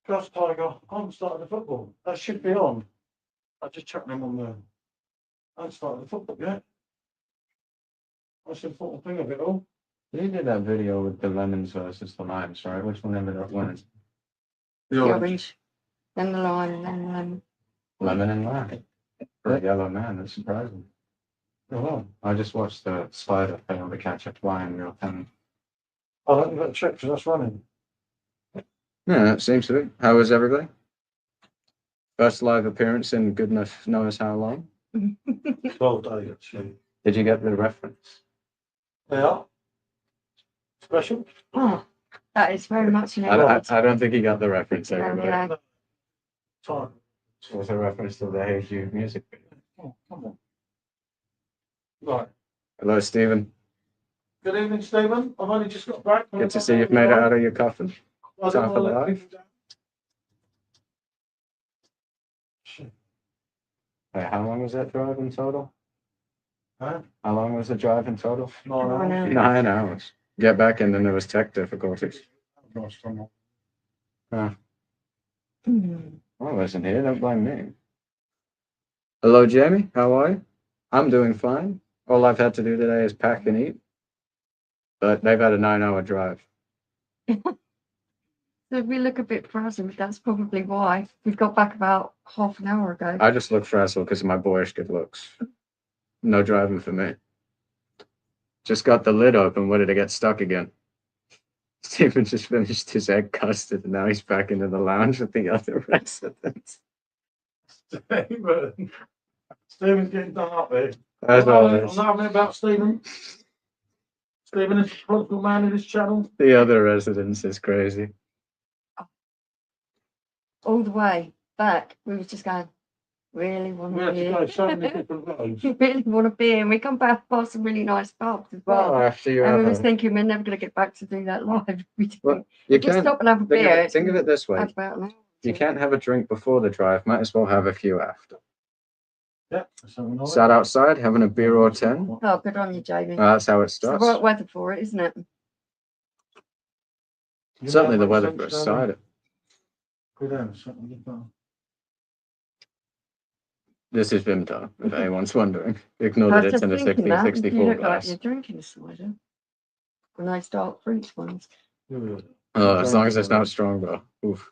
Cross Tiger, I haven't started the football. That should be on. I just checked them on there. I haven't started the football yet. That's the important thing of it all. You did that video with the lemons versus the limes, right? Which one ended up winning? The orange, then the lime, and then the lemon. Lemon and lime. For a yellow man, that's surprising. Oh, well. I just watched the spider fail to catch a fly in real time. I don't think that check because that's running. Yeah, it seems to be. How was everybody? First live appearance in goodness knows how long. 12 days, actually. Did you get the reference? Yeah. Special? Oh, that is very much an I don't think he got the reference, everybody. yeah. Time. It was a reference to the Hey Jude music video. Oh, come on. Right. Hello, Stephen. Good evening, Stephen. I've only just got back. Good to see you've made it out of your coffin. Time for live. Wait, how long was that drive in total? Huh? How long was the drive in total? 9 hours. 9 hours. Get back and then there was tech difficulties. Huh. I wasn't here, don't blame me. Hello, Jamie. How are you? I'm doing fine. All I've had to do today is pack and eat. But they've had a 9-hour drive. So we look a bit frazzled. That's probably why. We got back about half an hour ago. I just look frazzled because of my boyish good looks. No driving for me. Just got the lid open. What did it get stuck again? Stephen just finished his egg custard and now he's back into the lounge with the other residents. Stephen's getting done up here. As I'm always, not having it about Stephen. Stephen is the political man in this channel. the other residents is crazy. All the way back, we were just going, really want We a had to go beer. so many different roads. Really want a beer. And we come back past some really nice pubs as well. After you And have we was a, thinking we're never going to get back to do that live. We didn't. well, We you just can't stop and have a beer. think of it this way. That's about an hour. You can't have a drink before the drive. Might as well have a few after. Yeah. Sat outside having a beer or 10. Oh, good on you, Jamie. That's how it It's the starts. right weather for it, isn't it? Certainly the weather for a cider. Go down, something. This is Vimto, if anyone's wondering. Ignore I that was it's just in a thinking that. 1664 You look like glass. you're drinking a cider. A nice dark fruit ones. As long as it's not strong, though. Oof.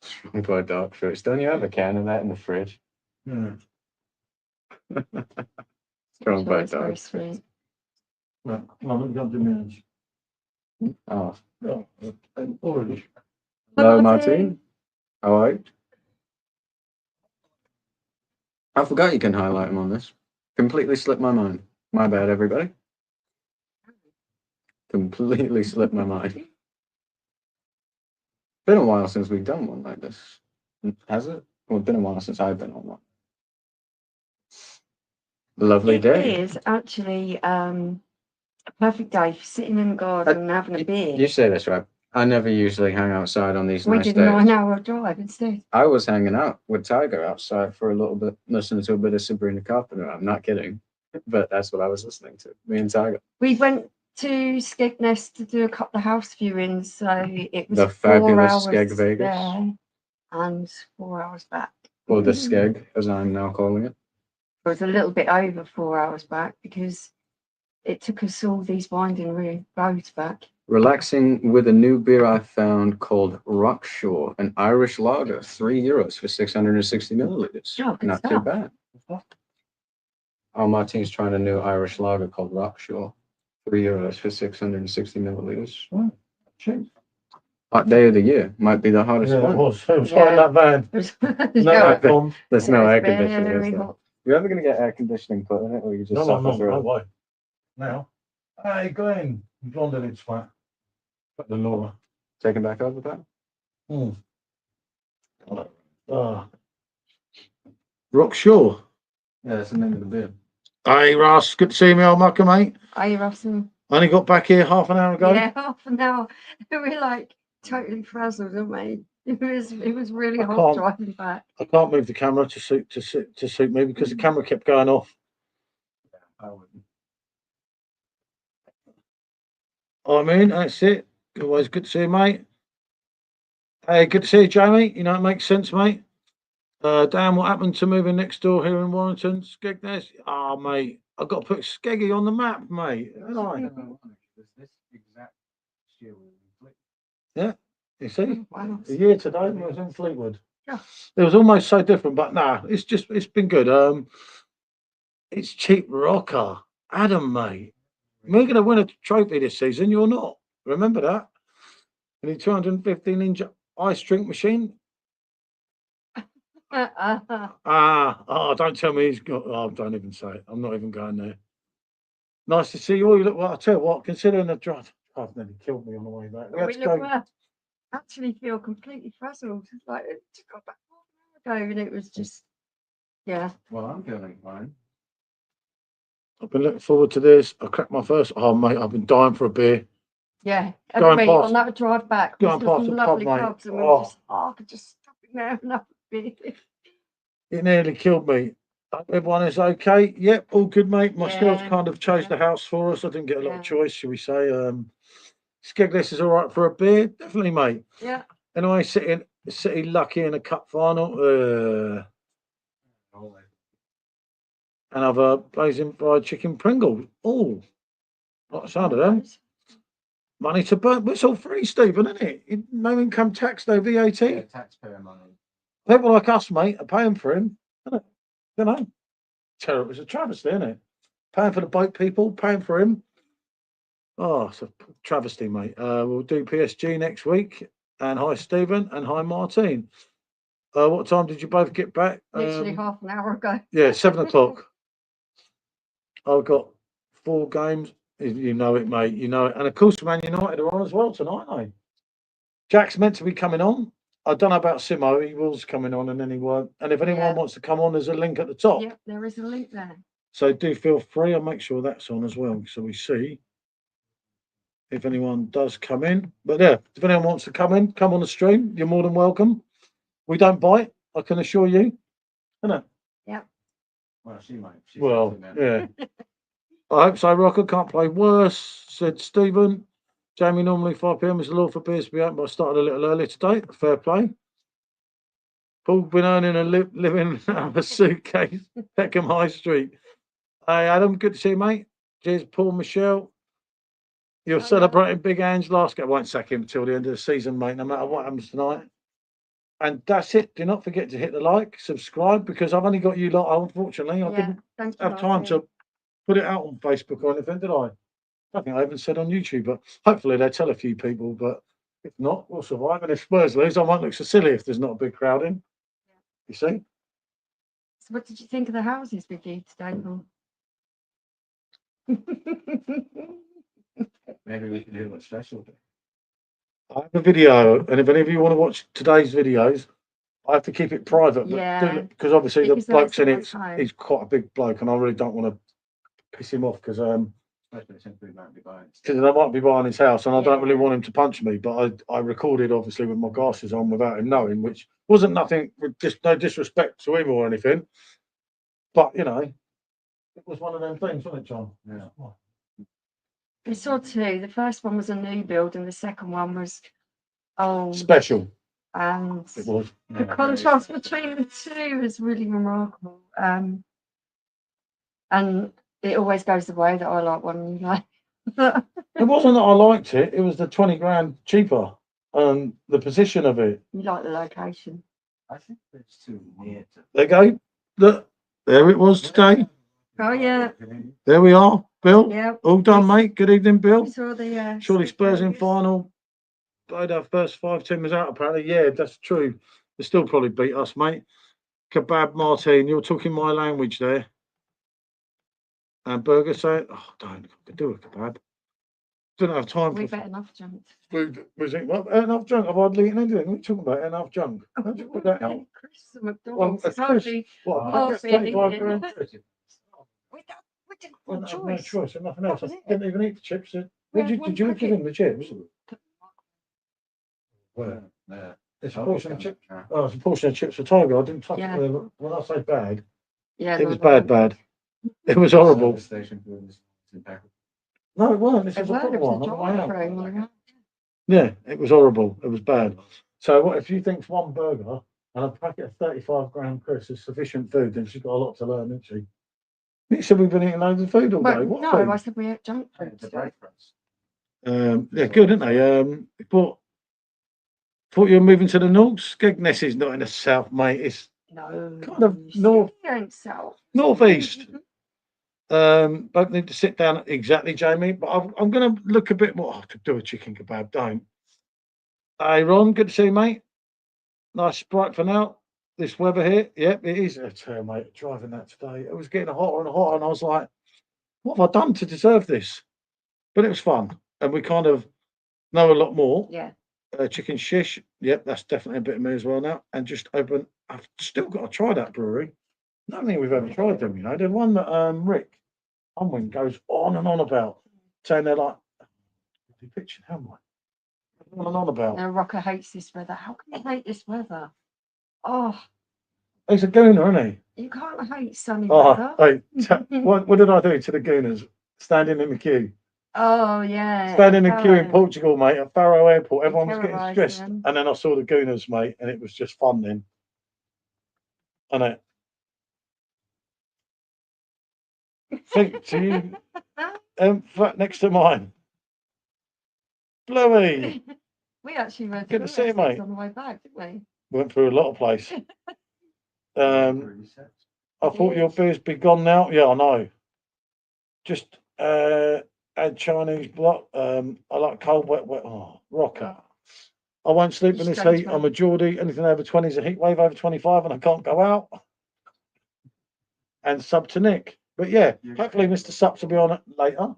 Strong by dark fruits. Don't you have a can of that in the fridge? Yeah. Strong by It's very dark. sweet. Right. Well, let me go to minutes. Oh. Oh, orange. Hello, Martine. How are you? I forgot you can highlight them on this. Completely slipped my mind. My bad, everybody. Completely slipped my mind. Been a while since we've done one like this. Has it? Well, it's been a while since I've been on one. Lovely day. It is actually a perfect day for sitting in the garden and having a beer. You say this, right? I never usually hang outside on these We nice did days. a 9-hour drive instead. I was hanging out with Tiger outside for a little bit, listening to a bit of Sabrina Carpenter. I'm not kidding, but that's what I was listening to. Me and Tiger. We went to Skegness to do a couple of house viewings, so it was The 4 fabulous hours Skeg Vegas. there and 4 hours back. Or the Skeg, as I'm now calling it. It was a little bit over 4 hours back because it took us all these winding roads back. Relaxing with a new beer I found called Rockshore, an Irish lager, €3 for 660 milliliters. Oh, good Not too stuff. bad. Oh, Martin's trying a new Irish lager called Rockshore, €3 for 660 milliliters. Oh, cheap. Hot day of the year, might be the hottest Yeah, it one. was. It was hot in that van. It was, No yeah, aircon. There's it no was air conditioning. very Is there? hot. You ever gonna get air conditioning put in it, or you just No, suffer through no it? way. Now. Hey, Glenn. Blonded it's flat. But the Laura. Taking back over that. Rockshore. Yeah, that's the name of the beer. Hey, Ross. Good to see me, old mucker, mate. Are you Russell? I only got back here half an hour ago. Yeah, half an hour. We were like totally frazzled, weren't we? It was really I hot can't- driving back. I can't move the camera to suit me because the camera kept going off. I wouldn't. I mean, that's it. Always good to see you, mate. Hey, good to see you, Jamie. You know, it makes sense, mate. Dan, what happened to moving next door here in Warrington? Skegness? Ah, mate, I've got to put Skeggy on the map, mate. haven't I? Yeah, you see, Wow. a year today when I was in Fleetwood. Yeah. It was almost so different, but nah, it's been good. It's cheap rocker, Adam, mate. We're going to win a trophy this season. You're not. Remember that? And 215 inch ice drink machine. Don't tell me he's got. Oh, don't even say it. I'm not even going there. Nice to see you all. You look well. I tell you what, considering the drive, I've nearly killed me on the way back. We had We to look go. well. Actually feel completely frazzled. It's like it just got back half an hour ago and it was just, yeah. Well, I'm feeling fine. I've been looking forward to this. I cracked my first. Oh, mate, I've been dying for a beer. Yeah. Going Every past- on that drive back, we going saw past some the pub, lovely mate. pubs and we Oh. were just, I could just stop it now and have a beer. It nearly killed me. Everyone is okay. Yep, all good, mate. My skills Yeah, kind of chose yeah. the house for us. I didn't get a lot of Yeah. choice, shall we say. Skegness is all right for a beer, definitely, mate. Yeah. Anyway, City lucky in a cup final. And have a blazing fried chicken Pringle. Oh, like the sound of them. Money to burn. But it's all free, Stephen, isn't it? No income tax, no VAT. Yeah, taxpayer money. People like us, mate, are paying for him. Isn't it? You know, terrible. It's a travesty, isn't it? Paying for the boat people, paying for him. Oh, it's a travesty, mate. We'll do PSG next week. And hi, Stephen, and hi, Martine. What time did you both get back? Literally half an hour ago. Yeah, 7 o'clock. I've got 4 games. You know it, mate. You know it. And of course, Man United are on as well tonight, aren't they? Jack's meant to be coming on. I don't know about Simo. He was coming on and then he won't. And if anyone Yeah. wants to come on, there's a link at the top. Yep, there is a link there. So do feel free. I'll make sure that's on as well. So we see if anyone does come in. But yeah, if anyone wants to come in, come on the stream. You're more than welcome. We don't bite, I can assure you. Isn't it? Well, she might. She's Well, now. yeah. I hope so, Rocker. Can't play worse, said Stephen. Jamie, normally 5 p.m. is the law for beers to be open, but I started a little earlier today. Fair play. Paul been earning a living out of a suitcase, Peckham High Street. Hey, Adam, good to see you, mate. Cheers, Paul, Michelle. You're Oh, yeah. celebrating Big Ange last game. Won't sack him until the end of the season, mate, no matter what happens tonight. And that's it. Do not forget to hit the like, subscribe, because I've only got you lot, unfortunately. I Yeah, didn't thank you, have time to put it out on Facebook or anything, did I? I think I even said on YouTube, but hopefully they'll tell a few people. But if not, we'll survive. And if Spurs lose, I won't look so silly if there's not a big crowd in. You see? So what did you think of the houses we did today, Paul? Maybe we can do what's special. I have a video, and if any of you want to watch today's videos, I have to keep it private. But Yeah, because obviously because the bloke's in it, that's okay. he's quite a big bloke, and I really don't want to piss him off because Especially since we might be buying. they might be buying his house, and I don't really Yeah. want him to punch me. But I recorded obviously with my glasses on without him knowing, which wasn't nothing, just no disrespect to him or anything. But you know, it was one of them things, wasn't it, John? Yeah. We saw 2. The first one was a new build and the second one was old. Special. And It was. the contrast between the 2 is really remarkable. And it always goes the way that I like one, like. It wasn't that I liked it. It was the 20 grand cheaper, and the position of it. You like the location. I think it's too near to. There you go. Look, there it was today. Oh yeah, There we are, Bill. yeah. All done, mate. Good evening, Bill. We saw the Surely Spurs in Spurs. final. Played our first 5 teamers out, apparently. Yeah, that's true. They still probably beat us, mate. Kebab Martin, you're talking my language there. And Burger saying, oh, don't, I could do a kebab. Didn't have time We for bet enough jumped. food. Was it, well, enough junk? I've hardly eaten anything. What are you talking about? Enough junk. How'd you put that out? Chris and Well, McDonald's. of It's course. hardly- What, Oh, that's really? 25 grand? we didn't Well, have no, a no choice. choice and nothing That else. I was it. didn't even eat the chips. We Did had you, one did you give packet. him the chips? Where? Yeah. It's a Oh, portion of yeah. chips. Oh, it's a portion of chips for Tiger. I didn't touch Yeah. it. When I say bad, Yeah, it was no, no. bad. It was horrible. Service station food is impeccable. No, it wasn't. This It was a was proper it was one. a On the way out. drive-through. Yeah, it was horrible. It was bad. So what if you think one burger and a packet of 35-gram crisps is sufficient food, then she's got a lot to learn, isn't she? You said we've been eating loads of food all day. Well, What no, food? I said we ate junk food today. They're good, aren't they? Thought you were moving to the north. Skegness is not in the south, mate. It's No. kind of you north- ain't south. northeast. Don't need to sit down exactly, Jamie, but I'm going to look a bit more. I could do a chicken kebab, don't. Hey, Ron, good to see you, mate. Nice Sprite for now. This weather here, yep, it is. I tell you, mate, driving that today, it was getting hotter and hotter, and I was like, what have I done to deserve this? But it was fun, and we kind of know a lot more. Yeah. Chicken shish, yep, that's definitely a bit of me as well now. And just open, I've still got to try that brewery. I don't think we've ever tried them, you know. The one that Rick Unwin goes on and on about, saying they're like, the picture, how much? On and on about. No, Rocker hates this weather. How can you hate this weather? Oh, He's a gooner, isn't he? you can't hate sunny Oh, weather. hey, what did I do to the gooners? Standing in the queue. Oh, yeah. Standing in the queue in Faro. Portugal, mate, at Faro Airport. Everyone was getting terrorised stressed. them. And then I saw the gooners, mate, and it was just fun then. And it. Think to you, flat next to mine. Bluey. We actually went Good through to see you, Essex mate. on the way back, didn't Went through a lot of place. I thought your beers be gone now. Yeah, I know. Just add Chinese block. I like cold, wet. Oh, we? rocker. I won't sleep in this Strange heat. man. I'm a Geordie. Anything over 20 is a heat wave over 25, and I can't go out. And sub to Nick. But yeah, hopefully Mr. Sups will be on it later.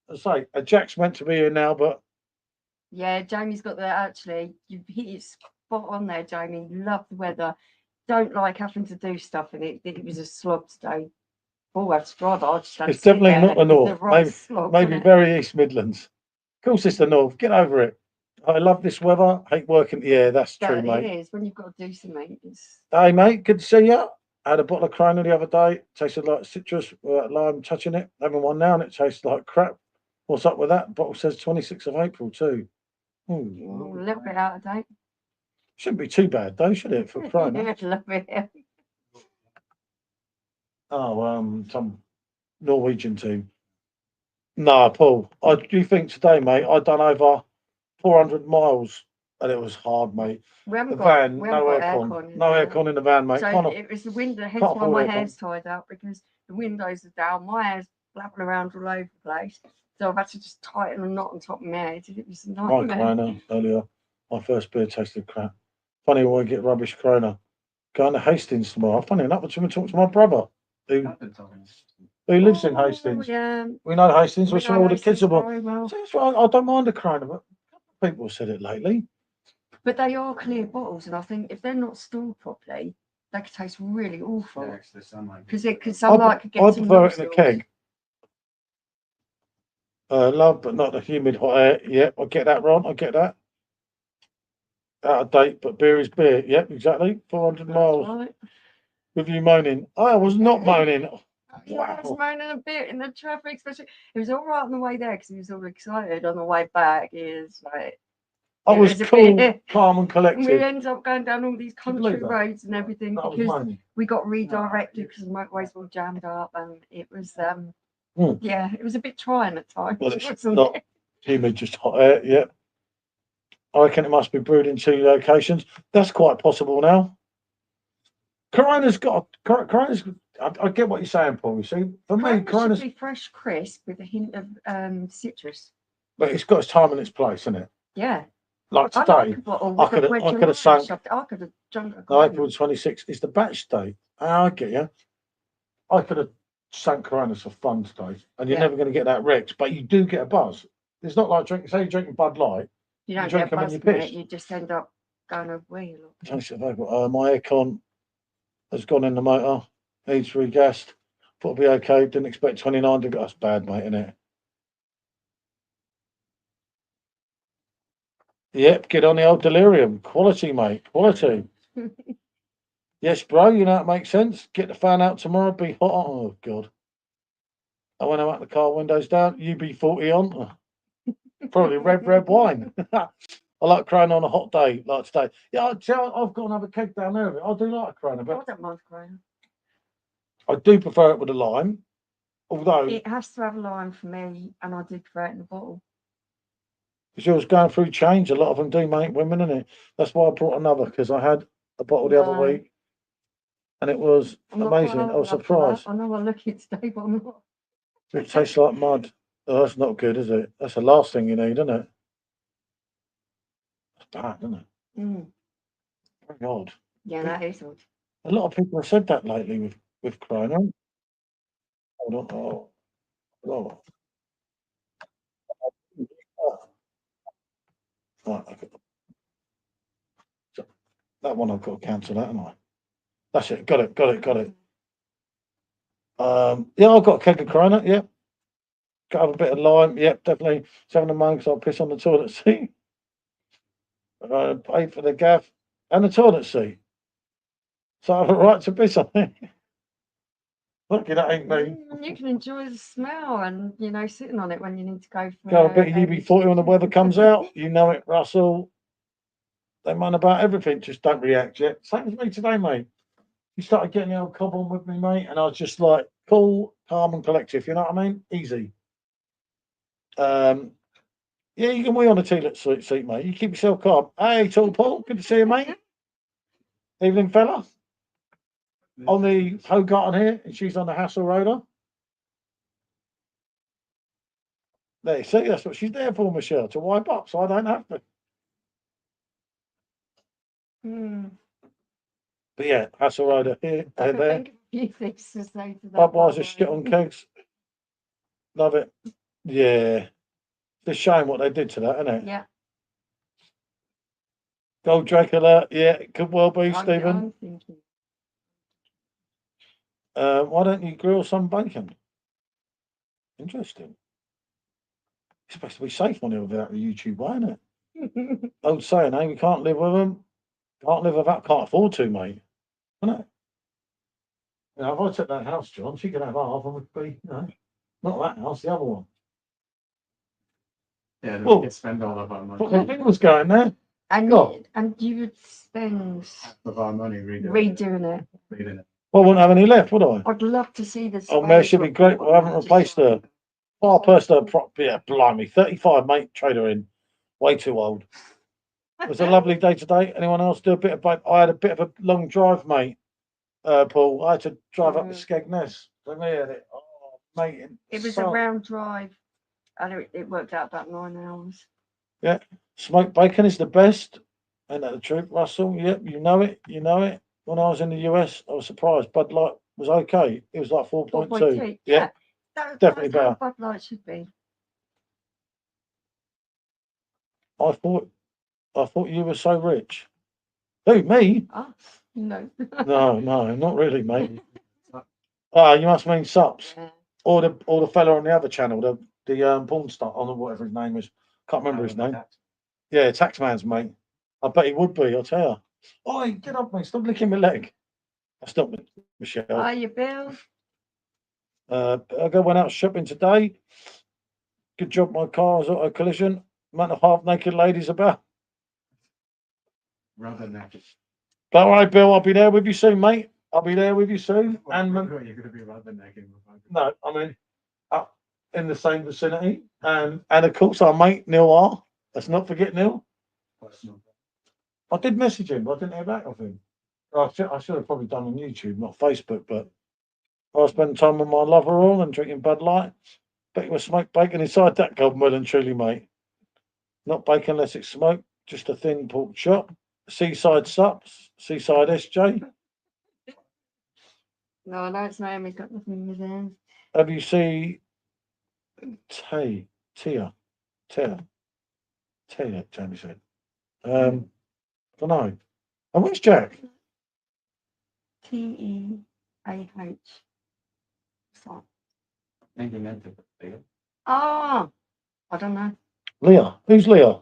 As I say, Jack's meant to be here now, but Yeah, Jamie's got the actually. You've hit it spot on there, Jamie. Love the weather. Don't like having to do stuff, and it was a slog today. Oh, I have to drive. I just had it's to sit definitely there. not the It was north. right slog, Maybe wasn't it? very East Midlands. Of course, it's the north. Get over it. I love this weather. Hate working. Yeah, that's true, But mate. it is when you've got to do something. It's Hey, mate, good to see you. I had a bottle of Corona the other day. Tasted like citrus, lime touching it. Having one now, and it tastes like crap. What's up with that? Bottle says 26th of April too. a little bit out of date. Shouldn't be too bad though, should it? For Corona. A little bit. Oh, some Norwegian team. Nah, Paul. Do you think today, mate? I've done over 400 miles, and it was hard, mate. We haven't The got van, we no haven't got aircon, in no there. aircon in the van, mate. So Can't it was the window, hence can't why my afford aircon. hair's tied up, because the windows are down, my hair's flapping around all over the place. So I've had to just tighten a knot on top of my head. It was a My nightmare. Corona earlier. My first beer tasted crap. Funny when we get rubbish Corona. Going to Hastings tomorrow. Funny enough, I'm going to talk to my brother who lives in Hastings. Yeah, We know Hastings, we which are know all the kids Hastings are born. very well. So that's right, I don't mind a Corona, but people have said it lately. But they are clear bottles, and I think if they're not stored properly, they could taste really awful. Because some like I prefer it in a keg. Love, but not the humid hot air. Yep, I get that, Ron. I get that. Out of date, but beer is beer. Yep, exactly. 400 miles Right. with you moaning. I was not moaning. I was moaning a bit in the traffic, especially. It was all right on the way there because he was all excited. On the way back, he was like, I it was was a cool, bit- calm, and we collected. ended up going down all these you believe country that? roads and everything That was because moaning. we got redirected because the motorways were jammed up, and it was yeah, it was a bit trying at times. Well, it's wasn't not it? humid, just hot air. Yep. I reckon it must be brewed in 2 locations. That's quite possible now. Corona's got. Corona's. I get what you're saying, Paul. You see, for me, Corona Corona's. should be fresh, crisp with a hint of citrus. But it's got its time and its place, isn't it? Yeah, Like I today, like a bottle I with could a have. wedge I of could have lime sunk. shoved- I could have drunk a No, Corona. April 26th is the batch day. I get you. I could have sunk Coronas for fun today, and you're Yeah. never going to get that wrecked, but you do get a buzz. It's not like drinking. Say you're drinking Bud Light. You don't drink get them when buzzed you're from it, pissed. you just end up going a wee a lot. Taste it available. My aircon has gone in the motor. Needs regassed. Thought it'd be okay. Didn't expect 29 degrees. That's bad, mate, isn't it? Yep, get on the old delirium. Quality, mate. Quality. Yes, bro, you know it makes sense. Get the fan out tomorrow, be hot. Oh, God. I went out the car windows down, UB40 on. Probably red wine. I I like Corona on a hot day like today. Yeah, I've got another keg down there of it. I do like Corona, I but don't mind Corona. I do prefer it with a lime. Although, It has to have a lime for me, and I do prefer it in the bottle. because you was going through change, a lot of them do make women, innit? That's why I brought another, because I had a bottle the other No. week and it was I'm not amazing. quite I old was enough for that. surprised. I know I look it today, but I'm not. It tastes like mud. Oh, that's not good, is it? That's the last thing you need, isn't it? That's bad, isn't it? Mm. Very odd. Yeah, that is odd. A lot of people have said that lately with Corona. Hold on. Oh, oh. Right, okay. So, that one I've got to cancel that, haven't I? That's it. Got it. Got it. Got it. Yeah, I've got a keg of Corona. Yep. Got to have a bit of lime. Yep, definitely. 7 of mine because I'll piss on the toilet seat. Pay for the gaff and the toilet seat. So I have a right to piss on it. Lucky that ain't me. You can enjoy the smell and, sitting on it when you need to go for Go a bit of UB40 when the weather comes out. You know it, Russell. They moan about everything, just don't react yet. Same as me today, mate. You started getting the old cob on with me, mate, and I was just like cool, calm, and collective. You know what I mean? Easy. Yeah, you can wee on the toilet seat, mate. You keep yourself calm. Hey, tall Paul, good to see you, mate. Evening, fella. On the Hogarten here, and she's on the Hassel Roader. There, you see, that's what she's there for, Michelle, to wipe up, so I don't have to. Mm. But yeah, Hassel Roader here, I can there. think of a few things to say to that. Budweiser shit on kegs. Love it. Yeah. It's a shame what they did to that, isn't it? Yeah. Gold Drake alert. Yeah, it could well be, Stephen. I'm thinking. Why don't you grill some bacon? Interesting. It's supposed to be safe on here without the YouTube, way, isn't it? Old saying, we can't live with them. Can't live without, can't afford to, mate. Isn't it? If I took that house, John, she could have half and would be, not that house, the other one. Yeah, Well, we could spend all of our What money. the thing was going there? And God. you would spend Half of our money redoing redoing it. it. Well, I wouldn't have any left, would I? I'd love to see the. Oh, Mary should be Spurs great. report We on haven't that, replaced just- her. Oh, personal prop. Yeah, blimey. 35, mate. Trade her in. Way too old. It was a lovely day today. Anyone else do a bit of boat? I had a bit of a long drive, mate. Paul. I had to drive up to Skegness. So me had it. Oh, mate. It was so- a round drive, and it worked out about 9 hours. Smoked bacon is the best. Ain't that the truth, Russell? Yep, you know it. You know it. When I was in the US, I was surprised. Bud Light was okay. It was like 4.2. 4.2. Yeah. Definitely that's how better. Bud Light should be. I thought you were so rich. Who, me? Us? No. No, not really, mate. Ah, you must mean Sups. Yeah. Or the fella on the other channel, the porn star, or whatever his name is. Can't remember his name. Yeah, Taxman's mate. I bet he would be, I'll tell you. Oh, get up, mate. Stop licking my leg. That's not Michelle. Hiya, Bill. I went out shopping today. Good job my car was auto collision. Amount of half naked ladies about. Rather naked. Don't worry, Bill, I'll be there with you soon, mate. I'll be there with you soon. And you're going to be rather naked. no, I mean up in the same vicinity. And of course our mate Neil R. Let's not forget Neil. I did message him, but I didn't hear back of him. I should have probably done on YouTube, not Facebook, but I spent time with my lover all and drinking Bud Light. Bet you were smoked bacon inside that golden well and truly, mate. Not bacon unless it's smoked, just a thin pork chop. Seaside Sups, Seaside SJ. No, that's Naomi's got nothing in his hands. Have you seen Tia, Jamie said. Don't know. And where's Jack? TEAH. So- Maybe meant to be. Ah, I don't know. Leah. Who's Leah?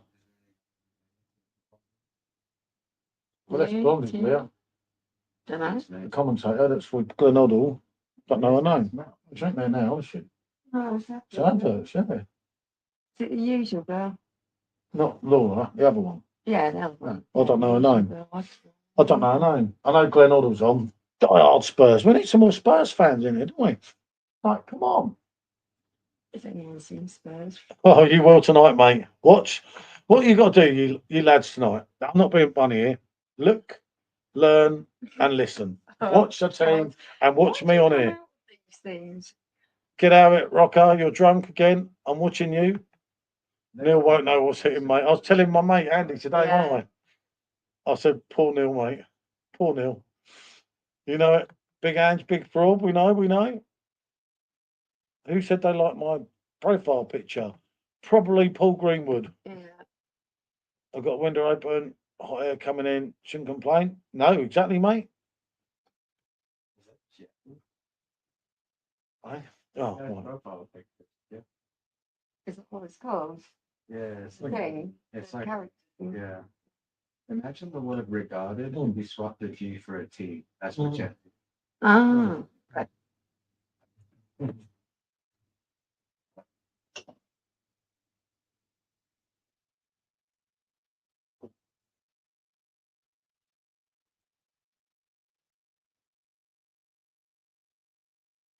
Well, that's Yeah, blonde, yeah. Leah. Don't know. The commentator that's with Glenn Oddle. Don't know her name. She ain't there now, is she? No, it's It's adverts, yeah. the usual girl. Not Laura, the other one. Yeah, no. I don't know her name. I don't know her name. I know Glenn Hoddle's on. Die-hard Spurs. We need some more Spurs fans in here, don't we? Like, come on. If anyone's seen Spurs. Oh, you will tonight, mate. Watch. What you got to do, you lads, tonight. I'm not being funny here. Look, learn, and listen. Watch the team and watch me on here. These things. Get out of it, Rocker. You're drunk again. I'm watching you. Neil won't know what's hitting, mate. I was telling my mate Andy today, Yeah. wasn't I? I said, poor Neil, mate. Poor Neil. You know it. Big Ange, big fraud. We know, we know. Who said they like my profile picture? Probably Paul Greenwood. Yeah. I've got a window open, hot air coming in. Shouldn't complain. No, exactly, mate. Eh? Oh, Yeah, right. profile picture. Yeah. Is that what it's called? Yeah, it's like, Thing. it's The like, character. yeah. Imagine the word regarded Mm. and you swap the G for a T. That's Mm. rejected. Ah.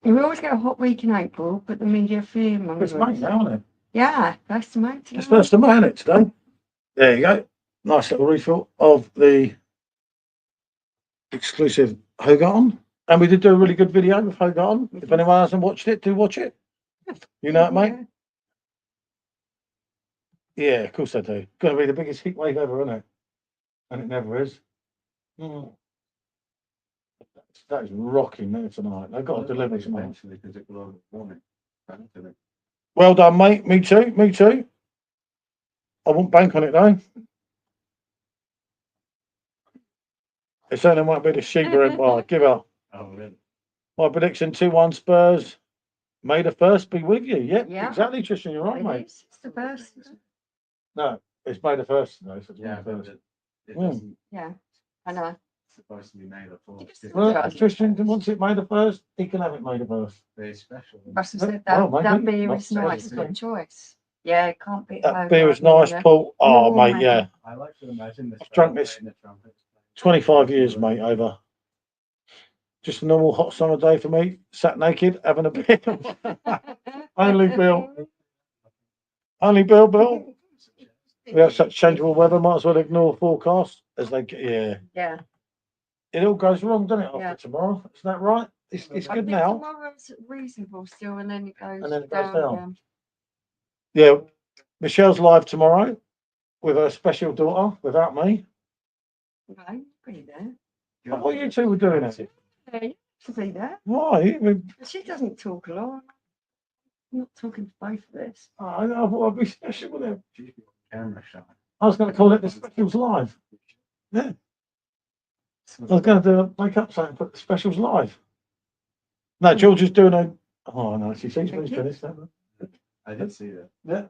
We always get a hot week in April, but the media fear It's mongers. mate now, isn't it? Yeah, first of May It's today. first of May, isn't it, today? There you go. Nice little refill of the exclusive Hogarth. And we did do a really good video with Hogarth. If anyone hasn't watched it, do watch it. You know it, mate? Yeah, of course I do. Going to be the biggest heat wave ever, isn't it? And it never is. Mm. That is rocking there tonight. They've got to deliver tonight. Eventually, because it will warming. Well done, mate. Me too. Me too. I won't bank on it though. It certainly might be the Sheba Empire. Give up. Oh, really? My prediction 2-1 Spurs. May the first be with you. Yep, Yeah. exactly, Tristan. You're right, It mate. is. It's the first. No, it's May the first today, so it's May Yeah, the but first. it Mm. doesn't. Yeah, I know. It's supposed to be made of four. Just- Well, Yeah. if Tristan wants it May the first, he can have it May the first. Very special. Russell said Well, that maybe. beer Not is nice. special. Good choice. Yeah, it can't be. That beer is nice, Paul. Oh, mate, yeah. I like to imagine the I've drunk this. the trumpet. 25 years, mate, over. Just a normal hot summer day for me. Sat naked, having a beer. Only Bill. Only Bill. We have such changeable weather, might as well ignore forecast as they get. Yeah. Yeah. It all goes wrong, doesn't it, after Yeah. tomorrow? Isn't that right? It's I good think now. tomorrow's reasonable still, and then it goes, And then it goes down. again. Yeah. Michelle's live tomorrow with her special daughter, without me. Okay, pretty there. What you two were doing it? Yeah, you should be there. Why? She doesn't talk a lot. I'm not talking to both of us. I thought I'd be special with him. Camera shot. I was going to call it the specials live. Yeah. I was going to make up something, put the specials live. No, George is doing a. Oh no, she sees me finished. I did see that. Yeah,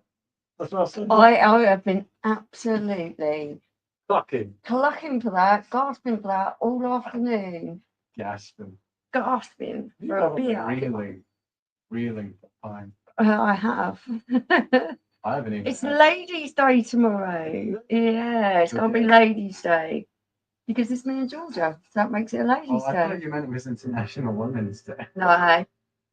that's what I said. I have been absolutely Fucking. clucking for that, gasping for that all afternoon. Gasping. Gasping You for a haven't beer. Reeling for time. I have. I haven't even. It's had- Ladies' Day tomorrow. Yeah, it's going to be Okay. Ladies' Day. Because it's me and Georgia. So that makes it a Ladies' Oh, I Day. thought you meant it was International Women's Day. No,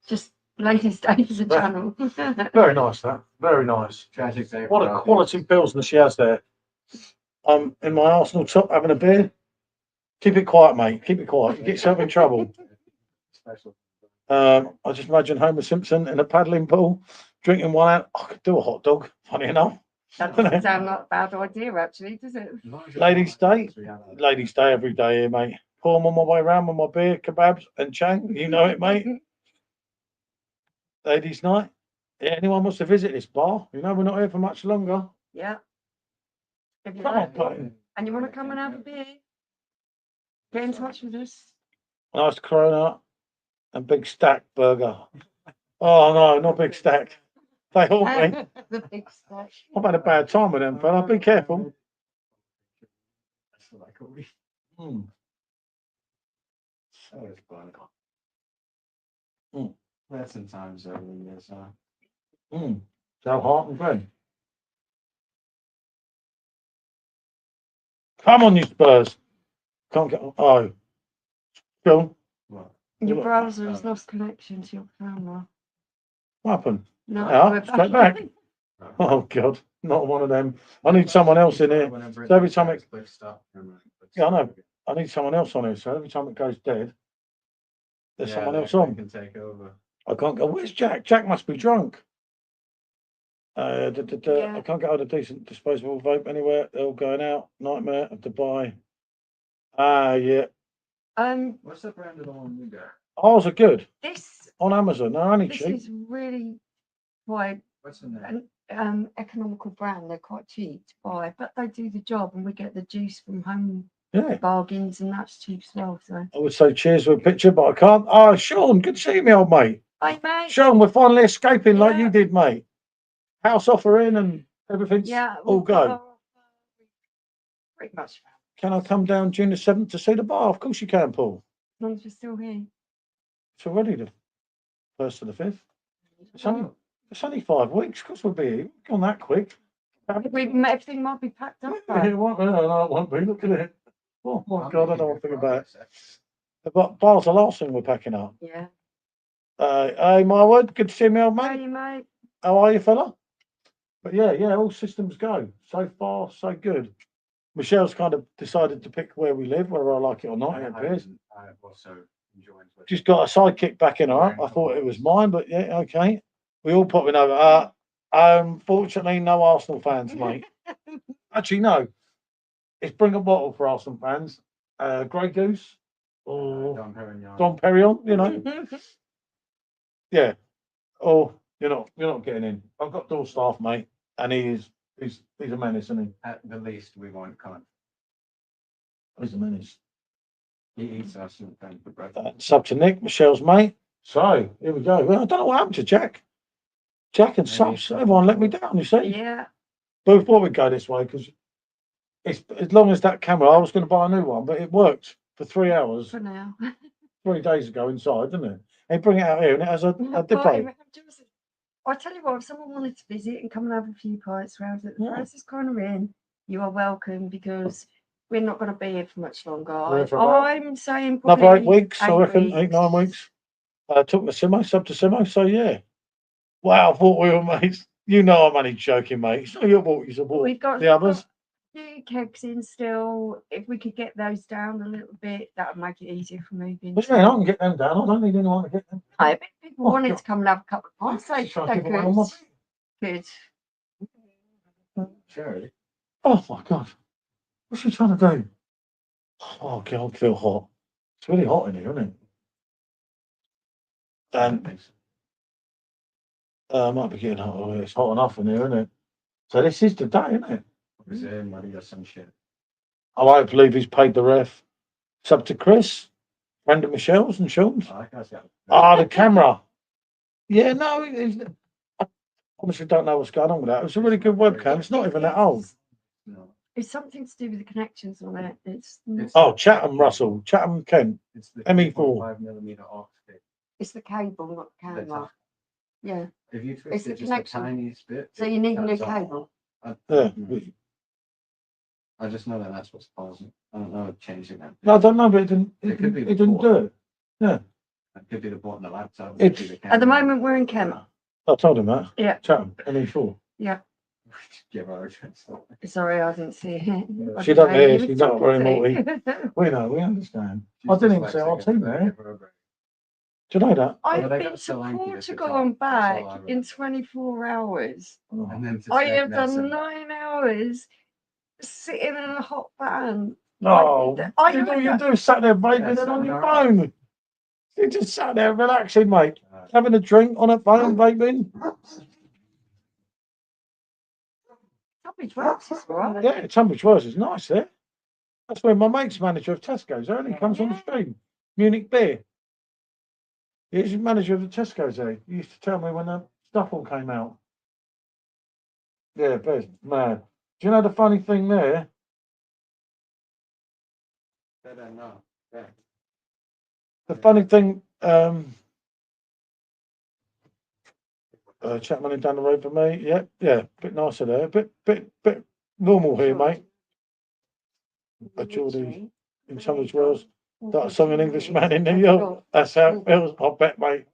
just Ladies' Day is a channel. Very nice, that. Very nice. Tragic day. What for a our quality pilsner she has there. I'm in my Arsenal top having a beer. Keep it quiet, mate. Keep it quiet. You get yourself in trouble. people. Special. I just imagine Homer Simpson in a paddling pool, drinking one out. I could do a hot dog, funny enough. That doesn't sound like a bad idea, actually, does it? As long as it's Ladies' not- Day? we have a- Ladies' Day every day here, mate. Pour 'em on my way around with my beer, kebabs, and chang. You know it, mate. Ladies' night. Yeah, anyone wants to visit this bar? You know we're not here for much longer. Yeah. If you Come on, like, mate. and you want to come and have a beer, get in touch with us. Nice Corona and big stack burger. Oh no, not big stack. They haunt me. The big stash. I've had a bad time with them, fella. Be careful. That's what I call it. Mm. So it's fun. Mm. That's sometimes over the years, huh? Mm. So hot and good. Come on, you Spurs. Can't get. Oh, Sean, What? Your look- browser has lost connection to your camera. what happened? No, Yeah, we're straight back. in. Oh God, not one of them. I need someone else in here. So every time it, yeah, I know. I need someone else on here. So every time it goes dead, there's someone else on. Can take over. I can't go. Where's Jack? Jack must be drunk. Yeah. I can't get hold of decent disposable vape anywhere. They're all going out. Nightmare of Dubai. Ah, yeah. What's the brand of the one you got? Ours are good This on Amazon. They're only this cheap. is really quite What's the name? an economical brand. They're quite cheap to buy, but they do the job, and we get the juice from home Yeah. bargains, and that's cheap as well. So, I would say cheers with a picture, but I can't. Oh, Sean, good to see you, my old mate. hi mate. Sean, we're finally escaping like you Yeah. did, mate. House offer in and everything's Yeah, all we've got go. our- pretty much found, Can I come down June the 7th to see the bar? Of course you can, Paul. as long as we're still here. It's already the 1st to the 5th. It's only 5 weeks. Of course we'll be here. Gone that quick. Everything might be packed up. Yeah, Though. it won't be. No, it won't be. Look at it. Oh my God, I don't want to think about it. But bar's the last thing we're packing up. Yeah. Hey, my word, good to see me, old mate. Hey mate. How are you, fella? But yeah, all systems go. So far, so good. Michelle's kind of decided to pick where we live, whether I like it or not. It appears. I also enjoyed. Just got a sidekick backing her up. I thought it was mine, but yeah, okay. We all popping over. Fortunately, no Arsenal fans, mate. Actually, no. It's bring a bottle for Arsenal fans. Grey Goose or Dom Perignon, you know. Yeah. Or you're not getting in. I've got door staff, mate, and he's a menace, isn't At the least, we won't come. he? He's a menace. He eats us and for breakfast. That's up to Nick, Michelle's mate. So here we go. Well, I don't know what happened to Jack. Jack and Maybe Subs, it's everyone let me something. down, you see. Yeah. Both thought we'd go this way because it's as long as that camera, I was going to buy a new one, but it worked for 3 hours For now. 3 days ago inside, didn't it? They bring it out here and it has a Well, diplo. I tell you what, if someone wanted to visit and come and have a few pints around at the Yeah. Roses Corner Inn, you are welcome because we're not going to be here for much longer. We're here for about I'm saying another probably 8 weeks, I reckon. 8, weeks. 9 weeks. Took the Simo, sub to Simo, so yeah. Wow, I thought we were mates. You know I'm only joking, mate. It's not your fault you support We've got the others. a few kegs in still. If we could get those down a little bit, that would make it easier for moving. What do you mean? I can get them down. I don't need anyone to get them. I bet people Oh, wanted God. to come and have a couple of pints. They Trying to could. give away all my Good. Charity. Oh my God. What's she trying to do? Oh God, I feel hot. It's really hot in here, isn't it? Might be getting hot. Oh, it's hot enough in here, isn't it? So this is the day, isn't it? Brazilian money or some shit. I don't believe he's paid the ref. Sub to Chris, friend of Michelle's and Sean's. I like us, yeah. The camera. Yeah, no, I honestly don't know what's going on with that. It's a really good webcam. It's not even that old. No, It's something to do with the connections on it. It's Oh, Chatham Russell, Chatham Kent. it's the ME4. 2.5mm optic. it's the cable, not the That's camera. Yeah. If you It's twist the it just the connection. tiniest bit, So it you need a new cuts off. cable. Yeah. I just know that that's what's causing. I don't know changing that. No, I don't know, but it It could be the didn't do it. It could be the button on the laptop. It's- could be the At the camera. moment, we're in Kent. I told him that. Yeah. Chatham, ME4. Give our address. Sorry, I didn't see it. I She didn't don't know hear, you she's were not very talking. We know, we understand. She's I didn't even dyslexic, say our it's team very there. different. Do you know that? I've Well, they been got to so lanky this Portugal weekend. and back That's all I in remember. 24 hours. And then to I stay have next done and- 9 hours sitting in a hot van. No, I you don't do, know. sat there vaping Yeah, and on sat your there. phone. You just sat there relaxing, mate. Uh, Having a drink on a phone, vaping. Tunbridge Wells is all right. Yeah, Tunbridge Wells is nice there. That's where my mate's manager of Tesco's there, and he comes on the Yeah. stream. Munich Beer. He's manager of the Tesco's there. He used to tell me when the stuff all came out. Yeah, Bez, mad. Do you know the funny thing there? they don't know. Yeah. The funny thing, Chapman in down the road for me. Yeah, bit nicer there. Bit normal here, mate. a Geordie in Tunbridge Wells. That song an Englishman in New York. That's how it feels, I bet, mate.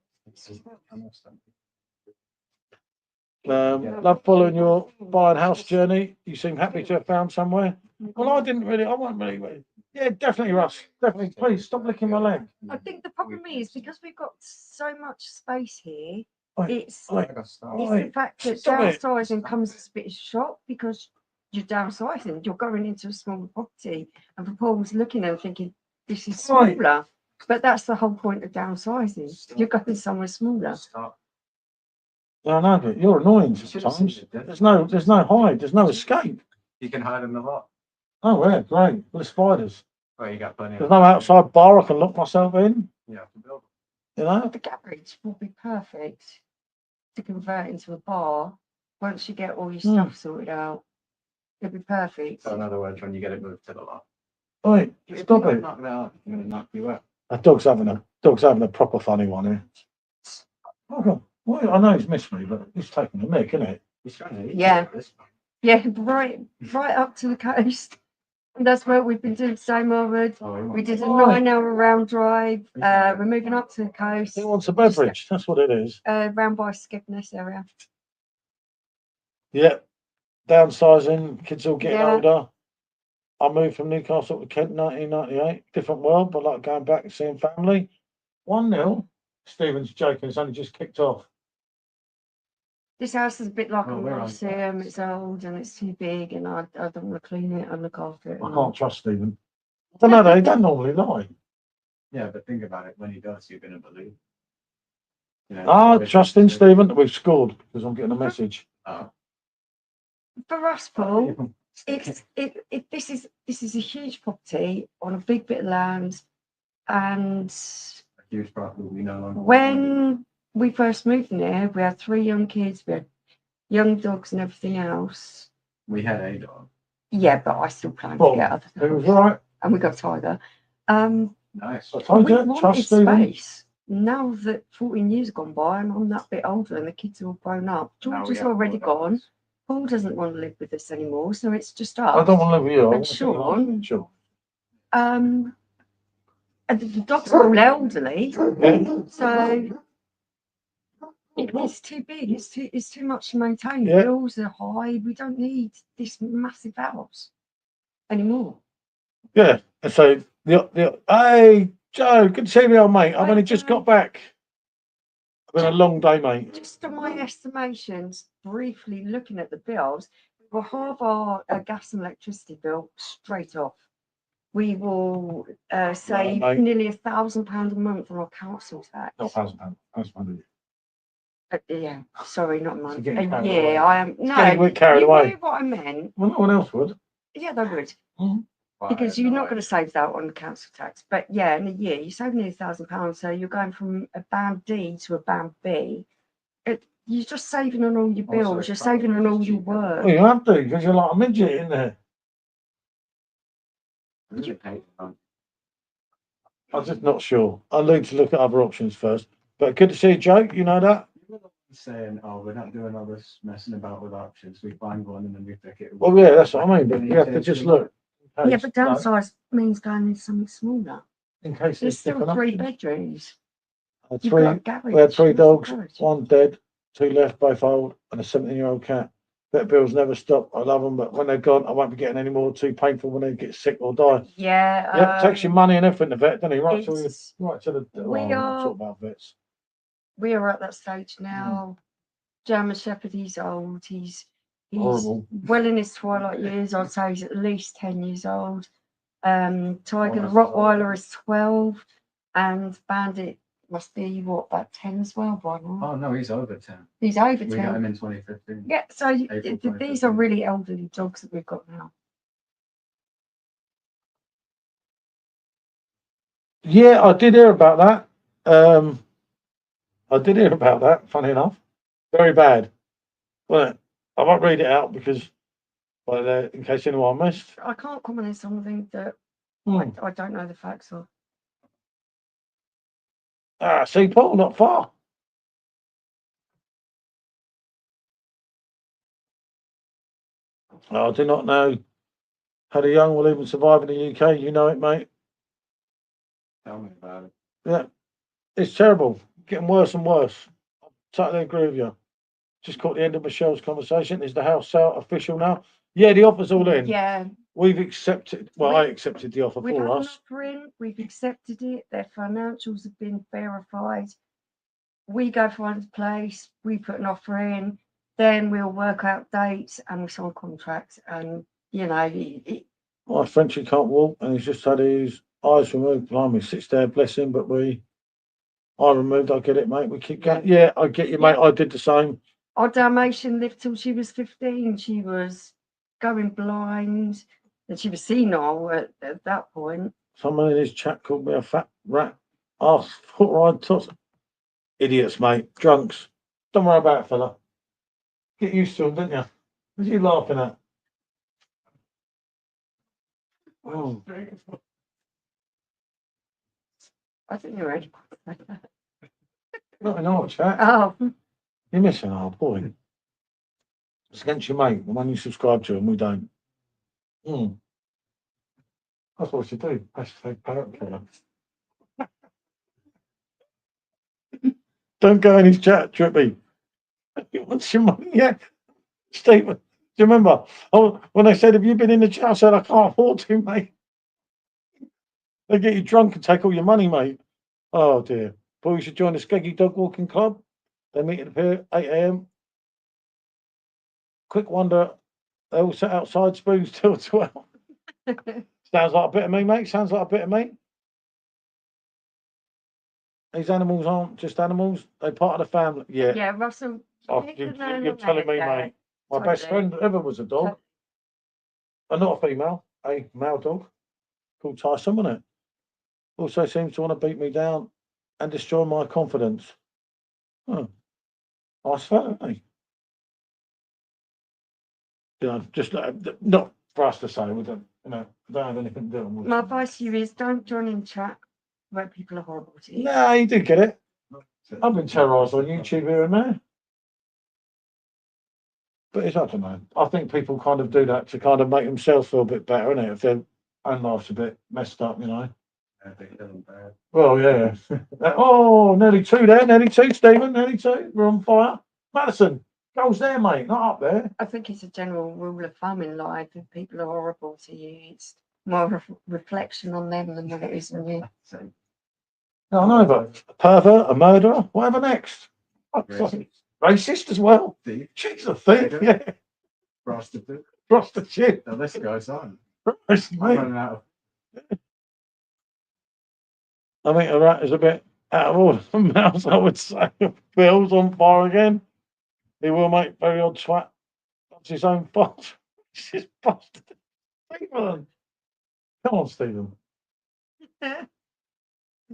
Love following your buying house journey. You seem happy to have found somewhere. Well, I wasn't really. Yeah, definitely, Russ. Definitely. Please stop licking my leg. I think the problem is because we've got so much space here, Oi, it's oi, it's oi, the fact that stop it. downsizing comes as a bit of a shock because you're downsizing, you're going into a smaller property, and for Paul's looking and thinking, this is Oi. smaller. But that's the whole point of downsizing. You're going somewhere smaller. Yeah, I know, but you're annoying sometimes. There's no hide. There's no escape. You can hide in the lot. Oh, yeah, great. With the spiders. Well, you got plenty There's no outside bar I can lock myself in. You have to build. You know? The garage will be perfect to convert into a bar once you get all your stuff sorted out. It'll be perfect. So in other words, when you get it moved to the lot. Oi, If stop you don't it. knock it out, I'm gonna knock you out. That dog's having a proper funny one here. Oh, well, I know he's missed me, but he's taking a mick, isn't it? He's trying to eat Yeah. this. Yeah, right up to the coast. And that's where we've been doing today, Marwood. Oh, he We wants did a Right. 9-hour round drive. We're moving up to the coast, He wants a beverage. That's what it is. round by Skegness area. Yeah. Downsizing, kids all getting Yeah. older. I moved from Newcastle to Kent in 1998. Different world, but like going back and seeing family. 1-0. Stephen's joking, it's only just kicked off. This house is a bit like Oh, a we're on. museum. It's old and it's too big, and I don't want to clean it and look after it. I and can't trust Stephen. I don't know, they don't normally lie. Yeah, but think about it. When he does, you're gonna believe. You know, Ah, it's trust in always- Stephen. We've scored because I'm getting a message. Oh. For us, Paul, this is a huge property on a big bit of land, and A huge property we no longer. when we first moved in there, we had 3 young kids, we had young dogs and everything else. We had a dog. Yeah, but I still plan to Well, get other it was dogs. right. And we got a tiger. Nice. I told We you, wanted trust Stephen. space. Now that 14 years have gone by and I'm that bit older and the kids are all grown up, Now George we is have already more gone. dogs. Paul doesn't want to live with us anymore, so it's just us. I don't want to live with you. I And want to be like- Sean. Sure. And the dogs are all elderly, so it's too big. It's too much to maintain. The Yeah. bills are high. We don't need this massive house anymore. Yeah. And so hey Joe, good to see you, old mate. I've Hi, only just Joe. got back. It's been a long day, mate. Just on my estimations, briefly looking at the bills, we'll halve our gas and electricity bill straight off. We will save mate. nearly £1,000 a month on our council tax. Not £1,000. £1,000. Yeah, sorry, not a month. getting A carried year. away. I am no. getting a bit carried you away. knew what I meant. Well, no one else would. Yeah, they would. Well, Because I you're had not no going to save that on the council tax. But yeah, in a year, you save nearly £1,000. So you're going from a band D to a band B. You're just saving on all your Also, bills. it's You're saving on probably all just your cheaper. work. Well, you have to because you're like a midget in there. idea. I'm just not sure. I'll need to look at other options first. But good to see you, Joe. You know that? You were the one saying, "Oh, we're not doing all this messing about with options. We find one and then we pick it." Well, yeah, that's what I mean. But you have to just look. in Yeah, case- but downsize means going into something smaller. in case There's there's still different 3 options. bedrooms. I had You've three, got a garage. we had 3 What's the dogs, garage? 1 dead, 2 left, both old, and a 17-year-old cat. Vet bills never stop. I love them, but when they're gone, I won't be getting any more. Too painful when they get sick or die. Yeah. Yep, takes your money and everything. The vet, doesn't he? Right to it's- the. we I'm not are- talking about vets. We are at that stage now. German Shepherd, he's old. He's Horrible. well in his twilight years. I'd say he's at least 10 years old. Tiger, the that's Rottweiler, is 12, and Bandit must be what, about 10 as well by now. Oh no, he's over 10. He's over We 10. got him in 2015. Yeah, so April these 2015. are really elderly dogs that we've got now. Yeah, I did hear about that. I did hear about that. Funny enough, very bad. Well, I won't read it out because, well, in case anyone missed. I can't comment on something that Hmm. I don't know the facts of. Ah, see, Paul, not far. I do not know How the young will even survive in the UK. You know it, mate. Tell me about it. Yeah, it's terrible. Getting worse and worse. I totally agree with you. Just caught the end of Michelle's conversation. Is the house out official now? Yeah, the offer's all in. Yeah, We've accepted. Well, I We- accepted the offer we've for had an us. offer in, we've accepted it, their financials have been verified. We go find a place, we put an offer in, then we'll work out dates and we sign contracts. And, you know, My Frenchie can't walk, and he's just had his eyes removed. Blimey, sits there, bless him. But I removed. I get it, mate. We keep going. Yeah, I get you, mate. I did the same. our Dalmatian lived till she was 15. She was going blind and she was senile at that point. Someone in his chat called me a fat rat. Ass foot ride toss. Idiots, mate. Drunks. Don't worry about it, fella. Get used to them, didn't you? What are you laughing at? Oh, I think you're ready. not in our chat. Oh, You're missing our boy. It's against your mate. The one you subscribe to, and we don't. That's what we should do. Hashtag parrot killer. Don't go in his chat, Trippy. He wants your money, yeah. Stephen, do you remember? Oh, when I said, have you been in the chat? I said, I can't afford to, mate. They get you drunk and take all your money, mate. Oh, dear. Boy, you should join the Skeggy Dog Walking Club. They meet at here, 8 a.m. Quick wonder, they all sit outside Spoons till 12. Sounds like a bit of me, mate. Sounds like a bit of me. These animals aren't just animals. They're part of the family. Yeah. yeah, Russell. Oh, hit you're the nail on you're the telling me, head there. mate. My best Totally. friend ever was a dog. Not a female, a male dog called Tyson, wasn't it? Also seems to want to beat me down and destroy my confidence. Oh, nice fellow, isn't he? You know, just not for us to say. We don't, don't have anything to do with it. My advice to you is don't join in chat where people are horrible to you. No, you do get it. I've been terrorised on YouTube here and there. But it's, I don't know. I think people kind of do that to kind of make themselves feel a bit better, innit? If their own life's a bit messed up, Well, yeah. Oh, nearly two there. Nearly two, Stephen. Nearly two. We're on fire. Madison, goals there, mate. Not up there. I think it's a general rule of thumb in life. If people are horrible to you, it's more of a reflection on them than what it is on you. No, I know, but a pervert, a murderer, whatever next. Racist as well. She's a thief, yeah. Prostitute. Prostitute. The list goes on. Christ, I'm mate. running out of. I think a rat is a bit out of order for mouse, I would say. Bill's on fire again. He will make very odd twat. That's his own fault. This is busted. Stephen. Come on, Stephen. Not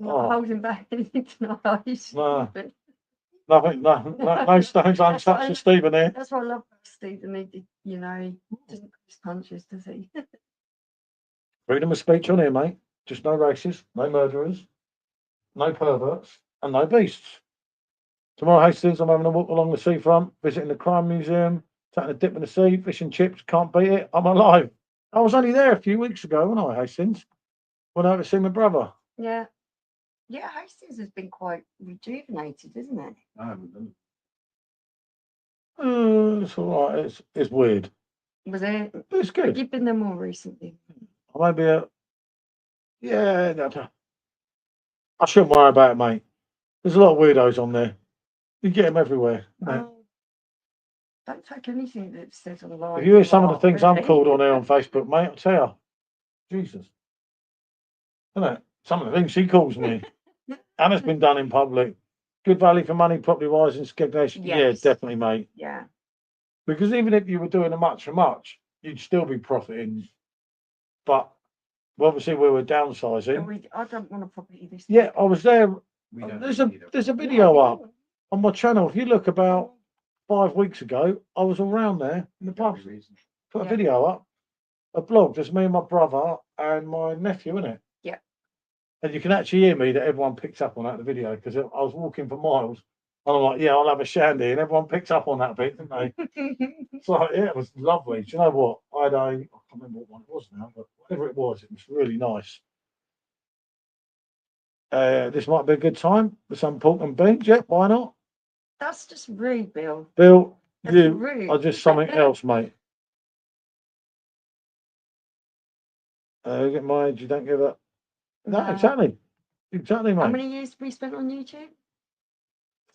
Oh. holding back anything tonight. No. Nothing, no stones untouched for Stephen here. That's what I love about Stephen. He doesn't push punches, does he? Freedom of speech on here, mate. Just no racists, no murderers, no perverts, and no beasts. Tomorrow, Hastings, I'm having a walk along the seafront, visiting the crime museum, taking a dip in the sea, fish and chips, can't beat it. I'm alive. I was only there a few weeks ago, wasn't I, Hastings? When I went to see my brother. Yeah. Yeah, Hastings has been quite rejuvenated, isn't it? I haven't done. It's all right. It's weird. Was it? It's good. You've been there more recently. I may be yeah. No, I shouldn't worry about it, mate. There's a lot of weirdos on there. You get them everywhere. Oh, don't take anything that's said online. If you hear some of the heart, things I'm really. called on there on Facebook, mate, I'll tell you. Jesus. Isn't it? Some of the things she calls me. And it's been done in public. Good value for money, property wise and stagnation. Yeah, Yes. definitely, mate. Yeah. Because even if you were doing a much for much, you'd still be profiting. But obviously we were downsizing. I don't want to property this. Yeah, I was there. We don't There's need it. a video up on my channel. If you look about 5 weeks ago, I was all round there in the pub. Put a Yeah. video up, a blog, just me and my brother and my nephew, innit? Yeah. And you can actually hear me that everyone picked up on that the video because I was walking for miles And I'm like, yeah, I'll have a shandy. And everyone picked up on that bit, didn't they? It's like, yeah, it was lovely. Do you know what? I can't remember what one it was now, but whatever it was really nice. This might be a good time for some pork and beans. Yeah, why not? That's just rude, Bill. Bill, That's you rude. are just something else, mate. At my age, you don't give a. No, exactly. Exactly, How mate. many years have we spent on YouTube?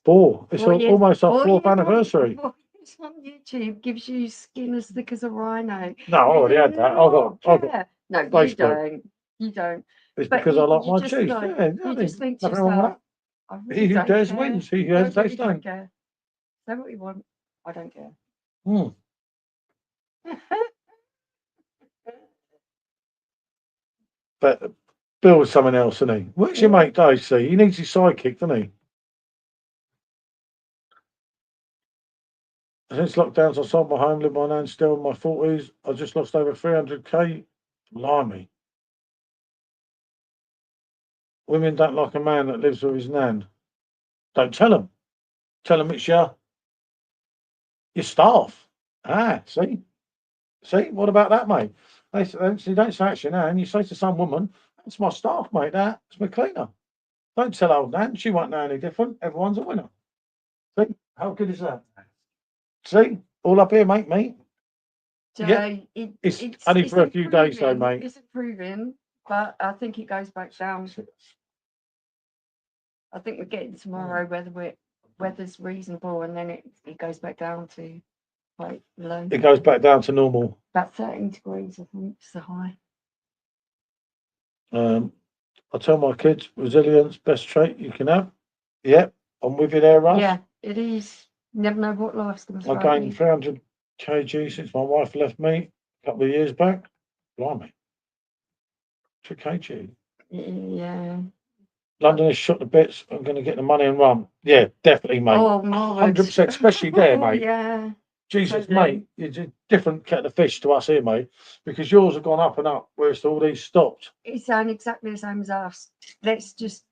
4. It's 4 years. almost our 4 4th years on- anniversary. 4 years on YouTube gives you skin as thick as a rhino. No, I already had that. Oh, I've got yeah. No, you Facebook. don't. You don't. It's But because I like you my just cheese. like- Yeah, You exactly. just think to Nothing wrong with yourself, that. I He really who don't dares care. wins. He who I hesitates really don't don't. care. Say what you want. I don't care. Hmm. But Bill's something else, isn't he? Where's your mate Dave? See, he needs his sidekick, doesn't he? Since lockdowns, I sold my home, lived my nan still in my 40s. I just lost over 300k. Blimey. Women don't like a man that lives with his nan. Don't tell them. Tell them it's your staff. Ah, see? See? What about that, mate? You don't say it's your nan. You say to some woman, that's my staff, mate. That's my cleaner. Don't tell old nan. She won't know any different. Everyone's a winner. See? How good is that? See? All up here, mate, me. So Yeah, it's only for a few days though, improving. mate. It's improving, but I think it goes back down. I think we're getting tomorrow weather's reasonable, and then it goes back down to quite low. It goes back down to normal. About 13 degrees, I think, is the high. I tell my kids, resilience, best trait you can have. Yep, I'm with you there, Russ. Yeah, it is. Never know what life's going to I throw at gained you. 300 kg since my wife left me a couple of years back. Blimey. 2 kg. Yeah. London is shot to bits. I'm going to get the money and run. Yeah, definitely, mate. Oh, my 100%, especially there, Oh, mate. yeah. Jesus, Totally. mate, it's a different kettle of fish to us here, mate, because yours have gone up and up, whereas all these stopped. It's sound exactly the same as us. Let's just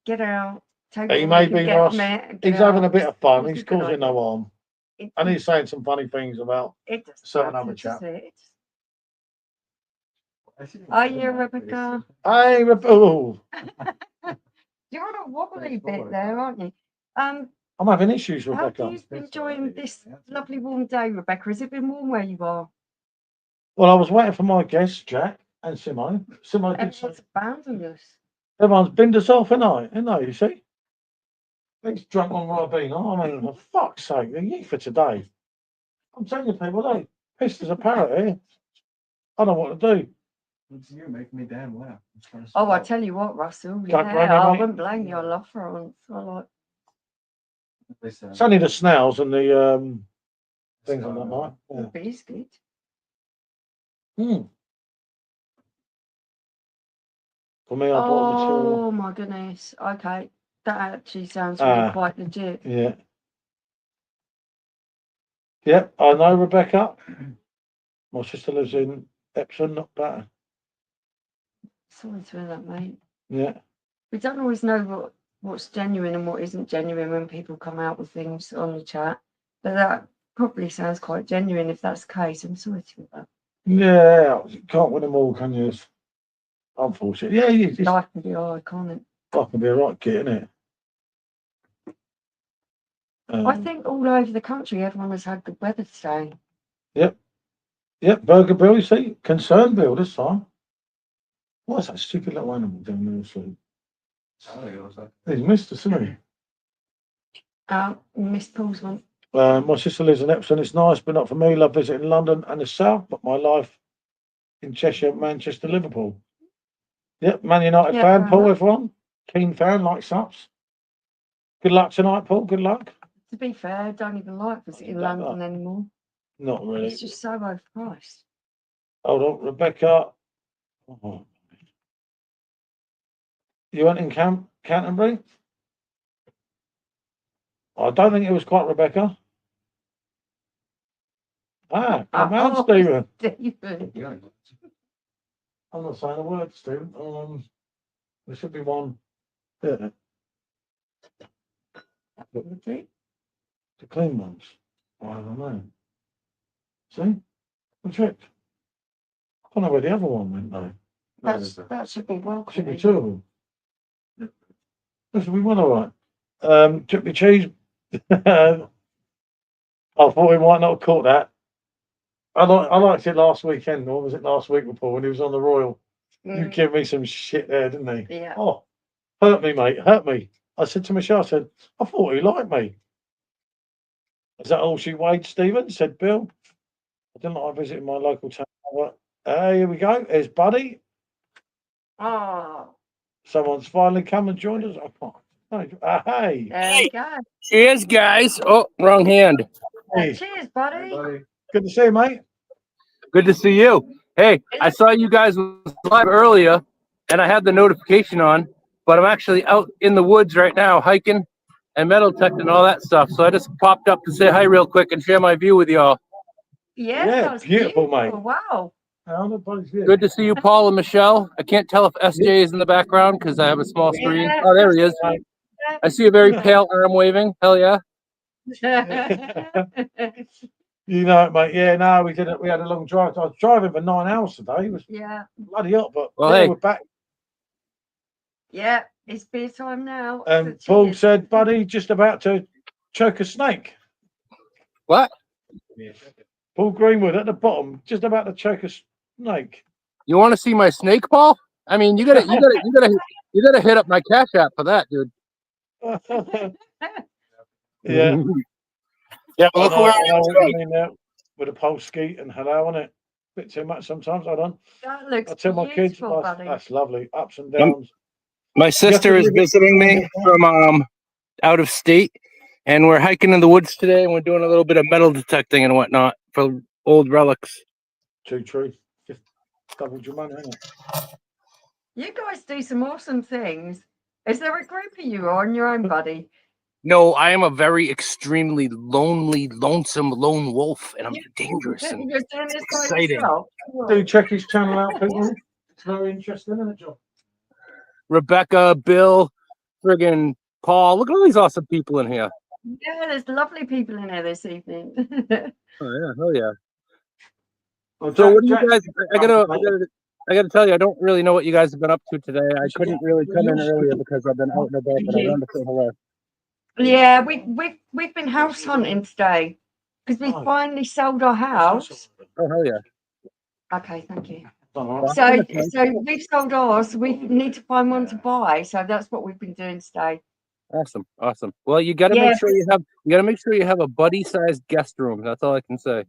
get out. Take He what may we can be, get Ross. from it and get He's having a out. bit of fun. It's a He's good causing no idea. harm. It- And it- he's saying some funny things about It doesn't certain matter, other does chap. it? Are you, Rebecca? Hey, oh, You're on a wobbly bit there, aren't you? I'm having issues, How Rebecca. are you enjoying this lovely warm day, Rebecca? Has it been warm where you are? Well, I was waiting for my guests, Jack and Simone. Simone did say Everyone's abandoned us. everyone's binned us off, ain't they? You see? He's drunk on Ribena. I mean, for fuck's sake, the youth for today. I'm telling you, people, they pissed as a parrot here. I don't know what to do. It's you making me damn laugh. Oh, I tell you what, Russell. Don't Yeah, blame me, I mate. wouldn't blame you. I love France. I like. It's only the snails and the things on that night. Yeah. But it's good. For me, I bought the material. Oh my goodness. Okay, that actually sounds really quite legit. Yeah. Yep, I know, Rebecca. My sister lives in Epsom, not better. Sorry to hear that, mate. Yeah. We don't always know what's genuine and what isn't genuine when people come out with things on the chat, but that probably sounds quite genuine if that's the case. I'm sorry to hear that. Yeah, you can't win them all, can you? It's unfortunate. Yeah, it's Life can be hard, can't it? life can be a right kid, isn't it? I think all over the country, everyone has had good weather today. Yep, Burger Bill, you see? Concerned Bill this time. What's that stupid little animal down there asleep? He's missed us, isn't he? Miss Paul's one. My sister lives in Epsom. It's nice, but not for me. Love visiting London and the South, but my life in Cheshire, Manchester, Liverpool. Yep, Man United Yeah, fan, fair Paul, enough. everyone. Keen fan, like subs. Good luck tonight, Paul. Good luck. To be fair, I don't even like visiting You don't London anymore. Not really. It's just so overpriced. Hold on, Rebecca. Oh. You went in Canterbury? I don't think it was quite Rebecca. Come on, Stephen. Stephen. I'm not saying a word, Stephen. There should be one. Yeah. The clean ones. I don't know. See? I checked. I don't know where the other one went though. That should be welcome. Should be two of them. Listen, we went all right. Took me cheese. I thought we might not have caught that. I liked it last weekend, or was it last week before when he was on the Royal? You gave me some shit there, didn't he? Yeah. Oh, hurt me, mate. Hurt me. I said to Michelle, I said, I thought he liked me. Is that all she weighed, Stephen? Said Bill. I didn't like visiting my local town. Here we go. There's Buddy. Oh, Someone's finally come and joined us. I can't. Hey. there you go. Cheers, guys. Oh, wrong hand. Hey. Cheers, buddy. Good to see you, mate. Good to see you. Hey, I saw you guys live earlier, and I had the notification on, but I'm actually out in the woods right now hiking and metal detecting and all that stuff. So I just popped up to say hi real quick and share my view with y'all. Yeah, Yeah, that was beautiful, mate. Wow. Good to see you, Paul and Michelle. I can't tell if SJ is in the background because I have a small screen. Yeah. Oh, there he is. I see a very pale arm waving. Hell yeah. You know it, mate. Yeah, no, we did it. We had a long drive. I was driving for 9 hours today. It was Yeah. bloody hot, but Well, yeah, hey. we're back. Yeah, it's beer time now. And So Paul cheers. said, Buddy, just about to choke a snake. What? Paul Greenwood at the bottom, just about to choke a snake. You want to see my snake, Paul? I mean, you gotta hit up my Cash App for that, dude. Yeah. Yeah, look where I am today. With a pole ski and hello on it. Bit too much sometimes. Hold on. That looks I tell my kids, beautiful, that's, buddy. that's lovely. Ups and downs. My sister is visiting me from out of state, and we're hiking in the woods today, and we're doing a little bit of metal detecting and whatnot for old relics. Too true. Just doubled your money, hasn't it? You guys do some awesome things. Is there a group of you or on your own, buddy? No, I am a very extremely lonely, lonesome lone wolf, and I'm dangerous and You're doing this by exciting. yourself? Do check his channel out, people. It's very interesting, isn't it, John? Rebecca, Bill, friggin' Paul. Look at all these awesome people in here. Yeah, there's lovely people in here this evening. Oh yeah, hell yeah. Well, So what do Jack- you guys? I gotta tell you, I don't really know what you guys have been up to today. I couldn't really come in earlier because I've been out and about, but I wanted to say hello. Yeah, we've been house hunting today because we Oh. finally sold our house. Oh hell yeah! Okay, thank you. Jack- So we've sold ours. We need to find one to buy. So that's what we've been doing today. Awesome. Well, you gotta Yeah. make sure you have a buddy-sized guest room. That's all I can say.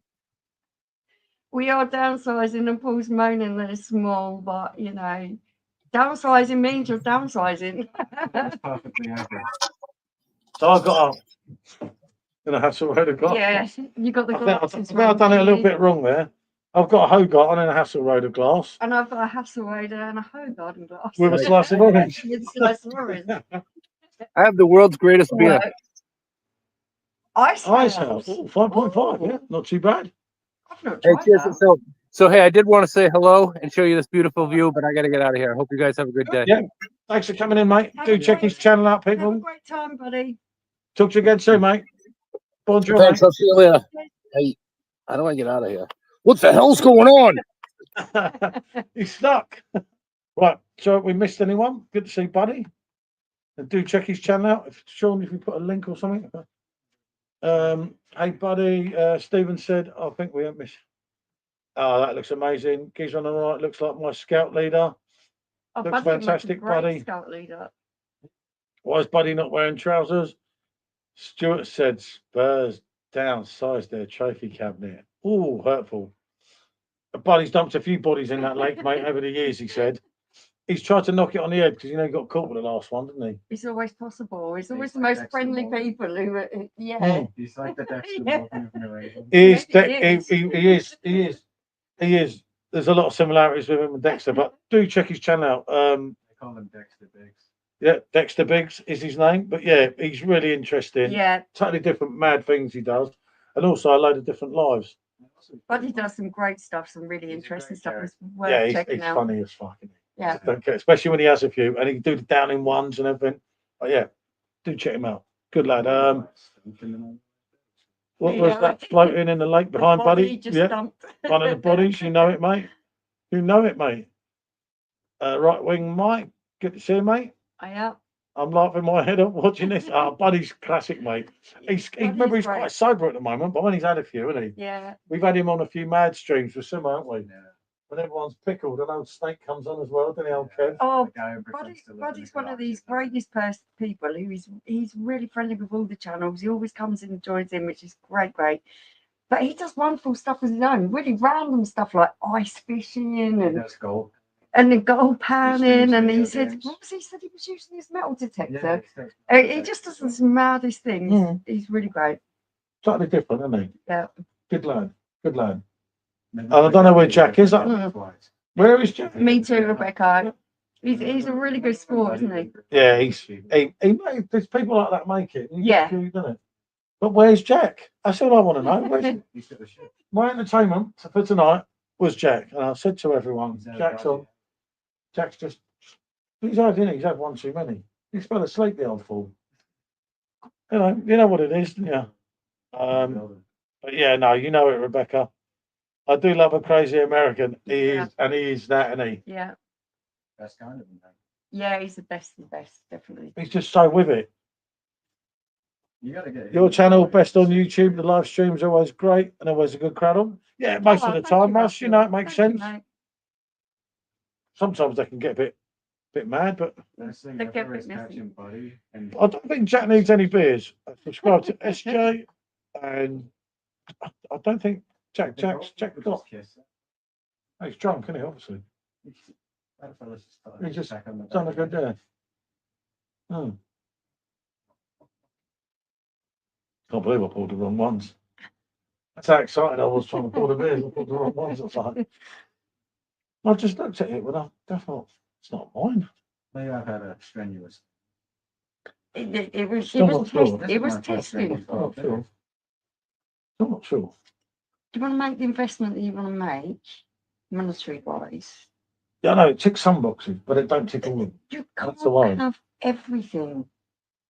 We are downsizing, and Paul's moaning that it's small, but you know, downsizing means you're downsizing. Perfectly average. So I've got a Hasselroder glass. Yeah, you got the I glasses. think I've done it a little bit wrong there. I've got a Hogarth and a Hasselroder glass And I've got a Hasselroder and a Hogarden glass. with a slice of orange. With a slice of orange. I have the world's greatest beer. Ice Ice House. House. Ooh, 5.5. Yeah, not too bad. I've not Hey, tried cheers. that. So hey, I did want to say hello and show you this beautiful view, but I gotta get out of here. I hope you guys have a good day. Yeah. Thanks for coming in, mate. Have Do a check great- his channel out, Have a people. great time, buddy. Talk to you again soon, mate. Bonjour, Thanks. I'll see you later. Hey, how do I get out of here? What the hell's going on? mate. He's stuck. Right. So we missed anyone? Good to see Buddy. And do check his channel out. Sean, if you put a link or something. Hey, Buddy. Stephen said, I think we haven't missed. Oh, that looks amazing. Geese on the right. Looks like my scout leader. Oh, Looks Buddy would make a fantastic, great buddy. Scout leader. Why is Buddy not wearing trousers? Stuart said Spurs downsized their trophy cabinet. Oh, hurtful. Buddy's dumped a few bodies in that lake, mate, over the years, he said. He's tried to knock it on the head because, he got caught with the last one, didn't he? It's always possible. It's always He's the like most Dexter friendly Morgan. people who, yeah. Mm. He's like the Dexter Yeah. Morgan of narration. He is. Maybe it He is. There's a lot of similarities with him and Dexter, but do check his channel out. They call him Dexter Biggs. Yeah, Dexter Biggs is his name, but yeah, he's really interesting. Yeah, Totally different mad things he does, and also a load of different lives. Buddy does some great stuff, some really He's a interesting great stuff. It's character. worth Yeah, checking he's out. funny as fuck. Isn't he? Yeah. Don't care, especially when he has a few, and he can do the down in ones and everything. But yeah, do check him out. Good lad. What was Yeah. that floating in the lake The behind, body buddy? just Yeah, dumped. one of the bodies. You know it, mate. You know it, mate. Right wing, Mike. Good to see you, mate. I am. I'm laughing my head up watching this. Buddy's classic, mate. Remember, he's quite sober at the moment, but when he's had a few, isn't he? Yeah. We've had him on a few mad streams with Sim, haven't we? Yeah. When everyone's pickled, an old Snake comes on as well, doesn't he, old Kev? Oh, Buddy's one of these greatest people he's really friendly with all the channels. He always comes in and joins in, which is great. But he does wonderful stuff of his own, really random stuff like ice fishing and the gold panning. And he said, what was he said he was using his metal detector? He just does the maddest things. Mm. He's really great. Slightly different, isn't he? Yeah. Good lad. Good lad. And I don't know where Jack is. Where is Jack? Me too, Rebecca. He's a really good sport, isn't he? Yeah, there's people like that make it. Yeah. Doesn't it? But where's Jack? That's all I want to know. Where's my entertainment for tonight was Jack, and I said to everyone, Jack's on. Jack's just he's had one too many. He's fell asleep, the old fool. You know what it is, don't you? But yeah, no, you know it, Rebecca. I do love a crazy American. He is that, isn't he? Yeah. That's kind of him. Yeah, he's the best of the best, definitely. He's just so with it. You gotta get Your channel, best on YouTube. The live stream's always great and always a good crowd on. Yeah, most of the time, Russ, you know, it makes sense. Sometimes they can get a bit mad, but I don't think Jack needs any beers. I subscribe to SJ, and I don't think Jack got. He's drunk, isn't he? Obviously, he's just done a good day. Can't believe I pulled the wrong ones. That's how excited I was trying to pull the beers. I pulled the wrong ones. I just looked at it and I thought, it's not mine. Maybe I've had a strenuous. It was testing. I'm not sure. Do you want to make the investment that you want to make, monetary wise? Yeah, I know it ticks some boxes, but it don't tick all of them. You That's the worry. can't have everything.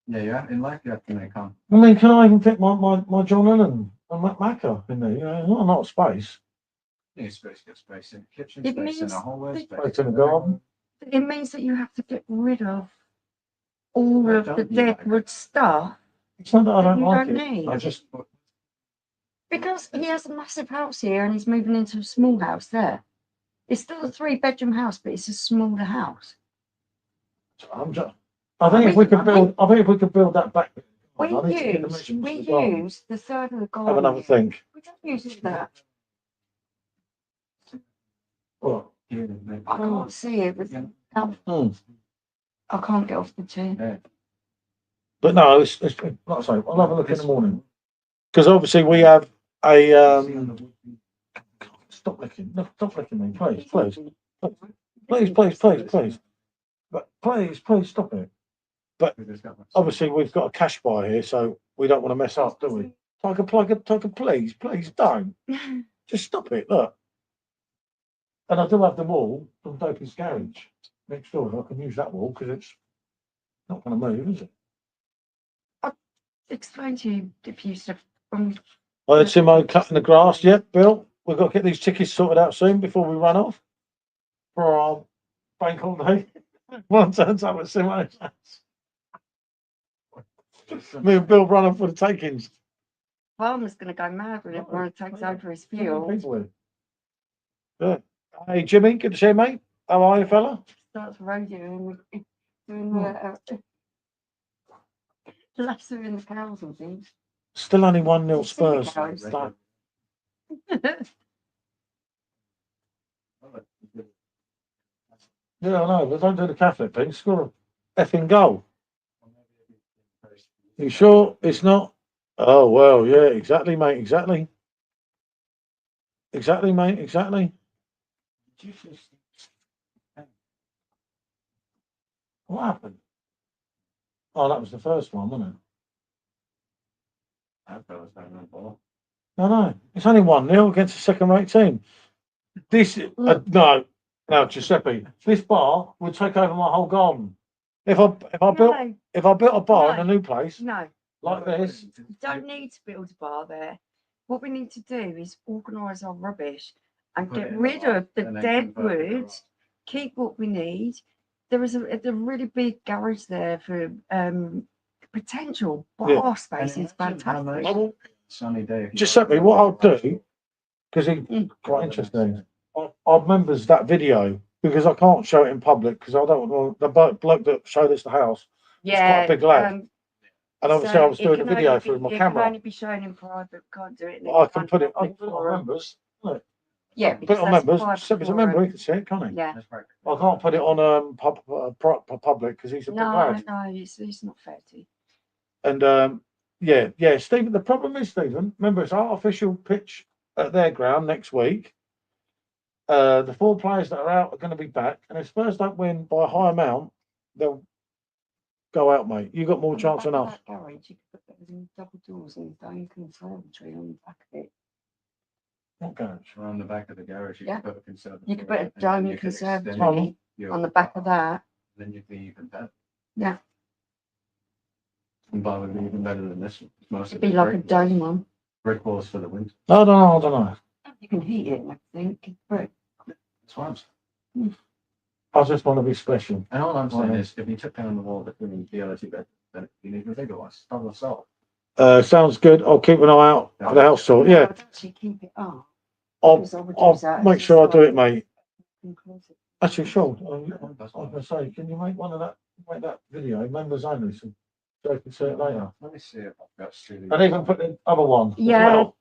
Yeah, in life you have to make on. I mean, can I even fit my John Lennon and Mac Macca in there? You know, not a space. Yeah, space in the kitchen, It space in means the hallway, Space in the garden. It means that you have to get rid of all of the deadwood stuff It's not that I that don't you like don't it. need. I just Because he has a massive house here and he's moving into a small house there. It's still a 3-bedroom house, but it's a smaller house. I think if we could build that back. We I need to get the use measurements for the garden. the third of the garden. Have another think. We don't use that. What? I can't see it. I can't get off the chair. But no, it's like I say, I'll have a look in the morning. Because obviously we have a stop licking me, please. But please stop it. But obviously we've got a cash buy here, so we don't want to mess up, do we? Tiger, please don't. Just stop it, look. And I do have the wall from Dopey's garage next door. I can use that wall because it's not going to move, is it? Explain to you if you said I had Simo cutting the grass. Yep, Bill. We've got to get these tickets sorted out soon before we run off for our bank holiday. One turns up at Simo's house. Me and Bill run off for the takings. Farmer's going to go mad when everyone takes over his field. Yeah. Hey, Jimmy, good to see you, mate. How are you, fella? Starts rodeoing and doing lassoing the cows and things. Still only 1-0 Spurs. Yeah, I know, but don't do the Catholic thing. Score a effing goal. You sure it's not? Oh, well, yeah, exactly, mate, exactly. Exactly, mate, exactly. What happened? Oh, that was the first one, wasn't it? No, it's only 1-0 against a second-rate team. No, Giuseppe. This bar would take over my whole garden. If I built a bar in a new place. No, like this. You don't need to build a bar there. What we need to do is organise our rubbish and Put it get in the rid bar of the and then dead convert the wood, garage. keep what we need. There is a really big garage there for potential Yeah. bar space. And It's imagine how fantastic. nice sunny day. if you Just got sent me the what I'll garage. do, because he Mm. quite interesting. I members that video because I can't show it in public because I don't want the bloke that showed us the house. It's quite a big lad. And obviously, I was doing a video through my It can camera. only be shown in private. Can't do it. But I can put it on members. Look, Yeah, put it because on that's members. private Send me to forum. member. He can see it, can't he? Yeah. That's right. I can't put it on public because he's a big No, lad. no, it's not fair to you. And yeah, Stephen. The problem is, Stephen. Remember, it's artificial pitch at their ground next week. The 4 players that are out are going to be back, and if Spurs don't win by a high amount, they'll go out, mate. You got more On the chance back than of us. that garage, you could put those in double doors and down conservatory on the back of it. What garage? On the back of the garage, you Yeah. could put a conservatory. You could put a and then dome you could extend conservatory your on the back of bar, that. Then you'd be even better. Yeah. And bar would be even better than this one. Most It'd of be the like a dome one. brick walls for the winter. No, I don't know. You can heat it, I think. But That's what I'm saying. I just want to be special. And all I'm saying Right. is, if you took down the wall between the other two beds, then you need a bigger one. Problem solved. Sounds good. I'll keep an eye out for the house tour. no, Yeah, I'd actually keep it up. I'll because I would I'll use that make as sure I just do it, like mate. a closet. Actually, sure. I was going to say, can you make that video members only so they can see it later? Let me see if I've got studio. And even put the other one. as Yeah. well.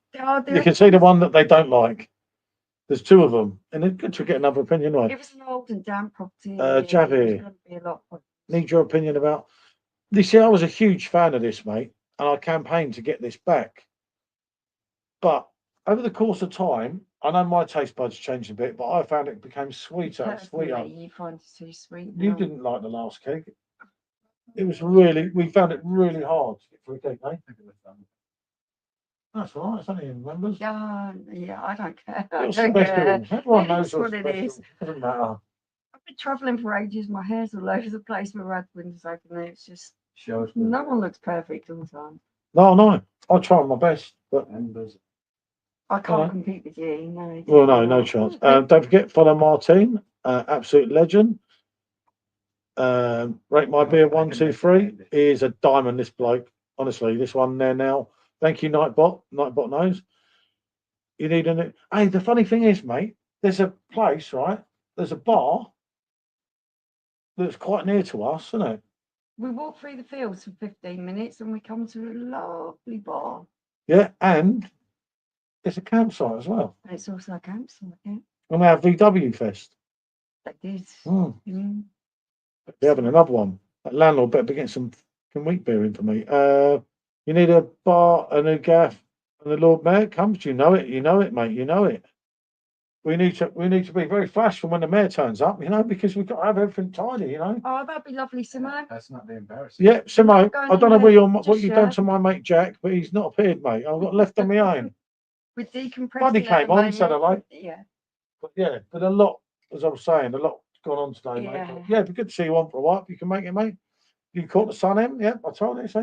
You can see the one that they don't like. There's 2 of them, and it's good to get another opinion on. It was an old and damp property. Javi. There's going to be a lot of Need your opinion about. You see, I was a huge fan of this, mate, and I campaigned to get this back. But over the course of time, I know my taste buds changed a bit, but I found it became sweeter and sweeter. Personally, you find it too sweet. You now. didn't like the last cake. It was really, we found it really hard to get through a cake, eh? That's all right, it's only in members. Yeah, I don't care. I It's don't special. care. Everyone It knows is what it special. is. Doesn't matter. I've been travelling for ages. My hair's all over the place with red windows open. And it's just Shows no one looks perfect all the time. No, I try my best, but members. I can't Alright. compete with you. No. well, no chance. Don't forget, follow Martine, absolute legend. Rate my beer 123. He is a diamond. This bloke, honestly, this one there now. Thank you, Nightbot. Nightbot knows. You need an. Hey, the funny thing is, mate, there's a place, right? There's a bar that's quite near to us, isn't it? We walk through the fields for 15 minutes and we come to a lovely bar. Yeah, and it's a campsite as well. And it's also a campsite, yeah. And we have VW Fest. That is. Mm. Mm. We're having another one. That landlord better be getting some wheat beer in for me. You need a bar and a gaff, and the Lord Mayor comes. You know it, mate. You know it. We need to be very flash from when the mayor turns up, because we've got to have everything tidy, Oh, that'd be lovely, Simone. That's not the embarrassing. Yeah, Simo, going I don't know anywhere what just you've done yet. to my mate Jack, but he's not appeared, mate. I've got left on my own. We're decompressing. Buddy at came the on, said moment. hello. Yeah. But yeah, but a lot, as I was saying, a lot gone on today, mate. Yeah. But yeah, it'd be good to see you on for a while. If you can make it, mate. You caught the sun in? Yeah, I told you, see.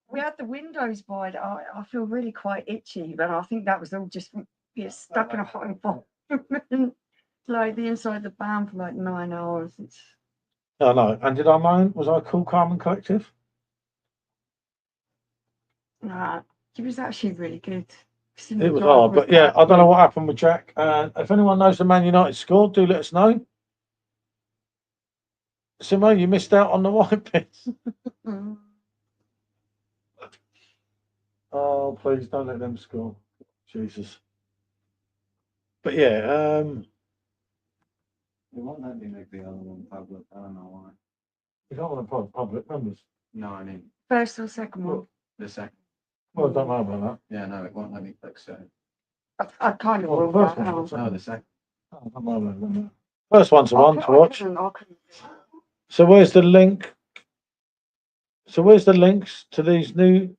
We had the windows wide. I feel really quite itchy, but I think that was all just stuck in a hot environment. Like the inside of the van for like 9 hours. It's No. And did I moan? Was I cool, calm, and collective? nah, it was actually really good. It was hard, but yeah, I don't know what happened with Jack. If anyone knows the Man United score, do let us know. Simo, you missed out on the white bits. Mm. Oh, please don't let them score. Jesus. But yeah, It won't let me make the other one public. I don't know why. you don't want to public members. No, I mean First or second one? the second. Well, don't know about that. Yeah, no, it won't let me click save. I kind of Well, the ruled first that one out. was No, the second. Oh, don't know about that. First one's the one to watch. I couldn't. So where's the link? So where's the links to these new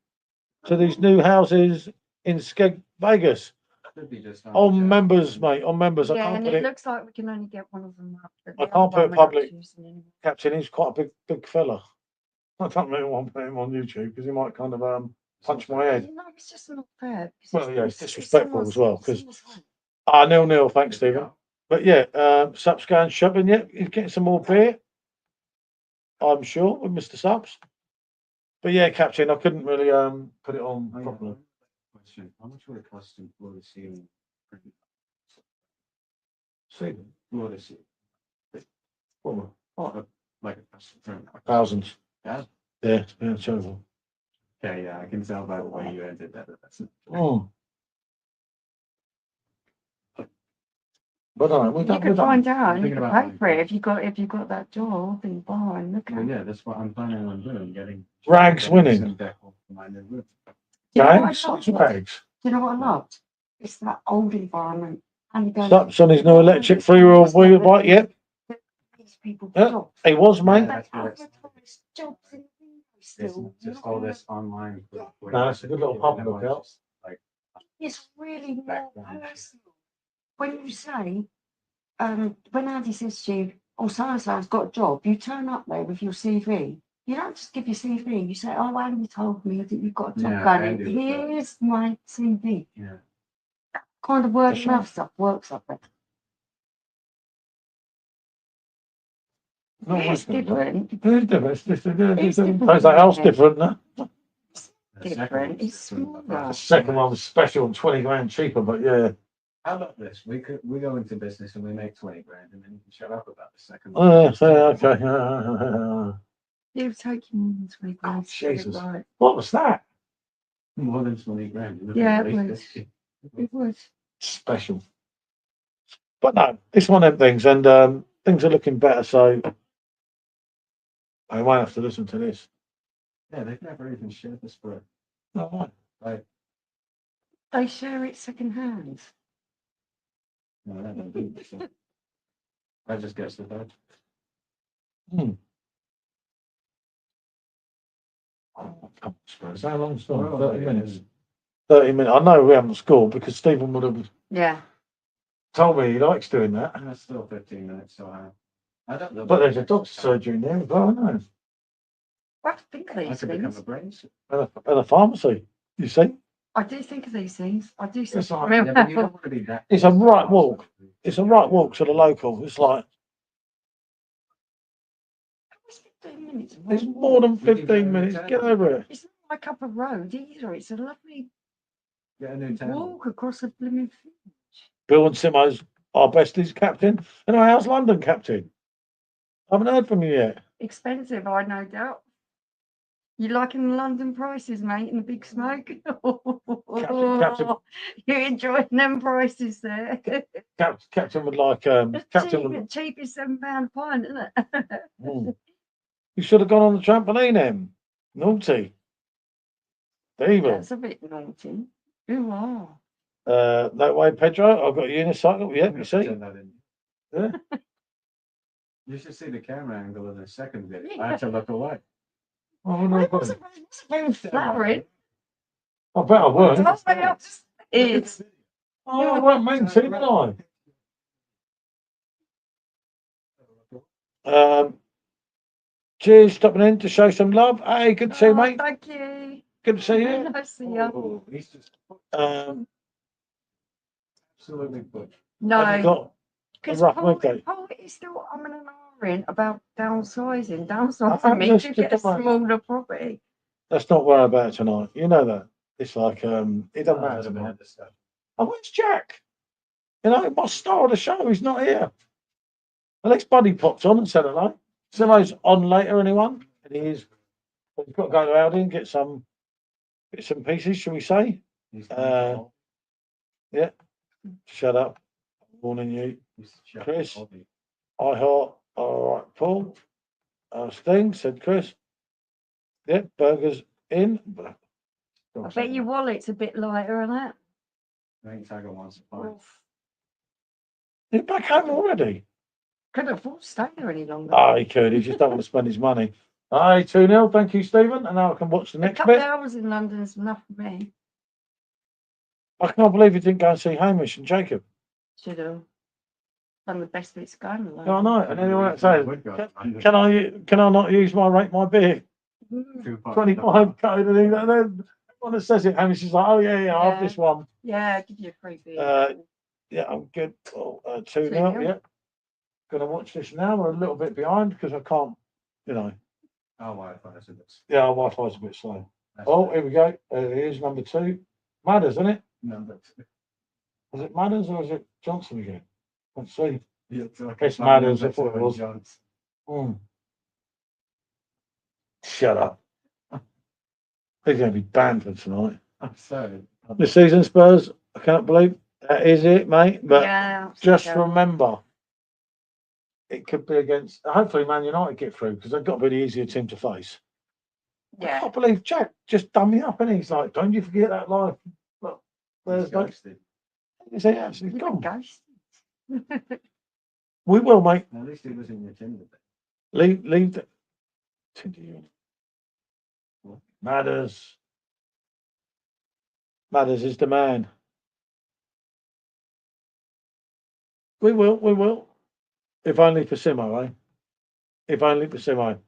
houses in Skeg Vegas? Should be just On members, mate. On members. I Yeah, can't and put it it. looks like we can only get one of them up. But I the can't other put it one we're not public. choosing anymore. Captain, he's quite a big fella. I don't really want to put him on YouTube because he might kind of punch my head. You know, it's just not fair. because Well, yeah, it's it's disrespectful someone's- as well, it's 'cause- someone's home. 0-0, thanks, Stephen. But yeah, Sup's going shopping. Yeah, he's getting some more beer, I'm sure, with Mr. Sup's. But yeah, Captain, I couldn't really put it on properly. Question: how much would it cost to floor the ceiling? Stephen, Floor the ceiling, well, like a custom frame. thousands. Yeah. Yeah, it's been terrible. Okay, yeah, I can tell by the way you ended that. That's Mm. But no, we You don't. We could don't. find out. I'm And you thinking could about pay for it if you got that job and buy and look at. Well, yeah, that's what I'm planning on doing. Getting Rags getting winning. some deco for my new roof. Do you know what I Rags, love? rags. Do you know what I loved? It's that old environment. And you go, Sup's on his new electric 3-wheel wheel bike. Yep, these people Yeah. jobs. he was, Yeah, mate. They that's what advertise jobs in the window It's still. not just Not all gonna- this online. No, that's a good little pub look out. Like, It's really more Background. personal. When you say, when Andy says to you, oh, so-and-so's got a job, you turn up there with your CV. You don't just give your CV. You say, oh, Andy told me that you've got a job Yeah, going. Andy was right. Here's my CV. yeah. Kind of word of That's mouth right. stuff works up there. No, It's different. It's different. It's different. It's Is different, that else isn't it? different? No? The second Different. one's It's different, but smaller. The second one was special and 20 grand cheaper, but yeah. How about this? We go into business and we make 20 grand, and then you can shut up about the second Oh, one. yeah, okay. It would take you more than 20 grand to get it Jesus. right. What was that? More than 20 grand. You're Yeah, looking at it least was. 50. It would. Special. But no, it's one of them things, and things are looking better, so I won't have to listen to this. Yeah, they've never even shared the spread. No, Like, They share it second hand. no, that don't do this. That just gets the bed. Oh, come on, Spurs. How long still? Well, 30 yeah, minutes. 30 minutes. I know we haven't scored because Stephen would have Yeah. told me he likes doing that. And that's still 15 minutes, so I don't know. But there's a doctor's surgery in there as well, I know. I think of I these could become things. a brain surgeon. And a pharmacy, you see. I do think of these things. I do It's think like- Yeah, but you don't want to be that. It's a right walk. It's a right walk to the local. It's like, It's 15 minutes. it's more than 15 minutes. Get over it. It's not like up a road either. It's a lovely Get a new town. walk across a blooming field. Bill and Simo's our besties, Captain. Anyway, how's London, Captain? I haven't heard from you yet. Expensive, I no doubt. You liking the London prices, mate, and the big smoke? Captain. You're enjoying them prices there. Captain would like, Captain would, Cheapest £7 a pint, isn't it? Mm. You should have gone on the trampoline, Em. Naughty. Evil. That's a bit naughty. Who are? That way, Pedro. I've got a unicycle. Yep, you see. Turn that in. Yeah. You should see the camera angle in the second bit. I had to look away. Oh, Well, no, it wasn't very flattering. I bet I would. It's Oh, I won't mean to, will I? Cheers, stopping in to show some love. Hey, good to see you, mate. Thank you. Good to see Very you. nice to see you. Oh, he's just absolutely butch. Have you No, got a because rough Paul birthday? is still umming and ahhing about downsizing. I Downsizing means just you get a don't mind. smaller property. Let's not worry about it tonight. You know that. It's like, it doesn't matter Doesn't tonight. have the stuff. Oh, where's Jack? You know, my star of the show. He's not here. At least Buddy popped on and said hello. Simo's on later, anyone? And he is. We've got to go to Aldi and get some bits and pieces, shall we say? He's Yeah. Shut up. I'm warning you. Chris? I heart. All right, Paul. Sting, said Chris. Yep, burgers in. I bet your wallet's a bit lighter than that. I think Tiger wants to find. He's back home already. Couldn't afford to stay there any longer. Oh, he could. He just don't want to spend his money. Aye, 2-0. Thank you, Stephen. And now I can watch the A next couple of bit. hours in London is enough for me. I can't believe you didn't go and see Hamish and Jacob. Should have done the best bits going. No, I know. And anyone that says, can I not use my rate my beer? Mm. 25 code, and then when it says it, Hamish is like, oh yeah, I have Yeah. this one. Yeah, give you a free beer. Yeah, I'm good. 2-0, 2-0. yeah. Gonna watch this now. We're a little bit behind because I can't, you know. Our Wi-Fi is a bit. Yeah, our Wi-Fi's a bit slow. Oh, here we go. Here's number 2. Madders, isn't it? Number 2. Is it Madders or is it Johnson again? Let's see. Like It's Madders, I thought it was. Shut up. He's going to be banned for tonight. I'm sorry. The season, Spurs, I can't believe that is it, mate. But Yeah, just so- remember, it could be against, hopefully Man United get through because they've got to be the easier team to face. I yeah. can't believe Jack just done me up and he's like, don't you forget that life. Look, He's Thursday. ghosted. He's actually You've gone. been ghosted. We will, mate. At least he was in your Tinder. Leave the Matters. Matters is the man. We will. If only for Simo, eh? If only for Simo.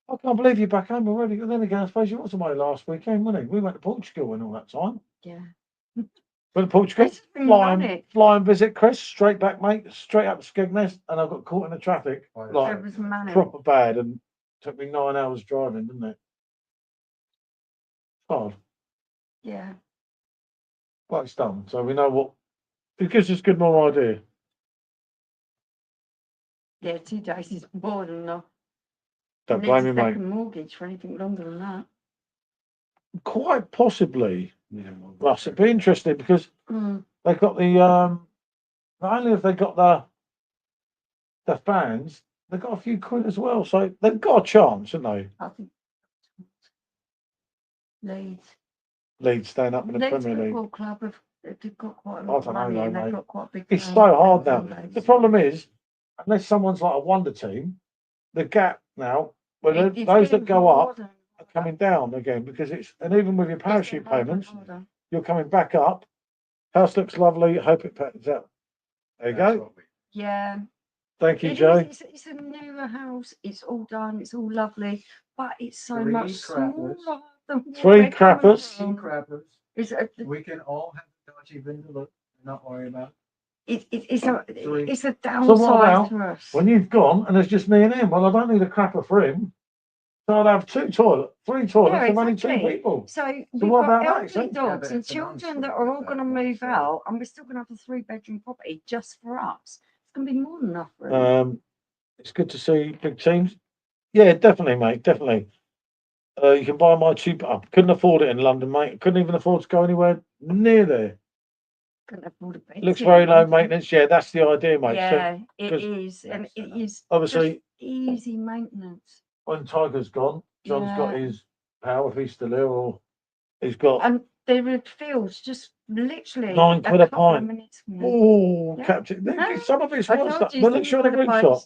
I can't believe you're back home already. Then again, I suppose you was away last weekend, wasn't he? We went to Portugal and all that time. Yeah. Went to Portugal, Chris has been on it. fly and visit Chris, straight back, mate, straight up to Skegness, and I got caught in the traffic, like It was manic. proper bad, and took me 9 hours driving, didn't it? Hard. Yeah. Well, it's done, so we know what. It gives us good more idea. Yeah, 2 days is more than enough. Don't Needs blame a me, mate. second mortgage for anything longer than that. Quite possibly, Yeah, well, Russ. It'd be interesting because Mm. they've got the not only have they got the fans, they've got a few quid as well, so they've got a chance, haven't they? I think Leeds. Leeds staying up in the Leeds Premier League. Football Club have they've got quite a I lot of don't know, money though, and mate. they've got quite a big. It's fan so hard now. base. The problem is, unless someone's like a wonder team, the gap now, where It's those getting that go up harder. are coming down again because and even with your It's parachute getting harder and payments, harder. you're coming back up. House looks lovely. Hope it patterns out. There you go. Yeah. Thank you, It Joe. is, it's a newer house. It's all done. It's all lovely, but it's so 3 much crappers. smaller than what 3 we're coming crappers. from. Crappers. It's We can all have a dodgy window look and not worry about it's a So what downside about to us. when you've gone and there's just me and him? Well, I don't need a crapper for him. So I'll have 2 toilets, 3 toilets, Yeah, and only 2 exactly. people. So we've what got about that? elderly Yeah, dogs but and it's a children that non-story, are all that going to one, move so- out, and we're still going to have a 3-bedroom property just for us. It's going to be more than enough room. It's good to see big teams. Yeah, definitely, mate. Definitely. You can buy my cheap. I couldn't afford it in London, mate. Couldn't even afford to go anywhere near there. Couldn't afford a bed. Looks very low maintenance. Yeah, that's the idea, mate. So Yeah, it 'cause is, and it is obviously, just easy maintenance. when Tiger's gone, John's got Yeah. his power if he's still here, or he's got And there are fields just literally £9 a couple of pint. minutes from here. Oh, Yeah. Captain. Some of it's I worse. told you, But look, you're on the rooftop.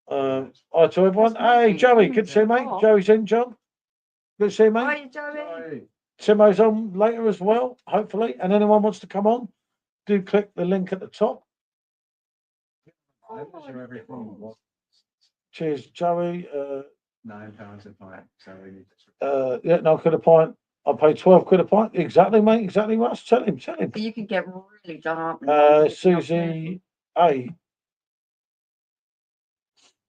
Hi to everyone. That's my Hey, big Joey, one, good to see you, mate. oh. Joey's in, John. Good to see you, mate. Hi, Joey. Timo's on later as well, hopefully. And anyone wants to come on, do click the link at the top. Cheers, Joey. £9 a pint. So we need Yeah, no, quid a pint. I pay 12 quid a pint. Exactly, mate. Exactly, Russ. Tell him. You can get really done up. in London if you're not Susie A.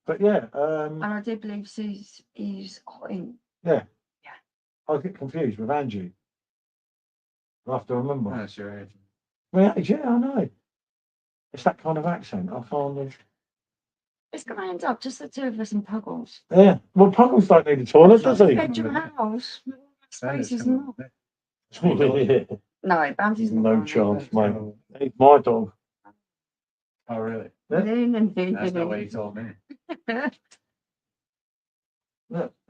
But yeah, careful. And I do believe Suze is in. I get confused with Angie. I have to remember. That's your age. Yeah, I know. It's that kind of accent. I find. It's going to end up just the 2 of us in Puggles. Yeah. Well, Puggles don't need a toilet, does he? Bedroom house. Space is not. Yeah. No, Bounty's not. No going chance, anywhere. mate. He's my dog. Oh, really? No, no, no, That's no, not what he told me. Yeah,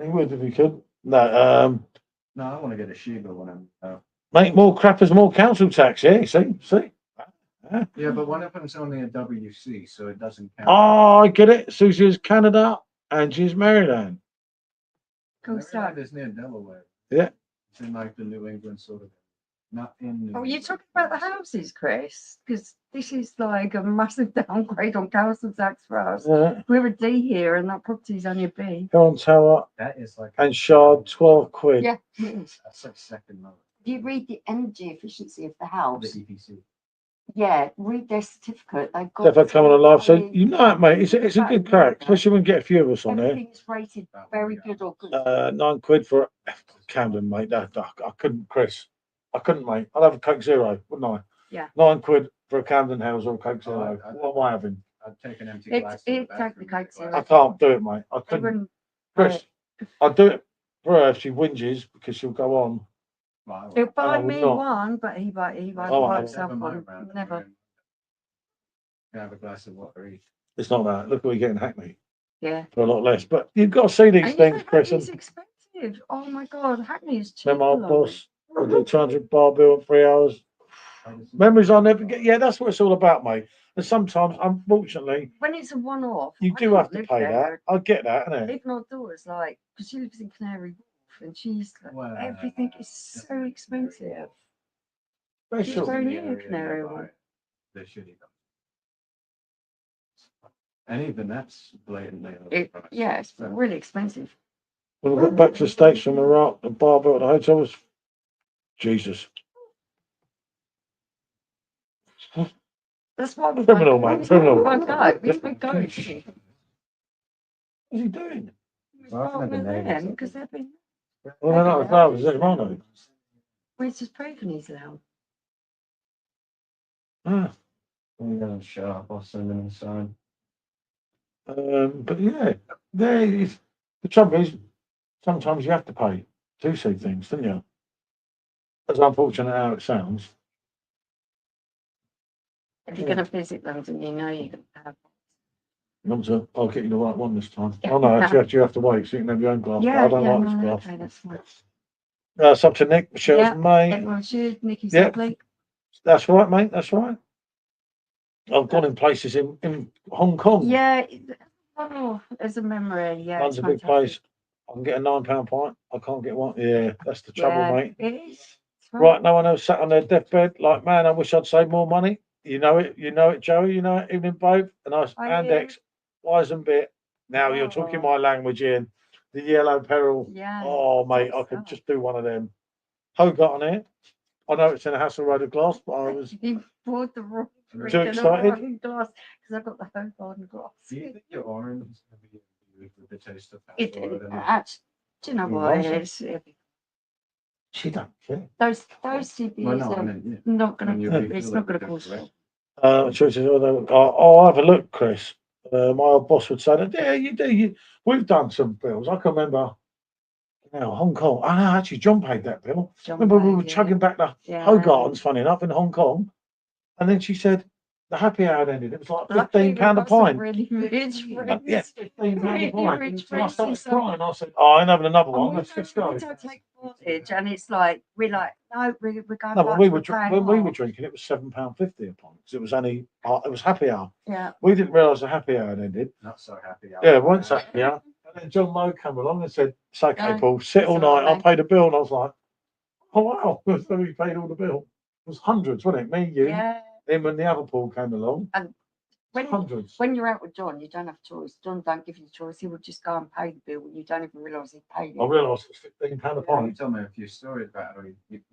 he would if he could. No, No, I want to get a Shiba when I'm. make more crappers, more council tax. Yeah, see. Yeah, but one of them's only a WC, so it doesn't count. Oh, I get it. Susie is Canada, Angie's Maryland. Cool Maryland stuff. is near Delaware. Yeah. It's in like the New England sort of. Not in. Oh, you're talking about the houses, Chris? Because this is like a massive downgrade on council tax for us. Yeah. We're a D here, and that property's only a B. Heron Tower That is like. and Shard, 12 quid. Yeah, it is. That's like second level. You read the energy efficiency of the house. The EPC. Yeah, read their certificate. They've got. If I come on a live, so you know it, mate. It's a Exactly, good crack, yeah. especially when you get a few of us on there. Everything's rated very good or good. 9 quid for Camden, mate. I couldn't, Chris. I couldn't, mate. I'd have a Coke Zero, wouldn't I? Yeah. 9 quid for a Camden House or a Coke Zero. I- What am I having? I'd take an empty It's- glass. it's like the Coke Zero. I can't do it, mate. I They couldn't. wouldn't. Chris, I'd do it for her if she whinges because she'll go on. He'll buy I would me not. one, but he won't Oh, buy I himself one. Never. Have a glass of water each. It's not that. Look, we're getting Hackney Yeah. for a lot less. But you've got to see these And things, Chris. Hackney's And expensive. Oh my God, Hackney is cheap. remember our boss, I did 200 bar bill in 3 hours. Memories I'll never get. Yeah, that's what it's all about, mate. And sometimes, unfortunately, When it's a one-off, you I do can't have to live pay there. that. I get that, innit? Even our daughter's like, because she lives in Canary Wharf, and she's like, Well, everything is so expensive. She's Special. very near Canary Wharf. They should even. And even that's blatantly. Yeah, it's really expensive. When I got back to the States from Iraq, the bar bill at the hotel was Jesus. That's why we Criminal, won't- mate, criminal. We won't go. We won't go. What's he doing? Well, I've never known them it. because they've been. Well, they're not as loud as them, are they? We're just proving he's loud. Ah, I'm going to shut up. I'll send them a sign. but yeah, there is. The trouble is, sometimes you have to pay to see things, don't you? As unfortunate how it sounds. If you're going to visit London, you know you're going to have. I'll get you the right one this time. Oh no, actually, you have to wait so you can have your own glass. Yeah, I don't yeah, like this no, glass. okay, that's fine. It's up to Nick, Michelle's Yeah. mate. Everyone should. Nicky's Yeah. lovely. That's right, mate. That's right. I've gone in places in Hong Kong. Yeah. Oh, as a memory, yeah. One's it's a big fantastic. place. I can get a £9 pint. I can't get one. Yeah, that's the trouble, Yeah, mate. it is. It's Right, no one else sat on their deathbed. Like, man, I wish I'd saved more money. You know it, Joey. You know it, evening babe. And Andex, wise and bit. Now you're talking my language, Ian. The yellow peril. Yeah. Oh, mate, I could just do one of them. Hogarth on it. I know it's in a Hassel Road of glass, but I was He bought the wrong drink Too and the excited? wrong glass because I've got the whole garden glass. Do you think your orange is going to be used with the taste of It, Hassel Road? actually, do you know Who what wants it it? is? she don't care. Those CBs Well, no, I are mean, not when going you to. refill It's it not going with to cause different- trouble. Churches, I'll have a look, Chris. My old boss would say that, yeah, you do. We've done some bills. I can remember, Hong Kong. I know, actually, John paid that bill. John Remember, we paid, were yeah. chugging back the Yeah. Hogarths, funny enough, in Hong Kong. And then she said, the happy hour had ended. It was like Luckily, £15 a we've got some pint. really rich friends. Yeah, £15 a Really pint. rich And I friends started and stuff. crying. I said, oh, I ain't having another And one. we Let's don't, go. we don't take advantage, and it's like we're like, no, we're going. No, back when we to were the plan when we were half. drinking, it was £7.50 a pint because it was only it was happy hour. Yeah. We didn't realise the happy hour had ended. Not so happy. Yeah, once happy hour. And then John Moe came along and said, "It's okay, No, Paul. Sit all it's all night. right, I'll pay the bill." And I was like, "Oh wow!" So we paid all the bill. It was hundreds, wasn't it? Me, you, Yeah. him, and the other Paul came along. When Hundreds. when you're out with John, you don't have a choice. John don't give you a choice. He will just go and pay the bill, and you don't even realise he paid I it. realised it was £15 a You pint. told me a few stories about how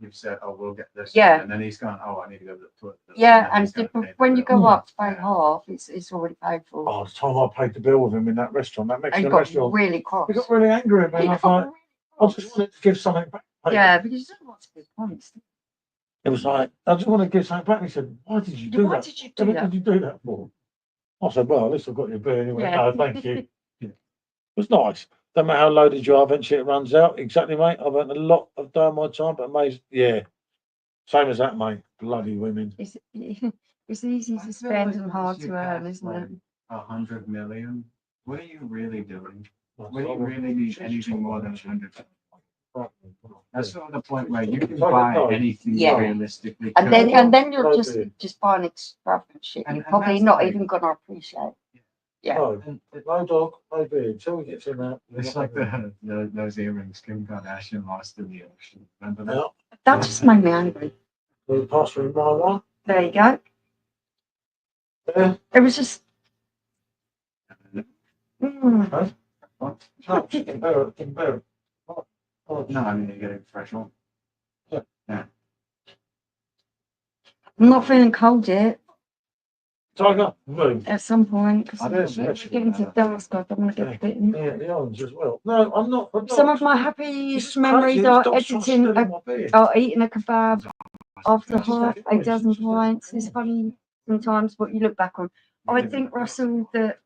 you've said, "Oh, we'll get this," Yeah. and then he's gone, "Oh, I need to go to the toilet." Yeah, then he's and gonna pay the when you bill. go up to pay Yeah. half, it's already paid for. Oh, the time I paid the bill with him in that restaurant, that And he Mexican got restaurant, really cross. he got really angry at me. He And I was got like, really I cross. just wanted to give something back. Yeah, because you don't want to be honest. It was like, I just want to give something back. And he said, "Why did you do Why that? did you do What that? did you do that for?" I said, "Well, at least I've got your beer anyway." Yeah. "No, thank you." Yeah. It was nice. Don't matter how loaded you are, eventually it runs out. Exactly, mate. I've earned a lot of dough in my time, but amazing. Yeah. Same as that, mate. Bloody women. It's easy I to feel spend like and hard once you to earn, pass, isn't like, it? 100 million. What are you really doing? When do you really need anything more than 100? That's sort of the point where you can buy anything Yeah. realistically. And then Yeah. you're just buying extravagant shit. And You're probably that's not like- even gonna appreciate. Yeah. No, no dog, no beard. Until he gets in there. It's like those earrings Kim Kardashian lost in the ocean. Remember that? Yeah. That just made me angry. The pass through my one. There you go. Yeah. It was just. Mm. What? No, chicken bear, chicken bear. Oh, no, I mean you're getting fresh one. I'm not feeling cold yet. Tiger, move. At some point, because I I'm don't know. getting to dusk, I don't want to get bitten. Yeah, the orange as well. No, I'm not. Some of my This happiest is memories crazy. are Stop trying to editing steal my beard. or eating a kebab after Just half like a yours. dozen Just like pints. It's funny sometimes what you look back on. I think, Russell, that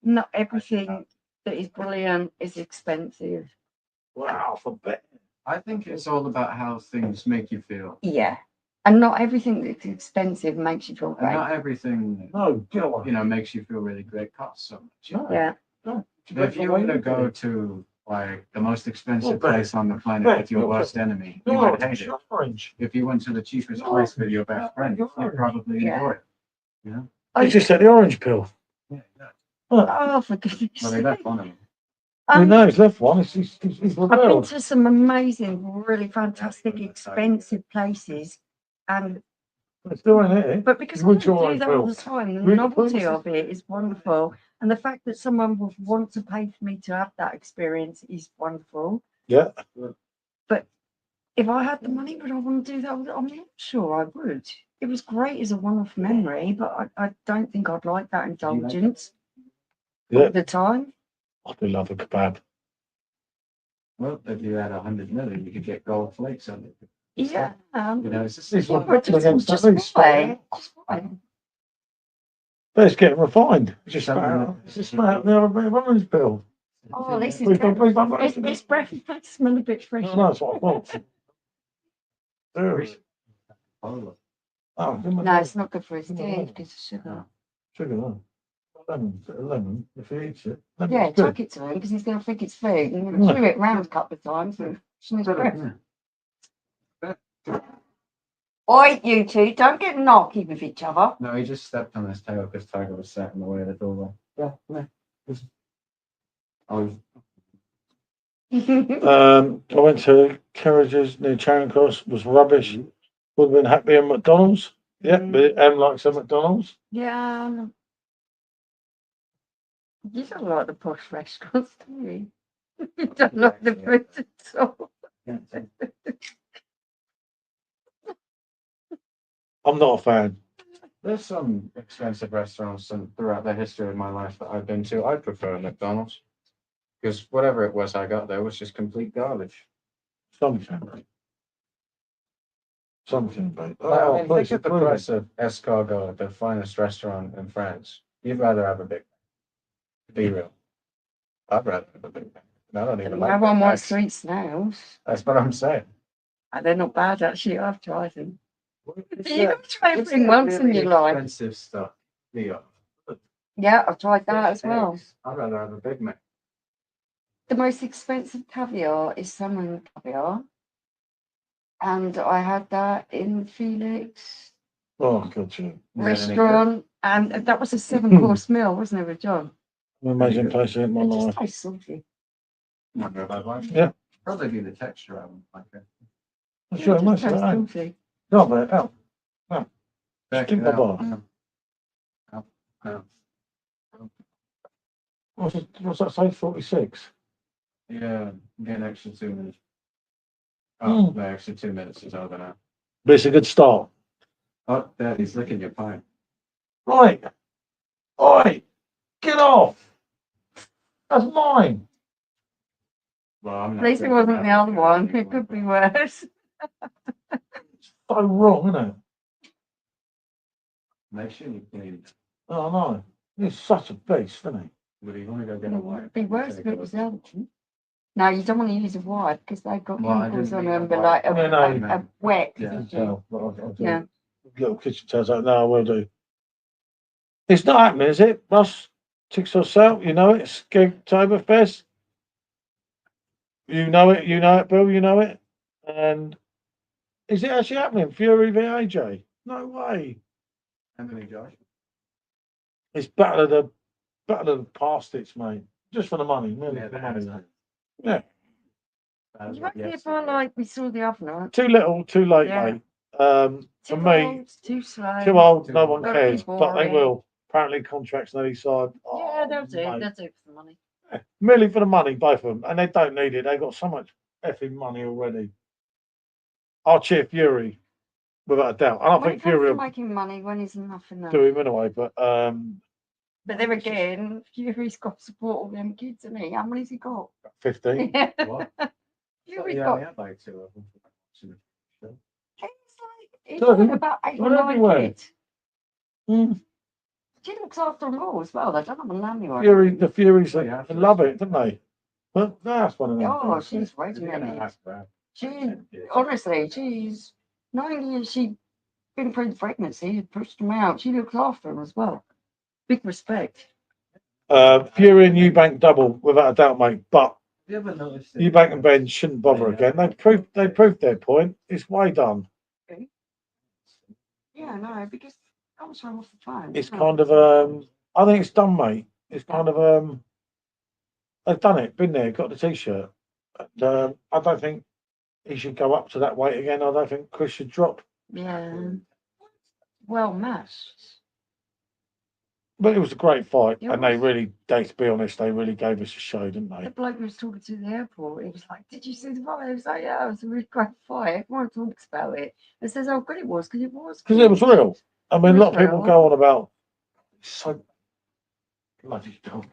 not everything that is brilliant is expensive. Wow, for bet. I think it's all about how things make you feel. Yeah. And not everything that's expensive makes you feel And great. not everything, No, get on. makes you feel really great costs so much. No, Yeah. no. If you were to go to like the most expensive Well, place on the planet Ben, with your you're worst right. enemy, you You're would hate orange. it. You're orange. If you went to the cheapest You're place with orange. your best friend, You're you'd orange. probably Yeah. enjoy it. You know? I- You just said the orange pill. Yeah. Oh, for goodness Well, they sake. left one of them. Who knows? Left one. He's I've been rebelled. to some amazing, really fantastic, expensive places, and It's doing it. but because I Which don't do orange that all the pill? time, the Which novelty pill? of it is wonderful, and the fact that someone would want to pay for me to have that experience is wonderful. Yeah. But if I had the money, would I want to do that? I'm not sure I would. It was great as a one-off memory, but I don't think I'd like that indulgence Yeah. all the time. I do love a kebab. Well, if you had 100 million, you could get gold flakes on it. Yeah. You know, it's just This one But against just at least. why? Just why? But it's getting refined. It's just Something about, that- it's just about the other orange pill. Oh, this is Please don't, please don't. This breath might smell a bit fresh. No, no, that's what I want. Seriously. Oh, Oh, give me No, that. it's not good for his teeth because of sugar. Sugar, no. Lemon, bit of lemon, if he eats it. Lemon's Yeah, good. chuck it to him because he's going to think it's food. And Yeah. chew it round a couple of times and smell his breath. Oi, you two, don't get narky with each other. no, he just stepped on his tail because Tiger was sat in the way of the doorway. Yeah, yeah. Oh, I went to Carriages near Charing Cross, was rubbish. Would have been happy in McDonald's. Yeah, but M likes a McDonald's. Yeah. You don't like the posh restaurants, do you? You don't like the food at all. I'm not a fan. There's some expensive restaurants throughout the history of my life that I've been to. I prefer McDonald's because whatever it was I got there was just complete garbage. Something. Something, mate. Like, I Oh, mean, please, think of the please. price of escargot, the finest restaurant in France. You'd rather have a Big Mac. Be real. I'd rather have a Big Mac. I don't even like No one Big wants Macs. sweet snails. That's what I'm saying. And they're not bad, actually. I've tried them. It's You that- try it's everything that once in really your life. expensive stuff. Leo. Yeah, I've tried that as well. Eggs. I'd rather have a Big Mac. The most expensive caviar is salmon caviar. And I had that in Felix Oh, God, yeah. Is that any good? restaurant. And that was a 7-course meal, wasn't it, John? An amazing place in my It just life. tastes salty. Wonder if I'd like it. Yeah. Probably be the texture I would like it. I'm It sure it just must tastes have. salty. No, but out. Back Skip it the out. bar. No. What's that say? 46. Yeah, get an extra 2 minutes. Oh, Mm. the extra 2 minutes is over now. But it's a good start. Oh, Dad, he's licking your pie. Right. Oi! Get off! That's mine. Well, I'm At not. least it drinking wasn't that the other one. anyway. It could be worse. So wrong, isn't it? Make sure you clean. Oh, no. He's such a beast, isn't he? But you want to go get a It wipe? would be worse if it was the other one. No, you don't want to use a wipe because they've got Well, I chemicals didn't on mean a them, but wipe. like Yeah, no, a wet. Yeah. tissue. Tell. I'll do Yeah. little kitchen towels like, no, I will do. It's not happening, is it? Russ, Ticks or Salt, you know it? Skegtoberfest. You know it, Bill, you know it. And is it actually happening? Fury v AJ? No way. Anthony Josh. It's Battle better than past its, mate. Just for the money, merely for the money. Mate. Yeah. You reckon if I like we saw the other night? Too little, too late, Yeah. mate. For Too me, old, too slow. too old, Too no one Very cares, but they boring. will. Apparently, contracts on each side. Yeah, they'll do. mate. They'll do it for the money. Merely for the money, both of them, and they don't need it. They've got so much effing money already. I'll cheer Fury, without a doubt. I don't When think it comes Fury to will making money, when is enough enough? do him anyway, but But then again, Fury's got to support all them kids, hasn't he? How many's he got? 15. What? Fury's Yeah, got. we had like 2 of them. He's So, got about 8 or they're 9 everywhere. kids. Hmm. She looks after them all as well. They don't have a nanny or Fury, anything. the Furies Oh, yeah, they love it, don't they? But that's one of them. Oh, things. she's You're gonna regimented. ask that. She, honestly, she's not only has she been through the pregnancy and pushed them out, she looks after them as well. Big respect. Fury and Eubank double, without a doubt, mate. But Have you ever noticed that- Eubank and Ben shouldn't bother again. They proved their point. It's way done. Yeah, no, because I was off the phone. It's kind of I think it's done, mate. It's kind of they've done it, been there, got the t-shirt. And, I don't think he should go up to that weight again. I don't think Chris should drop. Yeah. Well matched. But it was a great fight, It and they was. really, to be honest, they really gave us a show, didn't The they? bloke who was talking to the airport, he was like, "Did you see the fight?" I was like, "Yeah, it was a really great fight. Everyone talks about it and says how good it was because it was. Because it was real. I mean, a lot of people real. go on about so bloody dumb.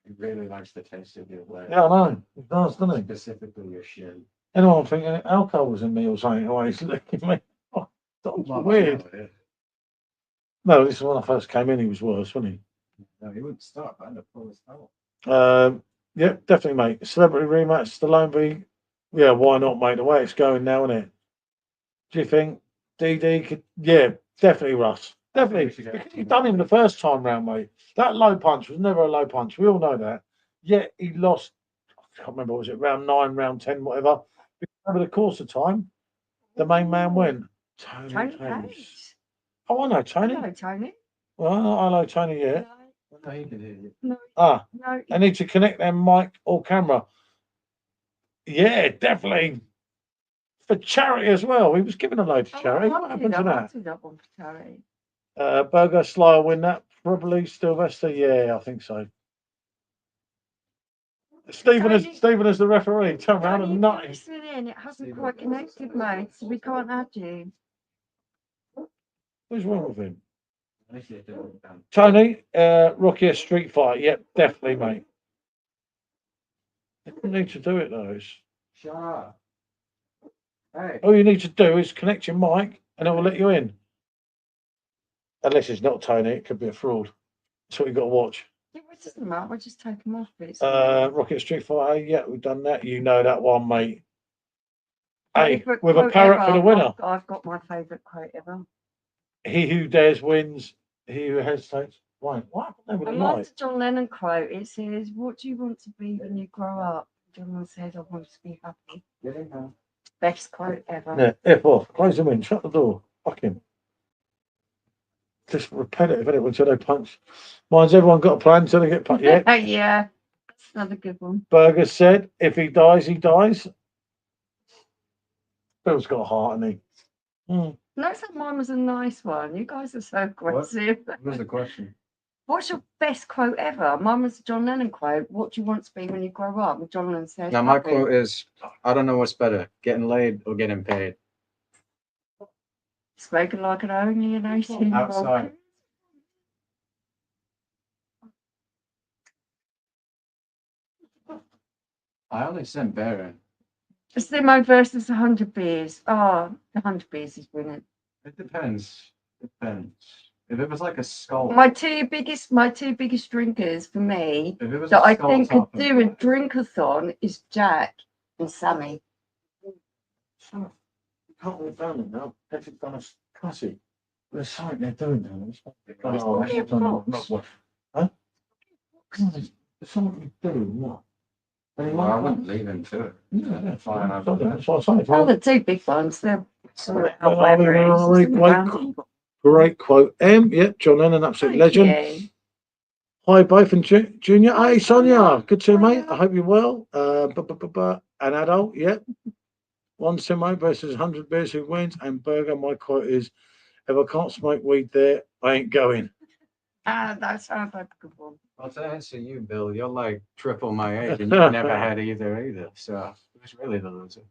He really likes the taste of your leg. Yeah, I know. It does, doesn't it? Specifically your shin. Anyone thinking alcohol was in me or something? Oh, he's looking at me. Oh, that's weird. No, this is when I first came in. He was worse, wasn't he? No, he wouldn't stop. I'd have pulled his out. Yeah, definitely, mate. Celebrity rematch, Stallone v. Yeah, why not, mate? The way it's going now, isn't it? Do you think DD could? Yeah, definitely, Russ. Definitely. Because he done him the first time round, mate. That low punch was never a low punch. We all know that. Yet he lost. I can't remember. Was it round 9, round 10, whatever? Over the course of time, the main man went. Tony Hayes. Oh, I know Tony. Hello, Tony. Well, I know Tony yet. No, he can hear you. No, Ah, no. I need to connect their mic or camera. Yeah, definitely. For charity as well. He was giving a load to charity. What happened to that? I'll do that one for charity. Burger Sly will win that. Probably Sylvester. Yeah, I think so. Stephen is the referee. Turn around and nutting. Listen in. It hasn't quite connected, mate, so we can't add you. What's wrong with him? Tony, Rocky a street fight. Yep, definitely, mate. You don't need to do it though. Shut up. Hey. All you need to do is connect your mic and it will let you in. Unless it's not Tony, it could be a fraud. That's what you got to watch. Yeah, it doesn't matter. We'll just take them off it. Rocket Street Fighter, yeah, we've done that. You know that one, mate. Hey, Favourite with a quote parrot ever. for the winner. I've got my favourite quote ever. He who dares wins. He who hesitates won't. What happened there with I the like light? the John Lennon quote. It says, "What do you want to be when you grow up?" John Lennon said, "I want to be happy." Best quote ever. Yeah, F off. Close them in. Shut the door. Fuck him. Just repetitive, isn't it? Until they punch. Mine's everyone got a plan until they get punched. Yeah. Yeah, that's another good one. Burger said, if he dies, he dies. Bill's got a heart, hasn't he? No, so mine was a nice one. You guys are so aggressive. What was the question? What's your best quote ever? Mine was a John Lennon quote. What do you want to be when you grow up? And John Lennon said, Now my happy. quote is, I don't know what's better, getting laid or getting paid. Spoken like an only an 18-year-old. Outside. I only sent Baron. Simo versus 100 beers. Oh, the 100 beers is winning. It depends. If it was like a skull. My two biggest drinkers for me If it was that a I skull think could top do a and- drink-a-thon is Jack and Sammy. Shut up. You can't walk down it now. They've done us classy. There's something they're doing down there. Oh, Yeah, that's not Fox. what. Huh? There's something you're doing, what? Well, I wouldn't leave him to it. Yeah, that's Fine, fine. I'll do That's what I'm saying. Oh, the two big ones. They're sort of Well, whatever it is. great, It's around. great quote. Yep, John Lennon, absolute Thank legend. you. Hi, both and Junior. Hi, Hey, Sonia. Sonia. Good to see you, mate. Hiya. I hope you're well. An adult, yep. One Simo versus 100 beers who wins. And Burger, my quote is, if I can't smoke weed there, I ain't going. That sounds like a good one. Well, to answer you, Bill, you're like triple my age, and you've never had either. So who's really the loser?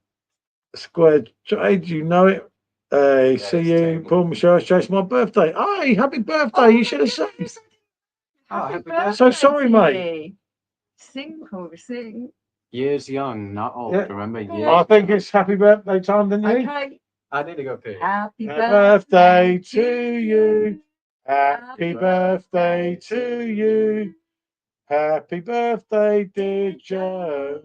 Square trade, you know it. See it's you, table. Paul Michelle. It's Jason, my birthday. Hey, happy birthday. You should have said. Happy happy birthday. So sorry, to mate. you. Sing, Paul, sing. Years young, not old. Yeah. Remember, Yeah. years. I think it's happy birthday time, didn't you? Okay. I need to go pee. Happy Happy birthday to to you. Happy Happy birthday to you. Happy birthday, dear Joe.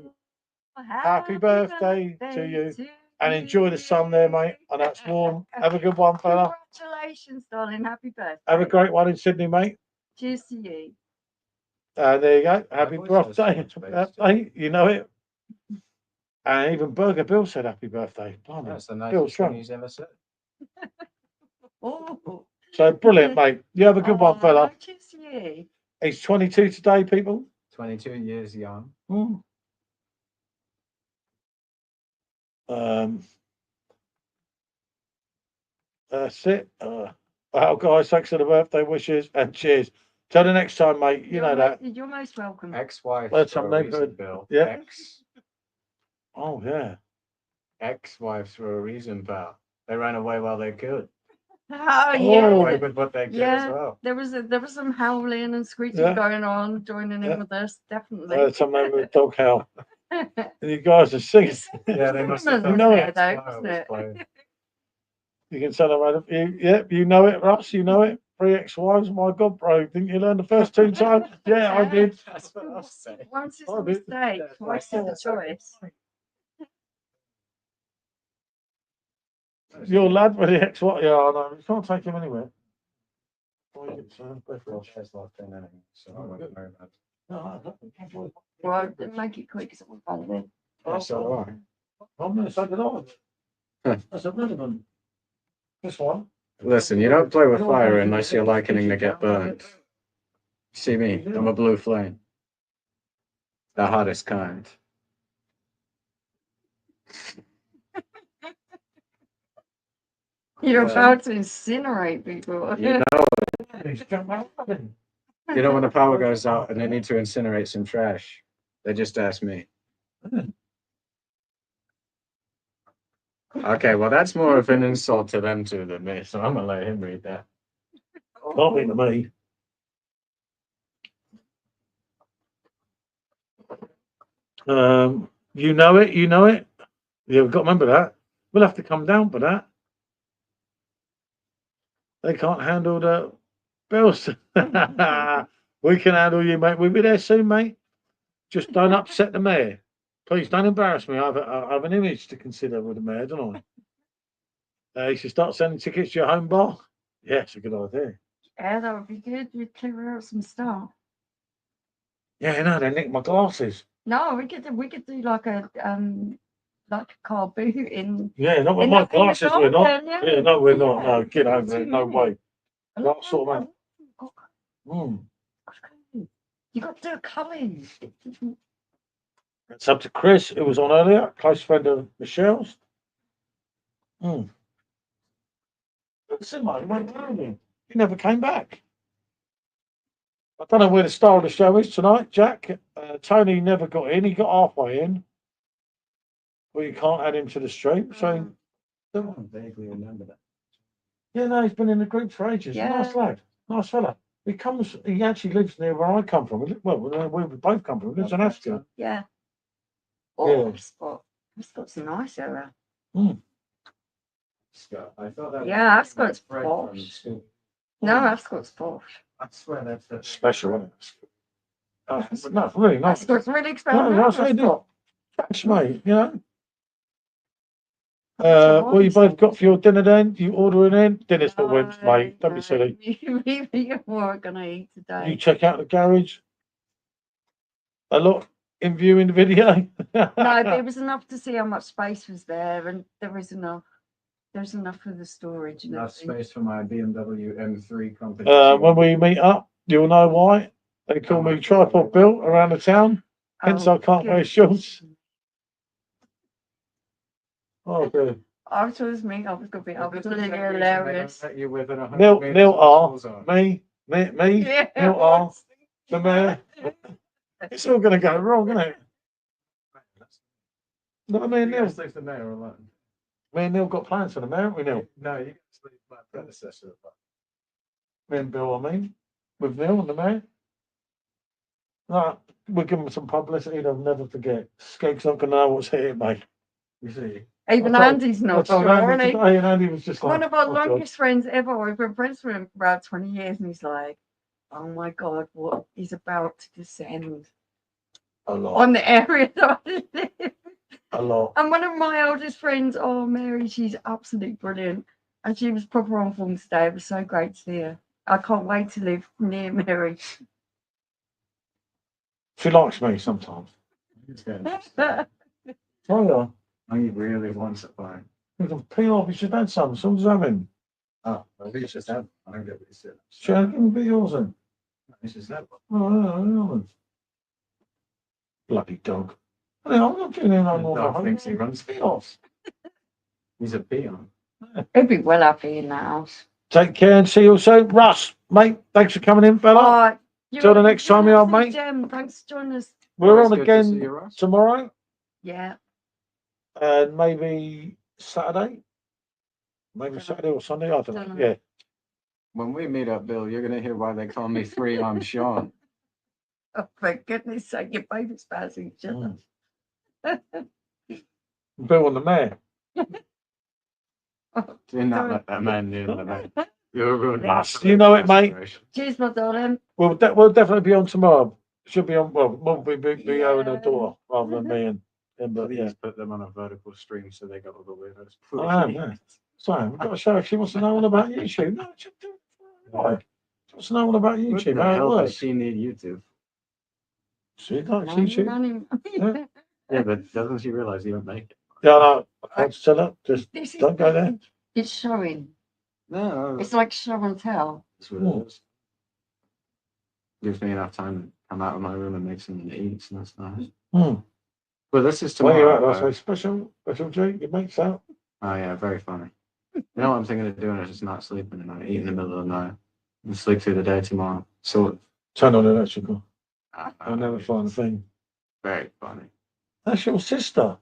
Happy birthday to you. And enjoy the sun there, mate. I know it's warm. Have a good one, fella. Congratulations, darling. Happy birthday. Have a great one in Sydney, mate. Cheers to you. There you go. Happy voice has birthday. so much bass to Birthday. You know it. And even Burger Bill said happy birthday. Blimey. That's the Bill nicest Trump. thing he's ever said. Oh. So brilliant, mate. You have a good one, fella. Cheers to you. He's 22 today, people. 22 years young. Mm. That's it. Well, guys, thanks for the birthday wishes and cheers. Till the next time, mate. You know that. You're most welcome. Ex-wife That's for a something reason, good. Bill. Yeah. Oh, yeah. Ex-wives for a reason, pal. They ran away while they could. Oh, Ran yeah. away with what they could as Yeah. well. There was some howling and screeching Yeah. going on, joining in Yeah. with us, definitely. Something with dog howl. And you guys are singing. Yeah, they must have Cinnamon know was it. there, though, Ex-wife wasn't was it? playing. You can celebrate it. Yep, you know it, Russ. You know it. 3 ex-wives. My God, bro. Didn't you learn the first 2 times? Yeah, I did. That's what I was saying. Once is I a did. mistake, twice is a choice. Your lad with the ex-wife. Yeah, I know. You can't take him anywhere. Well, there's lots in it, so I wouldn't worry about it. Well, make it quick because I'm fine with it. Yeah, so do I. I'm going to take it off. That's a good one. This one. Listen, you don't play with fire unless you're likening to get burned. See me, I'm a blue flame. The hottest kind. You're about to incinerate people. You know when the power goes out and they need to incinerate some trash, they just ask me. Okay, well that's more of an insult to them two than me, so I'm gonna let him read that. Can't be to me. You know it. You know it. You've got to remember that. We'll have to come down for that. They can't handle the bills. We can handle you, mate. We'll be there soon, mate. Just don't upset the mayor. Please don't embarrass me. I have an image to consider with the mayor, don't I? You should start sending tickets to your home bar. Yeah, it's a good idea. Yeah, that would be good. You'd clear out some stuff. Yeah, no, they nicked my glasses. No, we could do like a car boot in. Yeah, not with in my the- in the glasses, we're not. garden, Yeah, no, we're not. Yeah. No, get over it. No way. I That sort of Oh, man. you got to do a coming. It's up to Chris, who was on earlier, close friend of Michelle's. Listen, mate, where were you? He never came back. I don't know where the star of the show is tonight, Jack. Tony never got in. He got halfway in. Well, you can't add him to the stream. So, I vaguely remember that. yeah, no, he's been in the group for ages. Yeah. Nice lad. Nice fella. He actually lives near where I come from. Well, where we both come from. He lives in Ascot. Yeah. Yeah. Oh, Ascot's a nice area. Scott, I thought that. Yeah, was Ascot's Fred from posh. school. No, Ascot's posh. I swear that's the Special, isn't it? No, really nice. Ascot's really No, expensive. no, I say Ascot. Thanks, mate. You know. That's What you both got for your dinner then? You ordering in? Dinner's for No, Wednesday, mate. Don't be no, silly. You weren't gonna eat You today. check out the garage. A lot in viewing the video. No, there was enough to see how much space was there, and there is enough. There's enough for the storage and enough everything. space for my BMW M3 company. When we meet up, you'll know why. They call me Tripod Bill around the town. Hence, I can't wear shorts. Oh, good. I was me. I was going to be absolutely hilarious. Neil R. Me. Yeah, Neil R. The mayor. It's all going to go wrong, isn't it? No, me and Neil. Sleep the mayor alone. Me and Neil got plans for the mayor, haven't we, Neil? No, you can sleep my predecessor. Me and Bill, I mean, with Neil and the mayor. No, we'll give him some publicity they'll never forget. Skegg's not going to know what's here, mate. You see. Even I told- Andy's I not told sure, Andy isn't he? today, and Andy was just like, One of our "Oh, God." longest friends ever. We've been friends with him for about 20 years, and he's like, "Oh my God, what is about to descend A lot. on the area that I live?" A lot. And one of my oldest friends, oh Mary, she's absolutely brilliant, and she was proper on form today. It was so great to see her. I can't wait to live near Mary. She likes me sometimes. Oh, yeah. He really wants it fine. You can peel off. You should have some. Someone's having. Oh, well, we just have. I don't get what you said. Shall I give me yours then? This is that one. Oh, no. Bloody dog. I mean, I'm not giving him no The more. dog thinks he runs Peel off. He's a peon. He'd be well happy in that house. Take care and see you soon. Russ, mate, thanks for coming in, fella. Till the next time you're on, mate. Thanks for joining us. We're on Always good to see again you, Russ. tomorrow Yeah. and maybe Saturday. Maybe Saturday or Sunday. I don't know. Dunno. Yeah. When we meet up, Bill, you're gonna hear why they call me three-armed Sean. Oh, for goodness sake, your baby's passing each other. Bill and the mayor. Do not let that man near the man. You're ruining Russ, you know it, mate. Cheers, my darling. We'll definitely be on tomorrow. Should be on. Well, we'll be her and her daughter rather than me and him. But yeah. Please put them on a vertical stream so they got all the weirdos. I am, yeah. So we've got to show her. She wants to know all about YouTube. No, she wants to know all about What YouTube. the How it hell does works. she need YouTube? She likes YouTube. Money. Yeah. Yeah, but doesn't she realize you don't make it? Yeah, no. I can't tell her. Just This is don't go there. It's showing. No, It's like show and tell. that's what it is. Gives me enough time to come out of my room and make something to eat, so that's nice. Hmm. But this is Where you at? tomorrow. That's a special treat. Your mates out. Oh yeah, very funny. You know what I'm thinking of doing is just not sleeping tonight, eat in the middle of the night, and sleep through the day tomorrow. So Turn on the electrical. uh, I'll never find a thing. very funny. That's your sister.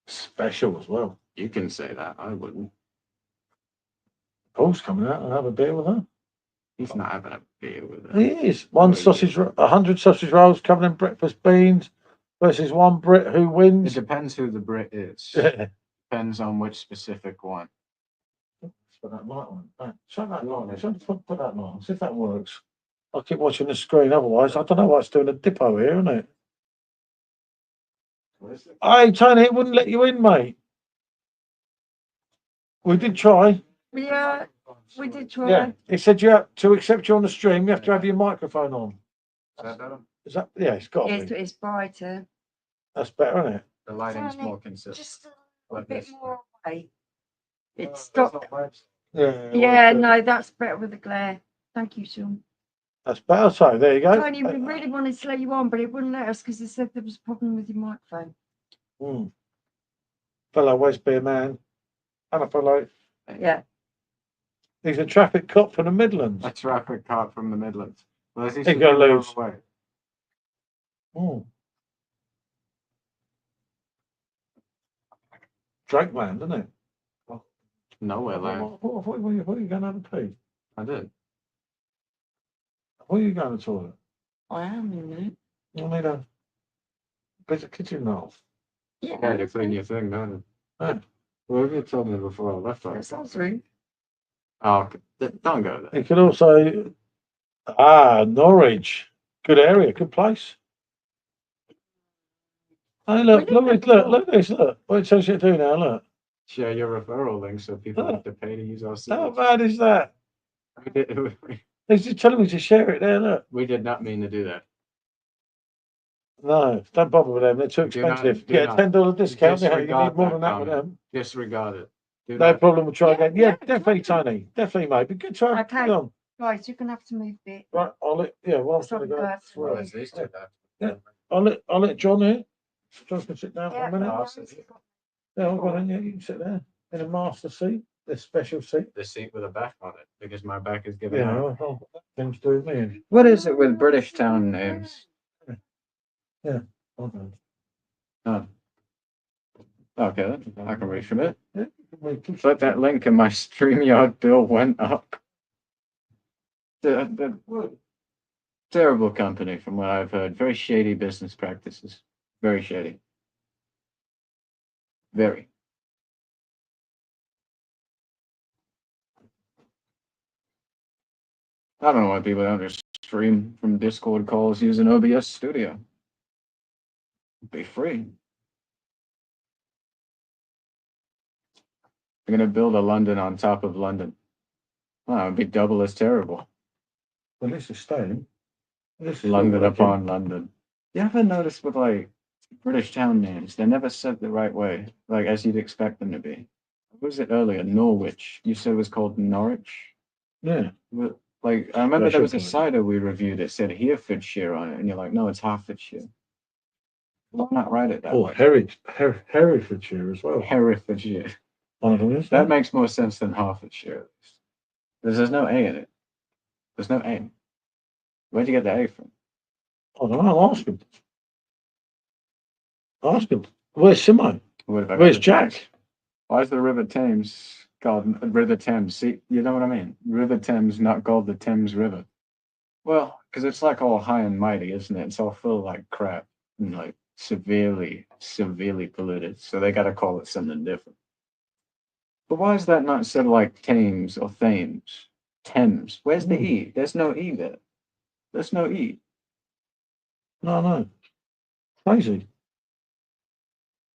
Special as well. You can say that. I wouldn't. Paul's coming out and have a beer with her. He's not having a beer with He it. is. One Well, sausage, 100 sausage rolls covered in breakfast beans versus one Brit who It wins. depends who the Brit is. Yeah. Depends on which specific one. Put that light on. Shut that light on. Put that light on. See if that works. I'll keep watching the screen. Otherwise, I don't know what's doing a dippo here, isn't it? Hey, Tony, it wouldn't let you in, mate. We did try. Yeah, we did try. Yeah, it said you have to accept you on the stream. You have to have your microphone on. Is that better? Is that? Yeah, it's got to It's, be. it's brighter. That's better, isn't it? The lighting's Tony, more consistent. Just a Like bit this. more away. It's That's stopped. not bad. Yeah. Yeah, well, no, that's better with the glare. Thank you, Sean. That's better. So there you go. Tony, we really wanted to let you on, but it wouldn't let us because it said there was a problem with your microphone. Fellow Westbeer man. And a fellow. Yeah. He's a traffic cop from the Midlands. A traffic cop from the Midlands. Well, He gonna lose. Way. Mm. Drake land, isn't it? Nowhere land. What are you going to have a pee? I did. Where are you going to the toilet? I am in it. I need a bit of kitchen knife. Yeah. Yeah, to clean your thing, don't you? Yeah. Well, you told me before I left. That sounds rude. Oh, don't go there. You could also, Norwich. Good area, good place. Hey, look at this, look. What it tells you to do now, look. Share your referral link so people Oh. have to pay to use our How service. bad is that? He's just telling me to share it there, look. We did not mean to do that. No, don't bother with them. They're too Do not- expensive. do Get a not $10 discount. Yeah, you disregard need more than that that with them. Disregard it. Do No not- problem. We'll try Yeah, again. Yeah, yeah, definitely, Tony. Definitely, mate. Be good to have Okay. you on. Guys, you're gonna have to move a bit. Right, I'll let whilst I Sorry, go. Bert. Well, there's these two there. I'll let John here. John can sit down for Yeah, a minute. I'll sit here. Yeah, I'll go in. Yeah, you can sit there in a master seat, this special seat. The seat with a back on it because my back is giving Yeah, out. things to do with me. What is it with British town names? Okay. Oh. Okay, then. I can read from it. Yeah, But that link in my StreamYard bill went up. The terrible company, from what I've heard. Very shady business practices. Very shady. Very. I don't know why people don't just stream from Discord calls using OBS Studio. It'd be free. They're gonna build a London on top of London. Oh, it'd be double as terrible. Well, this is staying. This is London all working. upon London. You ever notice with like British town names, they're never said the right way, like as you'd expect them to be. What was it earlier? Norwich. You said it was called Norwich? Yeah. But, like, I remember Yeah, there was a sure. cider we reviewed that said Herefordshire on it, and you're like, no, it's Hertfordshire. Why not write it that Oh, way? Herefordshire as well. Herefordshire. One of them is That makes more sense than Hertfordshire, at least. There's no A in it. There's no A. Where'd you get the A from? I don't know. Ask him. Ask him. Where's Simone? What have I got Where's it? Jack? Why is the River Thames called River Thames? See, you know what I mean? River Thames, not called the Thames River. Well, because it's like all high and mighty, isn't it? It's all full of like crap and like severely polluted. So they got to call it something different. But why is that not said like Thames or Thames? Thames. Where's the E? There's no E there. There's no E. No. Crazy.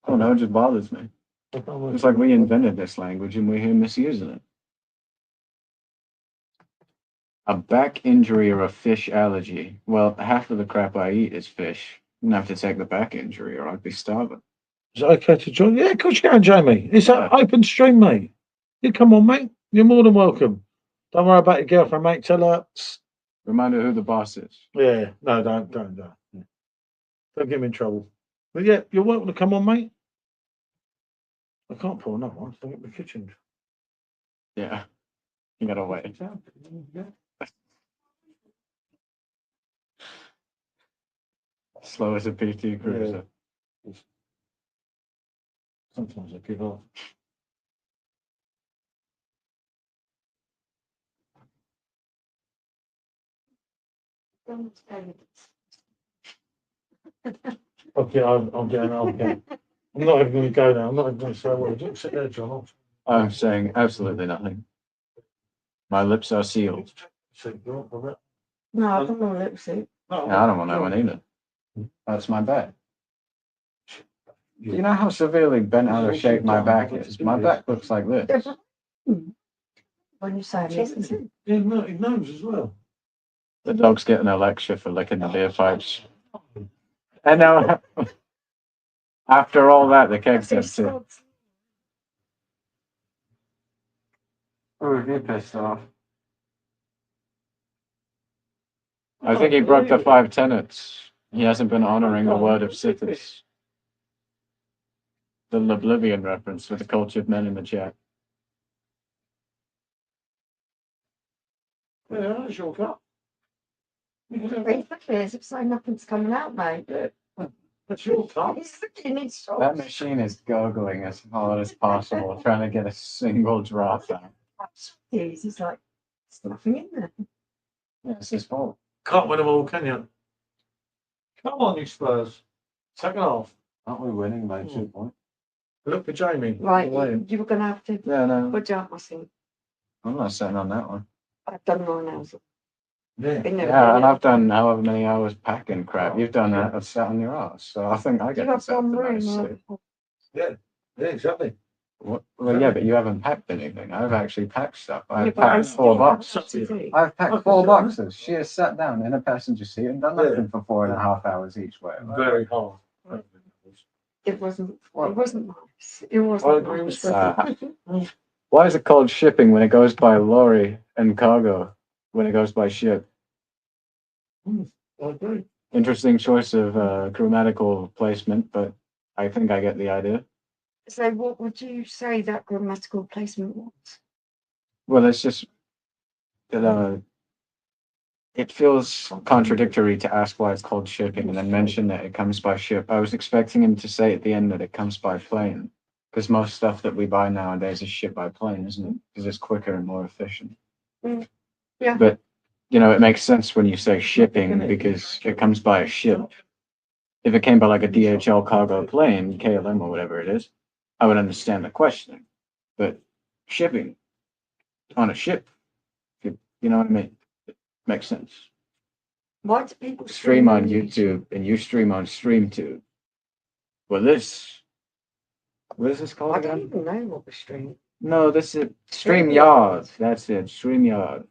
I don't know, it just bothers me. It's like we invented this language and we're here misusing it. A back injury or a fish allergy. Well, half of the crap I eat is fish. I'm gonna have to take the back injury or I'd be starving. Is it okay to join? Yeah, of course you can, Jamie. It's Yeah. an open stream, mate. You come on, mate. You're more than welcome. Don't worry about your girlfriend, mate. Tell her. Remind her who the boss is. Yeah, no, don't. Yeah. Don't get me in trouble. But yeah, you're welcome to come on, mate. I can't pour another one. Don't get the kitchen. Yeah. You gotta wait. Slow as a PT cruiser. Sometimes I give up. Okay, I'm getting. I'm not even going to go now. I'm not even going to say a word. Just sit there, John. I'm saying absolutely nothing. My lips are sealed. No, I don't want lipstick. Yeah, I don't want that one either. That's my back. You know how severely bent out of shape my back is? My back looks like this. When you say this, Yeah, no, it knows as well. The dog's getting a lecture for licking the beer pipes. And now, after all that, the keg gets too. Oh, you pissed off. I think he broke the 5 tenets. He hasn't been honoring the word of cities. The Oblivion reference for the cultured men in the chat. Yeah, that's your cup. it's so nothing's coming out, mate. That's your cup. He's looking in shock. That machine is gurgling as hard as possible, trying to get a single drop out. He's like, there's nothing in there. Yeah, it's his fault. Can't win them all, can you? Come on, you Spurs. Second half. Aren't we winning by 2 points? Look for Jamie. Right, Away. you were going to have to Yeah, no, put up, I think. I'm not sitting on that one. I've done mine now. Yeah. Been there, Yeah, and been I've done however many hours packing crap. You've done that. I've sat on your ass. So I think I there. get You to have sit one the nice room. seat. Yeah, exactly. What? Well, yeah, but you haven't packed anything. I've actually packed stuff. Yeah, I've but I packed still 4 have boxes. to do. I've packed Okay, 4 so- boxes. She has sat down in a passenger seat and done nothing for 4.5 hours each way. Very hard. It wasn't. What? It wasn't nice. It I wasn't agree with nice. Why is it called shipping when it goes by lorry and cargo? when it goes by ship. I agree. Interesting choice of grammatical placement, but I think I get the idea. So what would you say that grammatical placement was? Well, it's just it feels contradictory to ask why it's called shipping and then mention that it comes by ship. I was expecting him to say at the end that it comes by plane, because most stuff that we buy nowadays is shipped by plane, isn't it? Because it's quicker and more efficient. Yeah. But it makes sense when you say shipping because it comes by a ship. If it came by like a DHL cargo plane, KLM or whatever it is, I would understand the questioning. But shipping on a ship, you know what I mean? It makes sense. Why do people Stream on YouTube and you stream on StreamTube. Well, what is this called I don't again? even know what the stream. No, this is StreamYard. That's it, StreamYard.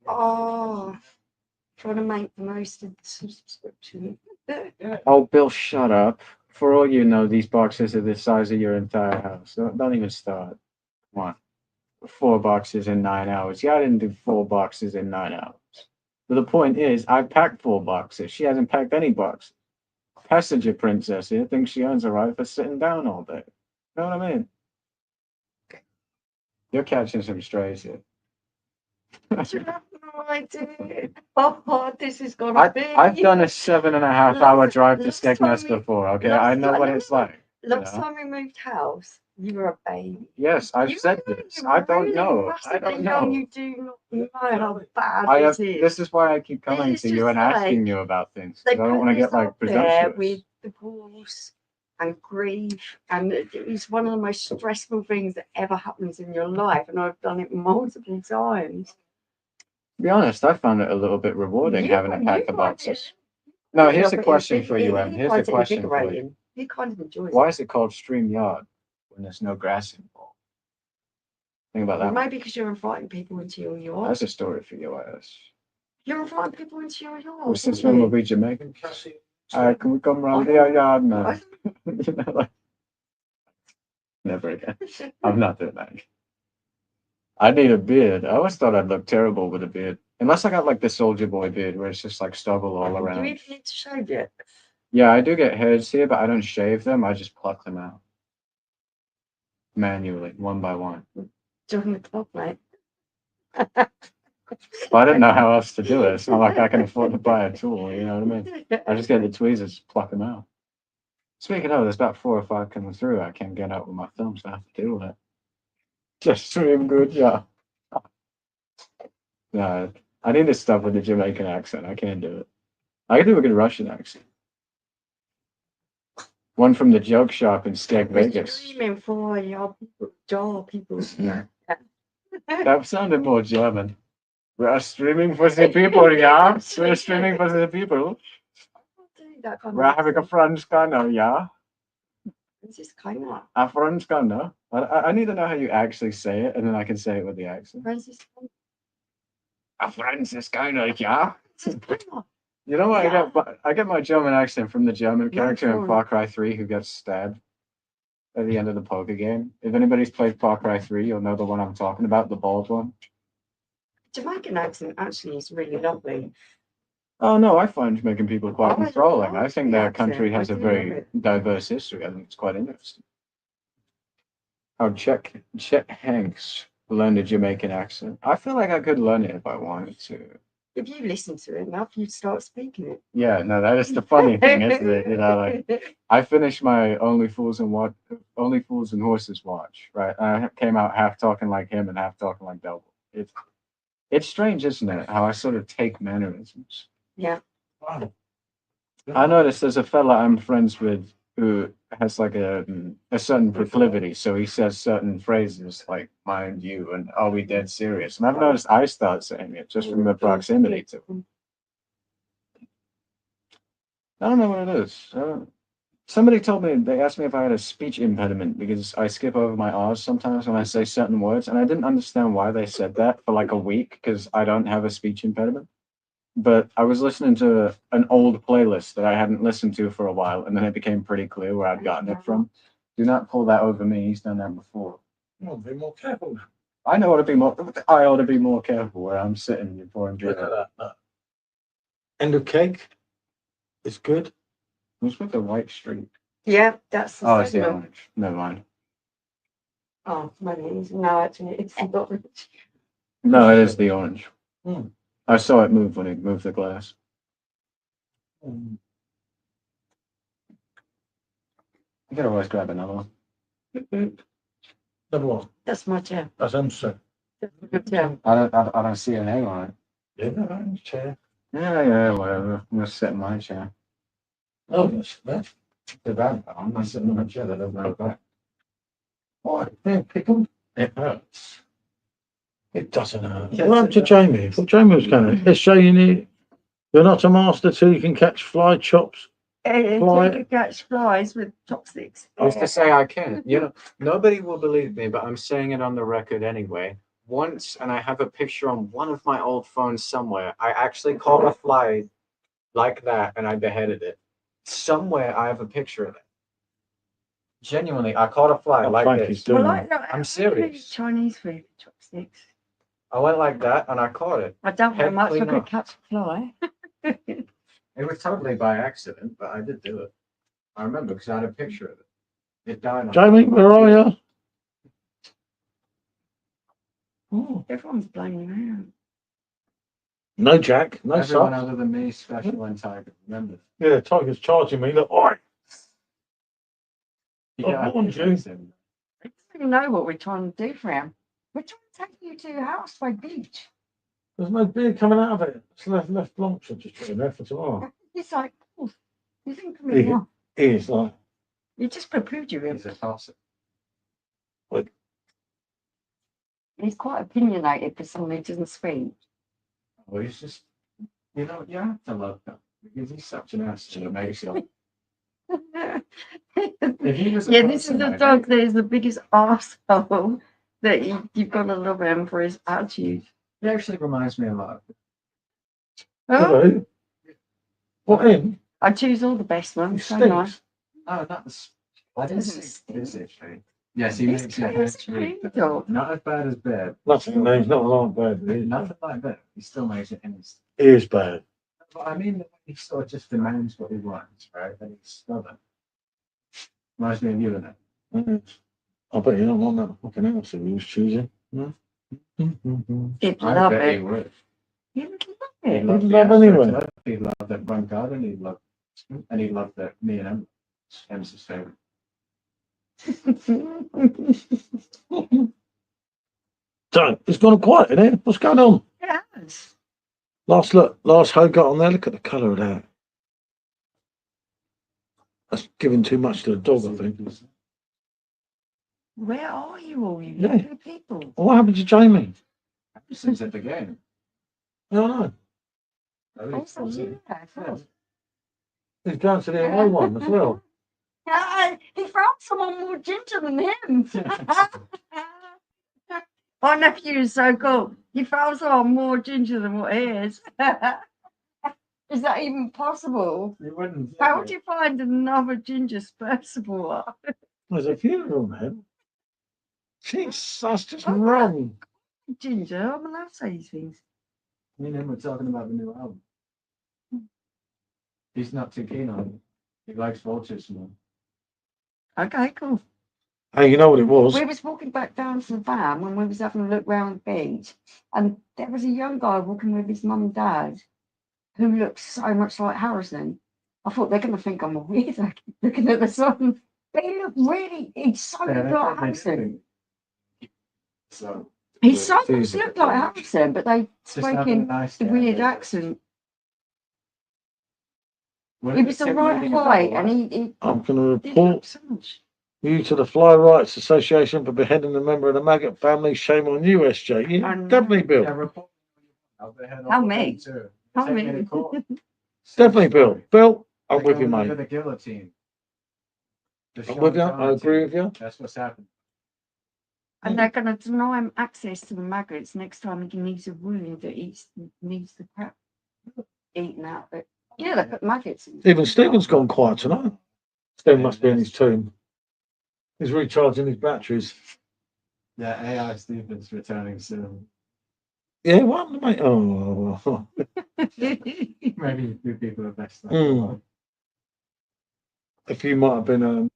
Oh, trying to make the most of the subscription. Oh, Bill, shut up. For all you know, these boxes are the size of your entire house. Don't even start. Come on. 4 boxes in 9 hours. Yeah, I didn't do 4 boxes in 9 hours. But the point is, I packed 4 boxes. She hasn't packed any boxes. Passenger princess here thinks she earns a right for sitting down all day. You know what I mean? You're catching some strays here. You have no idea how hard this is gonna be. I've done a 7.5-hour drive to last Skegness time we- before, okay? last I know time- what it's like. Last know? time we moved house, you were a baby. Yes, I've You said were- this. you I were don't really know. I massively don't young. know. You do not know how bad I this have, is. this is why I keep coming It's to you just and asking you about things. They Because I don't put want to this get like up there presumptuous. with divorce and grief, and it's one of the most stressful things that ever happens in your life, and I've done it multiple times. To be honest, I found it a little bit rewarding having to pack the find boxes. it- No, you here's know, a but question for you, Em. he Here's a finds it question for you. invigorating. He kind of enjoys Why it. is it called StreamYard when there's no grass involved? Think about that. Well, one. maybe because you're inviting people into your yard. That's a story for you, I guess. You're inviting people into your yard. Well, since aren't when you? will we Jamaican? Can we come round your yard now? I- You know, like, never again. I'm not doing that. I need a beard. I always thought I'd look terrible with a beard. Unless I got like the soldier boy beard where it's just like stubble all Do you around. even need to shave it? Yeah, I do get hairs here, but I don't shave them. I just pluck them out. Manually, one by one. Join the club, mate. Well, I didn't know how else to do it. It's not like I can afford to buy a tool, you know what I mean? I just get the tweezers, pluck them out. Speaking of, there's about 4 or 5 coming through. I can't get out with my thumbs, so I have to deal with it. Just stream good, yeah. No, I need to stop with the Jamaican accent. I can't do it. I can do a good Russian accent. One from the joke shop in Skeg We're Vegas. streaming for your people. That sounded more German. We are streaming for the people, yeah? We're streaming for the people. We're having a Franzkano, yeah? It's just kind of A Franzkano. I need to know how you actually say it, and then I can say it with the accent. A Franzkano, yeah? You know what? Yeah. I get my German accent from the German character in cool. Far Cry 3 who gets stabbed at the end of the poker game. If anybody's played Far Cry 3, you'll know the one I'm talking about, the bald one. Jamaican accent actually is really lovely. Oh no, I find Jamaican people quite I enthralling. like I think the their accent. country I has a do love very it. diverse history. I think it's quite interesting. How Chet Hanks learned a Jamaican accent. I feel like I could learn it if I wanted to. If you listen to it enough, you'd start speaking it. Yeah, no, that is the funny thing, isn't it? You know, like I finished my Only Fools and Horses watch, right? I came out half talking like him and half talking like Double. It's strange, isn't it? How I sort of take mannerisms. Yeah. Wow. I noticed there's a fella I'm friends with who has like a certain proclivity, so he says certain phrases like "mind you" and "are we dead serious?" And I've noticed I start saying it just from the proximity to him. I don't know what it is. Somebody told me, they asked me if I had a speech impediment because I skip over my R's sometimes when I say certain words, and I didn't understand why they said that for like a week because I don't have a speech impediment. But I was listening to an old playlist that I hadn't listened to for a while, and then it became pretty clear where I'd gotten it from. Do not pull that over me. He's done that before. Well, be more careful now. I know how to be more. I ought to be more careful where I'm sitting and you're pouring beer. Look at that. Look. End of cake. It's good. What's with the white streak? Yeah, that's the Oh, it's the signal. orange. Never mind. Oh, maybe it's no, actually, it's the orange. No, it is the orange. Hmm. I saw it move when it moved the glass. Mm. You could always grab another one. Number one. That's my chair. That's Amsterdam. That's a good chair. I don't see a name on it. Yeah, no, chair. Yeah, whatever. I'm gonna sit in my chair. Oh, that's the bad. I'm not sitting on a chair that doesn't have a back. Why? Yeah, pickle. It hurts. It doesn't hurt. Yes, What happened to it does. Jamie? I thought Jamie was going to. SJ, you're not a master till you can catch fly chops. If Fly- you could catch flies with chopsticks. I used to say I can. You know, nobody will believe me, but I'm saying it on the record anyway. Once, and I have a picture on one of my old phones somewhere, I actually caught a fly like that and I beheaded it. Somewhere I have a picture of it. Genuinely, I caught a fly Oh, like Frankie's this. doing Well, it. no, I'm I serious. eat Chinese food with chopsticks. I went like that and I caught it. I don't know Head much I clean could off. catch a fly. It was totally by accident, but I did do it. I remember because I had a picture of it. It died on Jamie, where are you? Oh, Everyone's blaming around. no Jack, no Everyone subs. other than me, Special and Tiger. Remember? Yeah, Tiger's charging me. Look, oi! You I can't warned you. replace him. I don't even know what we're trying to do for him. We're trying to take you to your house by beach. There's no beer coming out of it. It's left blanc. So just put it there for tomorrow. He's like, oh, you think me Yeah. now? It's like, You just poo-pooed you in. He's a tosser. He's quite opinionated for someone who doesn't speak. Well, he's just, you know, you have to love him because he's such an ass to the makes you. If he was a Yeah, this is person, the I'd dog hate that is the biggest arsehole that you've got to love him for his attitude. He actually reminds me a lot. Oh, hello. What him? I choose all the best He ones, don't I? stinks. No, not the. I didn't Doesn't say stink. physically. Yes, he He's makes it clean as a actually dog. not as bad as bad. Nothing. No, he's not a lot bad. He Nothing like that. He still makes it instant. is bad. But I mean, he sort of just demands what he wants, right? And he's stubborn. Reminds me of you, innit? I bet you don't want that fucking house if he was choosing. No? He'd I love bet he it. would. He would He'd love love, love the anyway. Astros, he'd love that front garden. He'd love, and he'd love that me and him. Him's his favorite. it. So it's gone quiet in here. What's going on? It has. Last hoe got on there. Look at the colour of that. That's giving too much to the dog, I think. Where are you all, you Yeah. lovely people? What happened to Jamie? Since at the game. I don't know. Oh, so yeah. He's going to the away one as well. He found someone more ginger than him. My nephew is so cool. He found someone more ginger than what he is. Is that even possible? You wouldn't. How would you find another ginger Spurs supporter? There's a funeral there. Jeez, that's just Oh, wrong. Ginger, I'm allowed to say these things. Me and him were talking about the new album. He's not too keen on it. He likes Vultures more. Okay, cool. Hey, you know what it was? We was walking back down to the van when we was having a look round the beach, and there was a young guy walking with his mum and dad who looked so much like Harrison. I thought they're going to think I'm a weirdo looking at the sun. But he looked really, he's so Yeah, much they like think they Harrison. do. So He so much Jeez, looked like Harrison, but they just spoke having a in nice the day. weird accent. What He if was it's the him right reading a height, double and he I'm going to did report look so much. you to the Fly Rights Association for beheading a member of the maggot family. Shame on you, SJ. You definitely, Bill. Yeah, report. How me? How Take me me? to court. Definitely, Bill. Bill, I'm with you, Under mate. the guillotine. The I'm with you. Sean I agree with you. That's what's happened. And they're going to deny him access to the maggots next time he needs a wound that needs the crap eaten out of it. Yeah, they put maggots in. Even Stephen's gone quiet tonight. Stephen must be in his tomb. He's recharging his batteries. Yeah, AI Stevens returning soon. Yeah, what happened, mate? Oh, Maybe a few people have messed up. Mm. if you might have been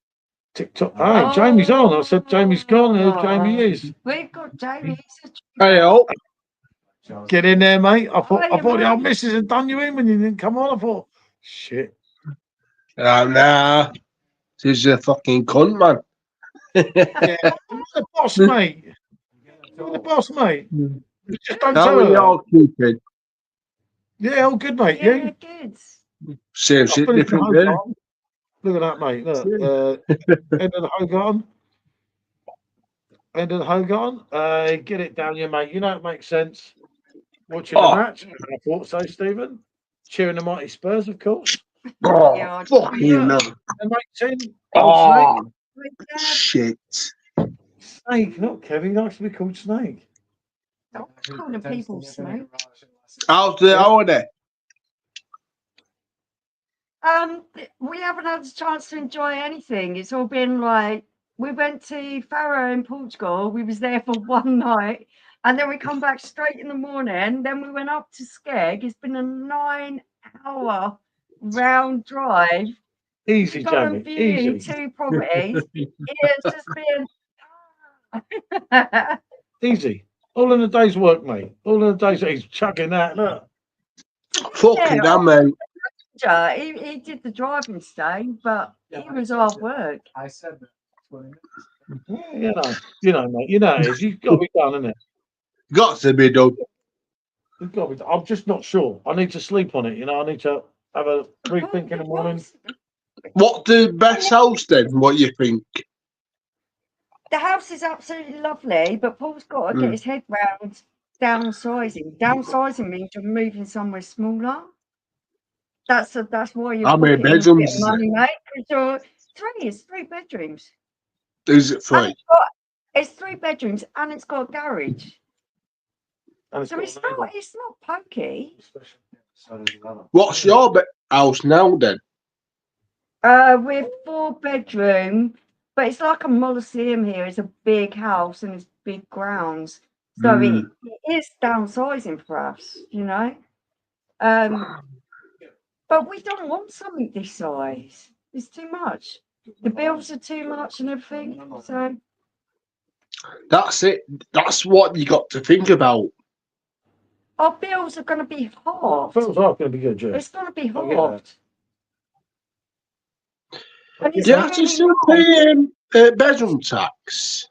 TikTok. Hey, Oh. Jamie's on. I said Jamie's gone. Who Jamie is? We've got Jamie. He's Hey, a oh, Get in there, mate. I thought Hiya, the old mate. missus had done you in when you didn't come on. I thought, shit. nah. She's a fucking cunt, man. Yeah, I'm the boss, mate. I'm the boss, mate. You just don't How tell are her that. y'all keeping? Yeah, all good, mate. Yeah, You? good. Same I shit, finished the different hoe day. garden. Look at that, mate. Look, end of the hoe garden. End of the hoe garden. Get it down here, mate. You know it makes sense. Watching the Oh, match. I thought so, Stephen. Cheering the mighty Spurs, of course. oh, Yeah, I fucking Yeah. hell. And mate, Tim, old Snake. Oh, with Dad. shit. Snake, not Kevin. He likes to be called Snake. Stop calling people snake. How's the holiday? We haven't had a chance to enjoy anything. It's all been like we went to Faro in Portugal. We was there for one night, and then we come back straight in the morning. Then we went up to Skeg. It's been a 9-hour round drive. Easy, We've got to Jamie. view Easy. 2 properties. It's just been. Easy. All in a day's work, mate. All in a day's he's chucking that. Look. Fucking hell, man. He did the driving today, but it was hard work. I said that 20 minutes. Yeah, you know, mate. You know it is. You've got to be done, isn't it? Got to be done. You've got to be done. I'm just not sure. I need to sleep on it. You know, I need to have a rethink in the morning. What the best house then? What you think? The house is absolutely lovely, but Paul's got to get his head round downsizing. Downsizing means you're moving somewhere smaller. That's why you're How many putting a bit bedrooms of is money, it? mate. Because it's 3 bedrooms. Is it And three? it's 3 bedrooms and it's got a garage. And So it's not pokey. What's your house now then? We're 4 bedroom, but it's like a Molosseum here. It's a big house and it's big grounds. So it is downsizing for us, you know. But we don't want something this size. It's too much. The bills are too much and everything. So That's it. That's what you got to think about. our bills are going to be halved. Feels like going to be good, yeah. It's going to be I get halved. And Do it's you have to really still nice. pay bedroom tax?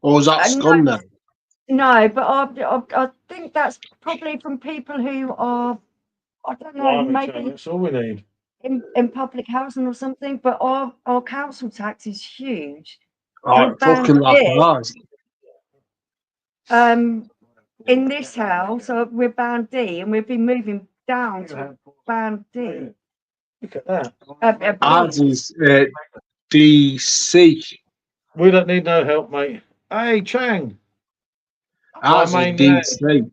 Or is that gone now? No, but I think that's probably from people who are, I don't know, maybe That's all we need. in public housing or something. But our council tax is huge. Oh, fucking like ours. In this house, we're band D, and we've been moving down to band D. Look at that. Ours is DC. We don't need no help, mate. Hey, Chang. Ours is main man. DC.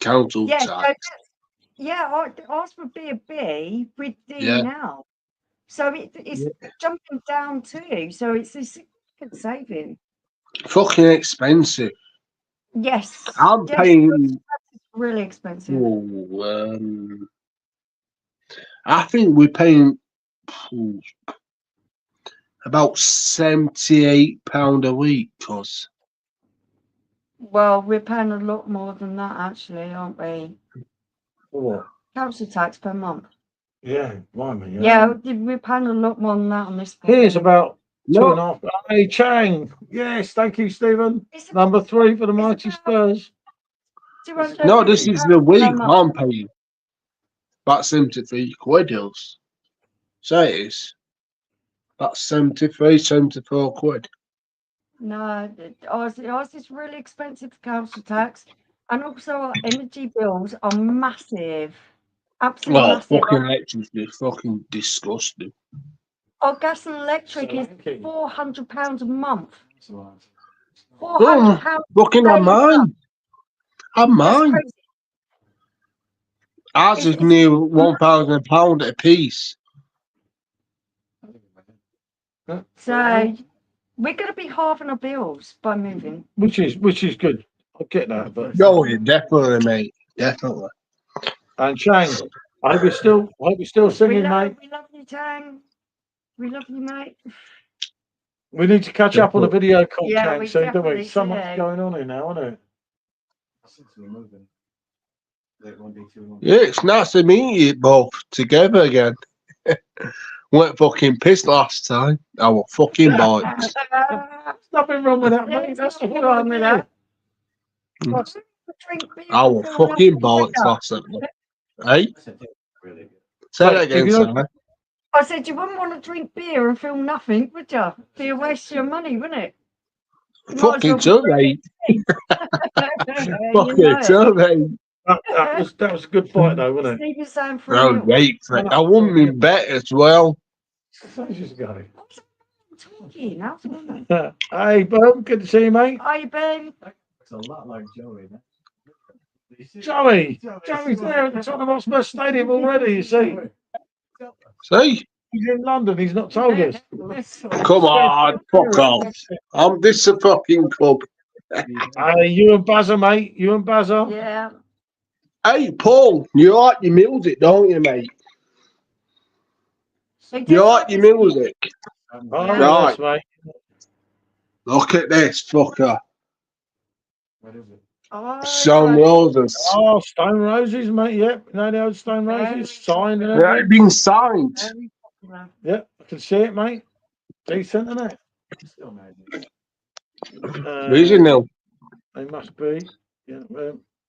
Council Yeah, tax. ours would be a B with D Yeah. now. So it's jumping down too. So it's a significant saving. Fucking expensive. Yes. I'm yes, paying. it's really expensive. I think we're paying about £78 a week, cause Well, we're paying a lot more than that actually, aren't we? For what? Council tax per month. Yeah, blimey. Yeah, we're paying a lot more than that on this. Here's about No. 2.5. Hey, Chang. Yes, thank you, Stephen. It's Number 3 for the mighty Spurs. No, this is the £250 week per month. I'm paying. About 73 quid else. So it is. About 74 quid. No, ours is really expensive for council tax, and also our energy bills are massive, absolutely Well, massive. fucking electricity is fucking disgusting. Our gas and electric is Solanke. £400 a month. Oh, £400 fucking a on month. mine. On That's mine. crazy. Ours is It's near £1,000 a piece. so We're going to be halving our bills by moving. which is good. I get that, but Oh, yeah, definitely, mate. Definitely. and Shane, I hope you're still singing, mate. We love you, Tang. We love you, mate. We need to catch up on a video call, Yeah, Tang, we soon, don't we? definitely So much do. going on here now, isn't it? Since we're moving, it won't be too long. Yeah, it's nice to meet you both together again. Weren't fucking pissed last time. Our fucking bollocks. Nothing wrong with that, mate. There's That's the nothing whole wrong with idea. that. Drink beer Our and feel fucking nothing, bollocks would ya? last night. Hey? Really good. Say Wait, that if again, you don't- Simon. I said you wouldn't want to drink beer and feel nothing, would you? Be a waste of your money, wouldn't it? You might as Fucking well too, be mate. drinking tea. You Fucking know it. too, mate. That was a good fight, though, wasn't it? Steve was saying for That a was little. great. I won me bet as well. Ages ago. Talking, how's it going? Hey, Bob, good to see you, mate. Are you been? It's a lot like Joey. Joey's there at the Tottenham Hotspur Stadium already, you see. See? He's in London, he's not told us. Come on, fuck off. This is a fucking club. Hey, you and Bazza, mate. You and Bazza. Yeah. Hey, Paul, you like your music, don't you, mate? They did You like your this- music? Oh, Right. yes, mate. Look at this fucker. What is it? Oh, Some roses. Oh, Stone Roses, mate. Yep. You know the old Stone Roses? Signed and Yeah, it's everything. been signed. very popular. Yep, I can see it, mate. Decent, isn't it? Still magic. Original. They must be. Yeah,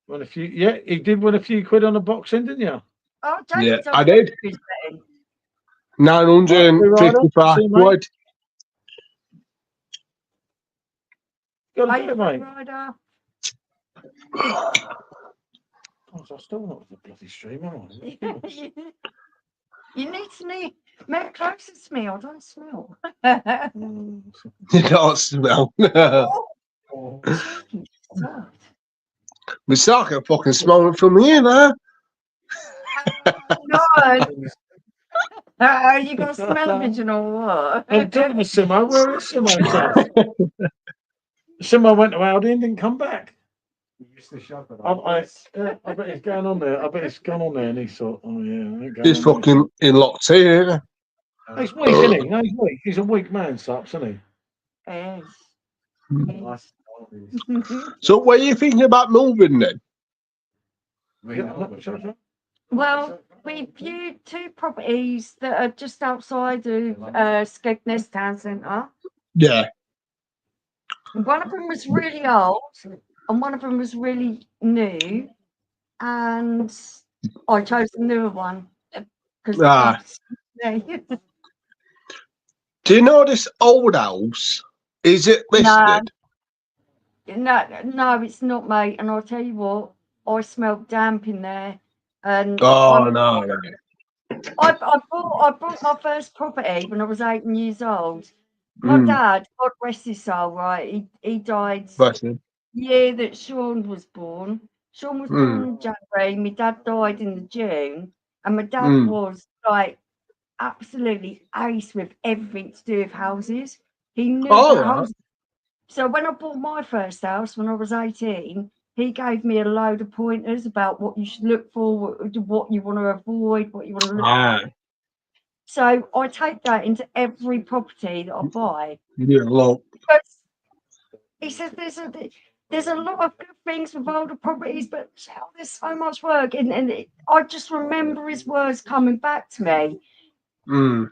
won a few. Yeah, he did win a few quid on the boxing, didn't you? Oh, Yeah, James, I did. he's betting. 955 quid. Got to Are do you it, mate. Rider? Oh, so I'm still not the bloody stream, am I? You need to make closer to me. I don't smell. You don't smell. Oh, We suck at fucking smelling from here now. no. You got smell vision or what? I'm talking to Simo. Where is Simo? Simo went to Aldi and didn't come back. You used to shop at I bet he's going on there. I bet it's gone on there, and he thought, oh yeah, I ain't going He's on there. fucking in locked in, isn't He's weak, isn't he? No, he's weak. He's a weak man, Sups, isn't he? Yes. he? So what are you thinking about moving then? Well, we viewed two properties that are just outside of Skegness Town Centre. Yeah. One of them was really old and one of them was really new. And I chose the newer one. Because Do you know this old house? Is it listed? No, it's not, mate. And I'll tell you what, I smelled damp in there. And Oh, no. I bought my first property when I was 8 years old. My dad, God rest his soul, right? He died the year that Sean was born. Sean was born in January. My dad died in the June, and my dad was like absolutely ace with everything to do with houses. He knew the houses. So when I bought my first house when I was 18, he gave me a load of pointers about what you should look for, what you want to avoid, what you want to look for. So I take that into every property that I buy. Yeah, look. Because he says there's a lot of good things with older properties, but there's so much work. And I just remember his words coming back to me. The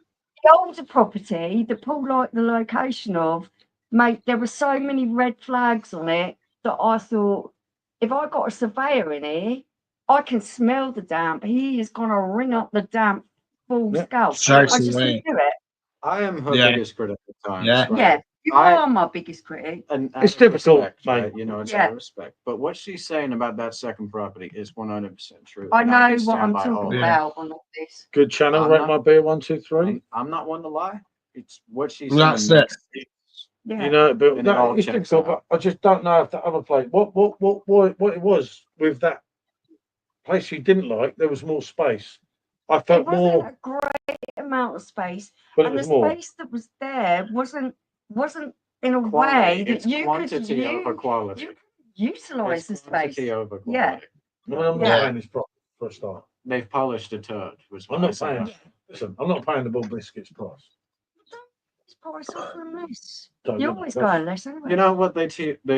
older property that Paul liked the location of, mate, there were so many red flags on it that I thought, if I got a surveyor in here, I can smell the damp. He is going to ring up the damp full scale. I just knew it. I am her biggest critic at times. Yeah. Right? Yeah, you are my biggest critic. And It's difficult, respect, mate. right? You know, it's Yeah. out of respect. But what she's saying about that second property is 100% true. I and know can what stand I'm by all talking of it. about on all this. Good channel. I'm Rate not- my beer 1, 2, 3. I'm not one to lie. It's what she's That's saying. it. makes sense. Yeah. You know, but And it all it's checks difficult. out. But I just don't know if that other place, what it was with that place you didn't like. There was more space. I It felt wasn't more, a great amount of space, but it and the was more. space that was there wasn't in a way Quality. that It's you could quantity over quality. you utilise the It's space. quantity over Yeah. quality. No, I'm not Yeah. paying this price for a start. They've polished a turd. Was I'm what I not said. paying. Listen, I'm not paying the Bull Biscuits price. It's price off from less. So, You know, always that's- go less anyway. You know what they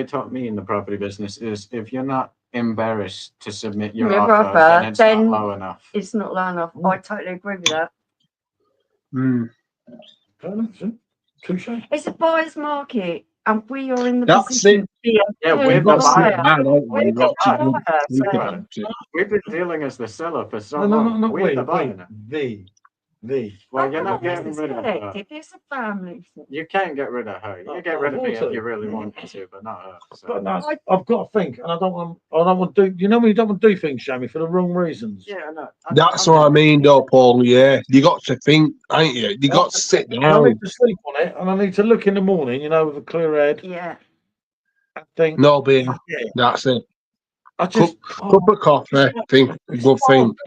taught me in the property business is if you're not embarrassed to submit your Your offer, offer, then it's then not low enough. it's not low enough. I totally agree with that. Mm. Touche. It's a buyer's market, and we are in the That's position it. to be a Yeah, good we're You've the got to buyer. sit down, haven't you? We're You've the got to buyer, think so- about it. We've been dealing as the seller for so No, long. not We're the we. buyer now. The. Well, you're not getting rid of her. Perspective, it's a family thing. You can't get rid of her. You can get rid of me if you really wanted to, but not her. But So. no, I've got to think, and I don't want to do. You know when you don't want to do things, Shammy, for the wrong reasons. Yeah, no. That's what I mean, though, Paul. Yeah, you got to think, ain't you? You got to sit And I down. need to sleep on it, and I need to look in the morning, you know, with a clear head, Yeah. and think. No beer. Yeah, That's it. I just Cup of coffee. Think. Good think.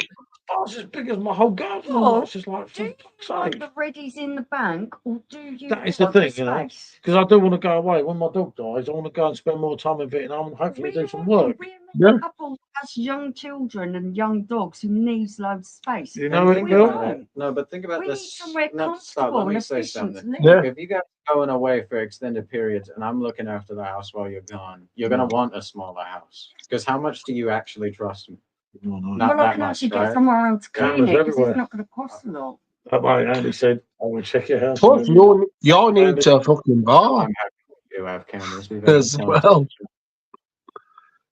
It's as big as my whole garden. Well, It's just like, Do for you fuck's want sake. the readies in the bank, or do you That is the want the thing, you know. space? Because I do want to go away. When my dog dies, I want to go and spend more time in Vietnam and hopefully do some work. We're Yeah. a couple that has young children and young dogs who needs loads of space. You know And it, think Bill? about it. No, but think about We need this. somewhere No, stop. comfortable Let me and say efficient to something. live. Yeah. If you guys are going away for extended periods and I'm looking after the house while you're gone, you're going to want a smaller house. Because how much do you actually trust me? No, no. Not Well, I that can much, actually right? get somewhere else to clean Cameras it because everywhere. it's not going to cost a lot. That way, Andy said, I will check your house. Plus, you need to fucking buy I'm happy to have cameras. We've had as this well.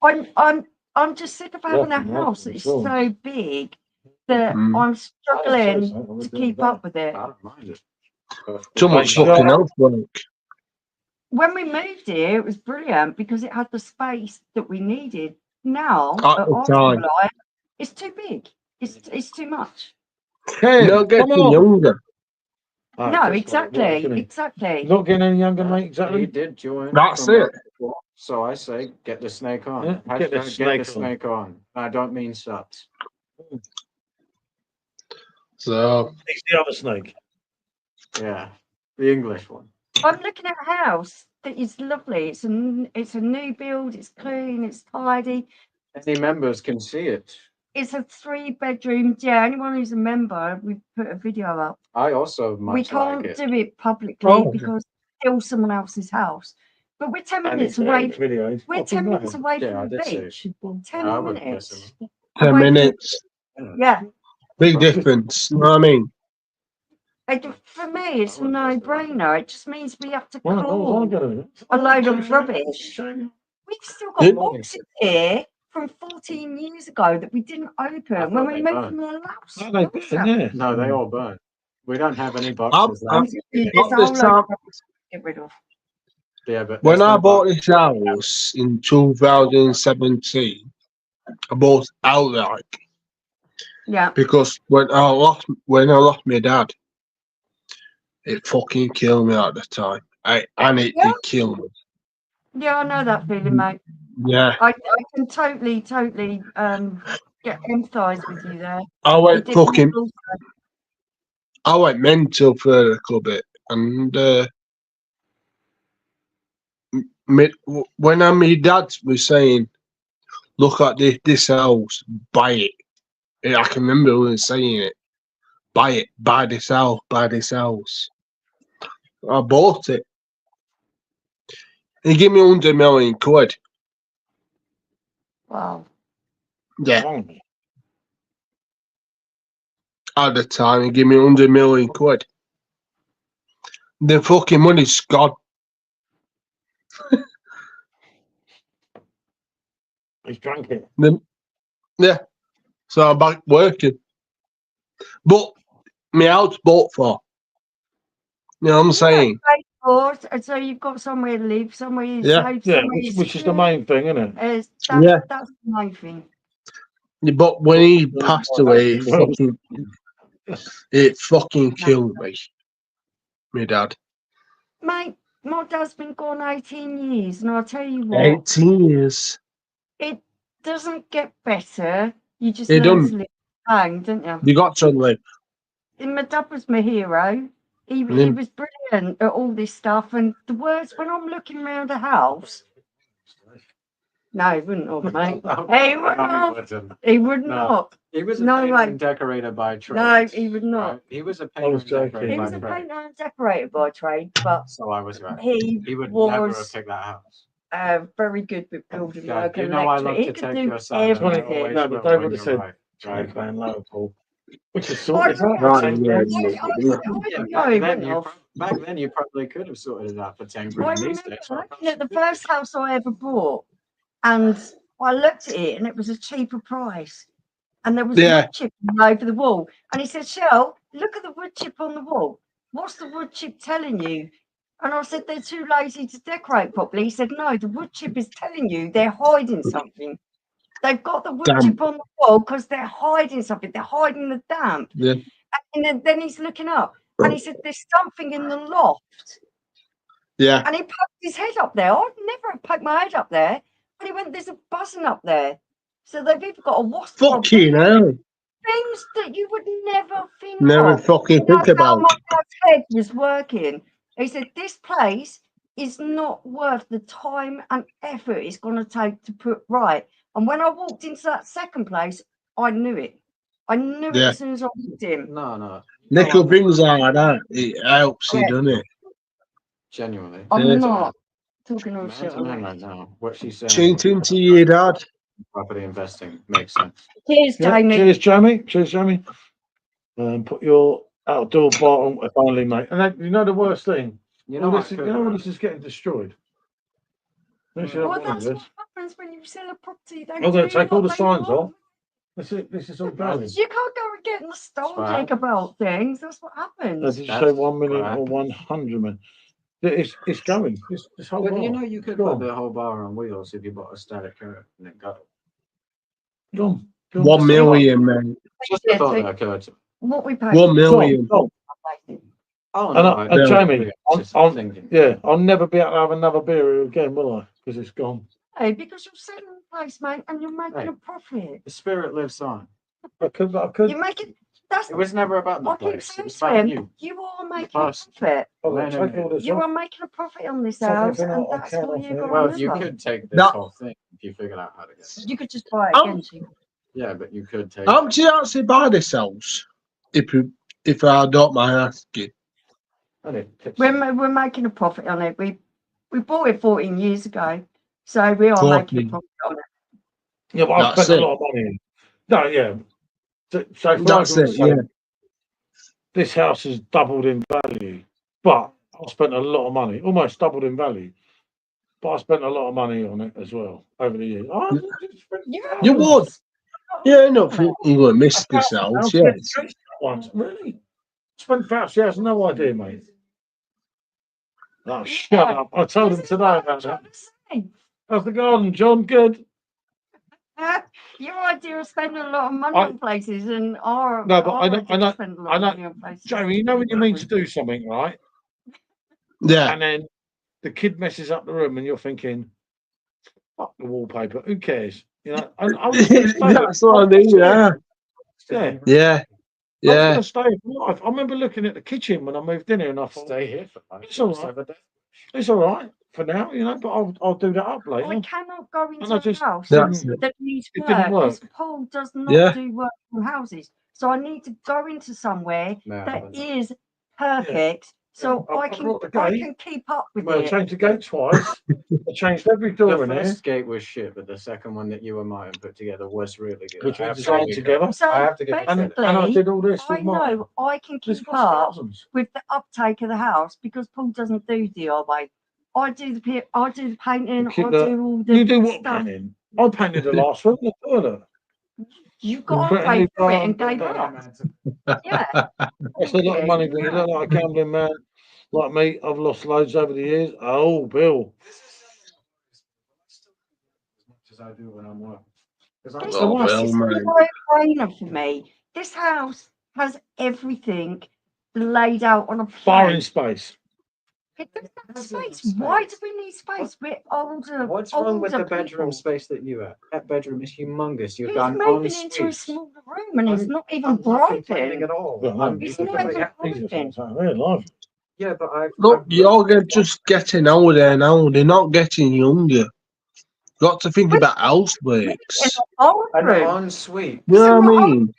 I'm just sick of having a Nothing, house that is sure. so big that Mm. I'm so, struggling I would to do keep that. up with it. I don't mind it. Too much Like, fucking housework. When we moved here, it was brilliant because it had the space that we needed. Now, At at the our time. life, it's too big. It's too much. Kev, You're come getting on. younger. Oh, No, just like that, isn't he? exactly. Not getting any younger, mate, He exactly. did join. That's from it. work before, so I say, get the snake on. Yeah, Hashtag get the snake on. snake on. I don't mean subs. So, He's the other snake. Yeah, the English one. I'm looking at a house that is lovely. It's a new build. It's clean. It's tidy. Any members can see it. It's a 3-bedroom. Yeah, anyone who's a member, we put a video up. I also We much can't like it. do it publicly Oh. because it's still someone else's house. But we're 10 And minutes it's away. video. He's We're fucking 10 minutes mad. away Yeah, I from the did see it. beach. I 10 wouldn't piss minutes. him. 10 away from- minutes. Yeah. Big difference. You know what I mean? For me, it's a no-brainer. It just means we have to Well, I call was gonna- a load of rubbish. We've still got Yeah. boxes here from 14 years ago that we didn't open when we they moved burned. from the last No, they house. did, yeah. No, they all burn. We don't have any boxes I'm- left. There's Not a whole this load time. of rubbish to get rid of. Yeah, but When there's I no bought box. this house in 2017, I bought outright Yeah. because when I lost my dad, it fucking killed me at the time. And it Yeah. did kill me. Yeah, I know that feeling, mate. Yeah, I can totally get empathise with you there. I It went did fucking, me also. I went mental for a little bit, and when my dad was saying, "Look at this house, buy it," and I can remember him saying it, "Buy it, buy this house, buy this house." I bought it. He gave me 100 million quid. Wow. Yeah, at the time, he gave me 100 million quid. The fucking money's gone. He's drank it. Yeah, so I'm back working. But my house bought for. You know what I'm saying? And so you've got somewhere to live, somewhere you Yeah. save, Yeah, somewhere you which is the main thing, isn't it? Yeah. That's the main thing. But when he passed away, it fucking killed me. My dad. Mate, my dad's been gone 18 years, and I'll tell you what, 18 years. it doesn't get better. You just It learn don't. to live bang, don't you? You got to live. And my dad was my hero. He was brilliant at all this stuff. And the words, when I'm looking around the house, no, he wouldn't have, mate. He would not. He would not. He was a No painter way. and decorator by trade. No, he would not. Right? He was a I painter was and joking. decorator He by was a trade. painter and decorator by trade, but So I was right. he He would never have was picked that house. very good with building God, work you and know I love electric. He to could take do your side. and I everything. always No, but will they when would have you're said, right. Johnny Right. playing Liverpool. Which is I sorted know, out. Right, Ten yeah, grand. yeah. No, he wouldn't have. Back then you probably could have sorted it out for 10 I grand these remember days. looking at the first house I ever bought, and I looked at it, and it was a cheaper price, and there was Yeah. wood chip all over the wall. And he said, "Shell, look at the wood chip on the wall. What's the wood chip telling you?" And I said, "They're too lazy to decorate properly." He said, "No, the wood chip is telling you they're hiding something. They've got the wood Damp. chip on the wall because they're hiding something. They're hiding the damp." Yeah. And then he's looking up, and he said, "There's something in the loft." Yeah. And he poked his head up there. I'd never have poked my head up there. But he went, "There's a buzzing up there." So they've either got a wasp or Fucking hell. things that you would never think Never of. fucking think That's how about. my dad's head was working. He said, "This place is not worth the time and effort it's going to take to put right." And when I walked into that second place, I knew it. I knew it Yeah. as soon as I walked in. No. Little I'm things like that, it helps you, Yeah. doesn't it? Genuinely. I'm Yeah. not talking all Man shit to on man it. right now. What she's saying. Change into your dad. Property investing makes sense. Cheers, Yeah, Jamie. cheers, Jamie. Cheers, Jamie. Put your outdoor bottom if only, mate. And then, you know the worst thing? You All know this, what? you know when this is getting destroyed? This is Well, one of that's this. what happens when you sell a property. They I'm going do to take all what the they signs want. off. This is all going. You can't go and get nostalgic about things. That's what happens. Did you That's say 1 million what or 100 million? It's going. This whole But bar. you know you could Go put on. the whole bar on wheels if you bought a static curve and it got it. Go on. Go on. 1 million, man. Just Yeah, a thought so that occurred to me. what we pay. 1 million. Go on. Oh, And, no. and Jamie, just I'm thinking. yeah, I'll never be able to have another beer again, will I? Because it's gone. Hey, because you're selling the place, mate, and you're making Right. a profit. The spirit lives on. I could. You're making. That's. It was never about the I keep place. It saying was to about him, you. you are making a Person. profit. I'm going Man, to take all this You off. are making a profit on this Take house, everything and I that's can what off you here. got to Well, you remember. could take this No. whole thing if you figured out how to get it. You could just buy it Oh. again. So Yeah, but you could take How much do you actually buy this house? If I don't mind asking. we're making a profit on it. We bought it 14 years ago, so we are 14. making a profit on it. Yeah, but I've That's spent it. a lot of money in. No, yeah. So for That's argument's it, sake, yeah. this house has doubled in value, but I spent a lot of money, almost doubled in value. But I spent a lot of money on it as well over the years. You would. Yeah, no, you're going to miss this house, I'll yeah. get chased once, really. Spent about, she has no idea, mate. Oh, shut up. I told him today about that. How's the garden, John? Good. Your idea of spending a lot of money I- on places and our No, but I know- idea of spending a lot of money on places. Jamie, you know when you mean to do something, right? Yeah. And then the kid messes up the room and you're thinking, fuck the wallpaper, who cares? You know, That's what I mean, yeah. Yeah. Yeah. I was Yeah. going to stay for life. I remember looking at the kitchen when I moved in here and I thought, Stay here for life. It's all right. It's all right for now, you know, but I'll do that up later. I cannot go into And I a just house That's didn't- it. that needs It work didn't work. because Paul does not Yeah. do work on houses. So I need to go into somewhere No, that but- is perfect so Yeah, I I brought the can gate. keep up with Well, I it. changed the gate twice. I changed every door The in here. first gate was shit, but the second one that you and Martin put together was really good. Which I we have to designed give you together. credit. So I have to give you And, credit. and I did all this I with Martin. know I can This keep cost up thousands. with the uptake of the house because Paul doesn't do DIY. I do the painting, Keep I the- do all the You do what stuff. painting? I painted the last room, the toilet. You got Put a halfway new through it and bar- gave up. Yeah. That's a lot of money, but you look like a gambling man like me. I've lost loads over the years. Oh, Bill. As much as I do when I'm working. 'Cause I'm This Oh, house well, is man. a no-brainer for me. This house has everything laid out on a Barring plan. space. It doesn't have Doesn't space. Why do space. we need space? We're older. What's wrong with the older bedroom people. space that you have? That bedroom is humongous. You've He's got an moving into a ensuite. smaller room and it's not even I'm not complaining brightened. at all. Well, I'm It's looking not at even the- brightened. Real life. Yeah, but Look, just getting older now. They're not getting younger. Got to think about houseworks. an Bathroom. ensuite. You know what I mean?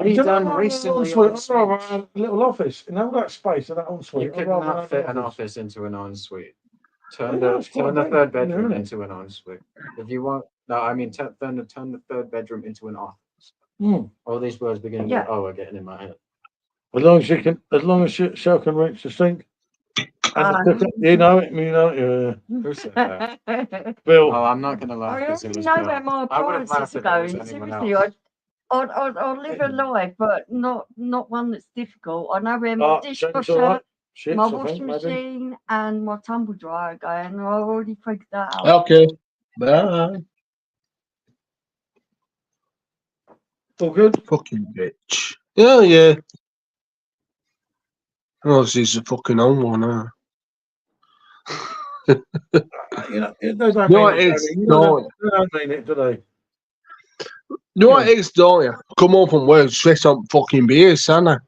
We done An recently ensuite, on I'd rather have a little office. In all that space of that ensuite, You I'd could rather not have fit an office. office into an ensuite. Turn Yeah, the it's quite turn the big, third you know, bedroom isn't it? into an ensuite. If you want, no, I mean turn the third bedroom into an office. Hmm. All these words beginning Yeah. with O are getting in my head. As long as you can, as long as Shell can reach the sink. And the cooker, you know it, Who said that? Bill. Oh, I'm not gonna laugh I because it already was know Bill. where my I would have laughed appliances are if it was going. anyone Seriously, else. I'd live a life, but not one that's difficult. I know where my James, all dishwasher, right. Shit, my I think, washing maybe. machine, and my tumble dryer are going. I already figured that out. Okay. Bye. All good? Fucking bitch. Yeah, yeah. Oh, she's a fucking old one, huh? You know, they don't You know mean what it, it is, Jamie. You don't they don't mean it, do they? you? Know what it is, don't you? Come home from work, straight on fucking beers, Santa.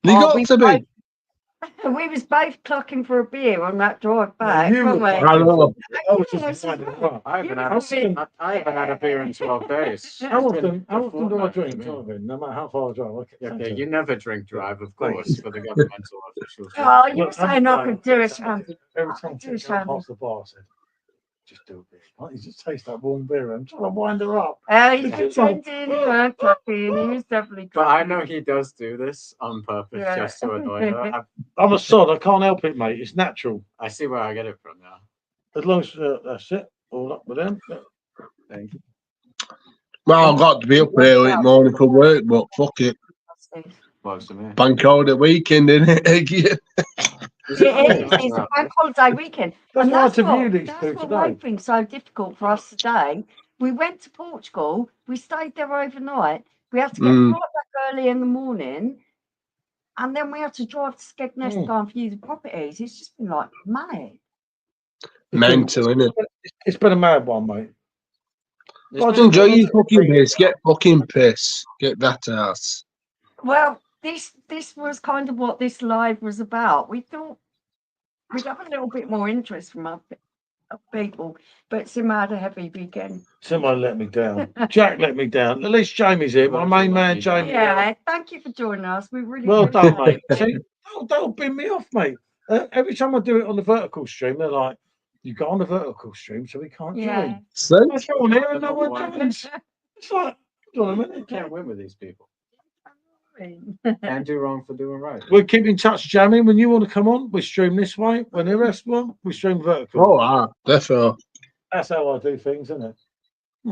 You Oh, got to be. we was both clocking for a beer on that drive No, back, you weren't were we? I know. I was Yeah, just so winding what? up. I haven't had I haven't had a beer in 12 days. How It's been often? How a often do I fortnight for drink me. driving? No matter how far I drive. Yeah, Thank okay, you. you never drink drive, of Thank course, you. for the governmental officials. Oh, you were Look, I'm saying I fine. could do a shandy. Every I time could I do a take her shandy. past the bar, I said, just do a beer. Can't you just taste that warm beer? I'm trying to wind her up. He's pretending, he weren't clapping, he was definitely But I clapping. know he does do this on purpose Yeah. just to annoy her. I'm a sod. I can't help it, mate. It's natural. I see where I get it from now. As long as that's it. All up with them. Thank you. Well, I've got to be up early in the morning for work, but fuck it. Close to me. Bank holiday weekend, innit? Again. Is it It really? is, it's a bank holiday weekend. That's And why I that's interviewed what, these that's two what today. made things so difficult for us today. We went to Portugal, we stayed there overnight, we had to get a flight back early in the morning, and then we had to drive to Skegness to go and view the properties. It's just been like mad. Mental, innit? It's been a mad one, mate. It's Enjoy your fucking piss. Get fucking piss. Get that ass. Well, this was kind of what this live was about. We thought we'd have a little bit more interest from our people, but Sim had a heavy weekend. Somebody let me down. Jack let me down. At least Jamie's here. My main man, Jamie. Yeah, thank you for joining us. We really Well appreciate done, mate. it. See, don't bin me off, mate. Every time I do it on the vertical stream, they're like, "You got on the vertical stream, so we can't Yeah. join." See? I go on here and no one joins. It's like, hold on a You minute. can't win with these people. Can't do wrong for doing right. We'll keep in touch, Jamie. When you want to come on, we stream this way. When the rest want, we stream vertical. Oh, ah, definitely. That's how I do things, isn't it?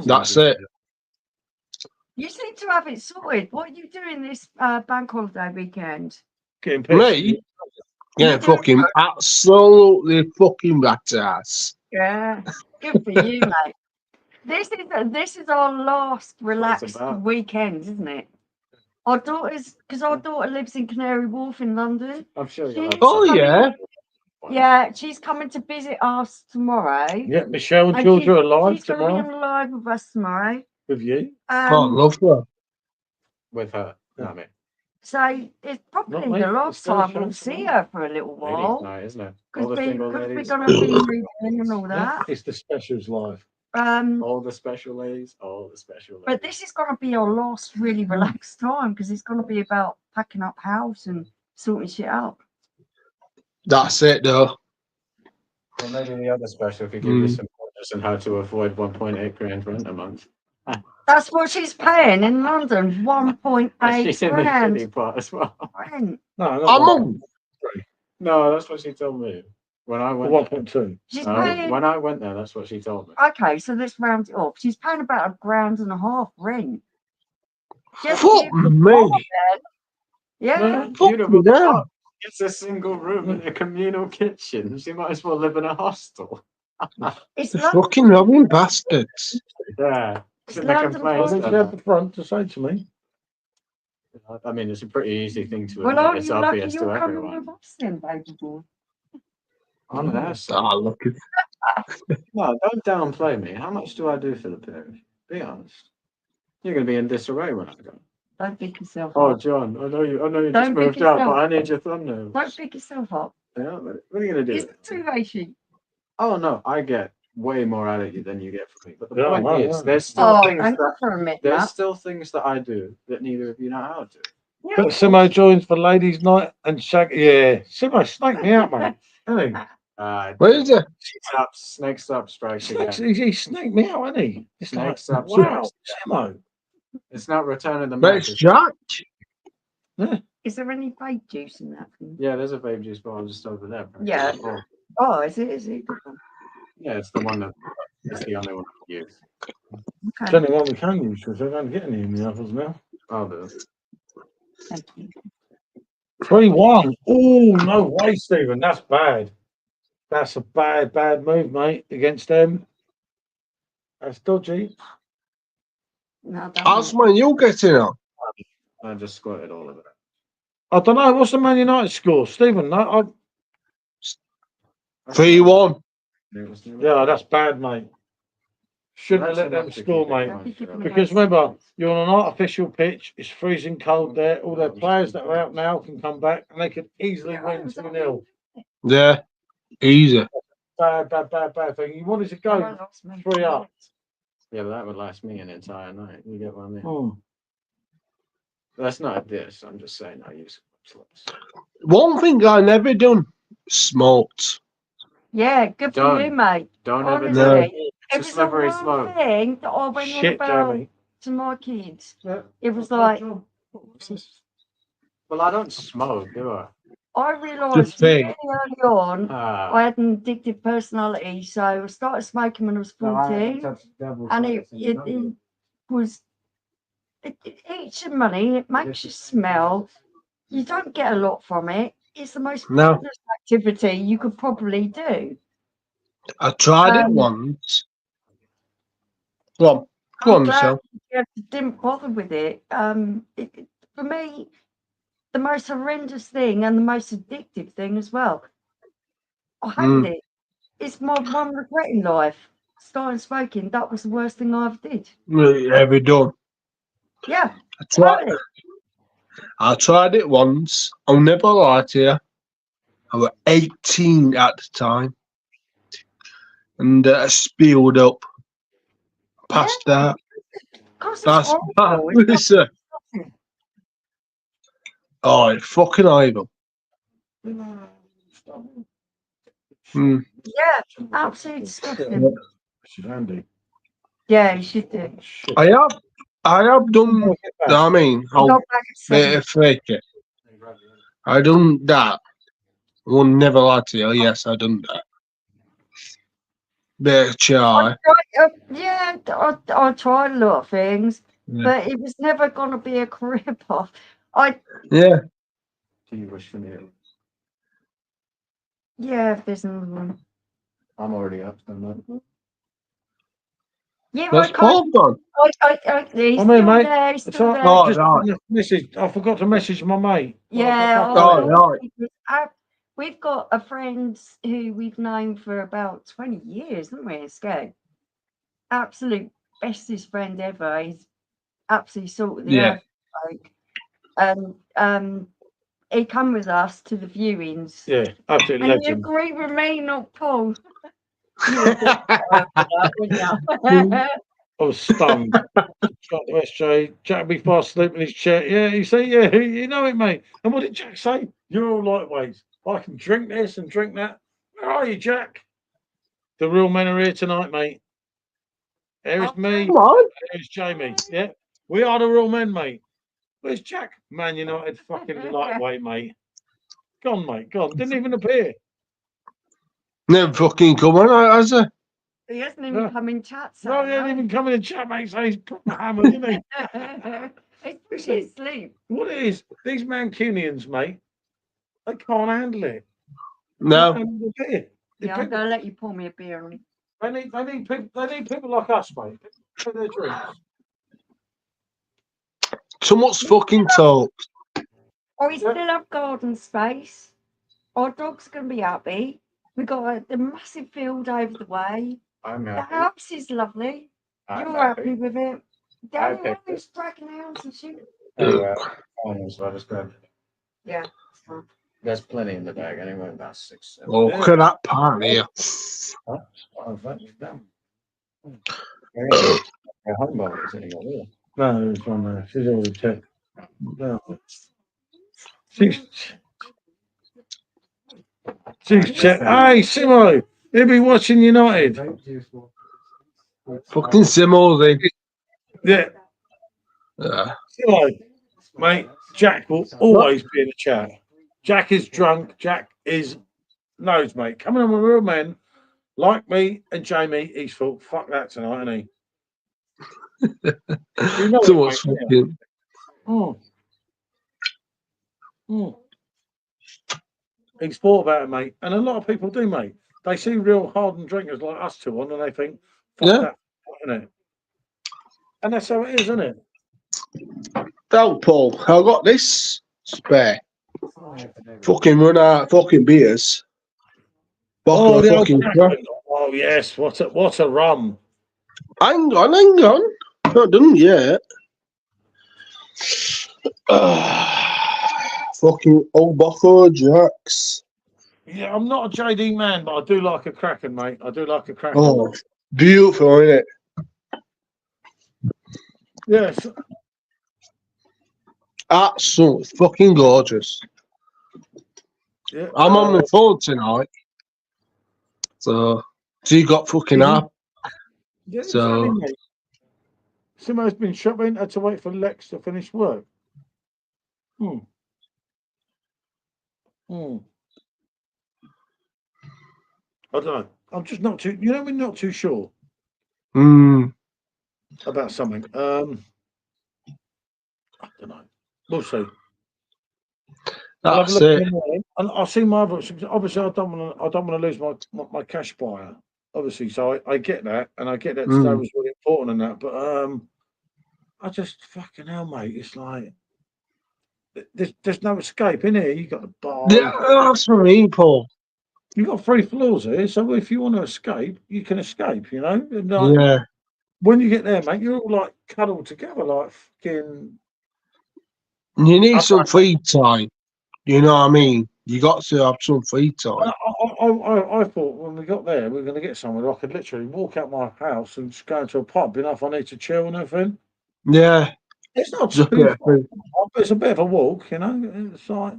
That's it. You seem to have it sorted. What are you doing this bank holiday weekend? Getting pissed. Me? Yeah, fucking absolutely fucking rat ass. Yeah, good for you, mate. This is our last relaxed about. weekend, isn't it? Our daughter's because our daughter lives in Canary Wharf in London. I'm sure She's you'll have Oh, something. yeah. Yeah, she's coming to visit us tomorrow. Yeah, Michelle and And Georgia are live she's going to be tomorrow on live with us tomorrow. with you. Oh, love her. With her, not me. So it's probably me, the it's last still time show we'll see tomorrow. her for a little Ladies' while night, isn't it? because All the single we're ladies. going to be moving and all Yeah, that. it's the specials live. All the special ladies. All the special ladies. But this is going to be our last really relaxed time because it's going to be about packing up house and sorting shit out. That's it, though. Well, maybe the other special could give you some pointers on how to avoid 1.8 grand rent a month. That's what she's paying in London, 1.8 She's in the grand shitty part as well. rent. No, I'm not on. No, that's what she told me when I went. 1.2. She's paying. When I went there, that's what she told me. Okay, so let's round it off. She's paying about £1.5 grand rent. Just Fuck me. Yeah. Beautiful. me down. It's a single room in a communal kitchen. She might as well live in a hostel. It's Fucking robbing bastards. Yeah. It's Shouldn't have London complained She Boston. then. had the front to say to me. I mean, it's a pretty easy thing to Well, admit. aren't It's you lucky obvious you're to coming everyone. with us then, baby boy? I'm an ass. Ah, look at No, don't downplay me. How much do I do for the parish? Be honest. You're going to be in disarray when I go. Don't pick yourself Oh, up. John, I know you just Don't pick moved out, but yourself. I need your thumbnail. Don't pick yourself up. Yeah, what are you gonna do? It's too racy. Oh no, I get way more out of you than you get from me. But the Yeah, point I know, is, yeah. there's still Oh, things thank you that for admitting there's that. still things that I do that neither of you know how to. Yeah, But Simo joins for ladies' night and shag. Yeah, Simo snaked me out, mate. Hey, Where is it? Snakes up, strikes again. he snaked me out, hasn't he? It's like, Snakes up, wow, strikes Simo. It's not Return of the But Mac. it's Jack. Is there any vape juice in that thing? Yeah, there's a vape juice bottle just over there. Yeah. Oh, Oh, is it? Is it? Good one? yeah, it's the one that. It's the only one I can use. It's Okay. only one we can use because I don't get any in the others now. Oh, the Thank you. 3-1. Oh, no way, Stephen. That's bad. That's a bad move, mate, against them. That's dodgy. No, don't That's it. when you're getting on. I just squirted all of it. I don't know. What's the Man United score, Stephen? No, 3-1. yeah, that's bad, mate. Shouldn't have That's let them enough to score, keep it mate. going. Thank you for Because the remember, you're on an artificial pitch. It's freezing cold there. All their players that are out now can come back and they could easily win 2-0. Yeah. Easy. Bad thing. You wanted to go 3 up. Yeah, but that would last me an entire night. You get what I mean? Hmm. That's not this. I'm just saying I use slips. One thing I never done, smoked. Yeah, good for you, Done. mate. Don't ever Honestly, No. do it. it It's a was the slippery one slope. thing that I went on Shit, about Jamie. to my kids. Yeah. It was like, Well, I don't smoke, do I? I realised thing. really early on I had an addictive personality, so I started smoking when I was 14, and it was it eats your money, it makes you smell. You don't get a lot from it. It's the most No. pointless activity you could probably do. I tried it Um, once. Go on. Go I'm on, glad Michelle. you didn't bother with it. For me, the most horrendous thing and the most addictive thing as well. I hated it. It's my one regret in life. Starting smoking, that was the worst thing I ever did. Ever done. Yeah, I tried it once. I'll never lie to you. I was 18 at the time. And I spilled up. Passed out. Because it's That's bad. horrible. It's Listen. disgusting. Oh, it's fucking evil. Mm. Yeah, absolutely disgusting. Shit, Andy. Yeah, you should do. Shit. I have done. Get back. I mean, I I'll got back at bit 7. of fake it. I done that. I will never lie to you. Yes, I done that. Bit of chai. I tried a lot of things, Yeah. but it was never going to be a career path. Yeah. Do you wish for me? If there's another one. I'm already up. I'm not. Yeah, That's I can't. Paul gone. He's I'm here, still mate. there. He's It's still all there. right. Oh, Just right. message. I forgot to message my mate. Yeah, Oh, right. we've got a friend who we've known for about 20 years, haven't we, Escape? Absolute bestest friend ever. He's absolutely sorted the Yeah. earth. And he come with us to the viewings. Yeah, absolute And you legend. agree with me, not Paul. You would do that, wouldn't you? I was stunned. Got to SJ. Jack will be fast asleep in his chair. Yeah, you see, yeah, you know it, mate. And what did Jack say? You're all lightweights. I can drink this and drink that. Where are you, Jack? The real men are here tonight, mate. Here's me. Come on. Here's Jamie. Yeah, we are the real men, mate. Where's Jack? Man United fucking lightweight, mate. Gone, mate. Gone. Didn't even appear. Never fucking come on, has it? He hasn't even No. come in chat. No, he didn't even come in and chat, mate. So he's proper hammered, isn't he? He's pushing his sleep. What it is, these Mancunians, mate, they can't handle it. No. Can't handle the beer. Yeah, I'm going to let you pour me a beer on it. They need people like us, mate. For their drinks. Too much fucking talk. We still have garden space. Our dog's going to be happy. We've got the massive field over the way. I'm The happy. house is lovely. I'm You're happy. happy with it. The I only one picked who's dragging the house and shit Anyway, so I just grabbed it. Yeah. It's fine. There's plenty in the bag anyway, about 6, 7. Oh, look at that part here. Oh, thank you. Damn. Yeah, humble is anymore. Really. No, it's on there. She's already checked. No. She's checked. Hey, Simo, he'll be watching United. Fucking Simo then. Yeah, Yeah. Simo, mate. Jack will always be in the chat. Jack is drunk. Jack is knows, mate. Coming on with real men like me and Jamie, he's thought, fuck that tonight, isn't he? You know Too it, much mate, fucking. Mm. Mm. He's thought about it, mate. And a lot of people do, mate. They see real hardened drinkers like us two on and they think, fuck Yeah. that, isn't it? And that's how it is, isn't it? Tell Paul, I got this spare. Fucking run out of fucking beers. Bottle of the old fucking crack. crap. Oh, yes. What a rum. Hang on. Not done yet. Fucking old bottle of Jacks. Yeah, I'm not a JD man, but I do like a Kraken, mate. I do like a Kraken. Oh, beautiful, isn't it? Yes. Absolutely fucking gorgeous. Yeah. I'm on the phone tonight. So you got fucking up. Yeah, So- exactly, mate. Simo's been shopping, had to wait for Lex to finish work. Hmm. Hmm. I don't know. I'm just not too, we're not too sure about something. I don't know. We'll see. I'll have a That's look in it. the morning, and I'll see my other. Obviously, I don't want to lose my cash buyer. Obviously, so I get that, and I get that today was really important and that. But I just fucking hell, mate. It's like there's no escape in here. You got the bar. Yeah, that's what I mean, Paul. You got 3 floors here, so if you want to escape, you can escape. You know. And like, Yeah. when you get there, mate, you're all like cuddled together, like fucking. You need some free time. You know what I mean? You got to have some free time. I thought when we got there, we were going to get somewhere I could literally walk out my house and just go into a pub. If I need to chill and everything. Yeah. It's not Just too get far, free. but it's a bit of a walk, you know. It's like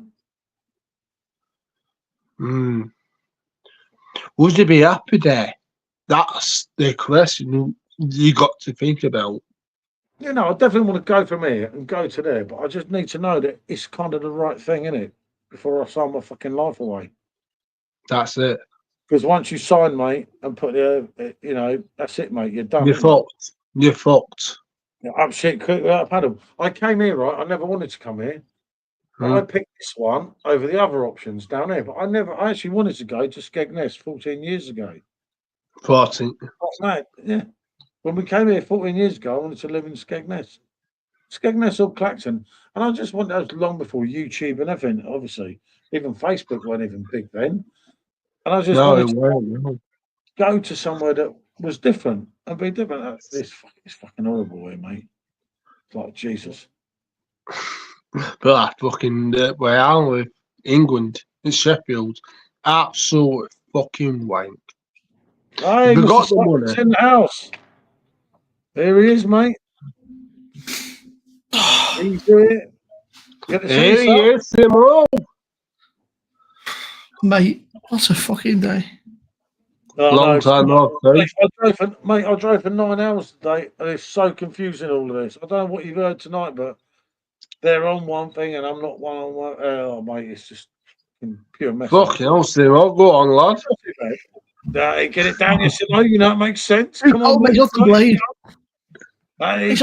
Would you be happy there? That's the question you got to think about. I definitely want to go from here and go to there, but I just need to know that it's kind of the right thing, innit? Before I sign my fucking life away. That's it. Because once you sign, mate, and put that's it, mate. You're done. You're fucked. You're fucked. I'm shit quick without a paddle. I came here, right? I never wanted to come here. But I picked this one over the other options down there. But I actually wanted to go to Skegness 14 years ago. 14. Oh, mate, yeah. When we came here 14 years ago, I wanted to live in Skegness. Skegness or Clacton. And I just wanted, that was long before YouTube and everything, obviously. Even Facebook weren't even big then. And I just wanted to go to somewhere that was different and be different. It's fucking horrible here, mate. It's like Jesus. But that fucking where I live, England, in Sheffield, absolute fucking wank. Hey, We Mr. got the Sutton's money. in the house. There he is, mate. He's here. Get to see Here he yourself. is, Simo. Mate, what a fucking day. Oh, Long time off, eh? I drove for 9 hours today, and it's so confusing, all of this. I don't know what you've heard tonight, but they're on one thing, and I'm not one on one. Oh, mate, it's just pure mess. Fucking hell, Simo. Go on, lad. Get it down, you know, it makes sense. Come Come on, mate, off the blade. It's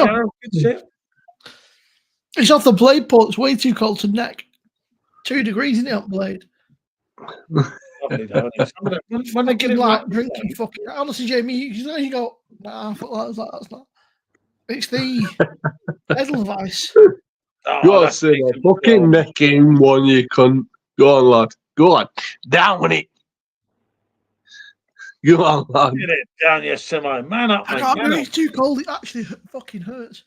It's off the blade, Paul. It's way too cold to neck. 2 degrees in it on blade. When they get it like right, drinking fucking. Honestly, Jamie, you go, nah, I thought that's not. It's the Edelweiss. Go on, Simo. Fucking neck in one, you cunt. Go on, lad. Go on. Down with it. Go on, lad. Get it down, you Simo. Man up, I mate. can't Man believe up. it's too cold. It actually fucking hurts.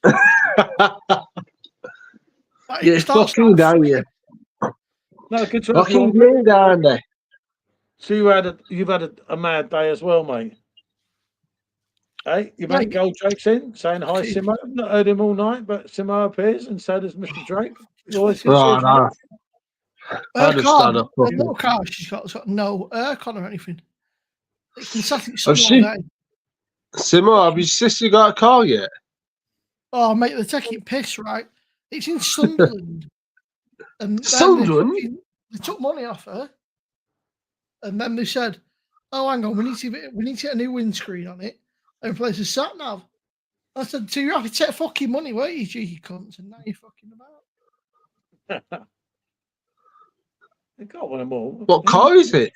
Like, Yeah, it starts fucking like down you. No, good to have you Fucking on. great down there. So you've had a mad day as well, mate. Hey, your mate Mate. Goldrake's in saying hi, Okay. Simo. I've not heard him all night, but Simo appears and so does Mr. Drake. You always Right, can see No. I her just car, started the fucking. little car she's got, it's got no aircon or anything. It's been sat in the Has sun all she? day. Simo, have your sister got a car yet? Oh, mate, they're taking piss, right? It's in Sunderland. And then Sunderland? they took money off her. And then they said, oh, hang on, we need to get a new windscreen on it and replace the sat nav. I said, so you have to take fucking money, weren't you, cheeky cunts? And now you're fucking about. They got one of them all. What car is it?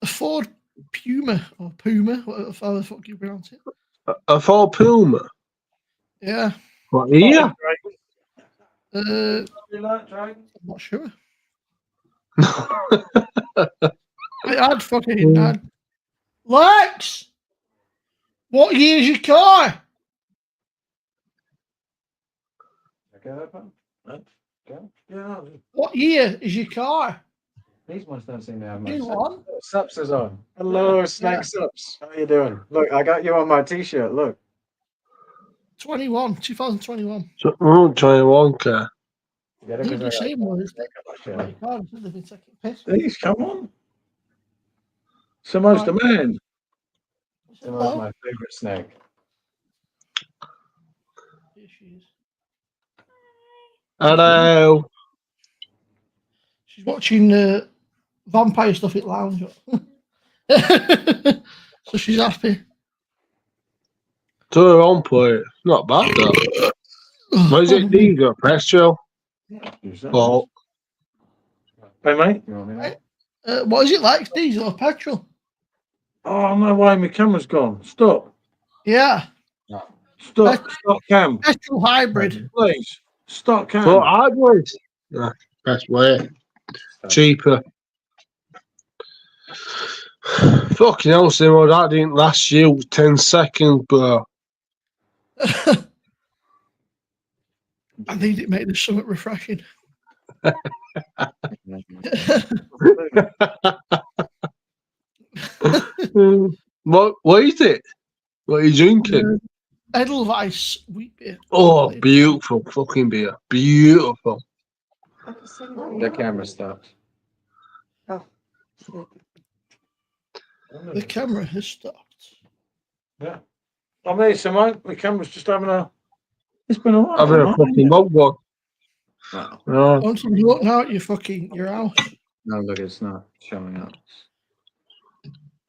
A Ford Puma or Puma, whatever the fuck you pronounce it. A Ford Puma. Yeah. What here? I'm not sure. I'd fucking had Lex. What year is your car? Yeah. What year is your car? These ones don't seem to have much. New one. Sups is on. Hello, Snake Sups. How you doing? Look, I got you on my t-shirt. Look. 2021. Oh, 21 car. Get it? They're the same ones. Yeah. Like, God, they've been taking piss. Please, come on. Simo's the man. That was my favorite snake. Here she is. Hello. She's watching vampire stuff at lounge. So she's happy. Turn her on, play. Not bad though. What is it? Diesel, petrol? Oh, Hey, mate. You want me What is it like? Diesel or petrol? Oh, no way. My camera's gone. Stop. Yeah. Stop cam. Petrol hybrid. Please. Stop cam. so hardwood. Yeah, best way. Cheaper. Fucking hell, Simo, that didn't last you 10 seconds, bro. I need it, mate. There's something refreshing. What is it? What are you drinking? Edelweiss wheat beer. Oh, beautiful fucking beer. Beautiful. The camera stopped. The camera has stopped. Yeah. I'm here, Simo. My camera's just having a. It's been alright. Having a fucking mug one. No. Want to look now at your house? No, look, it's not showing up.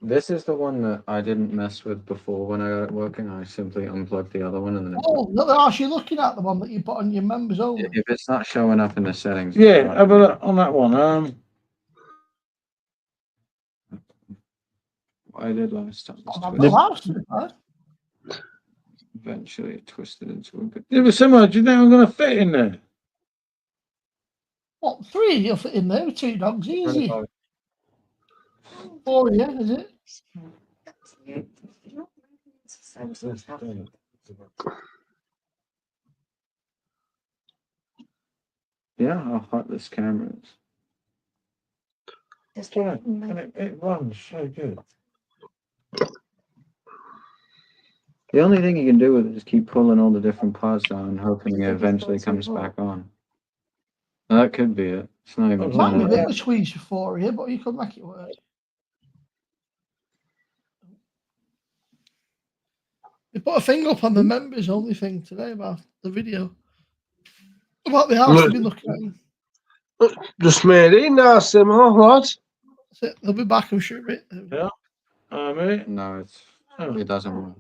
This is the one that I didn't mess with before when I got it working. I simply unplugged the other one and then. Oh, look, they're actually looking at the one that you put on your members only. If it's not showing up in the settings. Yeah, have a look on that one. What I did last time was On twist- the house, right? eventually it twisted into a bit. Yeah, but Simo, do you think I'm going to fit in there? What, 3 you'll fit in there with 2 dogs, easy. 4, yeah, is it? Yeah, how hot this camera is. That's right. And it runs so good. The only thing you can do with it is keep pulling all the different parts down and hoping it eventually comes back on. That could be it. It's not even Might be a turning bit on. of a squeeze for 4 here, but you could make it work. We put a thing up on the members only thing today about the video. About the house we've been looking at. Just made it now, Simo, lad. That's it. They'll be back, I'm sure. Right? Yeah. Mate. No, it doesn't work.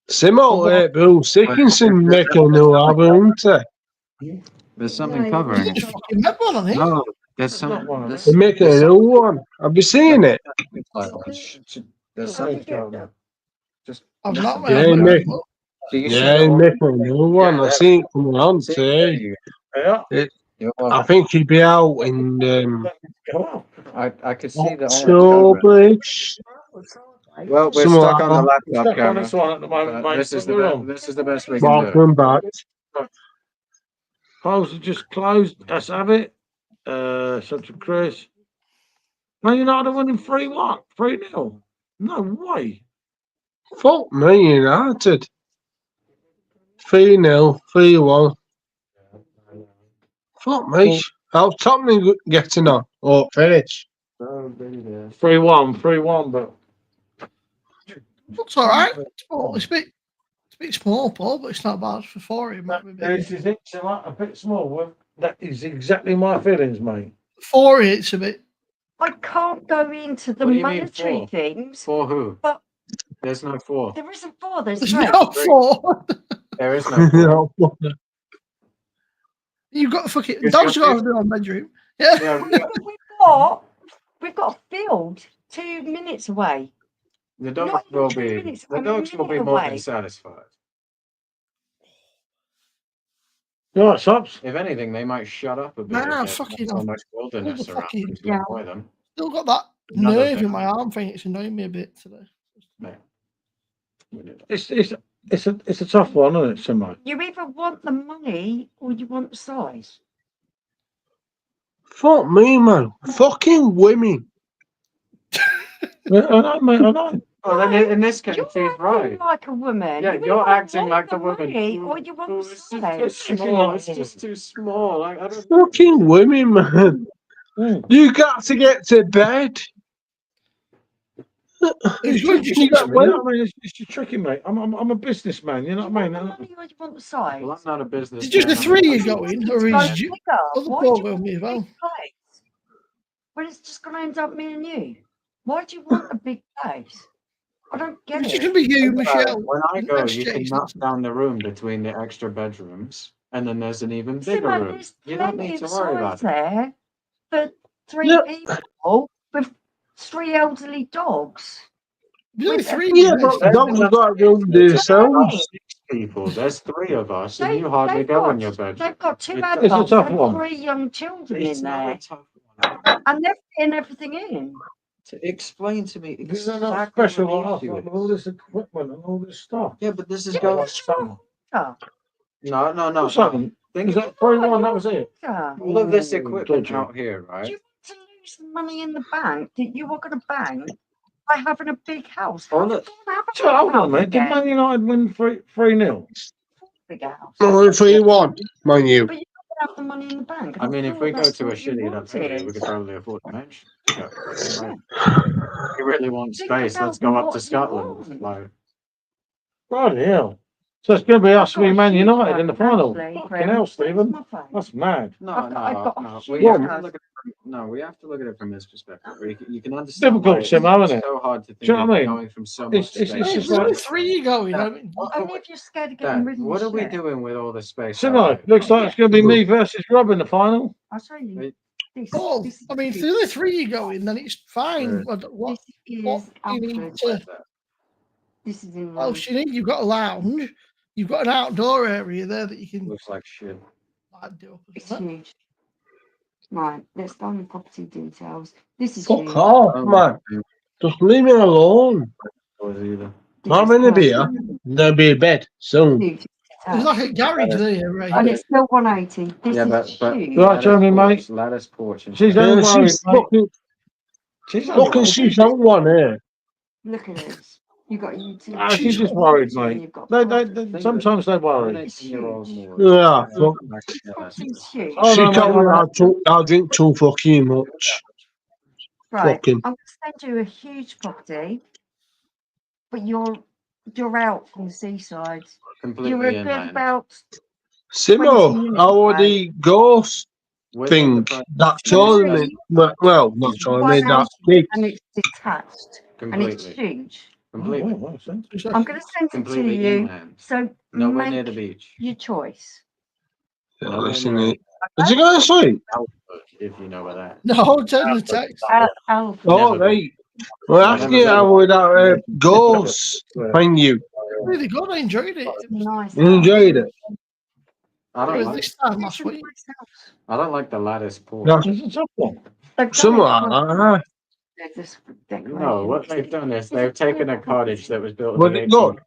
Simo, Bill Dickinson making a new album, isn't There's something No, covering There's it. a fucking member on it. No, there's not some. one of There's, They're making a there's new one. Have you seen it? There's something. Just. I've not Yeah, made Nick. Do you see Yeah, the he's one? making a new one. I seen it coming on See, today. there you Yeah. go. I think he'd be out in Go on. I could see the orange October. Well, we're Something stuck like on the that. We're laptop stuck on camera. this one at the moment, but mate. This is We're on. this is the best we can do. Welcome back. Polls are just closed. Let's have it. Central Chris. Man United are winning 3-1, 3-0. No way. Fuck me, United. 3-0, 3-1. Fuck me. How's Tottenham getting on? Or finish? 3-1, 3-1, but Looks all right. It's a bit small, Paul, but it's not bad for 4. It might be this big. is it. A bit small. Well, that is exactly my feelings, mate. 4, it's a bit. I can't go into the What do you mean monetary 4? things. For who? But- There's no 4. There isn't 4. There's There's 3. no 4. There is no 4. You've got fucking It's dogs got got their own bedroom. Yeah. Yeah, We've got a field 2 minutes away. the Not dogs even will 2 be. minutes, The a dogs will be minute more away. than satisfied. You all right, Sops? If anything, they might shut up a bit. Nah, if fucking there's so hell. much wilderness All the around fucking- to annoy them. Still got that Another nerve thing. in my arm thing. It's annoying me a bit today. It's a tough one, isn't it, Simo? You either want the money or you want the size. Fuck me, man. Fucking women. Yeah, I know, mate. I know. Well, then in this case, You're he's acting right. like a woman. Yeah, You you're either acting want like the a woman. money or you want the It's just size. too small. It's just too small. I don't. Fucking women, man. Mm. You got to get to bed. Who's It's going tricky, to You got you know what I mean? It's just tricky, mate. I'm a businessman. You know Do you what I want the mean? money or you want the size? Well, I'm not a business. Is just the man. 3 you If you going, want or it to go is you? bigger, Other why Paul do you going want me as a well? big place? When it's just going to end up me and you. Why do you want a big place? I don't get It's just it. gonna be you, Think about Michelle. it. When I go, That's you can Jason. knock down the room between the extra bedrooms, and then there's an even bigger Simo, room. there's You don't plenty need to of worry size about it. there for 3 Yeah. people with 3 elderly dogs. There's only With 3 Yeah, in but there. dogs have got room to themselves. 6 people. There's 3 of us, and They- you hardly they've go got- in your bedroom. They've got 2 It's a adults tough and one. 3 young children It's in not there. a tough one. And they're fitting everything in. To explain to me This is not exactly special what like the issue with is. all this equipment and all this stuff. Yeah, but this is Yeah, going. that's your order. No. Something. Think Is of that 3-1? That was it. Yeah. all of this Ooh, equipment dodgy. out here, Do right? you want to lose the money in the bank that you are going to bank by having a big house? Oh, Have look. you got to have a So, big hold on, house mate. Did again? Man United win 3-0? Big house. Only 3-1, mind you. But you don't have the money in the bank. I mean, if thought we go that's to a what you shitty enough area, we wanted. could probably afford to mention. Like, we really want Think space. about Let's go up what to you Scotland. want. Like, Bloody hell. So it's going to be I've us got a v Man huge United one, in the final. actually, Fucking Graham. hell, Where's Stephen. my phone? That's mad. no. I've got a We huge have to house. look at it from, we have to look at it from this perspective. Where you can understand Difficult, why it's Simo, isn't it? so hard to think Do you know of what I mean? going from so much It's space. just There's like- only 3 going. I mean, Only if you're scared of getting Dad, rid of what the are we shit. doing with all this space? Simo, out here? looks like it's going to be me versus Rob in the final. I'll show you. Wait. This, Paul, this is I mean, if good. there's only 3 going, then it's fine. Right. What This what is you need Alfred. to? This is in What else you need? You've got a lounge. You've got an outdoor area there that you can Looks like shit. do up. It's huge. Right, let's go on the property details. This is Fuck huge. off, man. Just leave me alone. Either. This I'm is in a beer. perfect. There'll be a bed soon. Huge. There's like a garage there, right? And it's still 180. This Yeah, is but huge. Right, Jeremy, mate. Lattice porch. And She's stuff. only worried, She's mate. fucking, She's only fucking worried. she's on one here. Look at this. You've got a utility. Ah, she's just worried, and mate. you've got They, property. sometimes they worry. It's huge. Yeah, fuck. Property's huge. Oh, She no, mate, told me no. I drink too fucking much. Right, fucking- I'm going to send you a huge property, but you're out from the seaside. You're Completely a good inland. about 20 Simo, minutes how away. would the ghost With thing the- that told me? Well, not told me, that gig. and it's detached and it's Completely. huge. Completely. Oh, well, sense. I'm going to send it to Completely you. inland. So Nowhere near make the beach. your choice. Yeah, listen, is he going to sleep? If you know where that. No, send the text. Alfred. Oh, Never right. We're asking you how would that ghost find you? Really good. I enjoyed it. It was Nice. You enjoyed it? I don't like. this time last week. I don't like the lattice porch. No. It's a tough one. Something like that. They're just decorating. No, what they've done is they've taken a cottage that was built Was in the it good?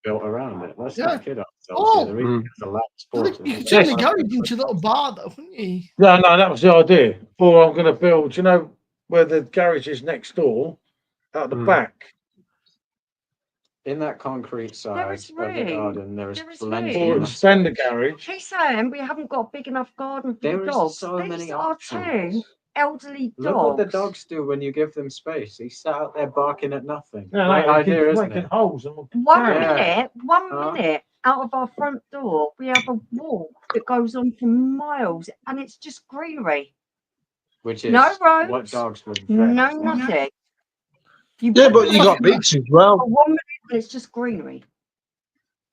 built around it. Let's Yeah. not kid ourselves. Oh. The reason it's a loud sport. You could turn the garage into a little bar, though, couldn't you? No, that was the idea. Or I'm going to build, you know, where the garage is next door, out the back. In that concrete side is of the room. garden, there is There is plenty. room. Or of extend the garage. He's saying we haven't got a big enough garden for There the is dogs. so These many are options. two elderly dogs. Look what the dogs do when you give them space. He sat out there barking at nothing. No, Great no, idea, keep isn't making it? holes. And Yeah. One Huh? minute out of our front door, we have a walk that goes on for miles, and it's just greenery. Which is No roads, what dogs would vet. no nothing. You Yeah, put but the you got dog beach as for well. 1 minute, and it's just greenery.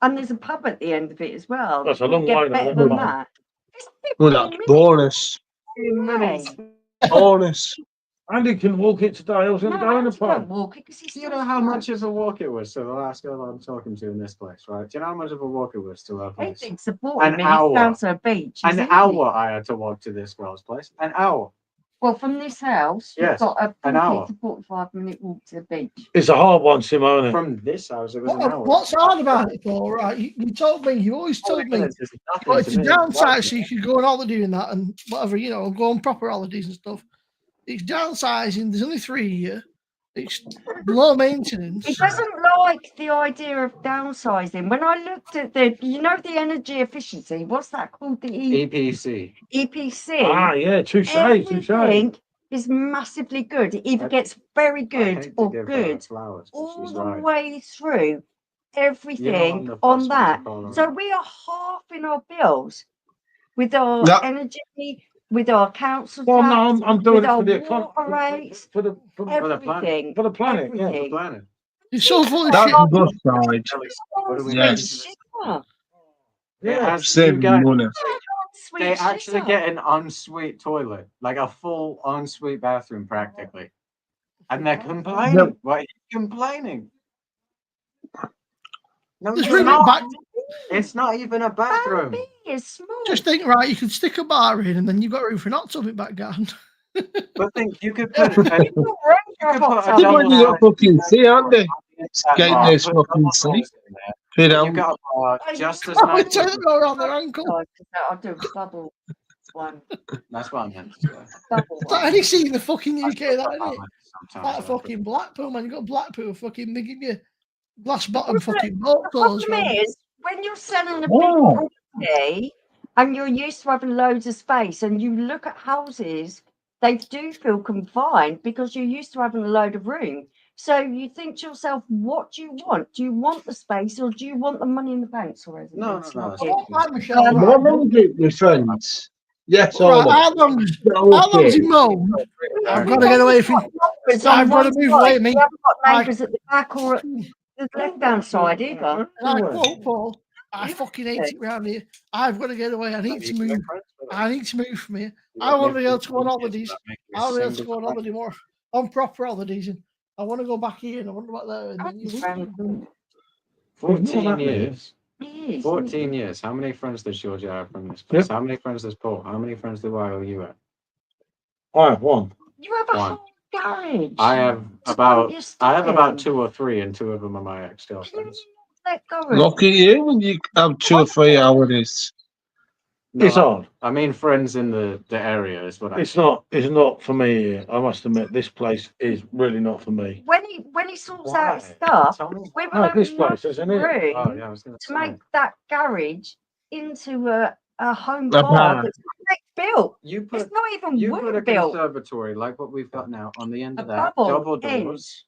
And there's a pub at the end of it as well. That's a You long get way, though, better isn't than it? that. It's Well, 15 that's bonus. minutes. Bonus. Andy can walk it today. I was going to go in the Andy won't pub. walk it because he's Do you still know how small. much of a walk it was to the last girl I'm talking to in this place, right? Do you know how much of a walk it was to her He place? thinks supporting An me. hour. He's down to a beach. An isn't he? hour I had to walk to this girl's place. An hour. Well, from this house, you've Yes, got a an 40 hour. to 45-minute walk to the beach. It's a hard one, Simone. From this house, it was an hour. What's hard about it, Paul? Right? You told me. You always told me. There's nothing But it's to a me. downside, so you could go on holiday and that and whatever, you know, go on proper holidays and stuff. It's downsizing. There's only 3 a year. It's low maintenance. He doesn't like the idea of downsizing. When I looked at the energy efficiency, what's that called? The EPC. EPC. Ah, yeah, touche. Everything is massively good. It either gets very I good hate to or give her good flowers, but all she's the right. way through. Everything the on first one to that. call So on. we are halving our bills with our Yeah. energy, with our council Well, tax, no, I'm doing with it our for the water rates, for the planet. everything. For the planet, yeah. The everything. planet. It's so full of That's shit. the good side. What do we Yes. do to this? Sugar. It Yeah. has, Save you guys, money. Sweet they actually sugar. get an ensuite toilet, like a full ensuite bathroom practically. And they're complaining. Yep. Why are you complaining? No, Just it's bring it not. back. It's not even a bathroom. Bambi is small. Just think, right, you could stick a bar in and then you've got room for an hot tub in back garden. But think you could put a, You've got room for a could hot put a tub. Think when you got fucking sea, aren't they? that Getting bar, this put fucking double sea. doors in there, You and know, you got a bar just as Oh, nice. it's going go around their ankle. Oh, I'll do a bubble one. That's what I meant to say. Bubble It's like one. any sea in the fucking I UK, suppose that I isn't it? might sometimes, Like I fucking Blackpool, man. You got Blackpool, fucking they give you glass bottom The fucking boat The tours. problem Man. is, when you're selling a big Oh. property and you're used to having loads of space, and you look at houses, they do feel confined because you're used to having a load of room. So you think to yourself, what do you want? Do you want the space or do you want the money in the bank? Sorry, No, it's no, not no, it. Right, Michelle, Um, right. what am I doing with friends? Yes or Right, no? how long's he moaned? I've got to get away from. Neighbours I've on got to one move side. away. You Me, haven't got I- neighbours at the back or at the left-hand side either. I quote Paul. I fucking hate it round here. I've got to get away. I need to move. I need to move from here. I want to go to on holidays. I want to go to on holiday more on proper holidays, and I want to go back here and I want to go back there. And then you leave. 14 years. It is. 14 years. How many friends does Georgia have from this place? How many friends does Paul? How many friends do I owe you at? I have one. You have a One. whole garage. I have Just about put your I stuff have about in. 2 or 3, and 2 of them are my Can you ex-girlfriends. let go of Look at you when you have 2 or 3 hours. No, It's hard. I mean friends in the area is what I It's not for me here. I must admit, this place is really not for me. When he sorts Why? out his stuff, Tell me. we will No, have this enough place, isn't it? room Oh yeah, I was gonna to say. make that garage into a home A bar bar. that's brick built. You It's put not even you put a wood built. conservatory like what we've got now on the end A of that. bubble Double in. doors.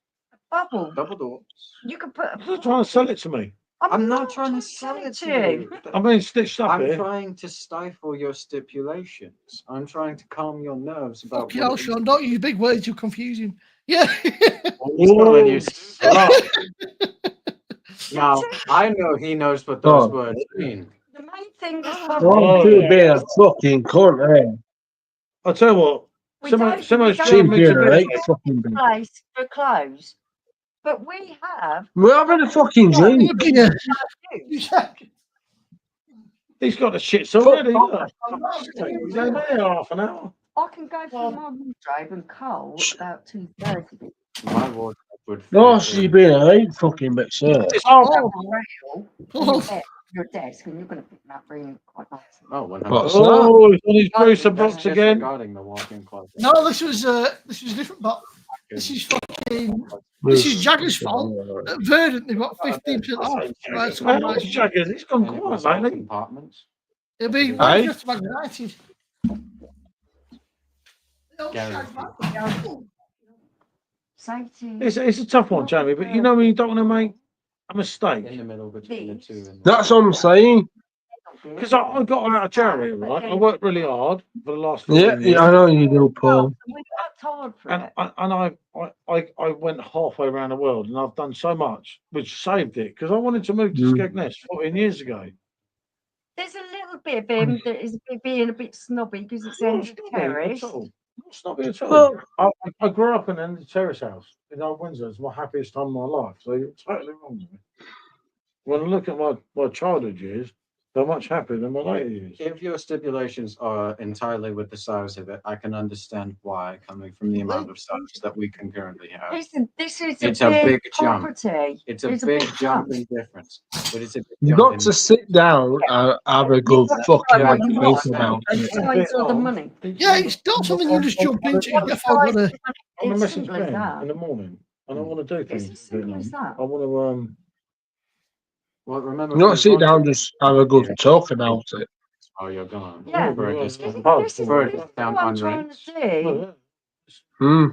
Bubble. Double doors. You could put. You're trying to sell it to me. I'm not trying to sell it to you. I mean, stick stuff I'm here. trying to stifle your stipulations. I'm trying to calm your nerves about Fucking hell, what it is. Sean, don't use big words, you're confusing. Yeah. Scotland used a lot. The Now, I know he knows what those Oh. words mean. main thing that's Oh, probably you be a fucking cunt, eh? I'll tell you what. we Someone's don't Cheap me here, to right? business. Fucking be. place for clothes, but we have. We're having a fucking drink. Look at you. He's got the shits already. Fuck Look. He's over there half an hour. I can go through my wardrobe and coal at about 2:30. My wardrobe would fit No, she's in. been a fucking bit sir. It's hard. Oh, rail Oh, on your desk, and you're going to fit that room quite nicely. Oh, 100%. What's that? Oh, it's on his Oh, Bruce that's box That's again. disregarding the walk-in closet. no, this was a different box. This is fucking. This is Jagger's fault. At Verdant, they've got 15% off. Right, so Well, it's Jaggers. It's gone And it quiet was all lately. compartments. it'll be Aye. just Man United. Guaranteed. Safety. It's a tough one, Jamie. But you know when you don't want to make a mistake. In the middle between the two. And That's what I'm saying. Because I got out of charity, right? I worked really hard for the last 14 Yeah, years. yeah, I know you do, Paul. We worked hard for And it. I went halfway around the world, and I've done so much, which saved it. Because I wanted to move to Mm. Skegness 14 years ago. There's a little bit of him that is being a bit snobby because it's Not ended snobby terrace. at all. Not snobby at all. Well, I grew up in an terrace house in Old Windsor. It's my happiest time of my life. So you're totally wrong with me. When I look at my childhood years, they're much happier than my later years. if your stipulations are entirely with the size of it, I can understand why, coming from the amount of size that we can currently have. Listen, this is It's a a big big jump. property. It's a It's big jump in difference, but it's a big you jump got in- to sit down and have a good You've got to fucking know what you think want. about And it. size all the money. Yeah, it's not something you just jump into. You What have got size to. I'm a It's message simple as Ben that. in the morning, and I want to do It's things. as simple as that. I want to Well, remember, You got to for sit one- down, just have a good talk about it. Oh, you're gone. Yeah. For a Well, discount. This is For a what discount I'm on trying rents. to do. Well, Hmm.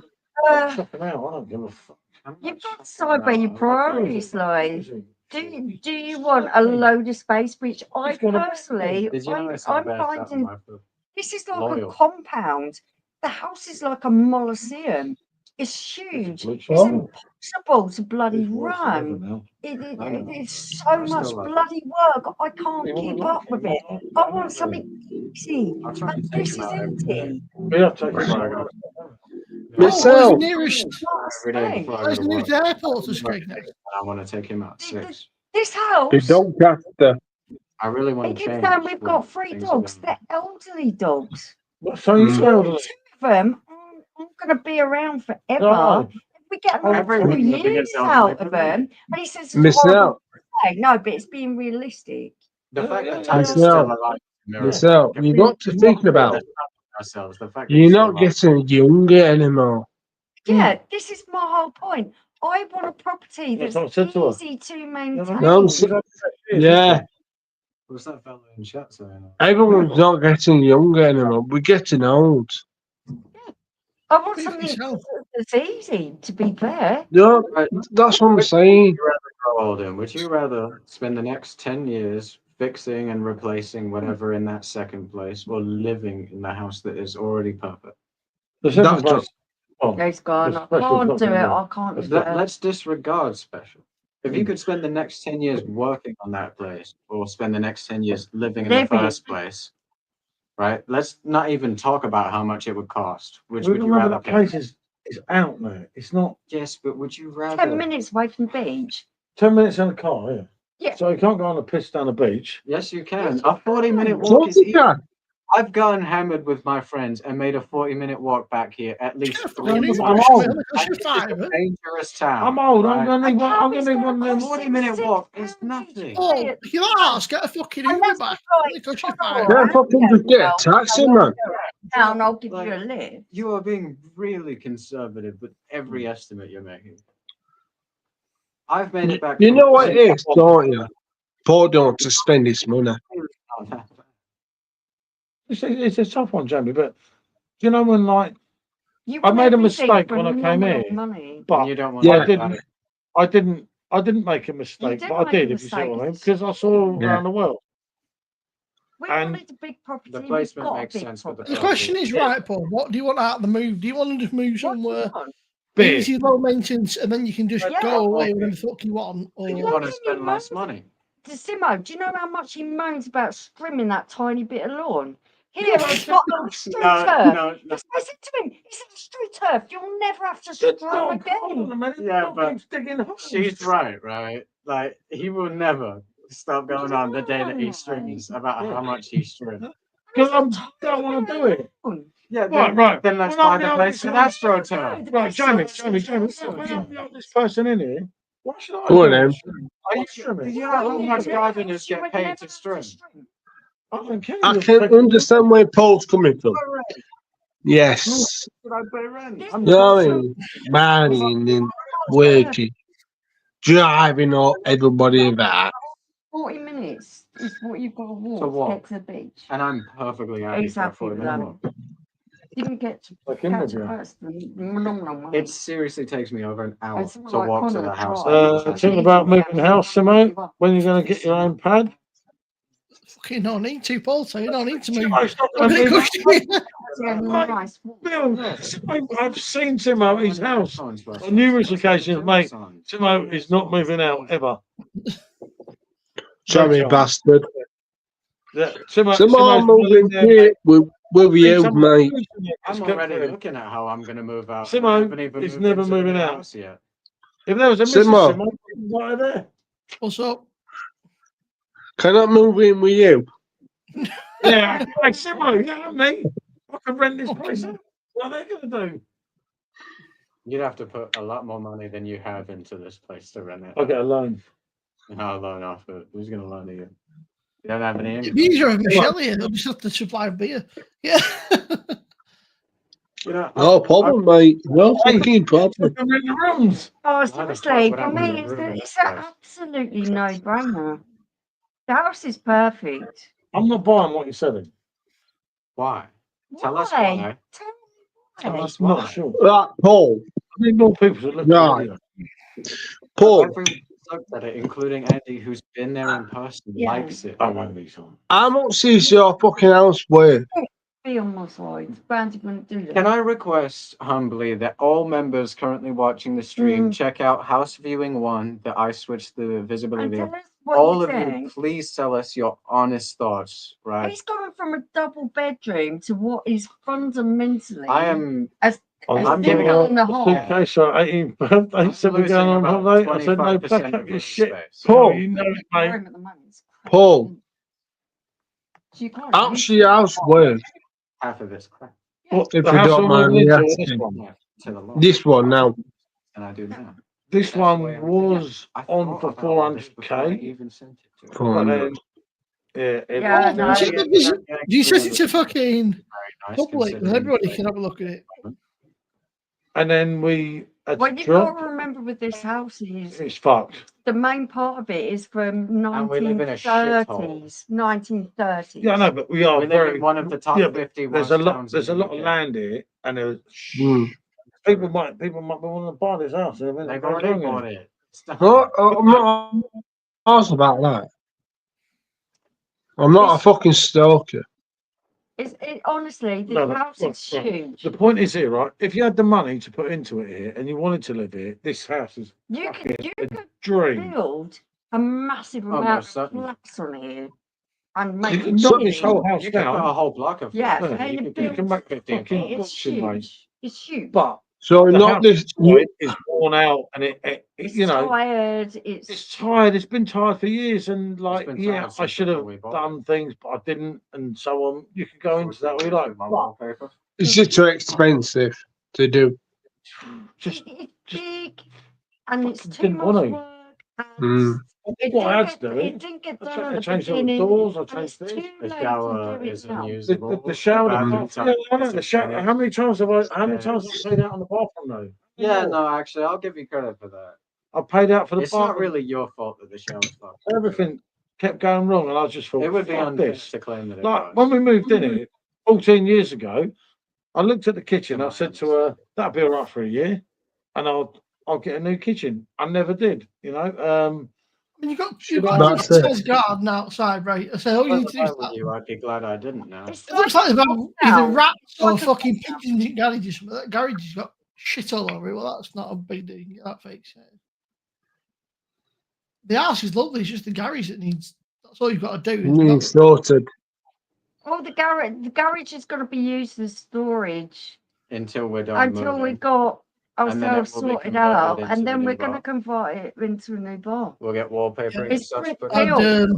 Uh, chuck 'em out. I don't give a fuck. You've got to decide where your priorities lie. Do you want a Load? load of space, which I It's got a- personally, Did you know I'm it's not bad finding life of this is like Loyal. a compound. The house is like a molosseum. It's huge. It's Oh. impossible to bloody It's worse than ever run. now. I know. It's so I still much like it. bloody work. I can't You want keep to up with it. I want something easy. I'll try And and take this him is out every day. easy. Yeah, take it Before I out. go. Oh, where's Myself. the nearest? Every day before I Where's go the to nearest work. airport to Skegness? I want to take him out 6. This The house, Doncaster. I really want it to keeps change. saying we've got what 3 things are dogs. going. They're elderly dogs. So you Mm. elderly. 2 of them aren't going to be around forever. No. If we get another Everyone's 2 living years in elderly, out of but them, and he says it's Miss horrible out. to say. No, but it's being realistic. The Yeah, fact yeah, that yeah. Ty's Miss still out. alive. Mirror. Miss out. You got to think about Let's not ourselves. The fact that you're he's not still alive. getting younger anymore. Yeah, this is my whole point. I want a property That's that's what I said to her. easy to maintain. No, I'm si- Yeah, What's that fella in chat saying? everyone's not getting younger anymore. We're getting old. I want Speak for something yourself. that's easy, to be fair. No, Right. that's what I'm Would saying. you rather grow old in? Would you rather spend the next 10 years fixing and replacing whatever in that second place, or living in the house that is already perfect? The second That's place. Oh, It's gone. the I special's can't not do it. gonna I can't do Let, it. let's disregard special. If you could spend the next 10 years working on that place, or spend the next 10 years living in the Living. first place, right? Let's not even talk about how much it would cost. Which we would you remember rather that pick? place is out there. It's not Yes, but would you rather? 10 minutes away from the beach. 10 minutes in a car, yeah. Yeah. So you can't go on a piss down the beach. Yes, you can. Yes, you A 40-minute can. walk What is you easy. got? I've gone hammered with my friends and made a 40-minute walk back here at least Get a 3 fucking minutes. I'm English, old. man. That's your It's a fiver. dangerous town. I'm old. right? I'm gonna need one. I'm gonna need one of them. 40-minute walk is nothing. Oh, you ask, get a fucking Uber Unless back. it's It costs you like, five. Yeah, fucking just get a taxi, man. Now, and I'll give Like, you a lift. You are being really conservative with every estimate you're making. I've made it back. You from know what it is, Portugal. don't you? Paul don't to spend his money. It's a tough one, Jamie. But you know when like, You I want made a everything mistake for when I came nominal here. money. And but you don't want Yeah. to I didn't make a mistake, did but I make a did. If you see mistake. what I mean, because I saw Yeah. around the world. We And wanted a big property. the we've placement got a makes big sense with the property. The question is right, Paul. What do you want out of the move? Do you want to just move What do you somewhere want? Big. easy, low maintenance, and then you can just Yeah. go away whenever the fuck you want? Or You Why want to didn't spend you less moan? money. Simo, do you know how much he moans about trimming that tiny bit of lawn? Here, I've got a street turf. no. Just listen to him. He said street turf. You'll never have to The stream dog, hold on again. a minute. Yeah, The dog but keeps digging holes. She's right? Like, he will never stop going on the day that he streams about how much he streams. And Because I don't want to do it. Yeah, Right. Then let's Well, buy no, the no, place it's for not- AstroTurf. Right, Jamie. When I'm not this person in here, what should I Go on, do? then. Are you streaming? Did you know how much gardeners get paid to stream? I don't care. I You're can taking- understand where Paul's coming from. Yes. Should I pay rent? This- I'm You know what I mean? Marrying and working, driving up everybody about. 40 minutes is what you've got to walk To what? to get to the beach. and I'm perfectly happy Exactly, for a 40-minute love. walk. Didn't get to Like in catch with a you. bus. No. It seriously takes me over an hour It's to like walk to Connor the house. Drive. Think about moving house, Simo. When you're going to get your own pad? Fucking no need to, Paul. So you don't need to move. It's not Look gonna at move. it, Nice. Bill, I've seen Timo at his house on numerous occasions, mate. Timo is not moving out ever. Sorry, chance. bastard. Yeah, Timo, Some more Timo's moving there, here with you, Some- mate. I'm It's already good for him. looking at how I'm going to move out. Simo I haven't even is moved never into the moving new out. house yet. If there was a Mrs. Simo. Simo, right there. What's up? Can I move in with you? Yeah, like Simo, yeah, me. I can rent this place out. What are they going to do? You'd have to put a lot more money than you have into this place to rent it. I'll get a loan. I'll loan off it. Who's going to loan to you? You don't have any income. These are Michelle here. They'll just have to supply beer. Yeah. You know, No problem, mate. No fucking problem. Look at the rooms. Oh, the seriously, fuck would for happen me, in a it's, room in it's this place? absolutely no-brainer. The house is perfect. I'm not buying what you're selling. why? Tell us Why? why. Tell Tell me why. us I'm not why. sure. Right, Paul. I need more people to look Right. at it. Paul, Everyone looked at it, including Andy, who's been there in person, Yeah. likes it. I won't be on. how much is your fucking house worth? Be on my side. Brandy wouldn't do that. Can I request humbly that all members currently watching the stream Mm. check out House Viewing 1 that I switched the And visibility tell of? us what All you of think. you, please tell us your honest thoughts, right? He's going from a double bedroom to what is fundamentally I am I'm giving up up in the hole. Okay, so 18th birthday, said we're losing going on about holiday. I said, no, 25% pack up of your room shit. space. Paul. You know it, mate. Room at the moment is crazy. Paul. So you can't How use much is your house worth? Half of this crap. What, If the you house don't I'm mind moving me into, or this asking. one? Yeah, to the lot. This one now. And I do now. This That's the one way I'm thinking. was I on thought for about all this before I 400k. even sent it to him. 400. Yeah, it Yeah, was. no, You said yeah. you set it to fucking Very nice, public, and considering everybody the can have a look at it. And then we had to What you've got drop. to remember with this house is It's fucked. the main part of it is from And we live in a shithole. 1930s. Yeah, I know, but we are We live very. in one of the top yeah, but 50 There's worst a lot. towns There's a in the lot of UK. land here, and there's, Mm. people might be wanting to buy this house. They've already bought it. Stop. No, I'm not asked about that. I'm not a fucking stalker. Honestly, this No, but house look, is look, huge. The point is here, right? If you had the money to put into it here, and you wanted to live here, this house is You could a dream. build a massive Oh, amount most of certainly. flats on here and You make can knock this money. whole house You could put a down. whole block of Yeah, flats. and You you could You build can make 15 fucking blocks. It's fortune, mate. huge. It's huge. But So the not house this. is worn out, and It's you know, tired. it's tired. It's been tired for years, and like, been yeah, tired I since should before have we bought done things, but I didn't, and so on. You could go into that all you like. My But wallpaper. Is it too expensive to do? just It's just big and it's fucking too didn't much want to. work. And Mm. I did what I had to do. it didn't get I done changed- at I the changed all the beginning. doors, I and changed it's this. too The late shower to do it is now. unusable. The shower, the bathroom bathroom. Yeah, I know the isn't shower. finished. How many times have I paid out on the bathroom though? Yeah, no, actually, I'll give you credit for that. I paid out for the It's bathroom. not really your fault that the shower's fucked. Everything kept going wrong, and I just thought It would be fuck unfair this. to claim that it Like was. when we moved in here 14 years ago, I looked at the kitchen. I said to her, "That'll be all right for a year, and I'll get a new kitchen." I never did, you know. I mean, you've Should got I- a That's it. size garden outside, right? I said, all you need to do If I is were you, I'd be glad I didn't now. It's it looks like there's about now. either rats or Like a fucking pigeons in garages. But that garage has got shit all over it. Well, that's not a big deal. Get that fixed. The house is lovely. It's just the garage that needs. That's all you've got to do. Needs sorted. Oh, the garage is going to be used as storage Until we're done until we moving. got And then it ourselves will be sorted converted out, into and the then new we're going to bar. convert it into a new bar. We'll get wallpaper and It's such. pretty But I'd, built.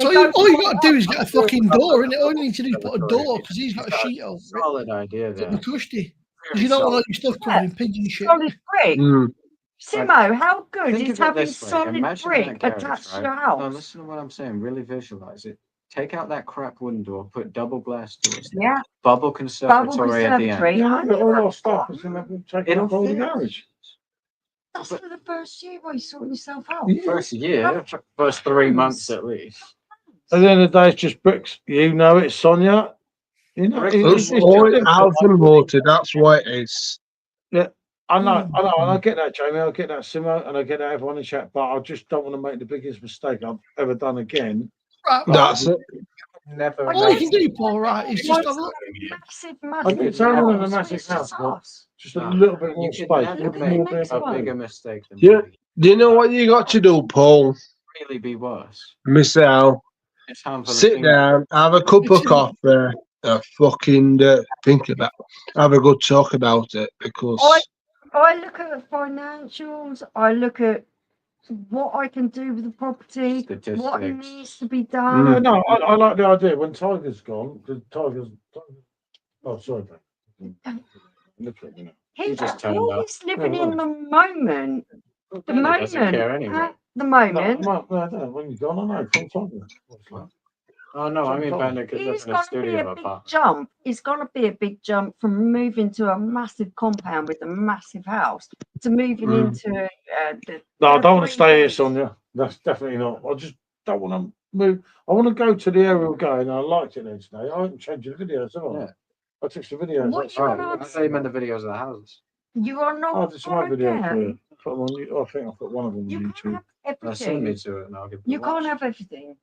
So all you got to do is get a fucking door, and all you need to do is put a door because he's got a sheet over it. Solid idea Got there. the cushy. Because you don't want all your stuff covered in pigeon shit. Solid brick. Mm. Simo, how good Think is of it having this way. solid Imagine brick that garage, attached to right? your No, house? listen to what I'm saying. Really visualize it. Take out that crap wooden door, put double glass doors. There. Yeah. Bubble Bubble conservatory at the end. conservatory. Yeah, I but all know our stuff is going to be taken It'll up by the fit. garage. that's for the first year while you sort yourself out. Yeah. First year, first 3 months at least. At the end of the day, it's just bricks. You know it, Sonia. You know, Bricks It's just all different. house and water. That's what it is. I know, and I get that, Jamie. I get that, Simo, and I get that, everyone in chat. But I just don't want to make the biggest mistake I've ever done again. Right, That's it. Never. all you can do, Paul, right, is just have a look. Massive, I massive. did tell them in a house, massive it's house, just but us. just a little bit more You space. could never Look at the make next a one. bigger mistake than Yeah. that. Do you know what you got to do, Paul? Really be worse. Miss Al, It's harmful. sit down, have a cup of coffee, fucking think about it. Have a good talk about it because I look at financials. I look at what I can do with the property, what Statistics. needs to be done. No, I like the idea when Tiger's gone. Because Tiger's. Oh, sorry, mate. Look at me now. He's just turned up. always living Yeah, in the moment. The He moment. doesn't care anyway. At the No, moment. no, I don't know. When you're gone, I know. From Tiger. Oh no, I mean Bandit could live It's in a going to be studio a big apartment. jump. It's going to be a big jump from moving to a massive compound with a massive house to moving into the. No, I don't want to stay here, Sonia. Sonia. That's definitely not. I just don't want to move. I want to go to the area we're going. I liked it then today. I haven't changed the videos, have I? Yeah. I took some videos. What That's you all want right. I thought you meant the videos of the houses. You are I not. did some other videos for again. you. Put them on. I think I've got one of them on You can't YouTube. have Send me everything. to it and I'll give it You a can't watch. have everything.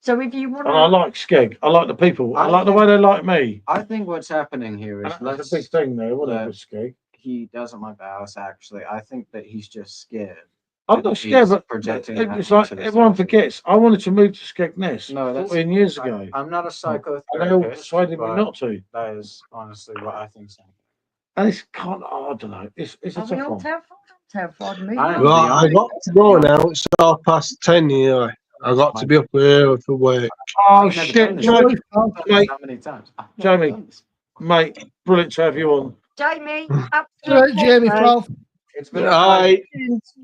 So if you want And I to, like Skeg. I like the people. I I like the think- way they like me. I think what's happening here And is that's a big thing there, wasn't it, with Skeg? he doesn't like the house actually. I think that he's just scared. I'm not scared, He's but projecting that it's like onto the everyone side. forgets. I wanted to move to Skegness No, that's 14 years ago. I'm not a And they all psychotherapist, persuaded me but not to. that is honestly what I think. And it's kind of, I don't know. It's a are we tough all one. terrified? I'm terrified. Me. I am. right, I got to go now. It's 10:30 here. I got to be up here for work. Oh, I've never shit, done this. Jamie, mate. How many times? I've never Jamie. done this. Mate, brilliant to have you on. Jamie, Right, absolute Jamie, pleasure. pal. It's been a Right,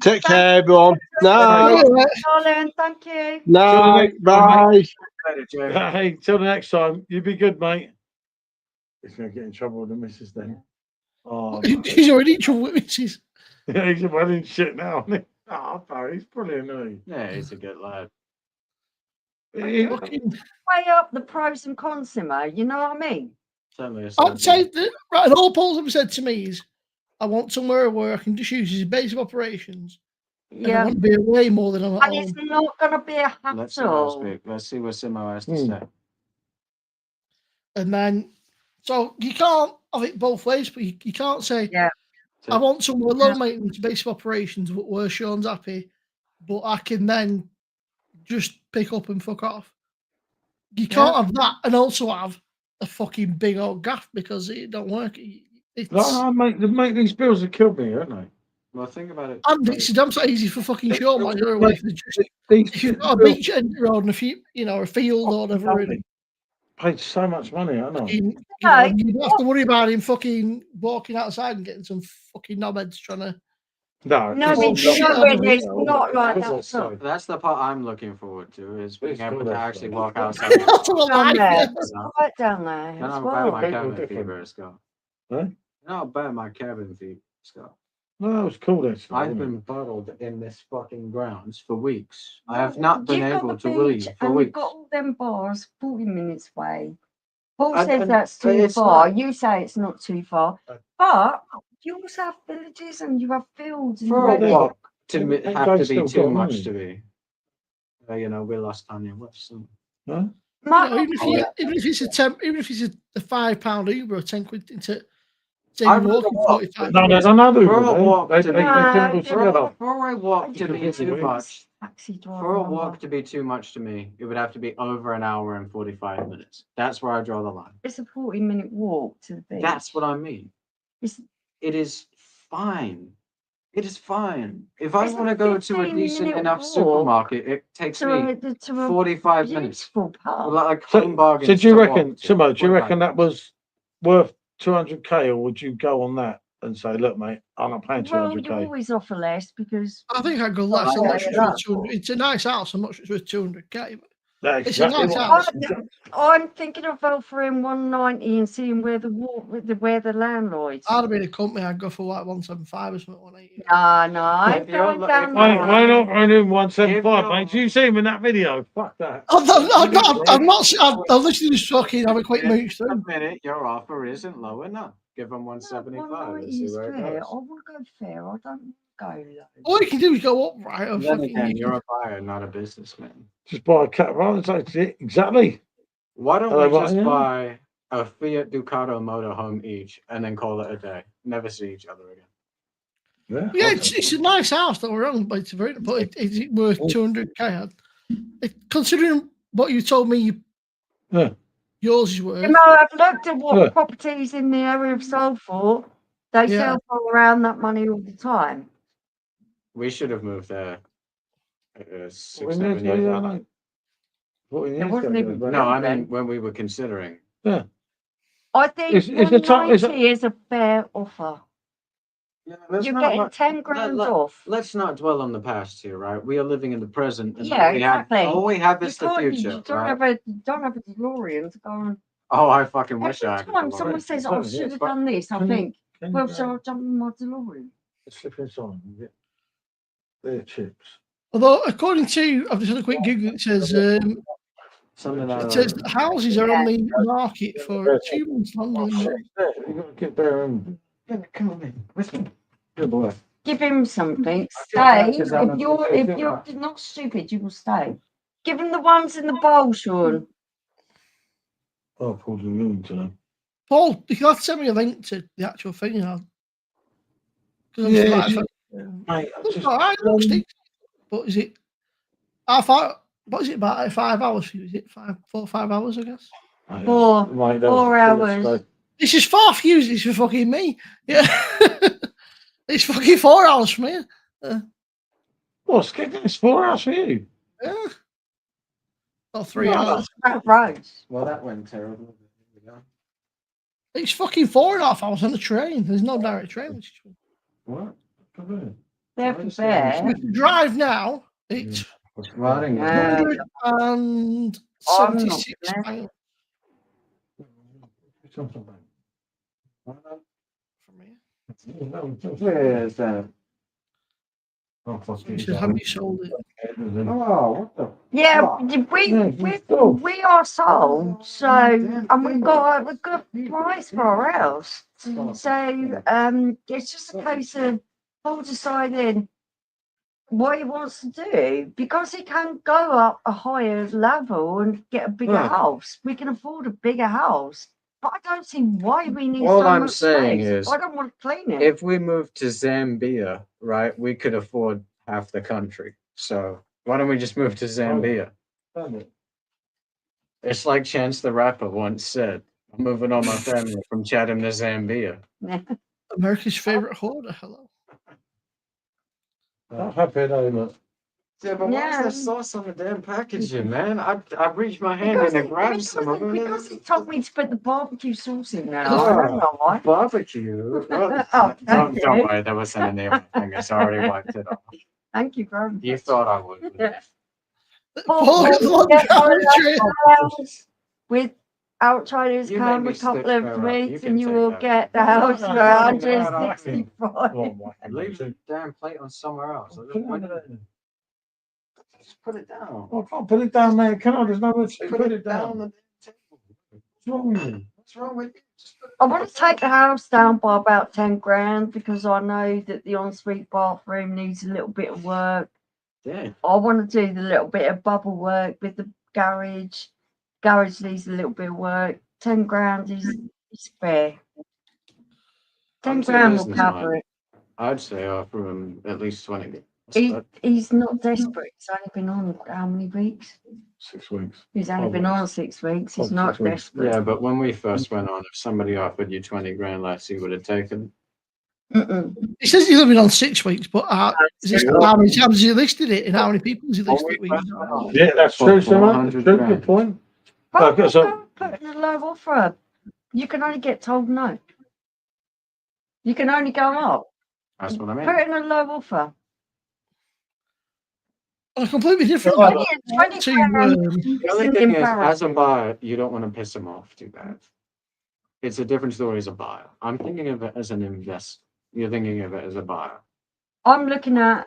take care, everyone. Night, Darling, thank you. night, bye. pleasure, Jamie. Hey, till the next time. You be good, mate. He's going to get in trouble with the missus then. Oh, He's already in trouble with missus. yeah, he's a wedding shit now, isn't he? Oh, no, he's brilliant, isn't Yeah, he's a good lad. he? Fucking- Weigh up the pros and cons, Simo. You know what I mean? Certainly a I'd certain- say that, right, and all Paul's ever said to me is, I want somewhere where I can just use his base of operations. And I Yeah. want to be away more than I'm at And it's home. not going to be a Let's see how hassle. speak. Let's see what Simo has to Hmm. say. And then, so you can't have it both ways, but you can't say, Yeah. I want somewhere low maintenance base of operations where Sean's happy, but I can then just pick up and fuck off. You can't have that and also have a fucking big old gaff because it don't work. It's, No, mate, these bills have killed me, haven't they? Well, think about it. and it's damn so easy for fucking Sean while you're away from the These if you've got a beach end road and a few, a field or whatever, and paid so much money, I know. you don't have to worry about him fucking walking outside and getting some fucking knobheads trying to. No, No, Oh, but shit, you know I when don't it's know. not like that. That's So. That's the part I'm looking forward to is being It's able cool, to that's actually fine. walk outside. That's what I Down like. there. yeah. It's quiet down there Then as I'll buy my well. People cabin different. fever, Scott. Huh? Then I'll buy my cabin fever, Scott. No, it was cool there. I've been bottled in this fucking grounds for weeks. I have not been You've got able the to beach leave for and you've weeks. got all them bars 40 minutes away. Paul And- says and that's too it's far. not. You say it's not too far. But you also have villages and you have fields. And For a you have- walk to They- they have to still be too got much money. to be. We lost Tanya West. So. Huh? Even if it's a £5 Uber or 10 quid into say I'd you're walking rather walk. 45 No, minutes. there's another For a one. walk They to can be- all together. For a walk to be Because too of much. Taxi driver For a number. walk to be too much to me, it would have to be over an hour and 45 minutes. That's where I draw the line. It's a 40-minute walk to the beach. That's what I mean. It's- It is fine. It is fine. If I It's a want to go to a 15-minute decent enough walk supermarket, it takes me to a 45 minutes. beautiful pub. Like So, home so bargains. do you to reckon, walk to. Simo, do you What reckon about that was worth 200k, or would you go on that and say, look, mate, I'm not paying Well, you 200k? always offer less because I think I'd go less. I'm yeah, not sure it's yeah. worth 200. It's a nice house. I'm not sure it's worth 200k. But That's it's a exactly nice what house. I'm thinking of offering 190 and seeing where the landlords. I'd have been a company. I'd go for like 175 or something. 180. No, I'm If you're going lo- down if Why, the why line. not run in 175, If mate? Do you see him in that video? Fuck that. I'm literally just fucking have a quick If mooch a through. minute your offer isn't low enough, give them 175 and 190 see is where it fair. I goes. want to go fair. I don't go low. All you can do is go up, right? Or Then fucking, again, you you're a buyer, not a businessman. Just buy a cat, right? That's it. Exactly. Why don't Hello, we just Martin. buy a Fiat Ducato motorhome each and then call it a day? Never see each other again. yeah, it's a nice house. Don't get me wrong, but it's very. But is it worth 200k? Considering what you told me, Yeah. yours is worth. You know, I've looked at what Yeah. properties in the area have sold for. They Yeah. sell for around that money all the time. We should have moved there 6, What 7 years ago. I know. 14 It years wasn't ago, even but- No, I then. mean when we were considering. I think It's a top- it's a- 190 is a fair offer. You're getting 10 grand off. Let's not dwell on the past here, right? We are living in the present. And Yeah, exactly. All we have You is the can't, you future, don't right? have a DeLorean to go on. Oh, I fucking Every wish I had. a time DeLorean. someone says, Sorry, "I should yes, have but done this," I can you- think, Can you "Well, go so I'll jump in my DeLorean." slip inside and get their chips? Although, according to, I've just had a quick Google. It says Something it says the houses are on the market for 2 months longer than normal. You got to get there and Come on, man. Listen. good boy. Give him something. feel Stay. bad 'cause I'm If a- you're not stupid, you will stay. Give him the ones in the bowl, Sean. Oh, Paul's in room today. Paul, you can have to send me a link to the actual thing, you know. 'Cause I'm Yeah, just she- like, Mate, I looks just, all right, it looks decent. But is it what is it about 5 hours for you? Is it 4 or 5 hours, I guess? Four- Mate, that 4 was- hours. This is far for you, it's for fucking me. Yeah. It's fucking 4 hours for me. What's getting this 4 hours for you? Yeah. Or 3 Yeah, hours. it's about roads. Well, that went terrible. It's fucking 4.5 hours on the train. There's no direct train. Which is What? They're for fair. If you drive now, it's Well, I didn't get Yeah. 176 I'm not miles Where's from here. that? Oh, fuck It it. says, have you sold it? Oh, what the? Yeah, Oh. we are sold, so and we've got a good price for our house. So it's just a case of Paul deciding what he wants to do because he can go up a higher level and get a bigger Yeah. house. We can afford a bigger house, but I don't see why we need All so I'm much saying space. is, I don't want to clean it. If we moved to Zambia, right, we could afford half the country. So why don't we just move to Zambia? It's like Chance the Rapper once said, I'm moving all my family from Chatham to Zambia. America's favorite hoarder. Hello. I'm happy though, look. Yeah, but why is Yeah. there sauce on the damn packaging, man? I reached my hand in and grabbed some of it. Because he told me to put the barbecue sauce in now. Oh. I don't know why. Barbecue. Oh, don't thank don't you. worry, that wasn't a name of my fingers. I already wiped it off. Thank you very much. You thought I would. Yeah. Paul got the long Get camera one train. Without Chinese You come made a me couple slip of her up. You drinks can and you take will that. get the No, house no, for no, no, no, no, no. 165. Leave the damn plate on somewhere else. Just put it down. I can't put it down there, can I? There's no way to Put it down the table. What's wrong with you? What's wrong with you? Just put it I want to take the house down by about 10 grand because I know that the ensuite bathroom needs a little bit of work. Yeah. I want to do the little bit of bubble work with the garage. Garage needs a little bit of work. 10 grand is fair. 10 I'm too grand will businessman. cover it. I'd say offer him at least 20. He's not desperate. He's only been on how many weeks? 6 weeks. He's only Oh, been well. on 6 weeks. He's Oh, not 6 weeks. desperate. Yeah, but when we first went on, if somebody offered you 20 grand less, you would have taken. Mm-mm. He says he's living on 6 weeks, but how many times has he listed it and how many people has he listed it with? You know? Yeah, that's true, so mate. True, 400 good point. But Okay, so- don't put in a low offer. You can only get told no. You can only go up. That's what I mean. Put in a low offer. On a completely different Yeah, level. 20 to, grand The only isn't thing is, as a embarrassing. buyer, you don't want to piss him off too bad. It's a different story as a buyer. I'm thinking of it as an invest. You're thinking of it as a buyer. I'm looking at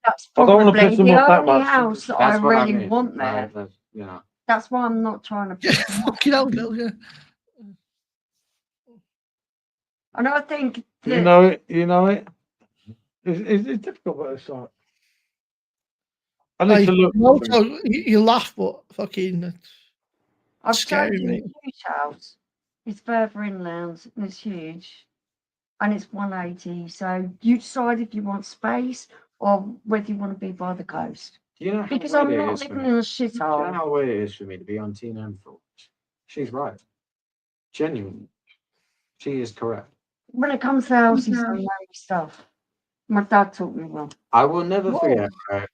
that's I don't wanna probably piss them the off that only much. house that I That's what I really mean. want there. You know, That's why I'm not trying to yeah, piss them off. fucking hell, Bill, yeah. And I think You that know it. You know it. It's difficult, but it's like I need to look. Also, you laugh, but fucking I've scary, chosen a mate. huge house. It's further inland and it's huge. And it's 180. So you decide if you want space or whether you want to be by the coast. do you know how Because weird I'm it not is for living me? in a Do you know shithole. how weird it is for me to be on Teen M for? She's right. Genuinely, she is correct. When it comes to houses, I know stuff. My dad taught me well. I will never Whoa. forget. Right?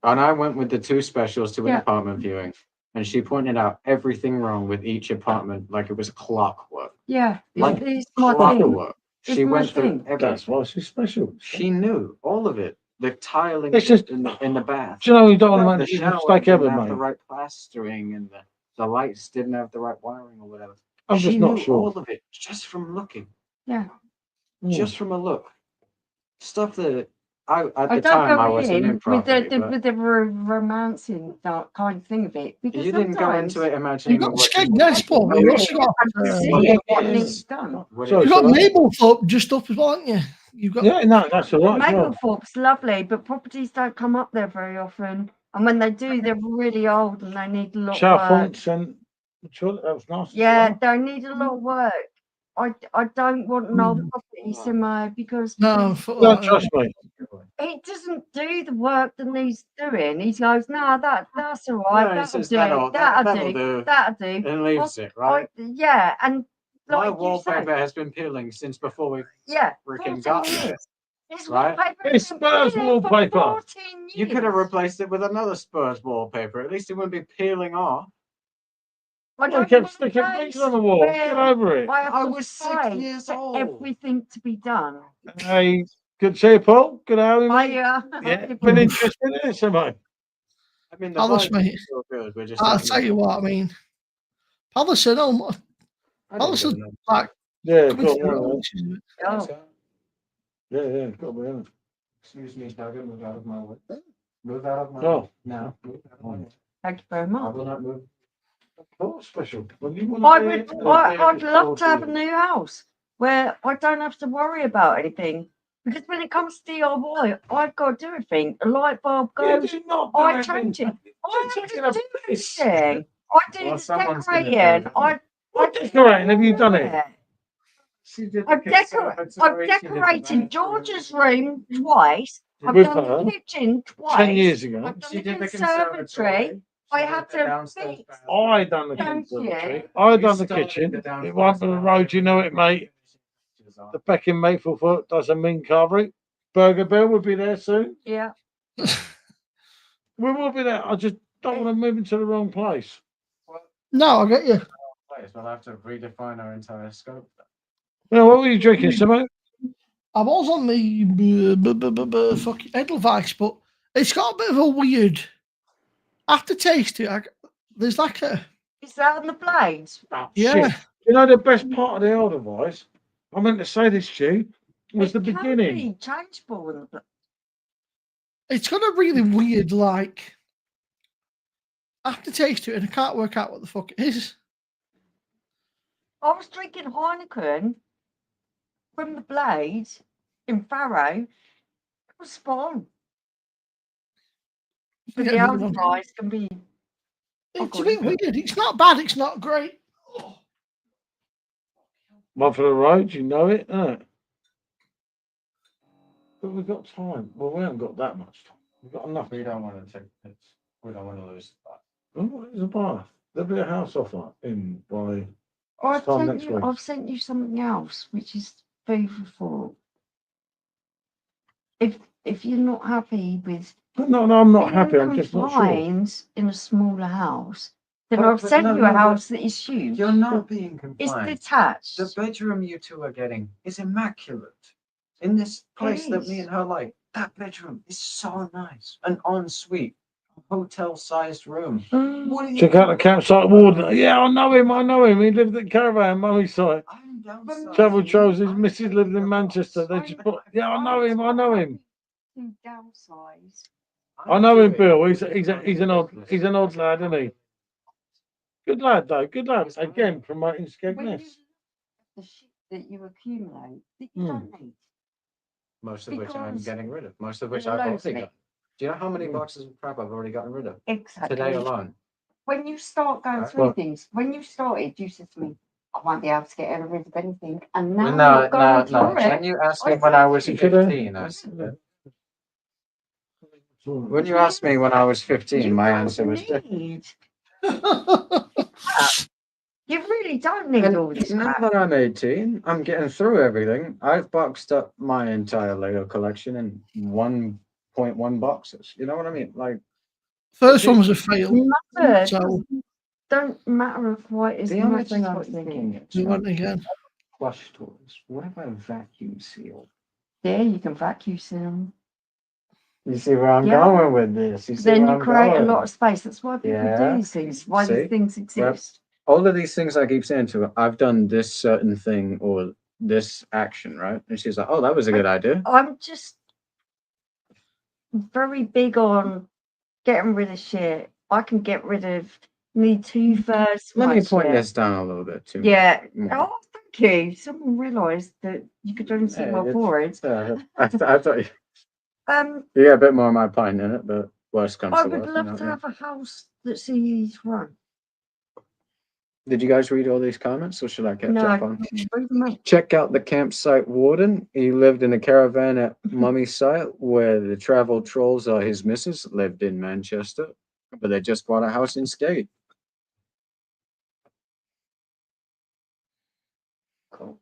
And I went with the two specials to an Yeah. apartment viewing, and she pointed out everything wrong with each apartment, like it was clockwork. Yeah, Like it's my thing. clockwork. It's She my went through thing. That's everything. why she's special. She knew all of it. The tiling It's just- in the bath. Do you know you don't The want to make a shower mistake didn't ever, have the mate. right plastering, and the lights didn't have the right wiring or whatever. I'm She just not knew sure. all of it just from looking. Yeah. Just from a look. Stuff that I at I the don't time I go wasn't in in with properly, the but with the romancing that kind of thing of it because you didn't go sometimes into it imagining You've got what you Skegness, Paul. I You really also got, have to see what needs done. what Sorry, it you've is. got Mablethorpe just up as well, haven't you? You've got Yeah, no, that's all right. as well. Maplethorpe's lovely, but properties don't come up there very often. And when they do, they're really old and they need a lot of work. Chalfont and that was nice. as Yeah, well. they need a lot of work. I don't want an old property, Simo, because no. Fuck Don't that, trust me. it doesn't do the work that needs doing. He goes, no, that's all No, right. he that'll says do. that'll That'll do, do. and leaves it, right? Yeah, and My like you said, wallpaper has been peeling since before we yeah, freaking 14 got there. years. His right? wallpaper It's has been Spurs peeling for wallpaper. 14 years. You could have replaced it with another Spurs wallpaper. At least it wouldn't be peeling off. I I don't kept want a sticking place things on the wall. where Get over it. I have I to was 6 pray years for old. everything to be done. Hey, good to see you, Paul. Good to have you, mate. I, Yeah, been interesting, isn't it, Simon? I mean, the Palace, vibe mate. is still good. We're just I'll not tell you what, I mean, Palace are no, I Palace didn't are go to like Yeah, coming got to their one. own, isn't it? Oh, Yeah, got one. Excuse me, Doug, move out of my way. Move out of my Oh. way. Now. Move out of my way. thank you very I much. will not move. Oh, special. When you want I'd love to have a new house where I don't have to worry about anything. Because when it comes to DIY, I've got to do everything. A light bulb goes, I change it. I have to do everything. I do Well, the someone's gonna do decorating. it. What decorating have you done it? Yeah. She did I've decorated George's room twice. I've With done her? the kitchen twice. 10 years ago. I've done She the did the conservatory. conservatory. I had to fix. I done the Thank you. conservatory. I done the kitchen. It went to the road, you know it, mate. The Beck in Maplefoot does a mean carvery. Burger Bill will be there soon. Yeah. We will be there. I just don't want to move into the wrong place. No, I get you. We'll have to redefine our entire scope. Now, what were you drinking, Simon? I was on the fucking Edelweiss, but it's got a bit of a weird aftertaste to it. There's like a Is that on the blades? yeah. Shit. You know the best part of the old advice? I meant to say this to you. Was the It can beginning. be changeable in the It's got a really weird like aftertaste to it, and I can't work out what the fuck it is. I was drinking Heineken from the blades in Farrow. It was spot on. But Yeah, the another old one. advice can be. It's a bit weird. It's not bad. It's not great. One for the road, you know it, innit? But we've got time. Well, we haven't got that much time. We've got enough. We don't want to take it. We don't want to lose that. Oh, there's a bar. There'll be a house offer in by time next week. I've sent you something else, which is food for thought. if you're not happy with No, I'm not being happy. I'm just not sure. confined in a smaller house, then But- I've but sent no, you no, a but house that is huge. You're not being It's confined. detached. The bedroom you two are getting is immaculate. In this place that me is. and her like, that bedroom is so nice. An ensuite, a hotel-sized room. What are you Check out the doing? campsite warden. Yeah, I know him. He lived at Caravan, Mummy's site. I'm downsizing. Travel Trolls, his I'm missus taking lived your in Manchester. box. They just bought. Yeah, I know him. To downsize. I know him, Bill. He's an odd lad, isn't he? Good lad, though. Good lad. Again, promoting When you Skegness. the shit that you accumulate that you Hmm. don't need. Most of which I'm Because getting rid of. Most of which there's I've loads already of got. Do you know how many boxes of crap I've already gotten rid of? Exactly. Today alone. When you start going Right. through Well- things, when you started, you said to me, I won't be able to get rid of anything. And now No, you're going no. through When it. you asked I me when I said was to you. 15, I said, when you asked me when I was 15, You my don't answer was different. need. You really don't need all this And now crap. that I'm 18, I'm getting through everything. I've boxed up my entire Lego collection in 1.1 boxes. You know what I mean? Like, First one was a fail. Numbers So don't matter quite as the only much thing as I'm what you thinking think. is we went again. plush toys. What if I vacuum seal? Yeah, you can vacuum seal. You see where I'm Yeah. going with this? You see Then where you I'm create a going? lot of space. That's why people Yeah. do these things. Why See? these things exist. All of these things I keep saying to her, I've done this certain thing or this action, right? And she's like, oh, that was a good idea. I'm just very big on getting rid of shit. I can get rid of nearly 2/3. Let me point shit. this down a little bit too. Yeah. more. Oh, thank you. Someone realised that you could only see Hey, my it's- forehead. I thought you Um, get a bit more of my pint in it, but worst comes I to would worst. love to have a house that's easy to run. Did you guys read all these comments, or should I catch up No, on? read them out. Check out the campsite warden. He lived in a caravan at Mummy's site, where the travel trolls are his missus, lived in Manchester, but they just bought a house in Skate. Cool.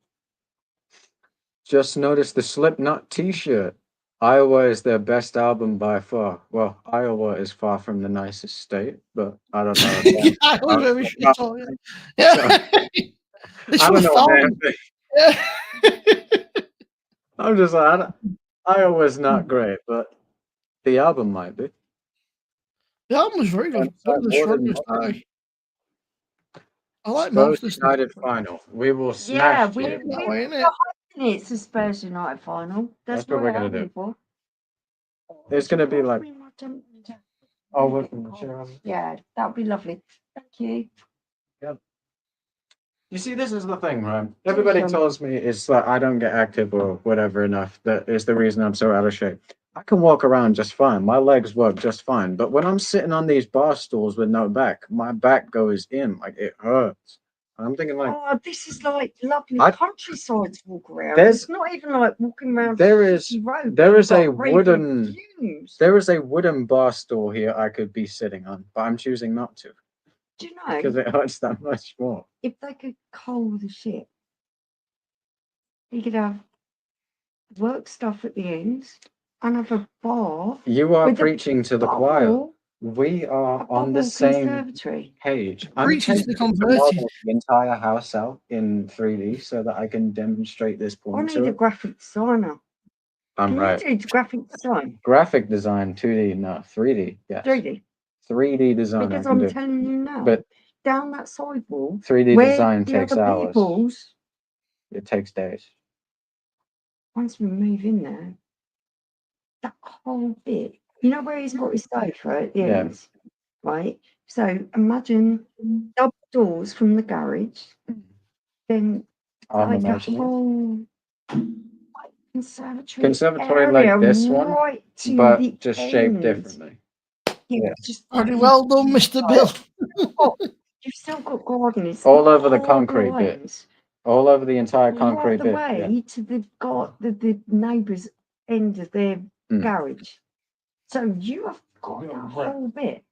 Just noticed the Slipknot T-shirt. Iowa is their best album by far. Well, Iowa is far from the nicest state, but I don't know. Yeah, I was very shit on it. Yeah. This I don't was know. fun. Man. Yeah. I'm just like, Iowa's not great, but the album might be. The album was very good. One of the strongest. I like most Spurs of the United stuff. final. We will Yeah, smash we you. That we're way, innit? hoping it's a Spurs United final. That's what we're gonna do. For. It's gonna be like, Oh, oh, we're from the chair. yeah, that would be lovely. Thank you. You see, this is the thing, right? Everybody tells me it's like I don't get active or whatever enough. That is the reason I'm so out of shape. I can walk around just fine. My legs work just fine. But when I'm sitting on these bar stools with no back, my back goes in. Like it hurts. I'm thinking like Oh, this is like lovely I- countryside to walk around. There's- It's not even like walking around. there is- city road. there You've is a got really good wooden- views. there is a wooden bar stool here I could be sitting on, but I'm choosing not to Do you know because it hurts that much more. if they could cull the shit, you could have work stuff at the ends and have a bar. You are with a preaching to the choir. bubble- We a are on the bubble same conservatory. page. Preaching to the tempted converted. model the entire house out in 3D so that I can demonstrate this I point need to a it. graphic designer. I'm Can right. you do graphic design? Graphic design, 2D, no, 3D. Yes. 3D. 3D design Because I can I'm do. telling you now, But down that sidewall, 3D where design the takes other hours. people's, It takes days. once we move in there, that whole bit, you know where he's got his sofa at the Yeah. end, right? So imagine double doors from the garage, then I'm like the imagining. whole like, conservatory, Conservatory like area this one, right to but the just shaped end. differently. You Yeah. just Very well done, Mr. Bill. you've still got gardens All over the all concrete bit. lines, All over the entire right concrete the bit. way Yeah. to the neighbour's end of their Mm. garage. So you have got that whole bit.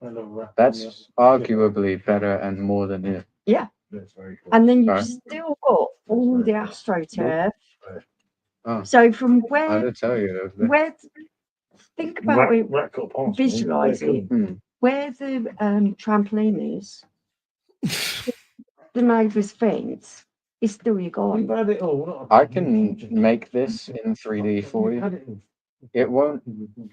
That's arguably better and more than it. Yeah. That's very cool. And then you've Right. still got all the astroturf Oh, So from I where did tell you. There was the- where think about it, Rat got past me. visualize Yeah, it. Hmm. Where the trampoline is, the neighbour's fence is still your We've garden. had it all. not a I problem. can make this in 3D for We've you. had it all. It won't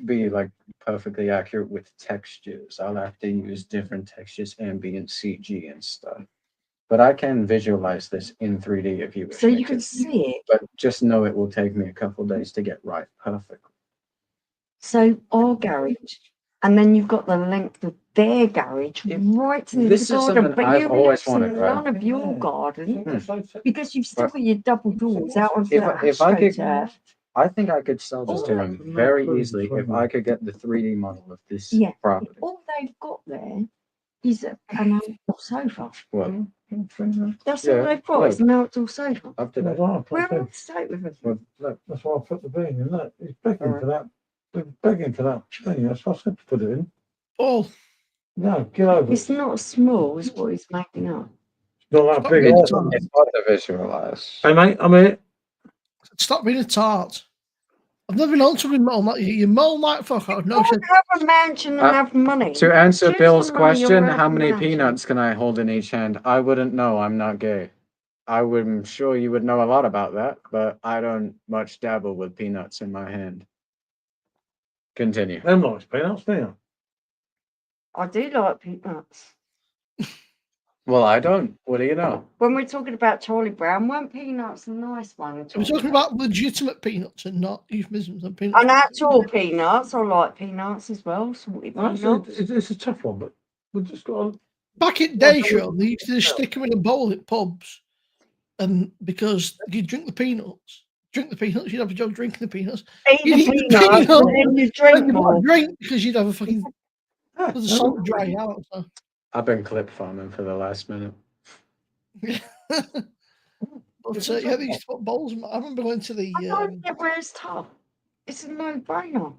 be like perfectly accurate with textures. I'll have to use different textures, ambient CG and stuff. But I can visualize this in 3D if you wish So me you can to. see it. But just know it will take me a couple days to get right perfectly. So our garage, and then you've got the length of their garage right to the end of This the is garden. something But I've you've always left wanted, right? none of your Yeah. garden Hmm. because you've still But- got your double doors out onto If the I- if I could- astroturf. I think I could sell this Oh, to him very easily if I could get the 3D model of this Yeah. property. All they've got there is an outdoor sofa. Well, That's Yeah, all they've got is an outdoor sofa. up to That's that. why I put We're the- up to date with it. Well, look, that's why I put the bean in. Look, he's begging Alright. for that. He's begging for that thing. That's why I said to put it in. Paul, No, get over It's it. not as small as what he's making up. Not that Stop big. being It's- a tart. it's hard to visualize. Hey, mate, I'm here. Stop being a tart. I've never been on to with Mole like you. You mole like fuck. I have no Go sense. and have a mansion and Uh, have money. To answer Choose Bill's the money or question, have how a many mansion. peanuts can I hold in each hand? I wouldn't know. I'm not gay. I'm sure you would know a lot about that, but I don't much dabble with peanuts in my hand. Continue. Them nice peanuts, do you? I do like peanuts. Well, I don't. What do you know? When we're talking about Charlie Brown, weren't peanuts a nice one? We're talking about legitimate peanuts and not euphemisms and peanuts. And actual peanuts. I like peanuts as well. Salted Actually, peanuts. it's a tough one, but we've just got to. Back in day show, they used to just stick them in a bowl at pubs, and because you drink the peanuts, you'd have a job drinking the peanuts. Eat You the eat the peanuts peanuts, and then you drink And you more. might drink because you'd have a fucking the salt dry out. So. I've been clip farming for the last minute. But yeah, they used to put bowls. I remember going to the. I don't get where it's tough. It's a no-brainer.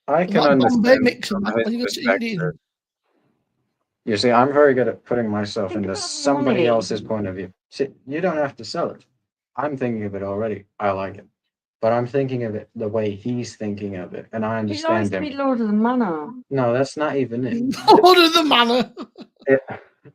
I It's can like Bombay understand. mix and from that his when you go to perspective. Indian. You see, I'm very good at putting myself Think into about the somebody money. else's point of view. See, you don't have to sell it. I'm thinking of it already. I like it. But I'm thinking of it the way he's thinking of it. And I He likes understand to be him. Lord of the Manor. No, that's not even it. Lord of the Manor.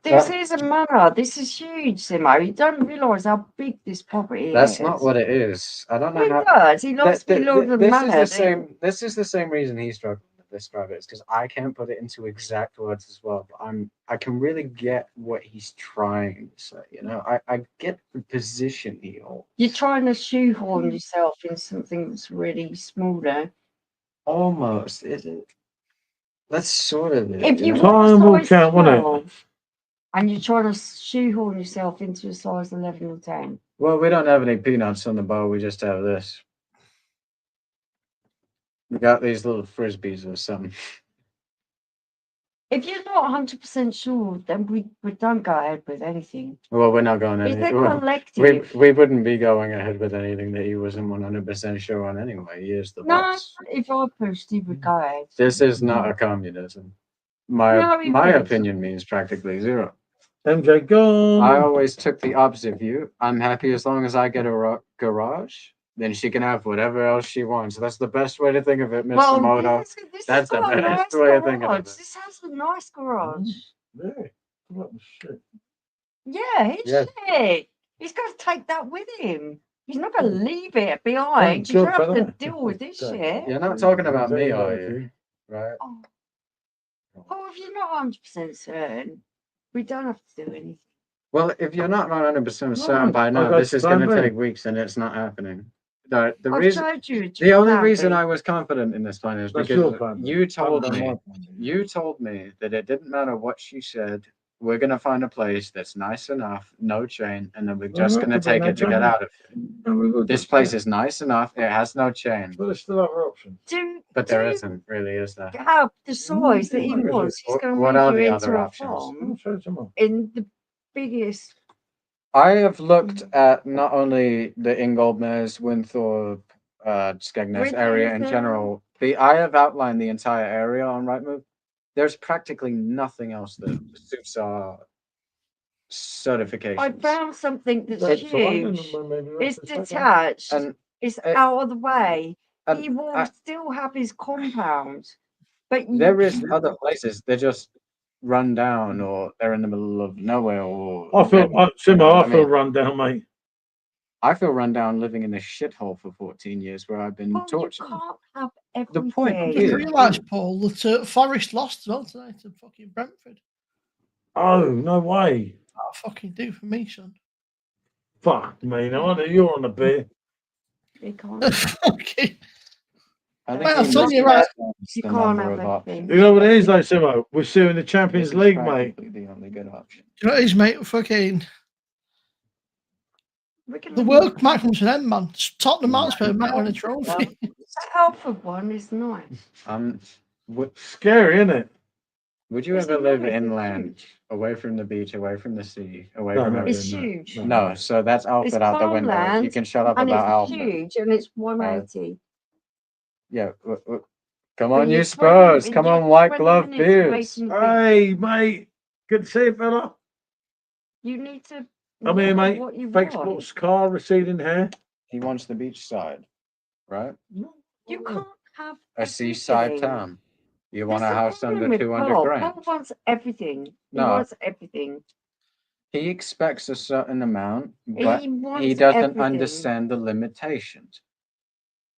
This is a manor. This is huge, Simo. You don't realise how big this property is. That's not what it is. I don't know He how. does. He likes to be Lord of the This Manor. is the same. This is the same reason he's struggling to describe it. It's because I can't put it into exact words as well. But I can really get what he's trying to say. You know, I get the position he holds. You're trying to shoehorn yourself in something that's really smaller. Almost. That's sort of it. If you know? Time will want a size count, won't it? 12 and you're trying to shoehorn yourself into a size 11 or 10. Well, we don't have any peanuts on the bowl. We just have this. We got these little frisbees or something. If you're not 100% sure, then we don't go ahead with anything. Well, we're not going It's a anywhere. collective. We wouldn't be going ahead with anything that he wasn't 100% sure on anyway. He is the No, boss. if I pushed, he would go ahead. This is not a communism. My No, he my wouldn't. opinion means practically zero. MJ gone. I always took the opposite view. I'm happy as long as I get a garage. Then she can have whatever else she wants. That's the best way to think of it, Mr. Well, Moto. this That's has the got a best nice way of thinking of garage. it. This has a nice garage. Yeah. What the shit? Yeah, it's Yeah. shit. He's got to take that with him. He's not going to leave it behind. You're God going to for have to that. deal with this Okay. shit. You're not talking about me, are you? Right? Oh. Well, if you're not 100% certain, we don't have to do anything. Well, if you're not 100% certain No, by I now, got this is going to time, take weeks and it's not happening. The I've reason, showed you. the only reason I was confident in this plan is That's because your plan. you told I've done me, my plan. you told me that it didn't matter what she said. We're going to find a place that's nice enough, no chain, and then we're just going to take it to get out of it. And we will This just- place is nice enough. It has no chain, But there's still other options. but there isn't really, is there? Have the size that he What wants. He's going to what make are you the into other a options? I'll farm show you tomorrow. in the biggest. I have looked at not only the Ingoldsmes, Winthorpe, Skegness area in Winthorpe. general. I have outlined the entire area on Rightmove. There's practically nothing else that suits our certifications. I found something that's That's all right, then, huge. maybe It's that's okay. detached. And It's uh, out of the way. and He will I- still have his compound, but you there is can't- other places. They're just run down, or they're in the middle of nowhere, or I feel, Simo, I I feel mean- run down, mate. I feel run down living in a shithole for 14 years where I've been Well, you tortured. can't have The everything. point I is- just realised, Paul, that Forest lost as well tonight to fucking Brentford. Oh, no way. That'll fucking do for me, son. Fuck me. No, you're on a beer. You can't. Fucking. I Well, he I'm telling you, misrepresents You the can't number have of everything. You know what it is, though, Simo? We're suing the Champions This is League, mate. practically the only good option. You know what it is, mate? Fucking. We can The have World Cup might come to an end, man. Tottenham Mm. Hotspur might win a trophy. The Alfred one is nice. Scary, isn't it? Would you It's ever live nice, it's inland, huge. away from the beach, away from the sea, away No, from no, everything? It's no, huge. No, so that's Alfred out the window. You farmland, can shut up And about it's Alfred. huge, and it's 180. Yeah, come But on, you're you 20 Spurs! Come you're on, white 20 glove minutes away beers! from the beach. Hey, mate. Good to see you, fella. You need to. I'm here, know mate. What you Fake want. sports car, receding hair. He wants the beach side, right? You can't have A seaside everything. town. You want a That's the house problem under with 200 Paul. grand? Paul wants everything. He No. wants everything. He expects a certain amount, but He wants he doesn't everything. understand the limitations.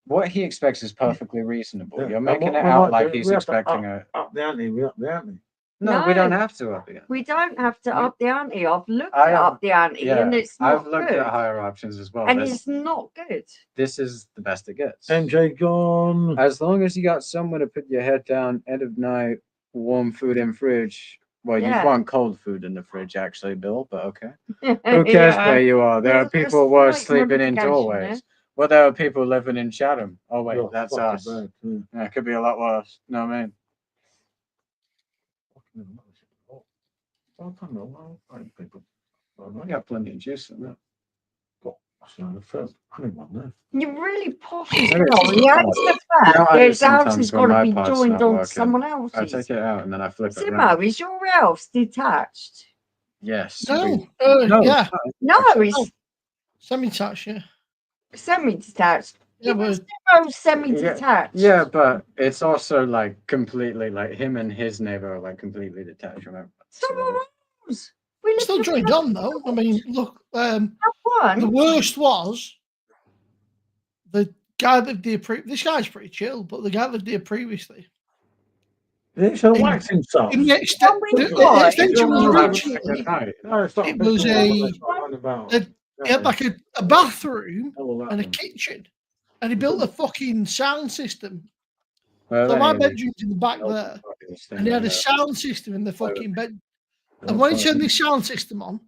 What he expects is perfectly reasonable. Yeah, You're and making what it we out might like do, he's we have to expecting a. Up the ante, we up the ante. No, we don't No. have to up it. We don't have to up the ante. I've looked I at have- up the ante, Yeah, and it's not I've looked good. at higher options as well. and This, it's not good. this is the best it gets. MJ gone. As long as you got somewhere to put your head down, end of night, warm food in fridge. Well, Yeah. you'd want cold food in the fridge, actually, Bill, but okay. Who cares Yeah. where you are? There are There's a people worse slight sleeping in modification doorways. Well, there are people living in Chatham. Oh, wait, Oh, that's fucking us. bad, yeah. Yeah, it could be a lot worse. You know what I mean? I don't know. I don't people. I got plenty of juice in that. That's the first honey one there. You're really posh. Maybe You it's just know, a it's the You know, fact I that do his house sometimes has when got my to be pod's joined not on working. someone I else's. take it out and then I flip it around. Simo, is your house detached? Yes. No, No, yeah, No, Actually, it's semi-touch, yeah. semi-detached. Yeah, Even but Simo's semi-detached. Yeah, but it's also like completely like him and his neighbor are like completely detached from everyone. So are ours. We live still joined together. on though. I mean, look, That the one. worst was the guy that did this guy's pretty chill, but the guy that did previously It's a In- waxing stuff. in the, Oh my the God. extension was Having a originally good night. No, it's not. It was a- about. it had like a bathroom All that and a one. kitchen, and he built a fucking sound system. Well, So my anyway, bedroom's in the back there, fucking and he had a thing, sound system in the fucking bed. Oh, And when he fuck. turned this sound system on,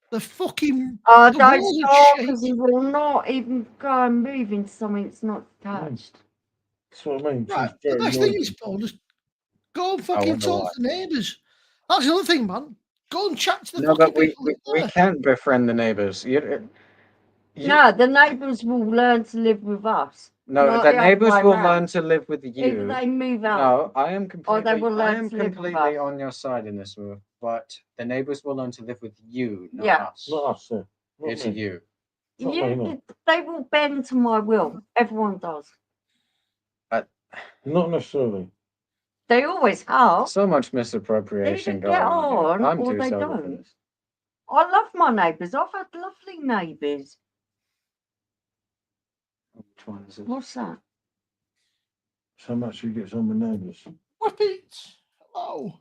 the fucking Oh, the don't walls would stop, shake. because he will not even go and move into something that's not detached. That's what I mean. She's Right. The very best thing noisy. is, Paul, just go and fucking wonder talk why. to the neighbours. That's the other thing, man. Go and chat to the No, fucking but we, people. we, that we live can't befriend the neighbors. No, the neighbours will learn to live with us. No, not the the other neighbors way will round. learn to live with Either you. they move out. No, I am completely. will I learn am to live with completely us. on your side in this move, but the neighbors will learn to live with you, not Yeah. us. Not us, sir. Not It's me. you. Not me, no. They will bend to my will. Everyone does. Not necessarily. They always have. So much misappropriation Either going get on. on Here. I'm or too they sober for don't. this. I love my neighbours. I've had lovely neighbours. Which one is it? What's that? So much he gets on with neighbours. Whip it. Hello.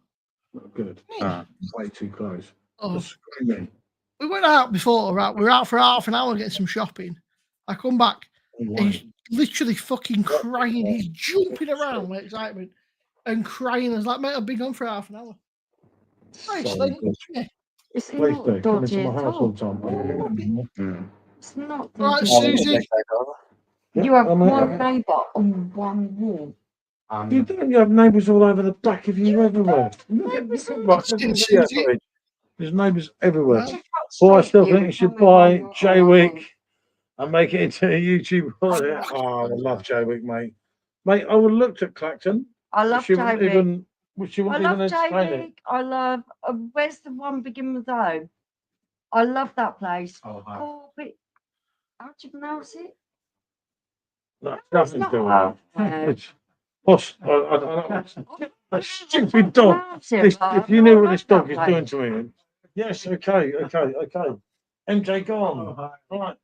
Not good. Ah. Way too close. Oh, Screaming. we went out before, right? We were out for half an hour getting some shopping. I come back, he's literally fucking crying. He's jumping around with excitement and crying. I was like, mate, I've been gone for half an hour. Nice, Sorry, thank bitch. you. It's Please not do. Come dodgy into my at house all all. the time. Hmm. It's not Right, dodgy. Susie. Take that over. You have I'm a- one neighbour on one wall. You don't. You have neighbours all over the back of you everywhere. Neighbours all Right, over there's the video city. footage. There's neighbours everywhere. Well, Boy, I still think you should buy Jaywick and make it into a YouTube holiday. Oh, I love Jaywick, mate. Mate, I would have looked at Clacton. I love She wouldn't Jaywick. even. She I wouldn't love even entertain it. Jaywick. I love. Where's the one begin with O? I love that place. Oh, hi. Corbett. How do you pronounce it? No, It's nothing to not do with hard. that. No. It's posh. I don't. That stupid dog. Pronounce it, This, but if I you knew what love this that dog is place. doing to me, then- yes, okay. MJ gone. Right.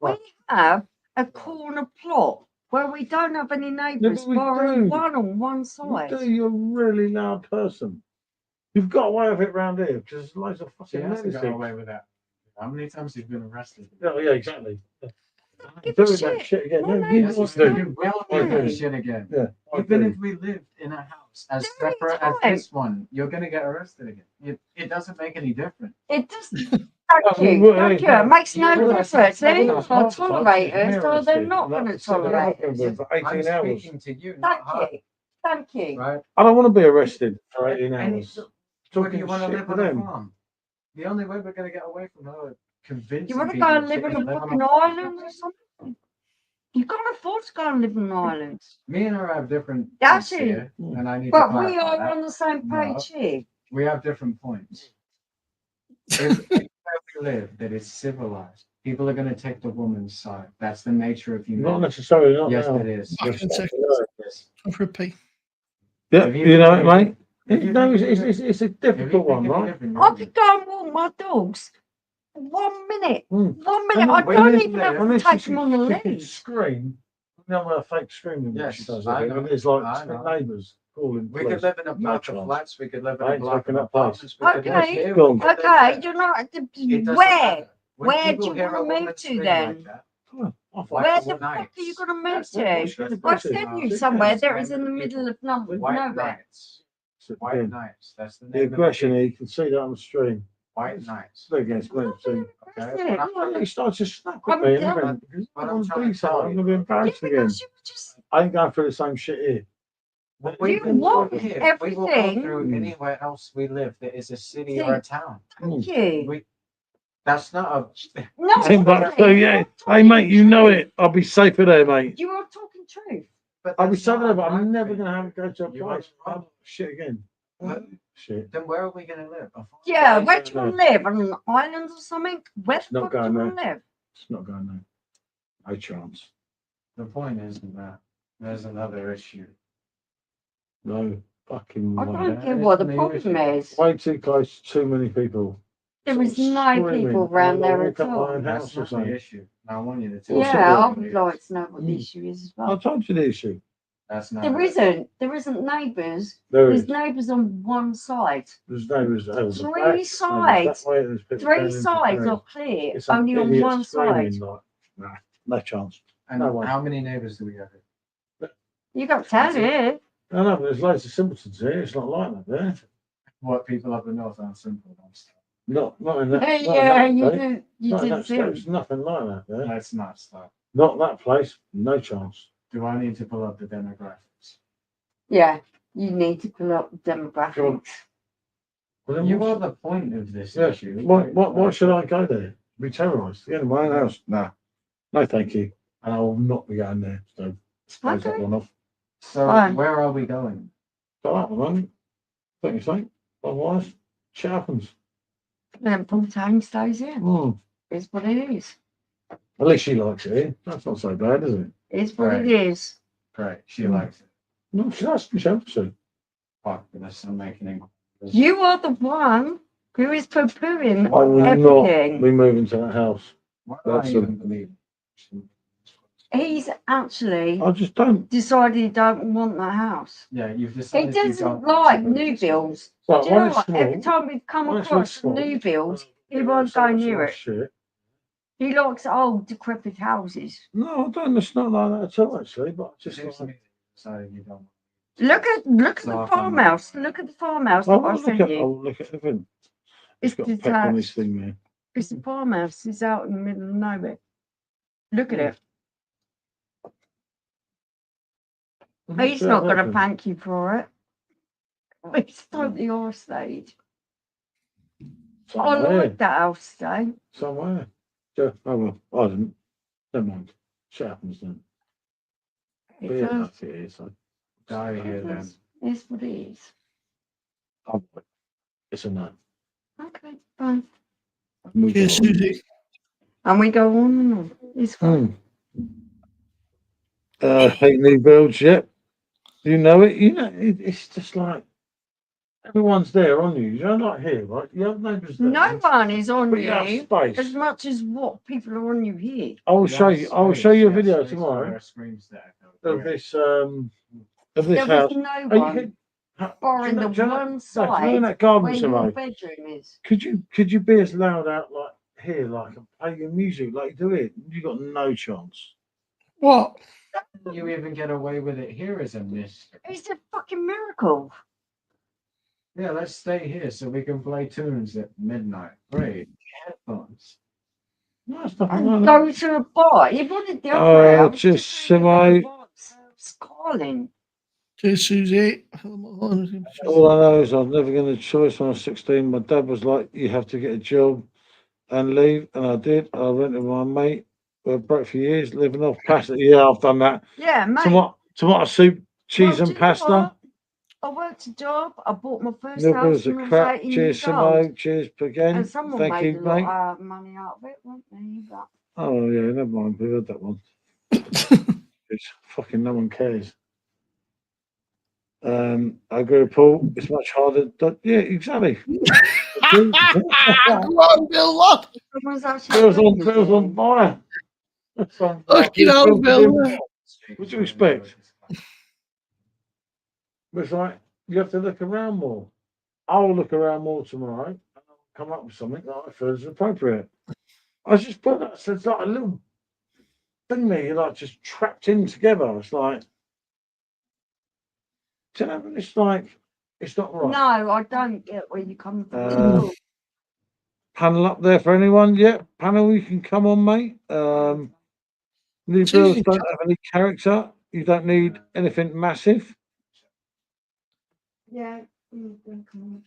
We have a corner plot where we don't have any neighbours, we bar do. one on one You side. do, you're a really loud person. You've got away with it round here because there's loads of She fucking has to go lunatics. away with that. How many times have you been arrested? Oh, yeah, exactly. Give a Doing shit. that shit again. My No, you neighbours always don't do. We all mind do that me. shit again. Yeah, I Even do. if we lived in a house as There is separate as time. this one, you're gonna get arrested again. It doesn't make any difference. It doesn't. Well, Thank you. well, Thank hey, you. It makes you no realise difference. that- They're no, not going to tolerate us, so they're not going to tolerate us. For 18 I'm hours. speaking to you, not her, Thank you. Thank you. right? I don't want to be arrested for 18 And hours. Where do you Talking want to shit live to on a them. farm? The only way we're gonna get away from her convincing You want to people go and to live in a live on fucking island or something? You can't afford to go and live on an island. Me and her have different That's points it. here, and I need to But we clarify are that. on the same No. page here. We have different points. If where we live that is civilized, people are going to take the woman's side. That's the nature of Not humanity. necessarily, not Yes, now. it is. Fucking Yes. second. Yes. For a pee. Yeah, If you you know think- it, mate. if you No, think it's, you it's, it's a If you difficult think one, of right? living, I you're could go and walk my dogs 1 minute. Mm. 1 minute. And I when don't you even have live- to Unless take you them on the fucking lead. scream. You know, a fake screaming when she Yes, does I it. know. And it's like I know. neighbours calling We police. could live in a No block chance. of flats. We could live in I a ain't block taking of that place. apartments. We could live Okay. here. Go We on. could live Okay, there. you're not. It doesn't Where? matter. When Where people do you hear wanna a woman move to scream then? like that, Oh, I Why Where it's the fuck nights. are you going to move That's what to? she's gonna I'll do. send you Sit somewhere down. that is in the middle of White nowhere. nights. White Again, nights. That's the the name of aggression the here, you can see that on the stream. White nights. Look against me. See. Okay. Aggressive. Well, He starts to snap I'm at me and done. everything. Because But I I'm want to trying be to tell something. I'm you. going to be Yeah, embarrassed again. because you were just. I ain't going through the same shit here. We've You been want through here. We will go everything. through anywhere else we live that is a city or a town. Thank you. We, that's not a. No, Timbuktu, really, yeah. you're Hey, mate, you talking know truth. it. I'll be safer there, mate. You are talking truth. But I'll be that's safer not there, a but I'm bad never thing. going to have to go to a You are place. wrong. Shit again. But- Shit. Then where are we going to live? A farm? Yeah, ain't where do you going want to live? On an island or something? Where It's the not fuck do you going want to live? It's not going there. No chance. The point isn't that. There's another issue. No fucking I way. don't That get what the isn't the problem issue. is. Way too close, too many people. There Sort is of no screaming, people and around they'll there walk at up my all. own That's house or not the something. issue. I want you to tell What's me it Yeah, I what would like to know what the Mm. issue is as I well. told you the issue. That's not There it. isn't. There isn't neighbours. There There's is. neighbours on one side. There's neighbours at the Three back, there's neighbours sides. that way, there's people Three down into sides town. are clear, It's an only on idiot one screaming, side. like, nah, no chance. And No way. how many neighbours do we have here? You got to tell it. No, no, but there's loads of simpletons here. It's not like that there. What people up the north aren't simple. Not in that. not in Yeah, that you state. did. You Not in did that state. It's too. nothing like that there. Let's not stop. Not that place. No chance. Do I need to pull up the demographics? Yeah, you need to pull up the Go on. demographics. Well, then You what's- are the point of this Yeah. issue. Why should I go there? Be terrorised? Yeah, in my own house? Nah. No, thank you. And I will not be going there. So close that Okay. one off. So Fine. where are we going? Got that one. Don't you think? Otherwise, shit happens. Then Fontaine stays in. Mm. It's what it is. At least she likes it. Eh? That's not so bad, is it? It's what Right. it is. Great. She Hmm. likes it. No, she does. She helps to. Fuck, unless I'm making it. You are the one who is poo-pooing I will everything. not be moving to that house. Why do I That's even believe? He's actually I just don't. decided he don't want that house. Yeah, you've He decided. you doesn't don't- like new builds. Right, Do you one know is what? Every small. time we've come One is across small. new builds, he Yeah, won't so go much near nice it. Shit. He likes old, decrepit houses. No, I don't. It's not like that at all, actually. But I just Seems to like. me that you decided you don't. Look at So the I found farmhouse. that- Look at the farmhouse I that I will look sent at. I you. will look at everything. It's It's got a pep on this detached. thing there. It's the farmhouse. It's out in the middle of nowhere. Look at it. He's not going to thank you for it. It's totally our stage. I Somewhere. like that house today. Somewhere. Yeah. Oh well. I didn't. Never mind. Shit happens then. It But yeah, does. that's it. So Die here It then. does. It's what it is. it's a no. Okay, fine. Move Cheers, on. Susie. And we go on and on. It's fun. Hate new builds, yep. You know it. You know it's just like everyone's there on you. You don't like here, right? You have neighbours there. No one is on But you have you space. as much as what people are on you here. I will show you. I will show you a video Space on tomorrow our screens there. of this of this There house. was no Oh, you one can- barring the do you know- one no, side do you know that garden where your survey? bedroom is. Could you be as loud out like here, like and play your music like you do it? You got no chance. What? You even get away with it here as a mystery. It's a fucking miracle. Yeah, let's stay here so we can play tunes at midnight. Great. Headphones. No, it's nothing And like go that. to a bar. You wanted the other house. just saying survive. about It's calling. Cheers, Susie. All I know is I was never going to choice when I was 16. My dad was like, you have to get a job and leave. And I did. I rented my mate. We broke for years, living off pasta. Yeah, I've done that. Yeah, mate. Tomato soup, cheese Well, and do you know pasta. what? I worked a job. I bought my first Nibbles house are when I was crap. 18 Cheers, years old. Samo. Cheers again. And someone Thank made you, a lot mate. of money out of it, weren't they? But Oh, yeah, never mind. We heard that one. It's fucking no one cares. I agree with Paul. It's much harder. Yeah, exactly. Go on, Bill, lad. someone's actually Bill's on fire. That's on fire. Fucking hell, Bill. What do you expect? It's like you have to look around more. I'll look around more tomorrow and I'll come up with something that I feel is appropriate. I just put that, so it's like a little thing there, you're like just trapped in together. It's like, do you know, it's like, it's not right. No, I don't get where you come from. at Uh, all. Panel up there for anyone? Yeah, panel, you can come on, mate. New Susan, builds don't have any character. You don't need anything massive. Yeah. Come on.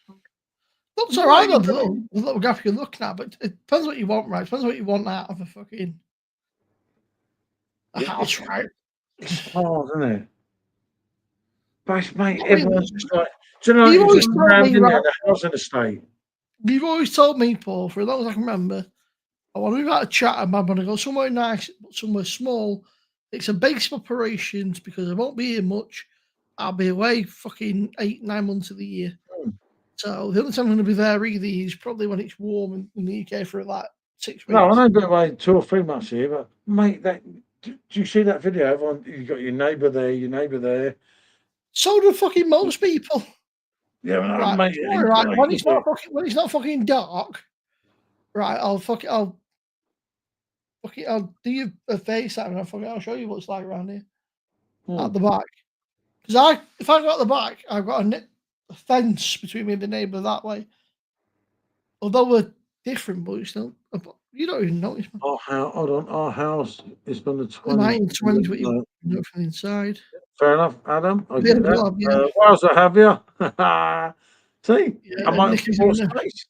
Looks all right, though, the little graphic you're looking at, but it depends what you want, right? Depends what you want out of a fucking house, right? It's hard, isn't it? But mate, Not really. everyone's just like, do you know, You've it's always just told rammed me, in right? there, the housing estate. You've always told me, Paul, for as long as I can remember, I want to move out of Chatham. I want to go somewhere nice, somewhere small. It's a base of operations because I won't be here much. I'll be away fucking 8-9 months of the year. So the only time I'm going to be there either is probably when it's warm in the UK for like 6 weeks. No, I know been away 2 or 3 months here, but mate, do you see that video? Everyone, you got your neighbour there. So do fucking most people. Yeah, well, Right, mate. sorry, right. When it's not fucking dark, right? I'll do you a FaceTime and I'll show you what it's like around here at the back. Because if I go at the back, I've got a fence between me and the neighbour that way. Although we're different, but it's still. You don't even notice. Our house is on the 20th. 1920s, what you know from the inside. Fair enough, Adam. I Yeah, get that. well, yeah. What else I have you? See, Yeah, I might Nicky's have more having space.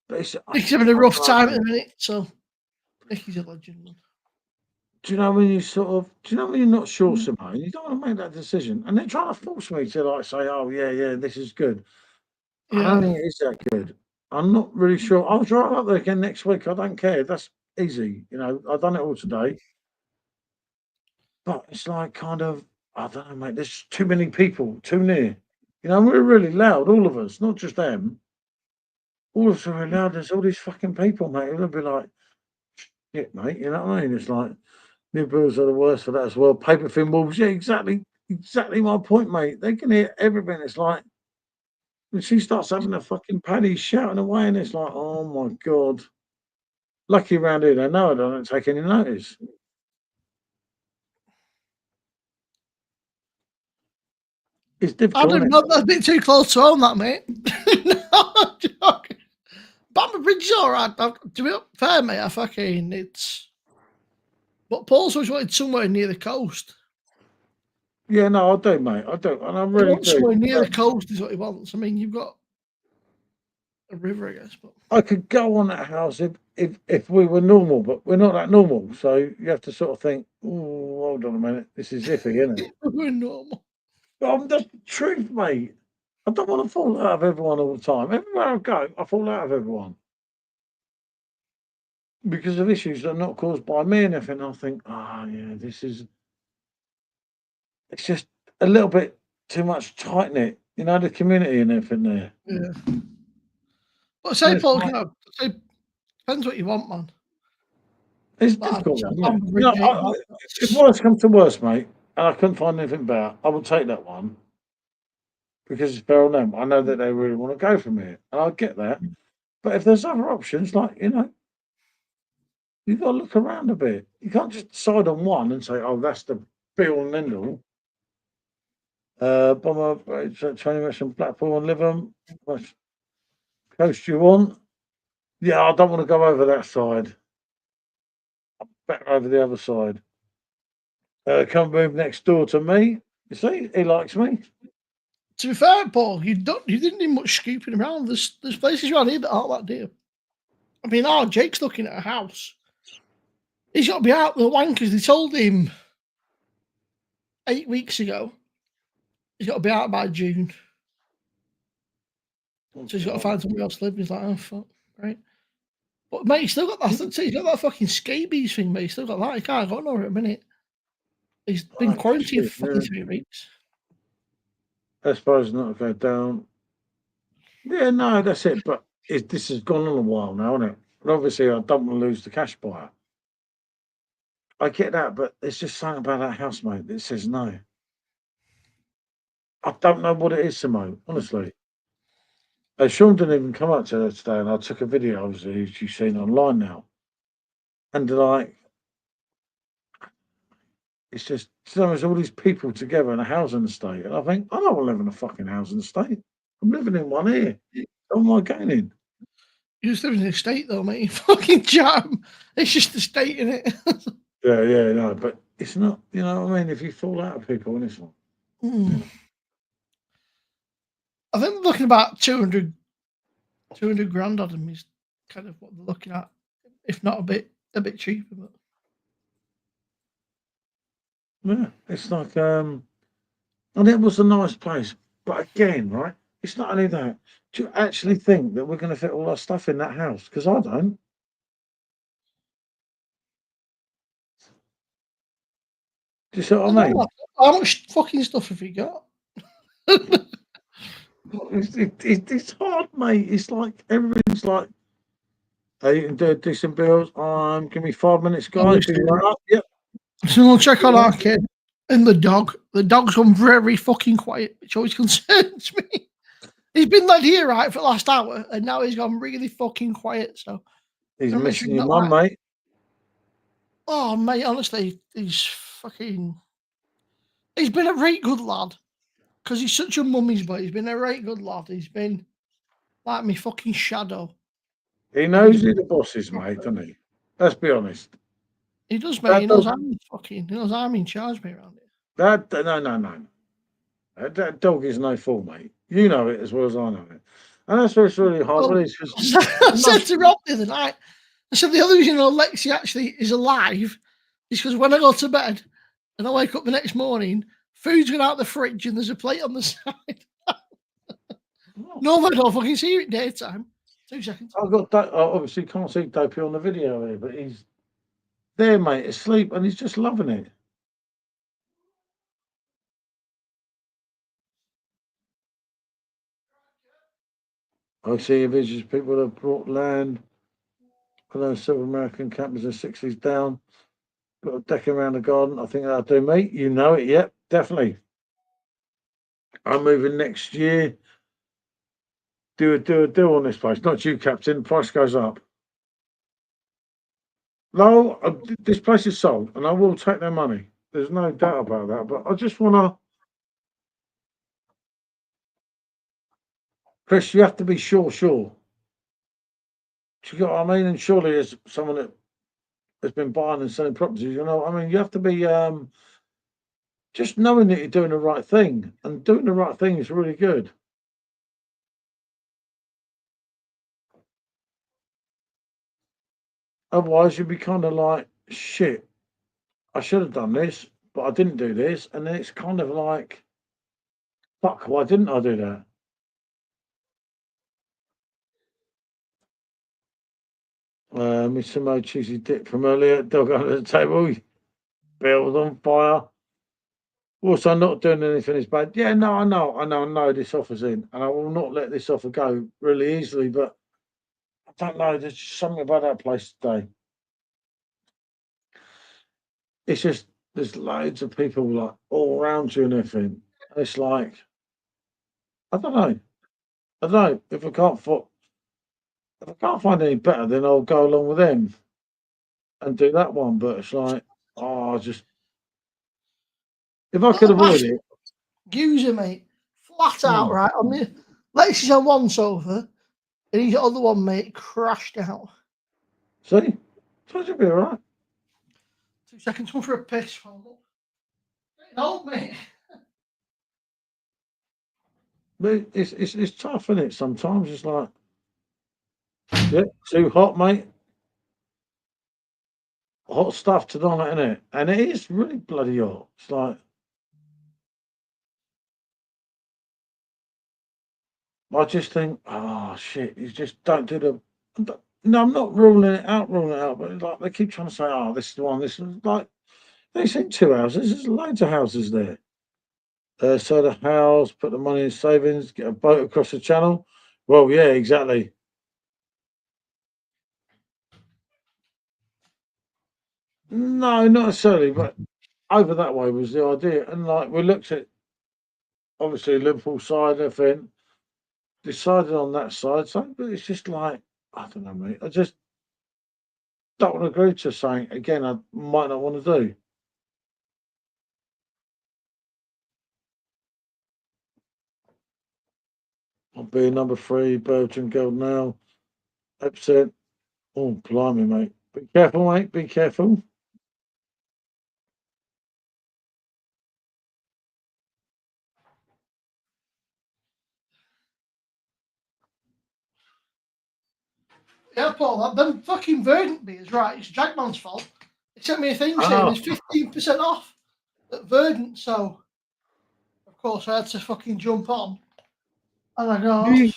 But Nicky's having a rough time at the minute, so Nicky's a legend. Man. Do you know when you're not sure, Simone, you don't want to make that decision. And they're trying to force me to like say, oh yeah, this is good. I don't think it is that good. I'm not really sure. I'll drive up there again next week. I don't care. That's easy. You know, I've done it all today. But it's like kind of, I don't know, mate, there's too many people, too near. You know, we're really loud, all of us, not just them. All of us are really loud. There's all these fucking people, mate. It'll be like, shit, mate. You know what I mean? It's like, new builds are the worst for that as well. Paper thin walls. Yeah, exactly my point, mate. They can hear everything. It's like, when she starts having a fucking paddy shouting away, and it's like, oh my God. Lucky around here, they know I don't take any notice. It's difficult. I don't know. That's a bit too close to home, that, mate. No, I'm joking. Bamber Bridge is all right. To be fair, mate, it's. But Paul's always wanted somewhere near the coast. Yeah, no, I do, mate. I do, and I really do. Somewhere near the coast is what he wants. I mean, you've got a river, I guess. But I could go on that house if we were normal, but we're not that normal. So you have to sort of think, oh, hold on a minute, this is iffy, isn't it? we're normal. But that's the truth, mate. I don't want to fall out of everyone all the time. Everywhere I go, I fall out of everyone. because of issues that are not caused by me and everything. I think, yeah, it's just a little bit too much tight knit, the community and everything there. Yeah. But And say, it's Paul, like, depends what you want, man. it's But difficult, I'm isn't it? with you, mate, If worse comes to worse, mate, and I couldn't find anything better, I would take that one because it's fair on them. I know that they really want to go from here, and I get that. But if there's other options, like, you've got to look around a bit. You can't just decide on one and say, oh, that's the be all and end all. Bomber, 20 minutes from Blackpool and Lytham. Which coast do you want? Yeah, I don't want to go over that side. I'm better over the other side. Come move next door to me. You see, he likes me. To be fair, Paul, you didn't need much scooping around. There's places around here that aren't that dear. I mean, Jake's looking at a house. He's got to be out with the wankers. They told him 8 weeks ago he's got to be out by June. So he's got to find somewhere else to live. He's like, oh fuck, right? But mate, he's still got that. He's got that fucking scabies thing, mate. He's still got that. He can't go nowhere at a minute. He's been quarantined for fucking 3 weeks. I suppose not go down. Yeah, no, that's it. But this has gone on a while now, hasn't it? But obviously, I don't want to lose the cash buyer. I get that, but there's just something about that housemate that says no. I don't know what it is, Simone, honestly. Sean didn't even come up to her today, and I took a video, obviously, she's seen online now. And like, it's just, there's all these people together in a housing estate. And I think, I don't want to live in a fucking housing estate. I'm living in one here. What am I getting in? You just live in an estate, though, mate. You fucking jam. It's just a state, in it. Yeah, no, but it's not, you know what I mean? If you fall out of people, and it's like, I think they're looking about 200 grand on them is kind of what they're looking at, if not a bit cheaper. But yeah, it's like, and it was a nice place. But again, right, it's not only that. Do you actually think that we're going to fit all our stuff in that house? Because I don't. Do you see what I mean? How much fucking stuff have you got? It's hard, mate. It's like everything's like, hey, you can do decent bills. Give me 5 minutes, guys. Be right up. Yep. So we'll check on our kid and the dog. The dog's gone very fucking quiet, which always concerns me. He's been led here right for the last hour, and now he's gone really fucking quiet. So he's missing your mum, mate. Oh, mate, honestly, he's been a right good lad. Because he's such a mummy's boy. He's been a right good lad. He's been like me fucking shadow. He knows who the boss is, mate, doesn't he? Let's be honest. He does, mate. He knows I'm in charge, mate, around here. No. That dog is no fool, mate. You know it as well as I know it. And that's where it's really hard. Well, I said to Rob the other night, I said the other reason Lexi actually is alive is because when I go to bed and I wake up the next morning, food's gone out the fridge and there's a plate on the side. No, I don't fucking see you at daytime. 2 seconds. I obviously can't see Dopey on the video here, but he's there, mate, asleep, and he's just loving it. I see visions people have brought land. I know several American campers are 60s down. Got a deck around the garden. I think that'll do, mate. You know it, yep, definitely. I'm moving next year. Do a deal on this place. Not you, Captain. Price goes up. No, this place is sold, and I will take their money. There's no doubt about that. But I just want to, Chris. You have to be sure. Do you get what I mean? And surely, as someone that has been buying and selling properties, you know what I mean. You have to be just knowing that you're doing the right thing, and doing the right thing is really good. Otherwise, you'd be kind of like, shit, I should have done this, but I didn't do this. And then it's kind of like, fuck, why didn't I do that? Miss Simo cheesy dip from earlier. Dog under the table. Bill's on fire. Also, not doing anything is bad. Yeah, no, I know this offer's in, and I will not let this offer go really easily. But I don't know. There's just something about that place today. It's just there's loads of people like all around you and everything. It's like I don't know. I don't know if I can't find any better, then I'll go along with them and do that one. But it's like, oh, just if I could avoid it. User, mate. Flat out, right? On the Lexi's on one sofa, and he's the other one, mate, crashed out. See, so it should be all right. 2 seconds, one for a piss. No, mate. But it's tough, isn't it? Sometimes it's like, yeah, too hot, mate. Hot stuff tonight, isn't it? And it is really bloody hot. It's like I just think, oh shit, you just don't do the. No, I'm not ruling it out, but it's like they keep trying to say, oh, this is the one. This is like they seen 2 houses. There's loads of houses there. So the house, put the money in savings, get a boat across the channel. Well, yeah, exactly. No, not necessarily, but over that way was the idea. And like we looked at obviously Liverpool side and everything, decided on that side. So but it's just like I don't know, mate. I just don't want to agree to something again I might not want to do. I'll be number 3, Belgian Gold now. Upset. Oh, blimey, mate. Be careful, mate. Be careful. Yeah, Paul, them fucking Verdant beers, right? It's Jagman's fault. He sent me a thing saying Ah. it's 15% off at Verdant, so of course I had to fucking jump on. And I go, You-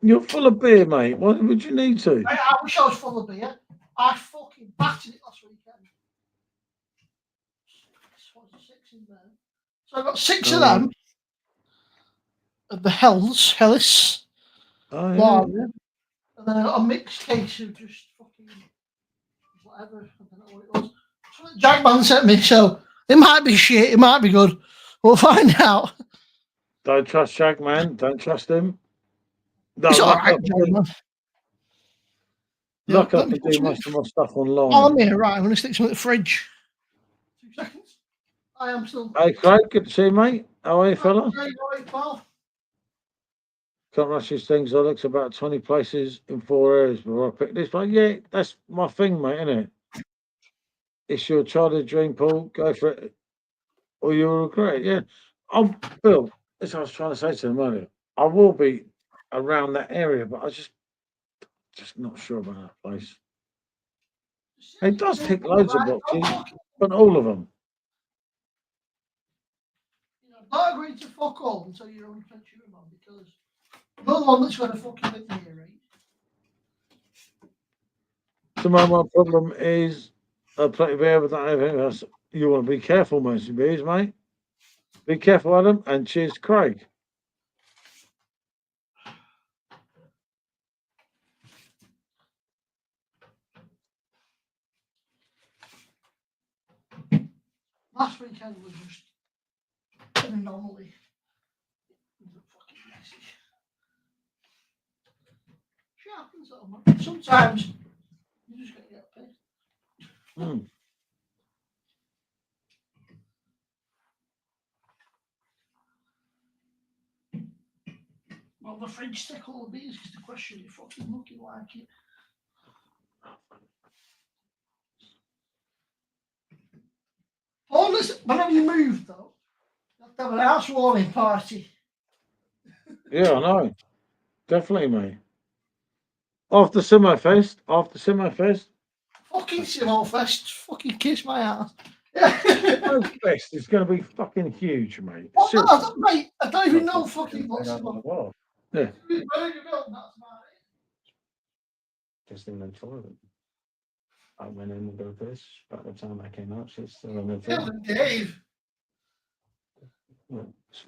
You're full of beer, mate. Why would you need to? I wish I was full of beer. I fucking battered it last weekend. So I got 6 of them at the Hellis. Oh, yeah. Lager. And then I got a mixed case of just fucking whatever. I don't know what it was. Something Jagman sent me, so it might be shit, it might be good. We'll find out. Don't trust Shag, man. Don't trust him. No, It's look, alright, I Jagman. look, Yeah, I let me can do put most some- of my stuff Oh, online. I'm here, right. I'm going to stick some in the fridge. 2 seconds. I am still. Hey, Craig, good to see you, mate. How are you, fella? Hey, right, pal. Can't rush these things. I looked about 20 places in 4 areas before I picked this one. Yeah, that's my thing, mate, isn't it? It's your childhood dream, Paul. Go for it, or you'll regret it. Yeah. Bill, as I was trying to say to him earlier, I will be around that area, but I just not sure about that place. It does tick loads of boxes, but all of them. Don't agree to fuck all until you're 100% sure, man, because you're the one that's going to fucking hit the ear, right? So my problem is plenty of beer, but not everything else. You want to be careful, Mercy Bees, mate. Be careful, Adam, and cheers, Craig. Last weekend was just an anomaly. It was fucking messy. Shit happens though, man. Sometimes you just get pissed. Hmm. Well, the fridge stick all of these because the question is fucking looking like it. Honestly, whenever you move though, you have to have an housewarming party. Yeah, I know. Definitely, mate. After Simo Fest, Fucking Simo Fest, fucking kiss my ass. Simo Fest is going to be fucking huge, mate. What? Seriously. Mate, I don't even know fucking what Simo. Yeah. Burger Bill, that's about it. just in the toilet. I went in to go piss. By the time I came out, she's still in the Yeah, toilet. Dave. Yeah.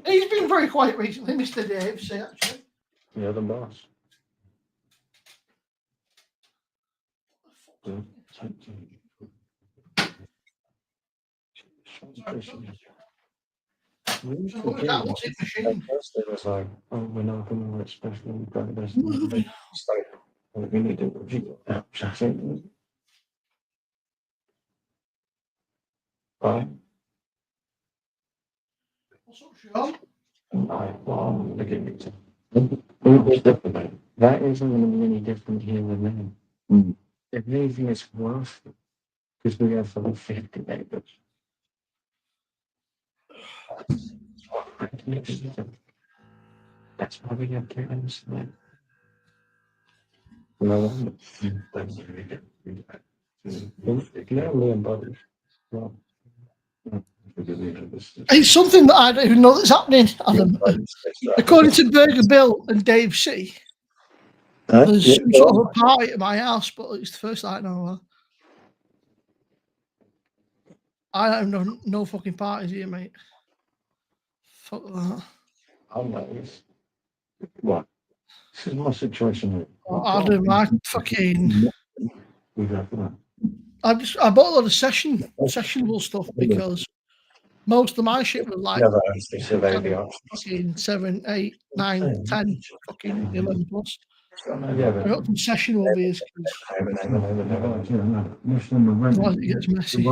He's been very quiet recently, Mr. Dave, say actually. You're the boss. Yeah. We used to Look at do that that. washing At machine. first it was like, oh, we're not going to work special. We've got this. It's like, oh, we need to review that. I think, right? What's up, Sean? Right, well, look at me. It was different. That isn't going to be any different here than there. Mm. If anything, it's worse because we have over 50 neighbors. That's why we have kittens. No, that's really good. Yeah, me and Bobby. Well, It's something that I don't even know that's happening, Adam. According to Burger Bill and Dave C, there's some sort of a party at my house, but it's the first I know of. I don't know no fucking parties here, mate. Fuck that. I'm like, what? This is my situation. Adam, I fucking. We got that. I bought a lot of sessionable stuff because most of my shit was like Never actually surveyed the options. fucking 7, 8, 9, 10, fucking 11 plus. Yeah, I got some sessionable beers because otherwise it gets messy.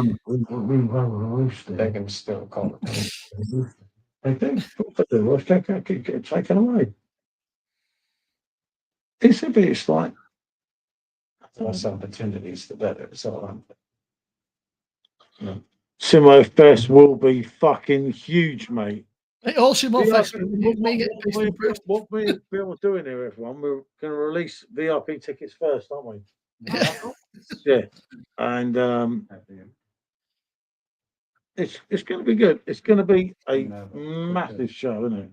They can still call it. They do. But the worst can get taken away. It's a bit, it's like, The less opportunities, the better. So, Simo Fest will be fucking huge, mate. It also more VIP festival. Me get pissed and pressed. what we and Bill are doing here, everyone, we're going to release VIP tickets first, aren't we? Yeah. And it's going to be good. It's going to be a massive show, isn't it?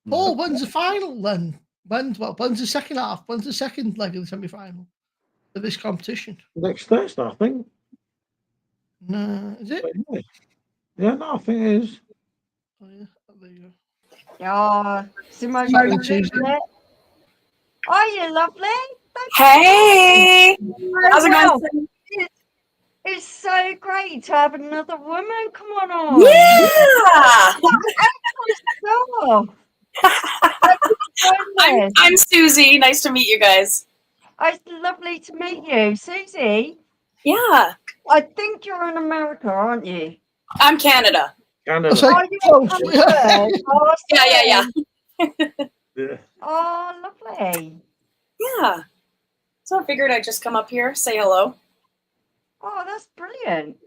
Paul, when's the final then? When's the second half? When's the second leg of the semi final of this competition? Next Thursday, I think. No, is it? Yeah, no, I think it is. Oh, yeah. Oh, there you go. Yeah, Simone, Sorry, you Susan. lovely? Are you lovely? Hey, how's it Well, going? it's so great to have another woman. Come on. Yeah, Oh, I'm Susie. Nice to meet you guys. it's lovely to meet you, Susie. Yeah, I think you're in America, aren't you? I'm Canada. Canada. So- Are you in Canada? Oh, Yeah. Yeah. Oh, lovely. Yeah. So I figured I'd just come up here, say hello. Oh, that's brilliant.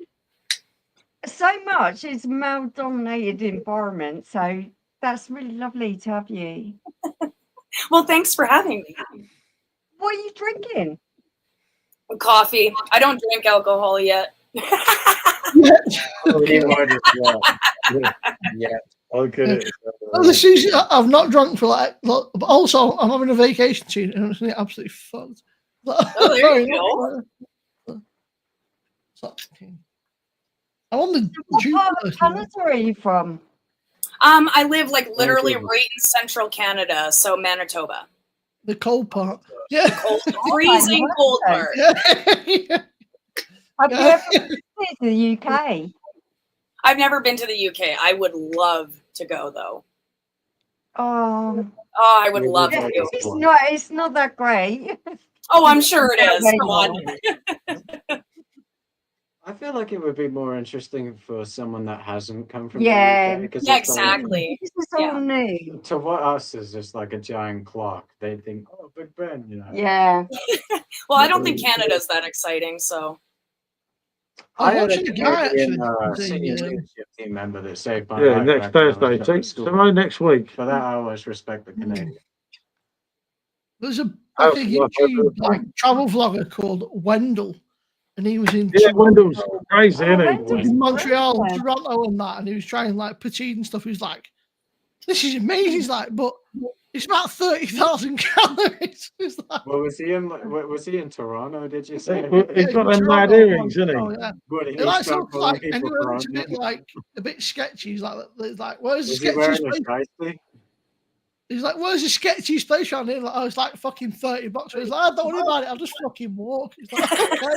So much is male-dominated environment, so that's really lovely to have you. Well, thanks for having me. What are you drinking? Coffee. I don't drink alcohol yet. Yeah. Okay. Oh, Susie, I've not drunk for but also I'm having a vacation soon and it's absolutely fucked. Oh, there you go. I'm on the What part of Canada are you from? I live like literally right in central Canada, so Manitoba. The cold part. Yeah. Cold, freezing cold part. Yeah. Have you ever been to the UK? I've never been to the UK. I would love to go though. Oh, I would love to go. it's not that great. Oh, I'm sure it is. Come on. I feel like it would be more interesting for someone that hasn't come from Yeah. the UK. 'cause Yeah, it's like- exactly. This is all new. to what us is just like a giant clock. They think, oh, Big Ben, you know. Yeah. Well, I don't think Canada's that exciting, so. I I'm had a watching a guy Canadian actually. senior saying, leadership team member that saved my Yeah, life next back when I was Thursday. up at Take school. tomorrow next week. For that, I always respect the Canadian. There's a Oh, like a YouTube like travel vlogger called Wendell, and he was in Yeah, Wendell's crazy, Oh, isn't he? Wendell's in Montreal, brilliant. Toronto, and that, and he was trying like poutine and stuff. He was like, this is amazing. He's like, but it's about 30,000 calories. It's like, Well, was he in Toronto? Did you say? He's got them mad Toronto earrings, one. isn't he? Oh, yeah. But he It likes to stopped look calling like people anywhere that's a Toronto. bit a bit sketchy. He's like, where's the Was he wearing sketchiest a place? shiesty? He's like, where's the sketchiest place around here? Like, oh, it's like fucking 30 bucks. He's like, I don't worry about it. I'll just fucking walk. He's like, okay.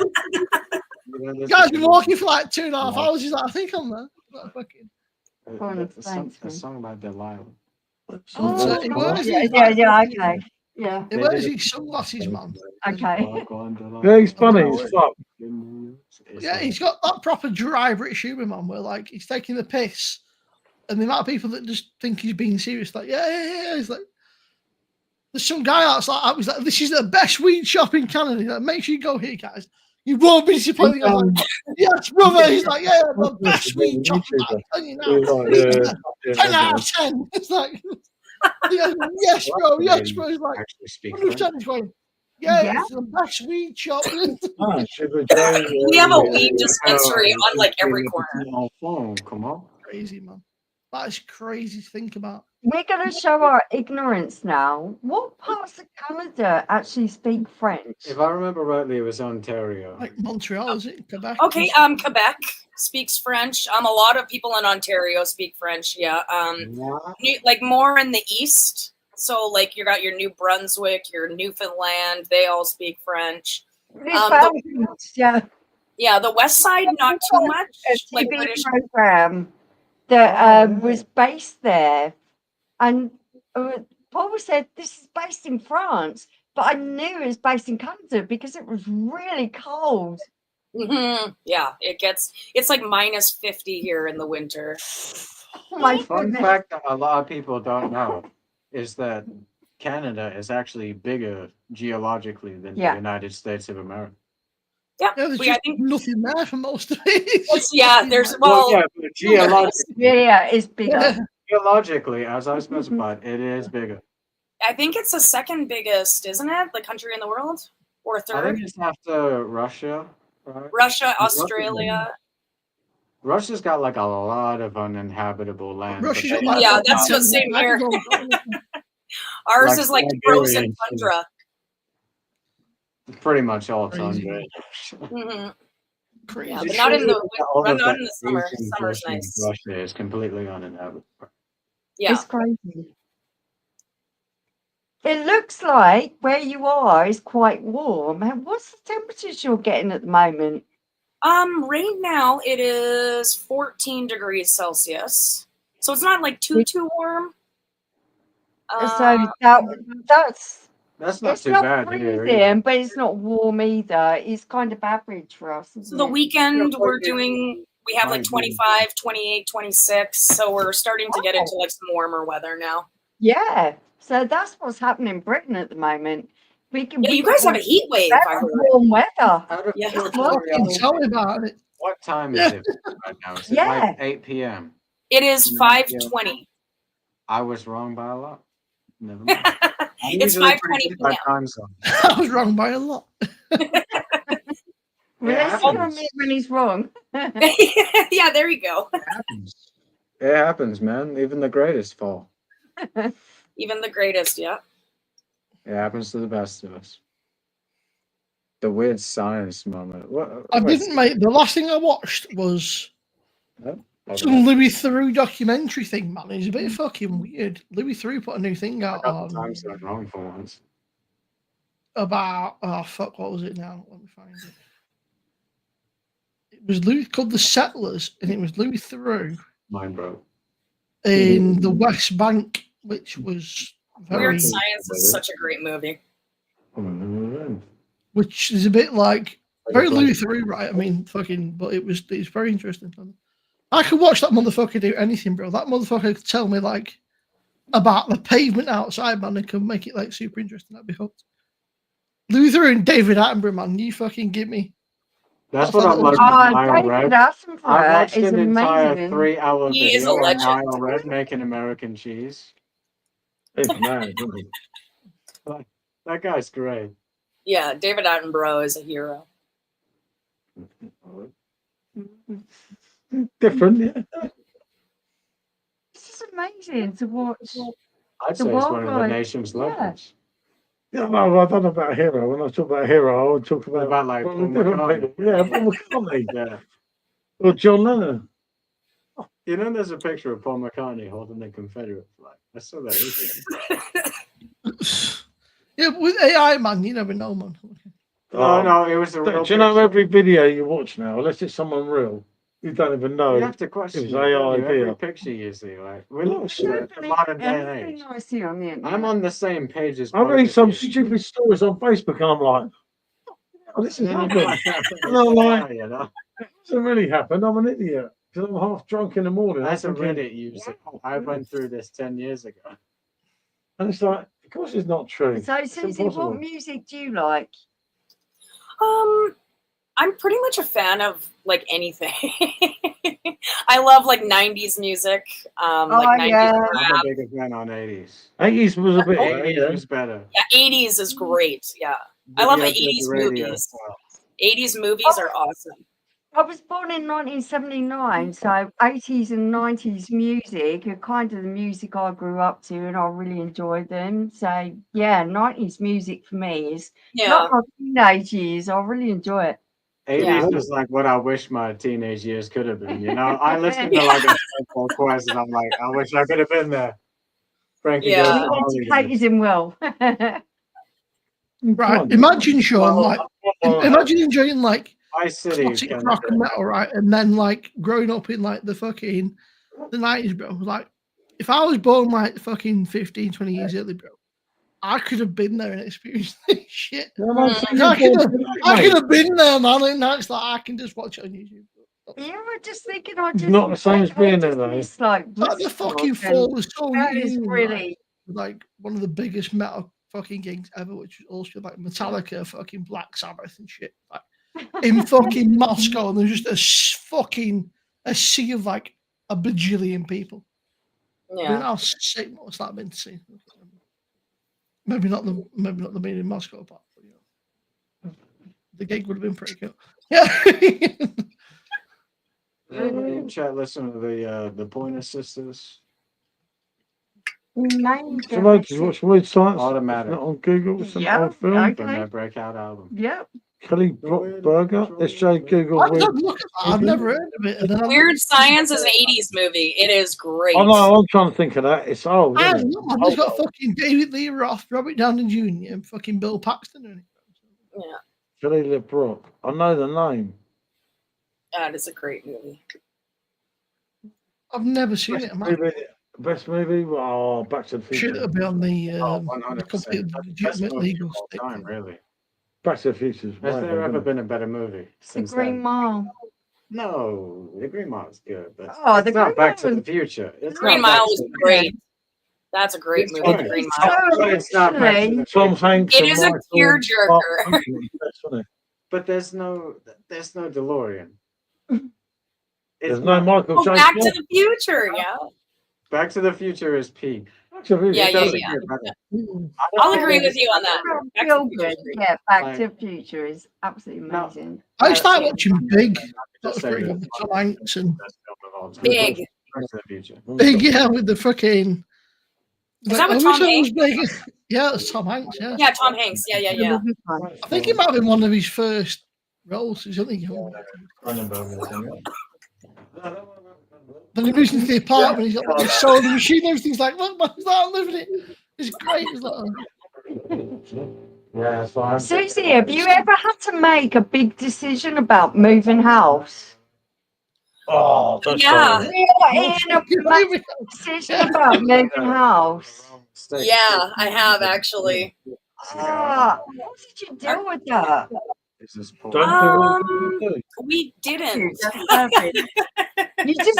The guy's been walking for like 2.5 hours. He's like, I think I'm there. Like, fucking. A song about Delilah. Oh, He God. wears Yeah, his, yeah, like, okay. Yeah. He wears his sunglasses, man. Okay. Yeah, he's funny as fuck. Yeah, he's got that proper dry British humour, man, where like he's taking the piss, and the amount of people that just think he's being serious, like, yeah. He's like, there's some guy outside. I was like, this is the best weed shop in Canada. He's like, make sure you go here, guys. You won't be disappointed. I was like, yes, brother. He's like, yeah, the best weed shop. I'm telling you now. 10 out of 10. It's like, yes, bro. Yes, bro. He's like, Actually speak 100%. He's going, yeah, it's the best weed shop. We have a weed dispensary on like every corner. Come on. Crazy, man. That is crazy to think about. We're going to show our ignorance now. What parts of Canada actually speak French? If I remember rightly, it was Ontario. Like Montreal, is it? Quebec? Okay, Quebec speaks French. A lot of people in Ontario speak French. Yeah. Like more in the east. So like you got your New Brunswick, your Newfoundland. They all speak French. Yeah. Yeah, the west side not too much. A Like TV British. program that was based there, and Paul said this is based in France, but I knew it was based in Canada because it was really cold. Mm-hmm. Yeah, it's like minus 50 here in the winter. Oh my Fun goodness. fact that a lot of people don't know is that Canada is actually bigger geologically than the United States of America. Yeah, Yeah, there's I just think nothing there for most of it. there's but geologically, Yeah, it's bigger. Yeah. geologically, as I specified, it is bigger. I think it's the second biggest, isn't it? The country in the world, or I third? think it's after Russia, right? Russia, Australia. Russia's got like a lot of uninhabitable land. but Russia's they got like Yeah, have that's about the same here. here. Ours Like is like Siberia frozen and shit. tundra. pretty much all Crazy. tundra. Hmm Crazy. Yeah, but not in the All not of in the summer. Asian Summer's portion of nice. Russia is completely uninhabitable. Yeah. It's crazy. It looks like where you are is quite warm. And what's the temperatures you're getting at the moment? Right now it is 14 degrees Celsius, so it's not like too warm. So that's That's not it's too not bad here. freezing, but it's not warm either. It's kind of average for us. So Isn't the it? weekend we have like 25, 28, 26, so we're starting to get into like some warmer weather now. Yeah. So that's what's happening in Britain at the moment. Yeah, you guys have a heat wave, I heard. warm weather. Out of Yeah. curiosity, Tell me about it. what time is it right now? Is it Yeah. like 8 p.m.? It is 5:20. I was wrong by a lot. Never mind. It's 5:20 by p.m. time zone. I was wrong by a lot. Well, let's hear from him when he's wrong. Yeah, there you go. It happens. It happens, man. Even the greatest fall. Even the greatest, yeah. It happens to the best of us. The weird science moment. I didn't, mate. The last thing I watched was Oh, some Louis Theroux documentary thing, man. It's a bit fucking weird. Louis Theroux put a new thing I out got the on time zone wrong for once. about what was it now? Let me find it. It was called The Settlers, and it was Louis Theroux Mine broke. in the West Bank, which was very, Weird Science is such a great movie. which is a bit like very Louis Theroux, right? I mean, fucking, but it's very interesting. I could watch that motherfucker do anything, bro. That motherfucker could tell me like about the pavement outside, man, and could make it like super interesting. I'd be hooked. Louis Theroux and David Attenborough, man, you fucking give me. That's what I'm like. David Attenborough I watched is an entire amazing. 3-hour He is a video of legend. Niall Red making American cheese. He's mad, isn't he? That guy's great. Yeah, David Attenborough is a hero. Different, yeah. just amazing to watch. I'd The say it's one of the wildlife, nation's yeah. lovers. Yeah, no, I don't know about Hero. When I talk about Hero, I would talk What about, about like Paul different McCartney? people. Yeah, Paul McCartney Yeah. or John Lennon. You know, there's a picture of Paul McCartney holding the Confederate flag. I saw that recently. Yeah, with AI, man, you never know, man. No, it was a Do real you know picture. every video you watch now, unless it's someone real, you don't even know. You have to question it's it, don't AI you? Every here. picture you see, like we're No, living shit. in the modern day and Anything age. I see on the internet. I'm on the same page as I read both some of you. stupid stories on Facebook and I'm like, oh, this has And then you happened. find out And I'm like, you know, it hasn't really happened. I'm an idiot. Because I'm half drunk in the morning. as a I'm thinking, Reddit user, I went through this 10 years ago. and it's like, of course it's not true. So, It's Susie, impossible. what music do you like? I'm pretty much a fan of like anything. I love like 90s music, like 90s yeah. I'm a rap. bigger fan on 80s. 80s was a bit. 80s was better. Yeah, 80s is great. Yeah, I love Video 80s the radio movies. style. 80s movies are awesome. I was born in 1979, so 80s and 90s music are kind of the music I grew up to, and I really enjoyed them. So, yeah, 90s music for me is Yeah, not my teenage years. I really enjoy it. 80s Yeah. was like what I wish my teenage years could have been. You know, I listened to like a Tribe Quest and I'm like, I wish I could have been there. Frankie Yeah. goes We to Hollywood. educated him well. Right. Imagine, Sean, like, Well, imagine enjoying like My city. classic kind rock of- and metal, right? And then like growing up in like the 90s, bro. Like, if I was born like fucking 15, 20 years early, bro, I could have been there and experienced this shit. yeah, mate, so I you're could born have, today, I mate. could have been there, man. And now it's like I can just watch it on YouTube. You were just thinking, I It's just not the same as being there, though. It's like Like the fucking fall was so that is huge, really like one of the biggest metal fucking gigs ever, which was also like Metallica, fucking Black Sabbath and shit. Like in fucking Moscow, and there's just a sea of like a bajillion people. I mean, Yeah. how sick must that have been to see? Maybe not the being in Moscow part, but you know, the gig would have been pretty cool. Yeah. Anybody in chat listen to the Pointer Sisters? name So, mate, you watch Weird Science? Automatic. It's not on Google. It's an Yeah, old film. okay. From their breakout album. Yep. Kelly Burger. SJ Google. I've Weird. never looked at that. I've never heard of it. And then Weird Science is an 80s movie. It is great. I know. I'm trying to think of that. It's old. I Isn't don't it? know, man. There's got fucking David Lee Roth, Robert Downey Jr., and fucking Bill Paxton in it. Yeah, Kelly LeBrock. I know the name. that is a great movie. I've never seen it. Man. Best movie? Oh, Back to the Should Future. it be on the, Oh, the 100%. complete Best legitimate movie legal of all stick? time, really. Back to the Future. Has there ever been a better movie The since Green then? Mile. No, The Green Mile's good, but Oh, it's The not Green Back to Mile the Future. It's Green not Back Mile to was the great. That's a great It's movie. fine. The Green It's Mile. so It's not Back to actually- the Tom Future. Hanks. It and is a Michael tearjerker. Clark Duncan. That's funny. But there's no DeLorean. There's It's no not- Michael Oh, J. Back to Fox. the Future. Yeah, Back to the Future is peak. Back to the Future. Yeah, It yeah, doesn't yeah. get better. Mm. I'll agree with you on that. Back to Feel the Future good. is great. Yeah, Back Like- to the Future is absolutely No. amazing. I started watching Big. That Just was say pretty that good. Tom Hanks and best film of all time. Big. Back to the Future. Big, yeah, with the fucking. Is that with I Tom wish I was Hanks? big. Yeah, it's Tom Hanks. Yeah, Yeah, Tom Hanks. Yeah, yeah, yeah. I think it might have been one of his first roles. He's only young. Then he moves into the apartment. He's got like a sewing machine. Everything's like, look, man, I'm living it. It's great. It's like, Yeah, that's fine. Susie, have you ever had to make a big decision about moving house? Oh, that's Yeah. funny. You're in a massive decision about moving house. Yeah, I have actually. Ah, how did you deal with that? This is poor. Don't do what you do. We didn't. That's perfect. You just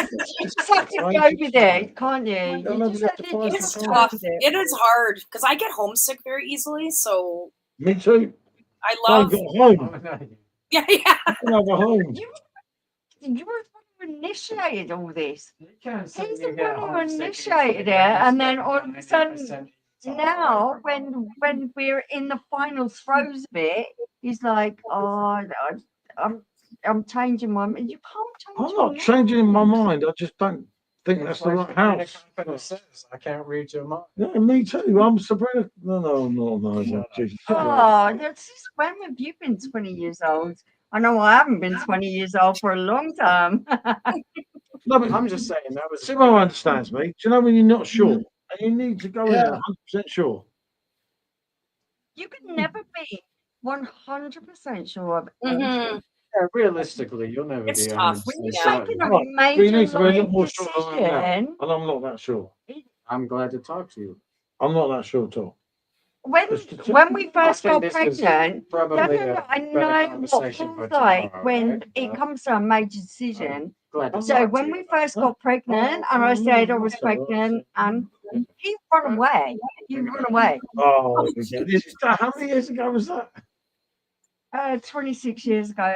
have to go with it, can't you? You just have to It's just tough. go with it. It is hard because I get homesick very easily. So Me too. I I love. got home. Yeah, yeah. I can have a home. You were the one who initiated all this. He's the one who initiated it, and then all of a sudden, now when we're in the final throes of it, he's like, "Oh, I'm changing my." You can't change. I'm not changing my mind. I just don't think that's the right house. I can't read your mind. Yeah, me too. I'm Sabrina. No. Shut up. Jesus. Oh, that's just when have you been 20 years old? I know I haven't been 20 years old for a long time. No, but I'm just saying that was. Simo understands me. Do you know when you're not sure and you need to go in Yeah. 100% sure? You can never be 100% sure of Mhm. anything. Yeah, realistically, you'll never It's be tough. 100% When you're Yeah. making a Right, we major need to be a little life more sure than I am now. decision, And I'm not that sure. I'm glad to talk to you. I'm not that sure at all. when Just to check. when we first think got this is pregnant, Probably no, I better know what conversation for Paul's like tomorrow, when right? it But comes to a major decision. glad to So talk to when you we about first got pregnant, and I said I was pregnant, and he ran away. He ran away. Oh, this is how many years ago was that? 26 years ago.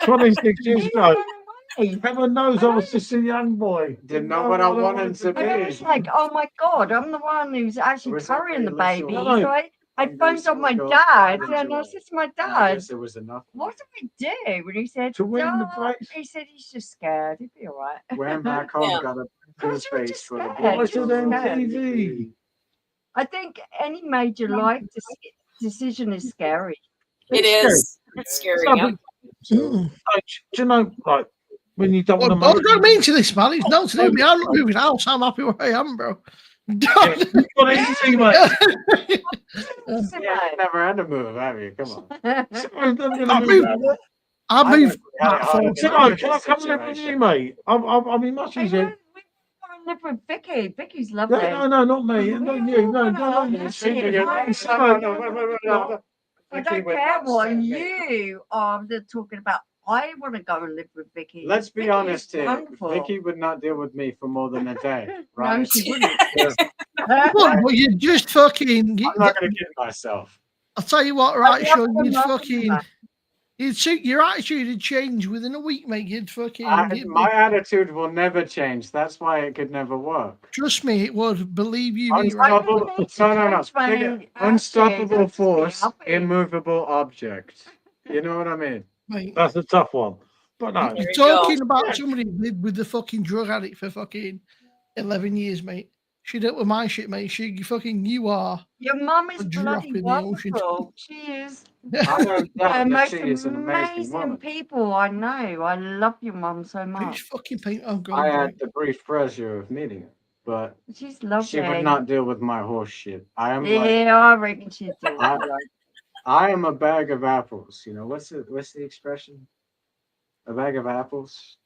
26 years He ago. ran away. Heaven knows I was just a young boy. Didn't know what I wanted to And I be. was like, oh my God, I'm the one who's actually Was that carrying the really baby. short? No. So I Hungry phoned up my schoolgirl, dad pride and and I joy. said to my And I dad, guess it was enough. what do we do? And he said, To win the "Dad," place? he said he's just scared. He'll be all right. Went back home, Yeah. got a Because you're toothpaste just for the scared. Watch You're it on scared. TV. I think any major life decision is scary. It It's scary. is. It's scary. No, Yeah. but, Mm. like, do you know, like, when you don't Well, want don't to drag me into this, man. It's not to do with me. I'm not moving house. I'm happy where I am, bro. You've got it easy, mate. So, Yeah, you never had to move, have you? Come on. Someone's never gonna I move moved- out there. I moved had it back harder for than Simo, you can I in come this and live with you, situation. mate? I'll be much Hey, easier. we want to live with Vicky. Vicky's lovely. No, not me. Not you. No, No, no. that's Simo, it. Simo, No. I don't care what you are talking about. I want to go and live with Vicky. Let's be Vicky is honest here. wonderful. Vicky would not deal with me for more than a day, No, right? she wouldn't. Look, but you just fucking. I'm not going to kid myself. I'll tell you what, I right, love Sean, them, you'd love them, fucking. man. You'd see your attitude would change within a week, mate. You'd fucking. My attitude will never change. That's why it could never work. Trust me, it would. Believe you me. I Right? don't Unstoppable. need to No. change my Figure, attitude. unstoppable I'll just be force, happy. immovable object. You know what I mean? Mate. That's a tough one. But no, There You're you go. talking about somebody with the fucking drug addict for fucking 11 years, mate. She dealt with my shit, mate. You are. Your mum is A drop bloody in the ocean. wonderful. She is I know the that most she is an amazing woman. people I know. I love your mum so Which much. fucking paint? Oh, God. I right. had the brief pleasure of meeting her, but She's lovely. she would not deal with my horse shit. I am like, Yeah, I reckon she'd do I- it. I am a bag of apples. You know what's the expression? A bag of apples.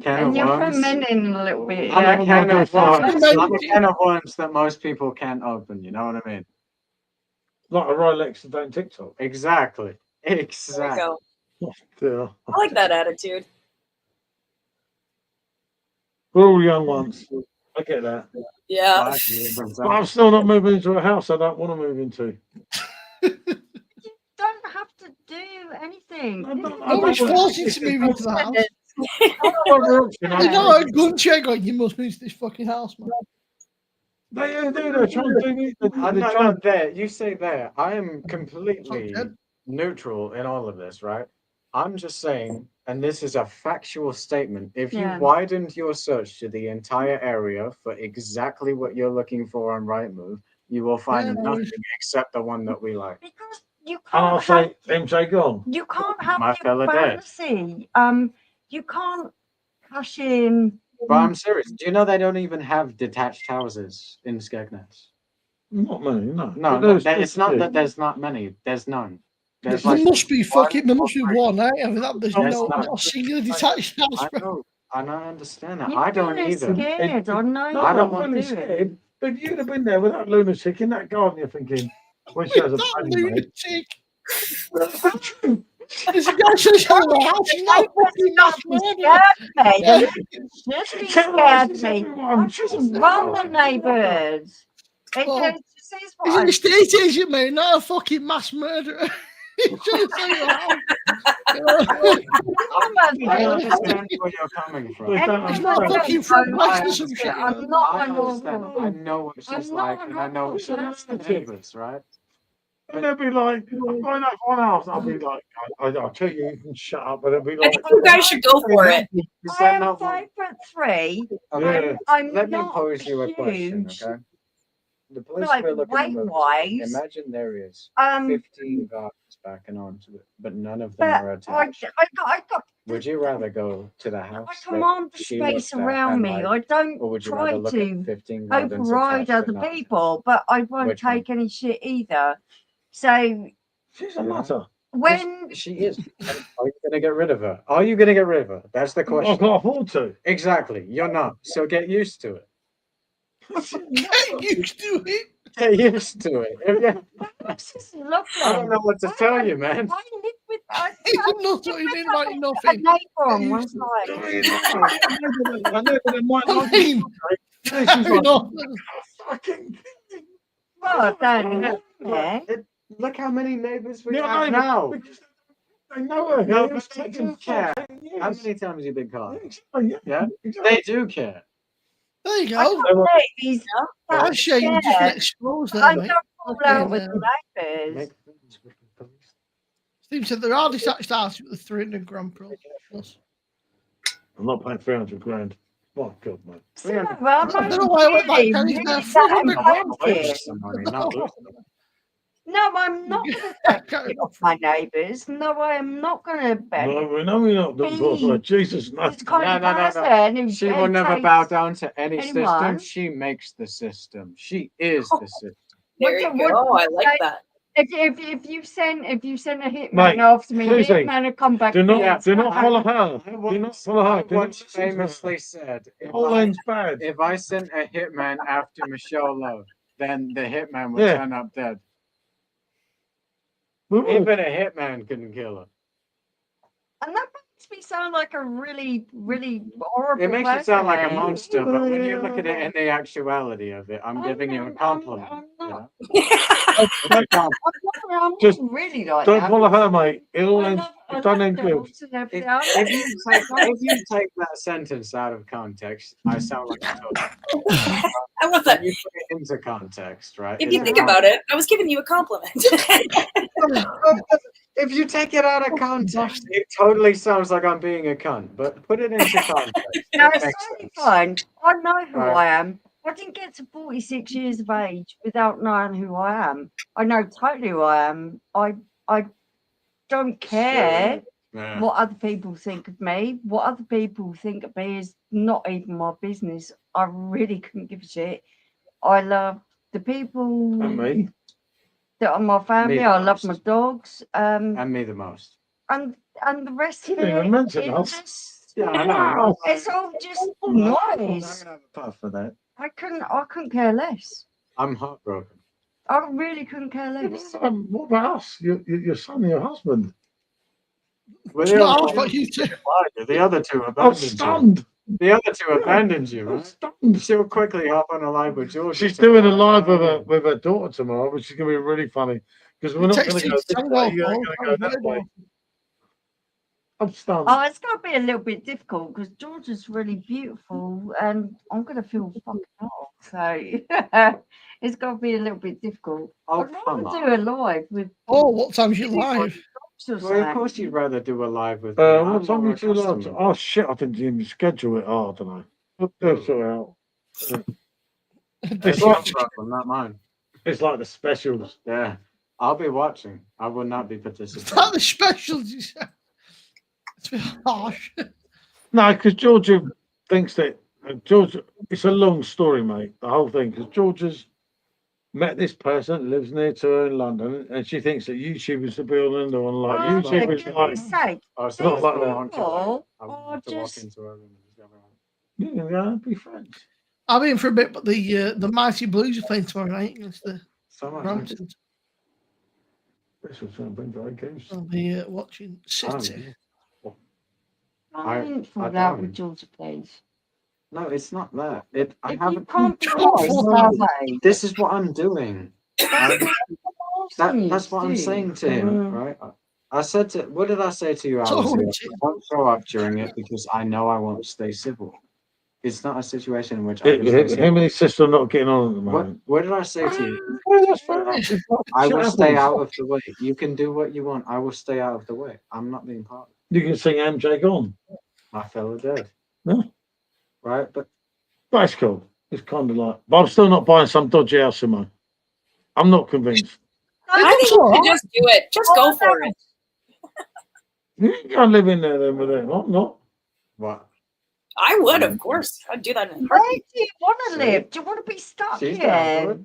Can And of you're worms. fermenting a little bit. I'm Yeah. a can of worms. Mate, I'm a can of worms that most people can't open. You know what I mean? like a Rolex that don't TikTok. Exactly. There you Exactly. go. Yeah. I like that attitude. We're all young ones. I get that. Yeah. But I'm still not moving into a house I don't want to move into. You don't have to do anything. I don't- I Nobody's don't- forcing you to move into the house. You You know, a gun check on you must move to this fucking house, man. They do. They're trying to do me. They're No, trying no, there. You say there. I am completely Okay. neutral in all of this, right? I'm just saying, and this is a factual statement. If Yeah. you widened your search to the entire area for exactly what you're looking for on Rightmove, you will find Yeah, no nothing worries. except the one that we like. Because you And I'll can't have, say, MJ gone. you can't have My your fella dead. fantasy. You can't cash in. But I'm serious. Do you know they don't even have detached houses in Skegness? Not many, no. No, But there's it's not two. that there's not many. There's none. There's There like must be one fucking. There must be or three. one, eh? I mean, there's There's no not. not a single detached house, I bro. know, and I understand that. You're I don't really either. scared. I know No, you I I'm don't want really to do it. scared. But if you'd have been there with that lunatic in that garden, you're thinking, well, she has a That funny mate. lunatic. That's not true. There's a guy who's in the house. He's not fucking mass murderer. Scared me. Just She be terrorises scared me. everyone. She's a Run the neighbours. Oh. This is He's what an I estate agent, mate, not a fucking mass murderer. He's trying to sell your house. I understand where you're coming from. They don't He's not understand. fucking from West or some shit. I'm You know? not I a understand. normal. I know what she's I'm not like, a and I know normal what she's person. the neighbors, right? And they'll be like, I'm going up one house. I'll be like, I'll tell you, you can shut up. But they'll be I like, think you guys should go for it. Is I that am not 5'3". Okay, I'm let me not pose you a question, huge. okay? The place Like we're looking to move to, weight-wise, imagine there is Um, 15 gardens backing onto it, but none of them but are I attached. got. Would you rather go to the I house that command the she space looked at around and me. liked, I don't or would you try rather look to at 15 gardens override attached but other not people, but I won't Which one? take any shit either. So she's a nutter. when She is. Are you gonna get rid of her? Are you gonna get rid of her? That's the I question. can't afford to. Exactly. You're not. So get used to it. Get used to it. Get used to it. If you- this is lovely. I don't know what to tell you, man. I live with I He's live not what he with did about a nothing. neighbour on Get one used to side. I know, but it might I not mean, This is fair like, enough. fucking. Well, then, yeah. Look how many neighbors we Yeah, have I now. know, because they know her. No, here, but it's they taken do care. 14 years. How many times have you been caught? Yeah, Yeah, exactly. they do care. There you I go. can't believe he's I that share you different scared. explores I there, don't mate. fall out with Fucking, the neighbours. Make friends with the police. Steve said they're hardly attached houses with the 300 grand plus. I'm not paying 300 grand. My God, man. See, well, I don't know why I went back, really, Kenny. really Now that 300 grand excited. plus. Some money, not losing them. No, I'm not going to take it off my neighbours. No, I am not going to bet. No, we know we're not doing He- for Jesus. No. This kind of No. person who She will never bow takes- down to any system. anyone. She makes the system. She is the system. There you What- go. I like like- that. If you send a hitman Mate, after me, the Susie, hitman will come back. Do to me not, and do not slap follow me. her. Do not follow her. I Do not once listen to her. famously said, All ends bad. if I sent a hitman after Michelle Love, then the hitman would Yeah. turn up dead. We will. Even a hitman couldn't kill her. And that makes me sound like a really, really horrible It makes you sound like a person. monster, but when you look at it in the actuality of it, I'm giving you a compliment. I'm you not. know? It's a compliment. I'm Just not really like Don't that. follow her, mate. It all ends. I It don't love end good. dogs and everything. If you take that sentence out of context, I sound like a total. I love that. When you put it into context, right? If it's you think not. about it, I was giving you a compliment. If you take it out of context, it totally sounds like I'm being a cunt. But put it into context. No, it it's makes totally sense. fine. I know who Right. I am. I didn't get to 46 years of age without knowing who I am. I know totally who I am. I don't care Yeah. what other people think of me. What other people think of me is not even my business. I really couldn't give a shit. I love the people And me. that are my family. Me I love my most. dogs. And me the most. And the rest of You didn't it, even mention it us. just, Yeah, I know. it's all just I'm noise. gonna have a puff for that. I couldn't care less. I'm heartbroken. I really couldn't care less. What about us? Your son and your husband. Well, It's the not other half what you do. The other two I'm abandoned you. stunned. The other two abandoned you, I'm right? stunned. She'll quickly hop on a live with George. She's doing a live with her daughter tomorrow, which is going to be really funny because we're not going to go this way. You're going to go that way. I'm stunned. Oh, it's going to be a little bit difficult because Georgia's really beautiful and I'm going to feel fucking off. So it's going to be a little bit difficult. Oh, I'd come rather on. do a live with Oh, what time's your live? dogs or Well, of something. course you'd rather do a live with me. I'm What time more you two lads? accustomed. Oh shit! I didn't even schedule it. Oh, I don't know. We'll sort it out. It's your problem, not mine. It's like the specials. Yeah. I'll be watching. I will not be Is that participating. the specials you said? It's a bit harsh. No, because Georgia thinks that Georgia. It's a long story, mate. The whole thing because Georgia's met this person that lives near to her in London, and she thinks that YouTube is the be all and end all. Like Oh, YouTube for is goodness like, sake. Oh, so Not it's like not that. want to, People I are want to walk just into her room and just go around. you know, be friends. I'm in for a bit, but the Mighty Blues are playing tomorrow night against the So much. Brampton. Special something great games. I'll be watching City. I didn't fall I out don't. with Georgia, please. No, it's not that. I If you haven't. can't be No, nice no. that way, This is what I'm doing. That's what I'm do. saying to him, right? I said to, what did I say to you, So Alice? Richard. I won't show up during it because I know I won't stay civil. It's not a situation in which I can say, Him and his sister are not getting on at the what, moment. what did I say to you? Yeah, that's fair enough. I will Shit stay happens. out of the way. You can do what you want. I will stay out of the way. I'm not being part of You can sing MJ Gone. it. My fellow dead. Yeah. Right? But That's cool. It's kind of like, but I'm still not buying some dodgy house in mine. I'm not convinced. I think you should just do it. Just go for it. You ain't gonna live in there then with them. I'm not. what? I would, of course. I'd do that in a Where heartbeat. do you want to See? live? Do you want to be stuck She's down for here? it.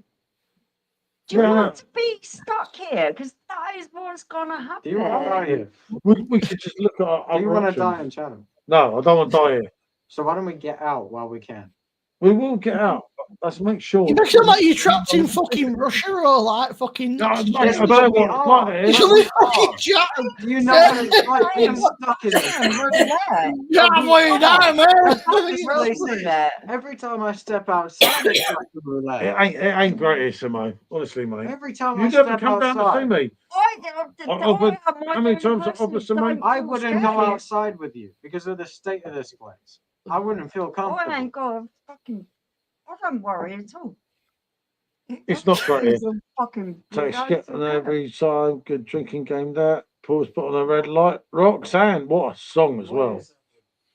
Do you Yeah, want to be stuck here? Because that is what's gonna happen. Do you want to die here? We could just look at our Do you other want to options. die in Chatham? No, I don't want to die here. So why don't we get out while we can? We will get out. But let's make sure. You reckon like you're trapped in fucking Russia or like fucking? No, next to mate, I Germany? don't want to fight It's here. only fucking Chatham. Do you know what it's like being stuck in this? Chatham, where you down, man? Every time I step outside, it's like a roulette. It ain't great here, Simo. Honestly, mate. Every time You I never step come down to see outside, me. How many times I've offered some money? I wouldn't go outside with you because of the state of this place. I wouldn't feel Oh, comfortable. I ain't got fucking. I don't worry at all. It's not great here. It's a fucking. Takes getting every time. Good drinking game. That Paul's put on a red light. Roxanne, what a song as well.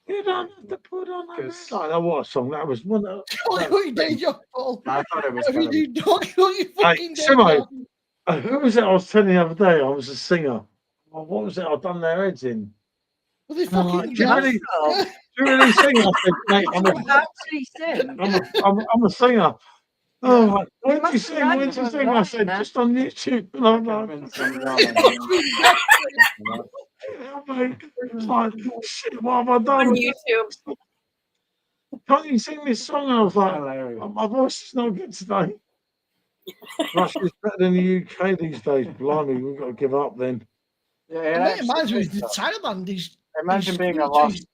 You don't have to put on a red light. Oh, what a song that was. One of, What your day job, Paul? I thought it was I mean, better. you don't know your fucking day Simo, job. who was it I was telling the other day? I was a singer. Well, what was it I'd done their heads in? Well, they And I'm fucking like, jazz. do you really sing? I said, mate, Actually, sing. I'm a singer. Oh, like, You when did you must sing? know When did you you're sing? I right, said, man. just on YouTube. And I'm like, oh, mate. It's like, shit, what have I On done? YouTube. Can't you sing this song? And I was like, Hilarious. my voice is not good today. Russia's better than the UK these days. Blimey, we've got to give up then. Yeah, It it actually reminds me is, of the though. Thailand. Imagine these being a countries-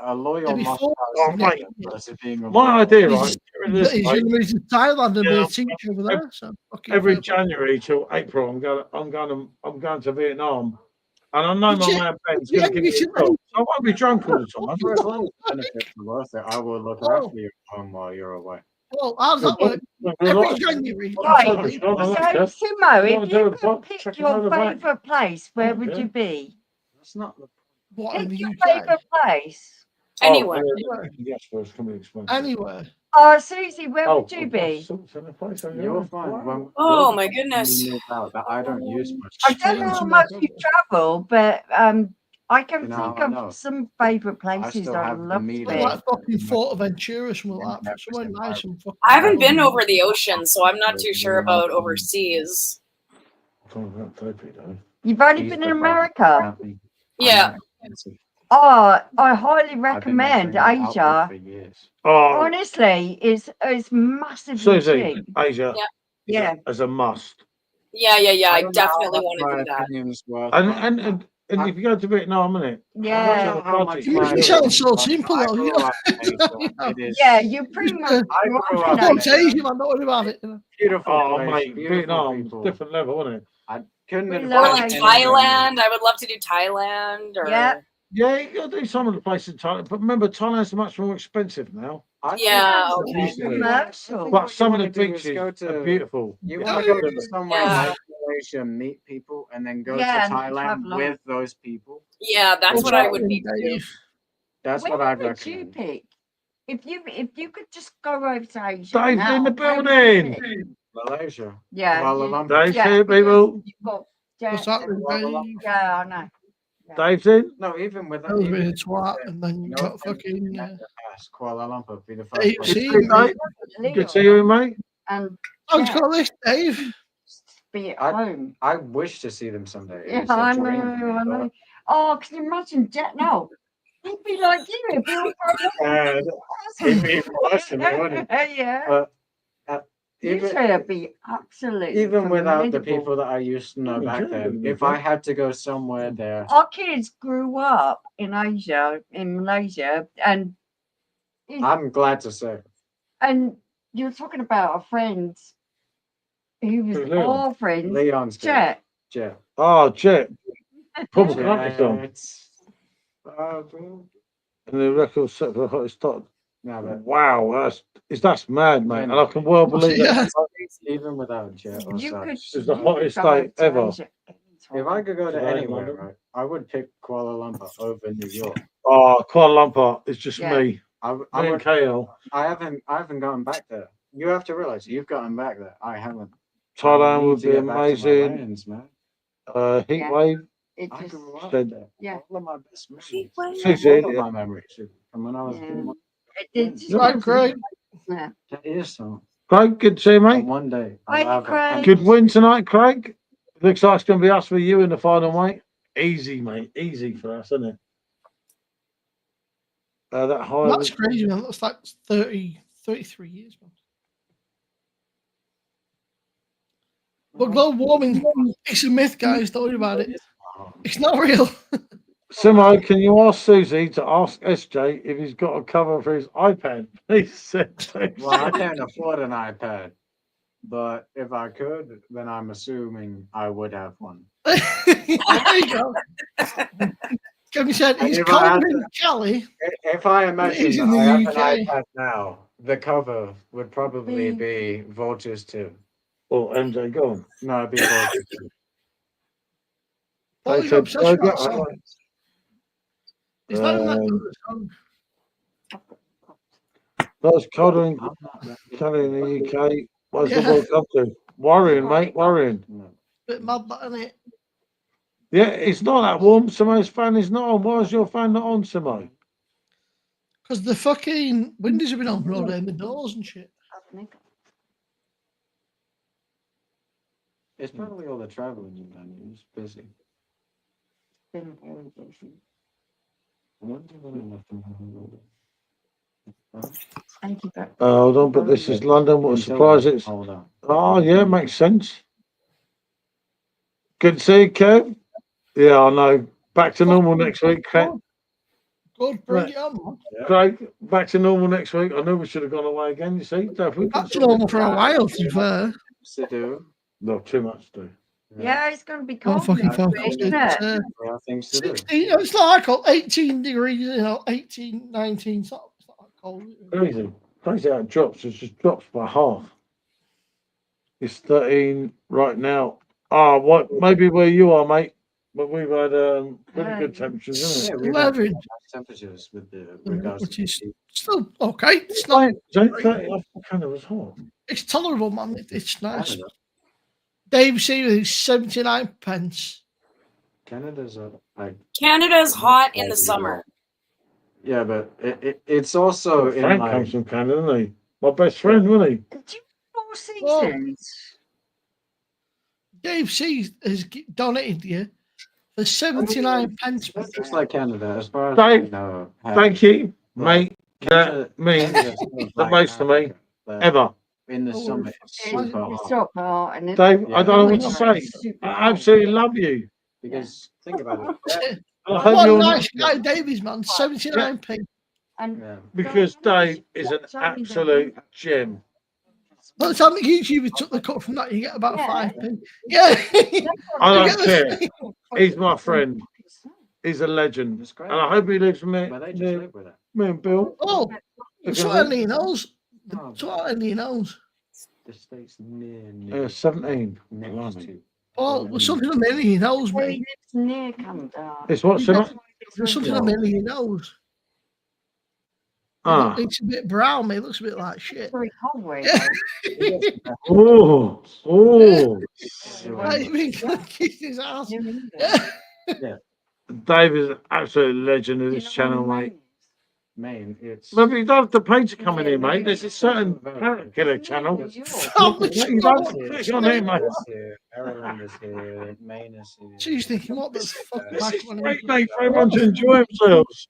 loyal Maybe Moscow Oh, mate. versus being a My loyal- idea, He's- right? get rid of this, He's mate. going to move to Thailand and be Yeah, a teacher over there. So fucking Every fair play. January till April, I'm going to Vietnam, and I know my Jan- man Ben's going to give me a January job. So I won't be drunk all the time. For as long as the benefits are worth it, I will look Oh. after you at home while you're away. Well, how does that work? Every January. Right. Sorry. So, Simo, if do you it, Bob. could pick Check your another bank. favourite place, where would Yeah. you be? That's not the What, in Pick the your UK? favourite place. Anywhere. Yes, first can be expensive. Anywhere. Oh, Susie, where would you be? You'll find when Oh, my when goodness. you move out that I don't use much. I don't know how much you travel, but I can You know, think I of know. some favourite I places still I'd have the love to meter. I'd be. like fucking Fortaventura, something like that. Never Somewhere said nice I- and fucking. I haven't been over the ocean, so I'm not too sure about overseas. You've only He's been the in problem, America. not me. Yeah. I'm expensive. Oh, I highly I've been recommend measuring it Asia. outward for years. Oh, Honestly, it's massively Susie, cheap. Asia Yeah. as a must. Yeah. I I don't know how definitely much want to my do that. opinion's worth, And if you go to Vietnam, innit? Yeah. how much You my make it sound so opinion is, simple, I though. grew You know? up in Asia. It is Yeah, you pretty much. I grew grew up up in Come on, Asia. it's Asia, man. Don't worry about it. You know? beautiful Oh, place, mate, beautiful Vietnam, people. different level, isn't it? I couldn't We advise love Or like Asia. Thailand. I would love to do Thailand. Or Yeah. Yeah, you got to do some of the places in Thailand, but remember, Thailand's much more expensive now. I think Yeah, it's okay. easy. Commercial. I think But what some you of the wanna do is beaches go are to- beautiful. You Yeah. want to go to somewhere Yeah. like Malaysia, meet people, and then go Yeah, to and Thailand travel on. with those people. yeah, that's Well, what I would Scotland, need to do. Dave. That's Where what I'd would you recommend. pick? If you could just go over to Asia. Dave's now, in the where would you building. pick? Malaysia. Yeah. Kuala you- Lumpur. Dave's yeah, here, because people. you've got What's jet happening, and- Dave? Yeah, I know. Dave's in. No, even with That was even being a if twat, it's, and then you no got offense, fucking. Kuala Lumpur be the first Hey, place. see, Good, mate. mate. Good to see you, mate. And I've jet, got this, Dave. be at I- home. I wish to see them someday. Yeah, It's a I dream, know. but- Oh, can you imagine jet now? He'd be like you. He'd be all He'd be worse than me, wouldn't Yeah. But You even should be absolutely. even without the formidable. people that I used to know Yeah, back then, yeah. if I had to go somewhere there, Our kids grew up in Asia, in Malaysia, and I'm glad to say. you were talking about a friend who was Who's Leon? our friend, Leon's good. Jet. Jet. Oh, Jet. Paul McCartney song. It's, And the record set for the hottest start. No, but Wow, that's mad, mate. And I can well believe Yeah. that. even without jet or You could. such, It's the you hottest could go day to ever. Asia if I anytime. could go to Today in anywhere, London. right, I would pick Kuala Lumpur over New York. Oh, Kuala Lumpur, it's just Yeah. me. I Me would. and KL. I haven't gotten back there. You have to realize you've gotten back there. I haven't. Thailand need would to be get back to my amazing. lands, man. Heat Yeah. wave. It I just. grew up Said- there. Yeah. All of my best memories. Susie, All of my memories from when I was Yeah. born. It just Right, feels great. Yeah. That is so. Craig, good to see you, And mate. one day, Bye, I'll have Craig. Good win tonight, Craig. Looks like it's going to be us for you in the final, mate. Easy, mate. Easy for us, isn't it? That high. That's crazy, man. That's like 33 years, man. But global warming, it's a myth, guys. Don't worry about it. It's not real. Simo, can you ask Susie to ask SJ if he's got a cover for his iPad? Please said. Well, I can't afford an iPad, but if I could, then I'm assuming I would have one. There you go. Kevin said And he's if I had colder in Cali. If I imagine He's that in the I have UK. an iPad now, the cover would probably be Vultures 2. Or MJ gone. No, it'd be Vultures 2. What They was your said, obsession with that "Oh, song? It's not even that Um, good a song. That's colder in I'm not that Cali in the UK. What's Yeah. the World Cup to? Worrying, mate, worrying. No. Bit mad, that, isn't it? Yeah, it's not that warm. Simo's fan is not on. Why is your fan not on, Simo? Because the fucking windows have been open all day and the doors and shit. It's probably all the traveling you've done. You're just busy. Been very busy. I wonder what enough to have Thank you, but Hold on, but this is London. What a Until surprise then, it's. Hold on. Oh, yeah, makes sense. Good to see you, Kev. Yeah, I know. Back to normal next week, Craig. Good, bring it on, man. Craig, back to normal next week. I knew we should have gone away again, you see. So if we That's could normal for a while, to be fair. To do. not too much to do. yeah, it's going to be Don't cold fucking next fall week, off isn't it. it? We have things to do. 16, it's not like 18 degrees, 18, 19, it's not that cold. Crazy. Crazy how it drops. It just drops by half. It's 13 right now. Ah, what? Maybe where you are, mate. But we've had pretty good temperatures, isn't Yeah, it? we've had 11, nice temperatures with the regards which to is the still okay. It's not. Don't 30 off Canada was hot. It's tolerable, man. It's nice. Canada. Dave C with his 79 pence. Canada's like Canada's hot in the summer. yeah, but it's also in Frank like comes from Canada, isn't he? My best friend, wasn't he? Did you Four Well, Seasons? Dave C has donated you for 79 pence. that looks like Canada as far as Dave, I know. Thank you, Right. mate. That means the most to me ever. In the Oh, summer, it's It's super hot. so hot, and Dave, I don't know what to Yeah. say. I absolutely love you. Because think about it. I hope What a you're nice guy Dave is, man. 79p. And Yeah. because Dave is an absolute gem. By the time the YouTuber took the cut from that, you get about Yeah. 5p. Yeah. I You don't get the- care. He's my friend. He's a legend. It's great. And I hope he lives with me, But they just me, live with it. me and Bill. Oh, Look so at only he knows. No, So only he knows. the state's near 17. next to. Oh, there's something a million he knows, Well, mate. he lives near Canada. It's what, Simon? There's something a million he knows. Ah. It's a bit brown, mate. It looks a bit like shit. It's very cold where he Yeah. goes. Oh. Oh. Like, you mean, kiss his ass. New England. Yeah. Dave is an absolute legend of Do you this know channel, where mate. Maine, it's Maybe you don't have to pay to come in here, mate. There's a certain parent killer channel. New York. How much You more? don't click on it, mate. is here, Maryland is here, Maine is here. She's thinking, what the fuck? This is am I great, gonna mate, for everyone to enjoy themselves.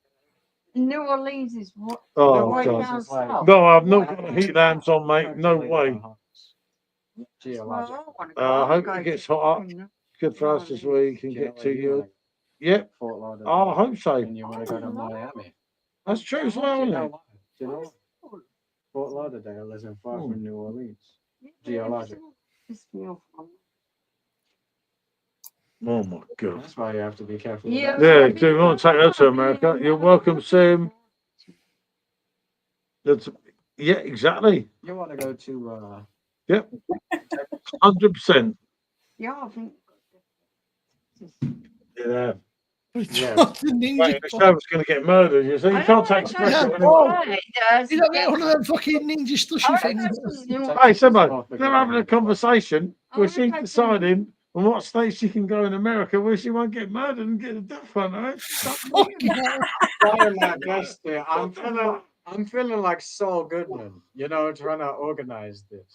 New Orleans is what? Oh, right God. down south. No, I've not got the heat lamps on, mate. No way. Geologic. Well, I wanna go. I hope Go it gets to hot up. Canada. Good for us this week and Do you know get where to you you. wanna go? Yep, Fort Lauderdale. I hope so. And you want to go to Miami. That's true as well, Do you isn't know it? why? Do you know why? Fort Lauderdale isn't far Hmm. from New Orleans. Yeah, Geologic. it's me off on- Oh, my God. That's why you have to be careful. Yeah. With that. Yeah, do you want to take that to America? You're welcome, Sim. That's, yeah, exactly. You want to go to 100%. Yeah, I think. Yeah. Yeah. What the ninja Wait, this was going to get murdered. You see, you I can't know, take it's special. Yeah. anymore. Yeah, it does. You don't get one of them fucking ninja slushy things. Hey, Simon, they're having a conversation where Oh, she's okay. deciding on what state she can go in America where she won't get murdered and get a death penalty. Fucking hell. trying my best here. I'm feeling like Saul Goodman, trying to organize this.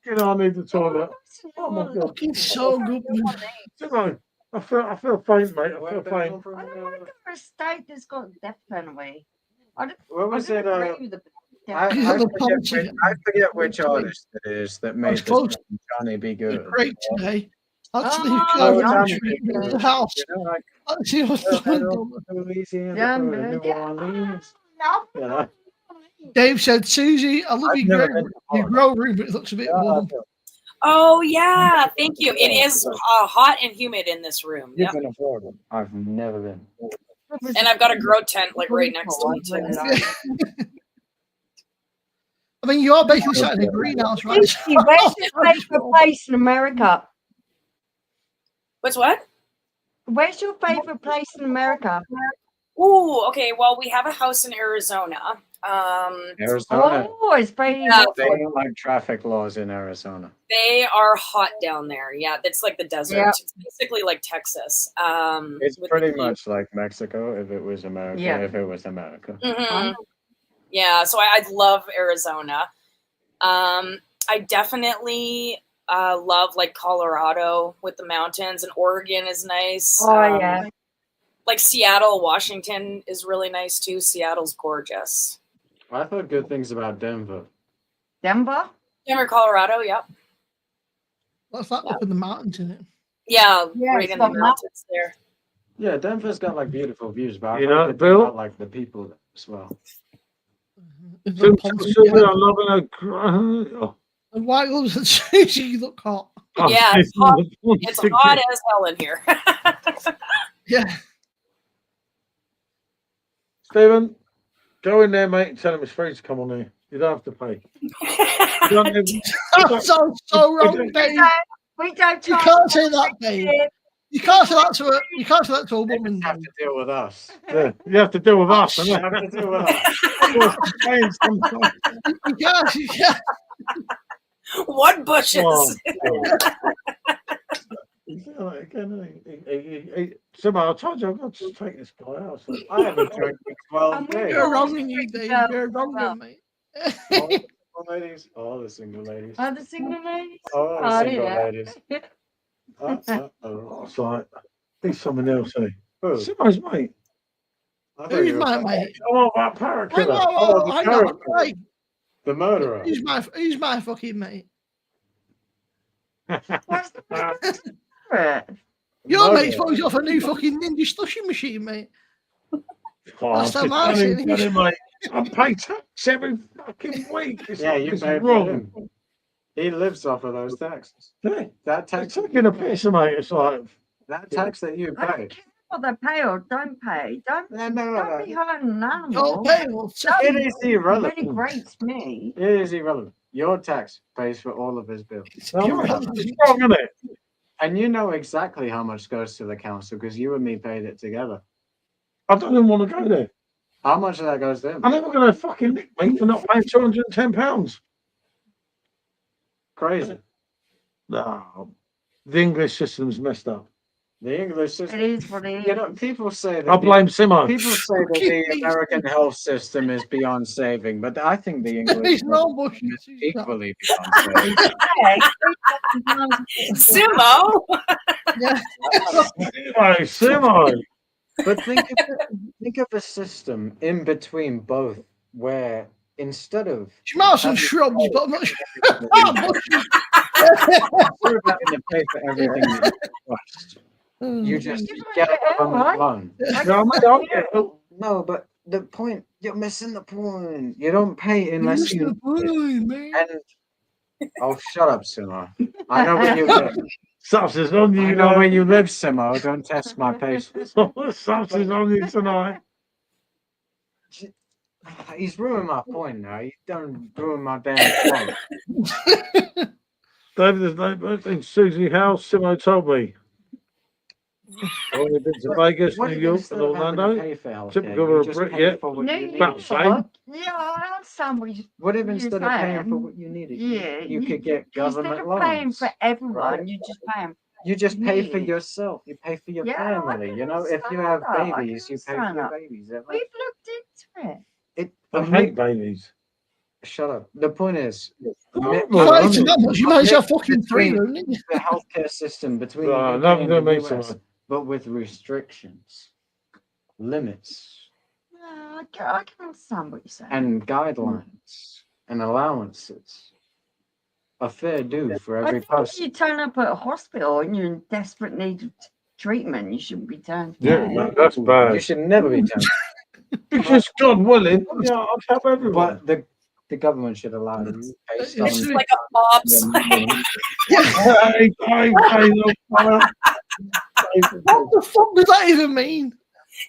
You know, I need the toilet. Oh my god, Fucking so good. Simon, I feel faint, mate. I Where feel they faint. come from, I don't want to go to a state that's got a death penalty. What was I it? don't agree with the I death Yeah, the forget politics. which artist it is that made this supposed- song, Johnny Be Good. Great today. Actually, Oh, Carver Johnny Street Be was Good. the house. Like Actually, I was done. Louisiana, Yeah, New yeah. Orleans. No. You know? Dave said, Susie, I love I've your never grow, been to your grow room, but it looks a bit warm. Oh yeah, thank you. It is hot and humid in this room. You've Yep. been to Florida. I've never been. And I've got a grow tent like right next to me too. I mean, you are basically sat in a greenhouse, right? Stacey, where's your favourite place in America? What's what? Where's your favourite place in America? Ooh, okay. Well, we have a house in Arizona. Arizona. Oh, it's very Yeah. They don't like traffic laws in Arizona. They are hot down there. Yeah, it's like the desert. Yeah. It's basically like Texas. It's with pretty the much like Mexico if it was America. Yeah. If it was America. Mhm. Yeah, so I love Arizona. I definitely love like Colorado with the mountains, and Oregon is nice. Oh, yeah. Like Seattle, Washington is really nice too. Seattle's gorgeous. I've heard good things about Denver. Denver? Denver, Colorado, yep. What's that up in the mountains, isn't it? Yeah, Yeah, right it's in the got mountains there. Yeah, Denver's got like beautiful views, but You I've know, heard good Bill? about like the people as well. It's Sim, not possible. Susie, I'm loving a. And White Gloves and Susie, you look hot. Yeah, it's hot. It's hot as hell in here. Yeah. Stephen, go in there, mate, and tell him it's free to come on here. You don't have to pay. You don't even- That sounds so wrong, Dave. We don't You charge can't say that, Dave. membership. You can't say that to a. You can't say that to a You woman. have Dave. to deal with us. Yeah, you have to deal with us. You have to deal with us. You can't. You can't. What bushes? Somehow I told you I've got to take this guy out. So. I haven't drank in 12 I'm days. You're wrong, you, Dave. You're wrong, mate. All the single ladies. All the single ladies. Are the single ladies? All the Oh, single yeah. ladies. Oh, it's like, he's someone else, eh? Who? Simo's mate. I thought Who's you were my talking- mate? Oh, that parrot Hang killer. on, hang on. Hey, The murderer. who's my fucking mate? What's the parrot? Your Murderer. mate's probably off a new fucking ninja slushing machine, mate. Oh, That's the just last tell him, thing. tell him, mate. I pay tax every fucking week. It's, Yeah, you it's paid for wrong. him. He lives off of those taxes. Yeah. That It's tax, taking a piss, mate. It's like, that tax that you I don't pay. care what they pay or don't pay. Don't No, be hurting an animal. Don't pay. Well, It is It really irrelevant. grates me. It is irrelevant. Your tax pays for all of his bills. no, irrelevant. it's wrong, isn't it? And you know exactly how much goes to the council because you and me paid it together. I don't even want to go there. How much of that goes to him? I'm never going to fucking nick me for not paying £210. Crazy. No, the English system's messed up. The English system. It is what it is. You know, people say that I blame Simo. people say that the American health system is beyond saving, but I think the English There's no system bush. is equally beyond saving. Sumo. Yeah. Simo. But think of a system in between both, where instead of She might have some shrubs, but I'm not sure. we're having to pay for everything you trust, you just get a government loan. No, mate, I'll get it. No, but the point, you're missing the point. You don't pay unless you. And oh, shut up, Simo. I know where you live. Subs is on I you, know where you live, Simo. Don't test my patience. Subs is on you tonight. He's ruined my point now. He's done ruined my damn point. David, there's no birthday. Susie House, Simo told me. I've only been to Vegas, What New if York, and instead of having to Orlando. pay for healthcare, Typical you of a just Brit, pay yeah. for what No, you you need? About the same. Yeah, I understand what What if you're instead of paying for saying. what you needed, Yeah, you could get instead government of paying loans? for everyone, right? you just pay them. You just pay for Yeah. yourself. You pay for your Yeah, I family. can You know, if you understand have that. I can babies, you pay for understand your that. babies. We've looked into it. I A hate mi- babies. Shut up. The point is, No, You no, might no, to no. that much. You might as well fucking three, between wouldn't you? the healthcare system between No, the UK nothing and to the me, US, Simo. but with restrictions, limits, Yeah, I can understand what you're saying. and guidelines and allowances. A fair due for I every think if person. you turn up at a hospital and you're in desperate need of treatment, you shouldn't be turned Yeah, down. no, that's You bad. should never be tempted. Because God willing, yeah, I'll help everyone. But the government should allow you based It's It's just on like a bobsleigh. Hey, look, What the fuck does that even mean?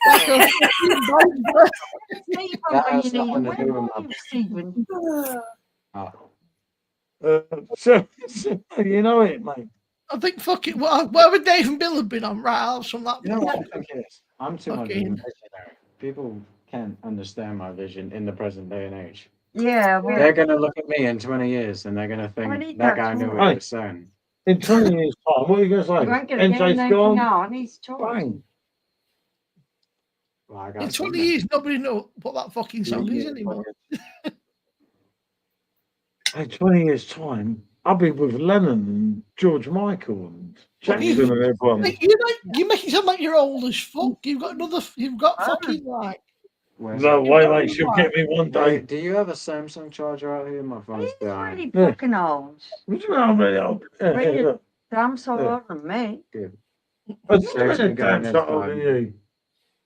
Like a fucking bike. Stephen, That when has you need nothing to where do with are my you, Stephen? so, you know it, mate. I think fucking whatever Dave and Bill have been on, right? I'll from that. You know what I think it is? I'm too much of a Fucking- visionary. People can't understand my vision in the present day and age. Yeah, well, They're gonna look at me in 20 years and they're gonna I think need that that guy knew toy. what he was saying. In 20 years' time, what are you going to you say? won't get NJ's anything gone? now. I need choice. Bang. Well, I got In 20 something. years, nobody know what that fucking song is anymore. In 20 years' time, I'll be with Lennon and George Michael and Well, Jackson and everyone. You make it sound like you're old as fuck. You've got fucking like. Where's No it? way, mate. She'll get me one day. Wait, do you have a Samsung charger out here? My phone's He's dying. really Yeah. fucking old. What do you know? I'm really old. Yeah, Really? look. Damn so Yeah. older than me. I Saves just me a going damn in shot older time. than you.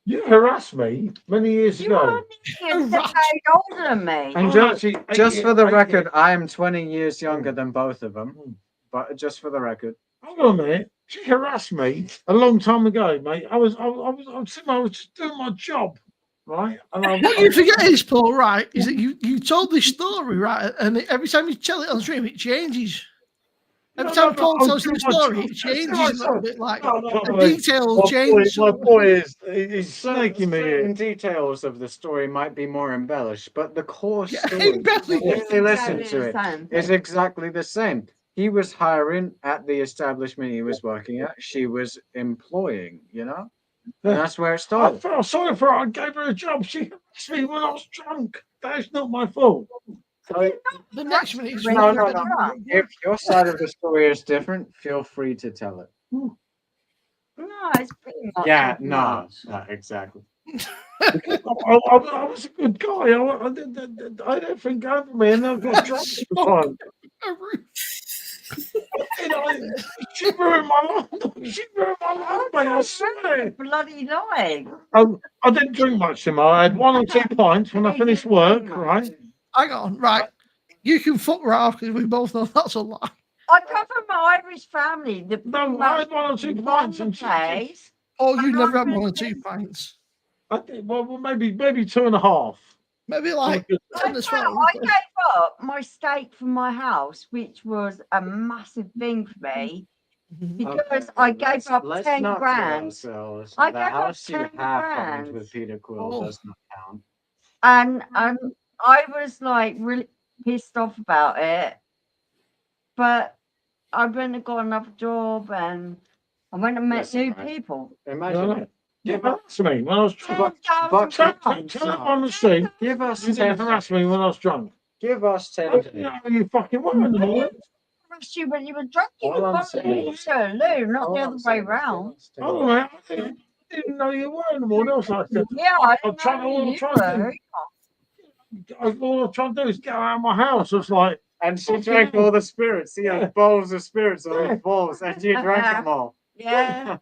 You harassed me many years You are ago. nearly a decade older than me. And I'm actually Just for the 8 record, years- I am 20 years younger than both of them. But just for the record, Hold on a minute. She harassed me a long time ago, mate. I was just doing my job, right? And What you forget is, Paul, right, is that you told this story, right? And every time you tell it on stream, it changes. Every time Paul tells the story, it changes a little bit. Like the details change. My boy is he's snaking me certain here. details of the story might be more embellished, but the core Yeah, story, exactly. if you listen Exactly to the it, same is thing. exactly the same. He was hiring at the establishment he was working at. She was employing, you know? And that's where it I started. felt sorry for her. I gave her a job. She harassed me when I was drunk. That is not my fault. The next minute is No, fucking no, no. better. If your side of the story is different, feel free to tell it. No, it's pretty much. Yeah, as no, much. exactly. I was a good guy. I did everything over me, and I got drunk all the time. She ruined my life. She ruined my life, mate. I swear. Bloody lying. I didn't drink much, Simon. I had 1 or 2 pints when I finished work, right? Hang on, right. You can fuck right off because we both know that's a lie. I come from an Irish family. The No, I had 1 or 2 pints, and she did. place. Oh, you I'm never not had one or gonna- 2 pints. I did, well, maybe 2.5. Maybe like 10 as well. I gave up my stake from my house, which was a massive thing for me, because I gave up 10 grand. I The gave up house you 10 have grand. owned with Peter Quill Oh. does not count. And I was like really pissed off about it. But I went and got another job, and I went and met Listen, new right. people. Imagine No. it. You harassed me when I was drunk. But- Tell £10,000. everyone on the street. Give us You 10 didn't harass me when I was drunk. Give us 10 You days. know how you fucking were in the morning. Harassed you when you were drunk. You All were I'm going saying to Lou, not All the I'm other way saying is give round. us 10 Oh, man, I didn't know you were in the morning. I was like, Yeah, I I'm didn't trying know to you try to were. all I'm trying to do is get out of my house. It's like, And she drank all the spirits. He had bowls of spirits on Yeah. his balls, and she drank them all. Yeah.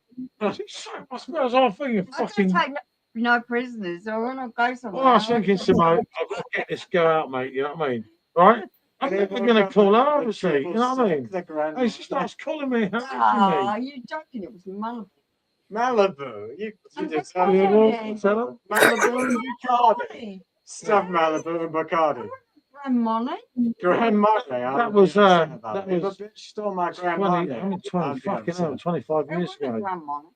she sacked my spells. I was thinking, I don't fucking. take no prisoners, so when I go somewhere. Well, I was thinking, Simone, I've got to get this girl out, mate. You know what I mean? Right? I'm never going to call her, obviously. You know what I mean? Hey, she starts calling me, harassing Ah, me. you joking? It was Malibu. Malibu. You I'm did sorry. something. You know, tell her. Malibu, you called it. Stuff Malibu and Bacardi. And money. Grand Marnier. That was, that If was a bitch stole my Grand 20, Marnier, I mean, 20 I'd be fucking upset. hell, 25 It years wasn't ago. grand money.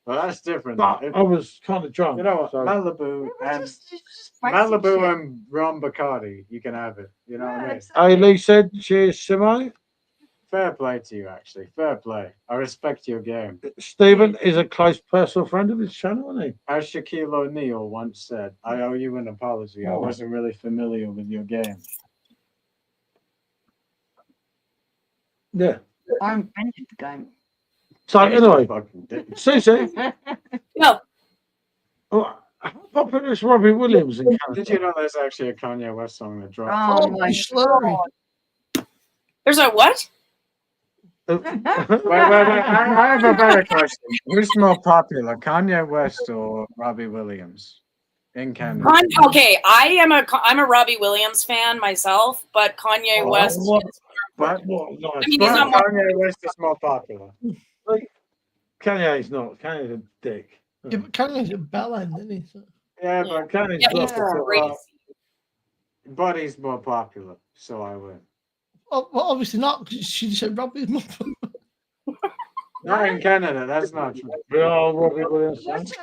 Well, that's different. But If- I was kind of drunk. you know what? so- Malibu It and was just basic Malibu shit. and rum Bacardi, you can have it. You know what I mean? exactly. Hey, Lee said, cheers, Simo. Fair play to you, actually. Fair play. I respect your game. Stephen is a close personal friend of his channel, isn't he? As Shaquille O'Neal once said, I owe you an apology. I Oh. wasn't really familiar with your game. Yeah. I invented the game. So, anyway, Fucking dick. Susie, No, how popular is Robbie Williams in Canada? Did you know there's actually a Kanye West song that dropped? Oh Oh, my slurry. there's a what? Wait. I have a better question. Who's more popular, Kanye West or Robbie Williams in Canada? Okay, I'm a Robbie Williams fan myself, but Kanye Oh, West. what? But What? Nice. I mean, he's But not more- Kanye West is more popular. Kanye's not. Kanye's a dick. Yeah, but Kanye's a bell end, isn't he? So- Yeah, Yeah. but Kanye's Yeah, not he's the- crazy. but he's more popular, so I win. Oh, well, obviously not, because she said Robbie's more. Not in Canada, that's not true. We are Robbie Williams. What's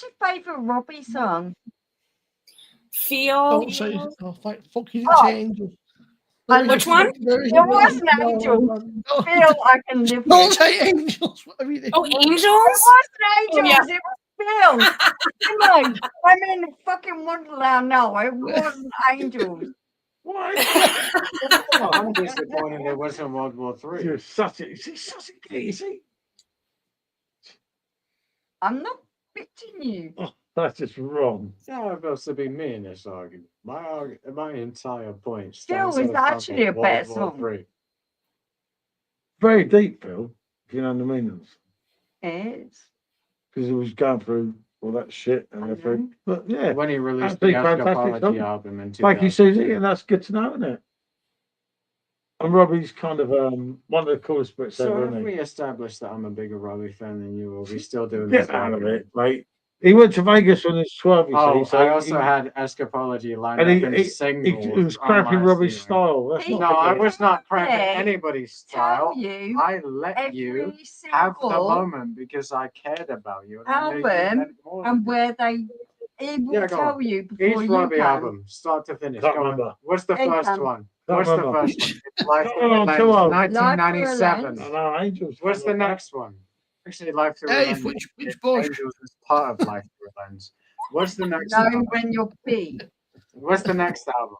your favourite Robbie song? Feel. Don't say, oh, fuck you, Oh. change. Which one? It wasn't Angels. Phil, I can live Don't with. say angels. Whatever you do. Oh, It Angels. wasn't yeah. Angels, it was Phil. Come on, I'm in fucking Wonderland now. It wasn't Angels. I'm disappointed it wasn't World War III. You're such a, is he such a gay, is he? I'm not bitching you. Oh, that's just wrong. How supposed to be me in this argument? My entire point. Still, stands it's on the actually fact a of better World War song. III. Very deep, Phil, if you know the meanings. It is. Because he was going through all that shit and I everything. But yeah, When he released Absolutely the fantastic Anthropology song. album in thank you, 2000. Susie, and that's good to know, isn't it? And Robbie's kind of one of the coolest bits So ever, have isn't we he? established that I'm a bigger Robbie fan than you, or are we still doing Get this? out of argument? it, mate. He went to Vegas when he was 12, you Oh, see. So I also he, had Escapology lined and up he- in he singles. was on cramping my Robbie's ceiling. style. That's He- not No, I forget. was not cramping Yeah. anybody's Tell style. you I let you every have the single moment because I cared about you. And I knew you album meant more than and where they. He will Yeah, go tell on. you before each you Robbie can. album, start to finish. Can't Go on. remember. What's the Hey, first Cam. one? Can't What's the remember. first one? It's Life Come Through on, the come Lens, on. 1997. Lens. No, Angels. What's the next one? Actually, Life Through a Dave, Lens. which bush? Angels is part of Life Through a Lens. What's the next Know album? when you're big. What's the next album?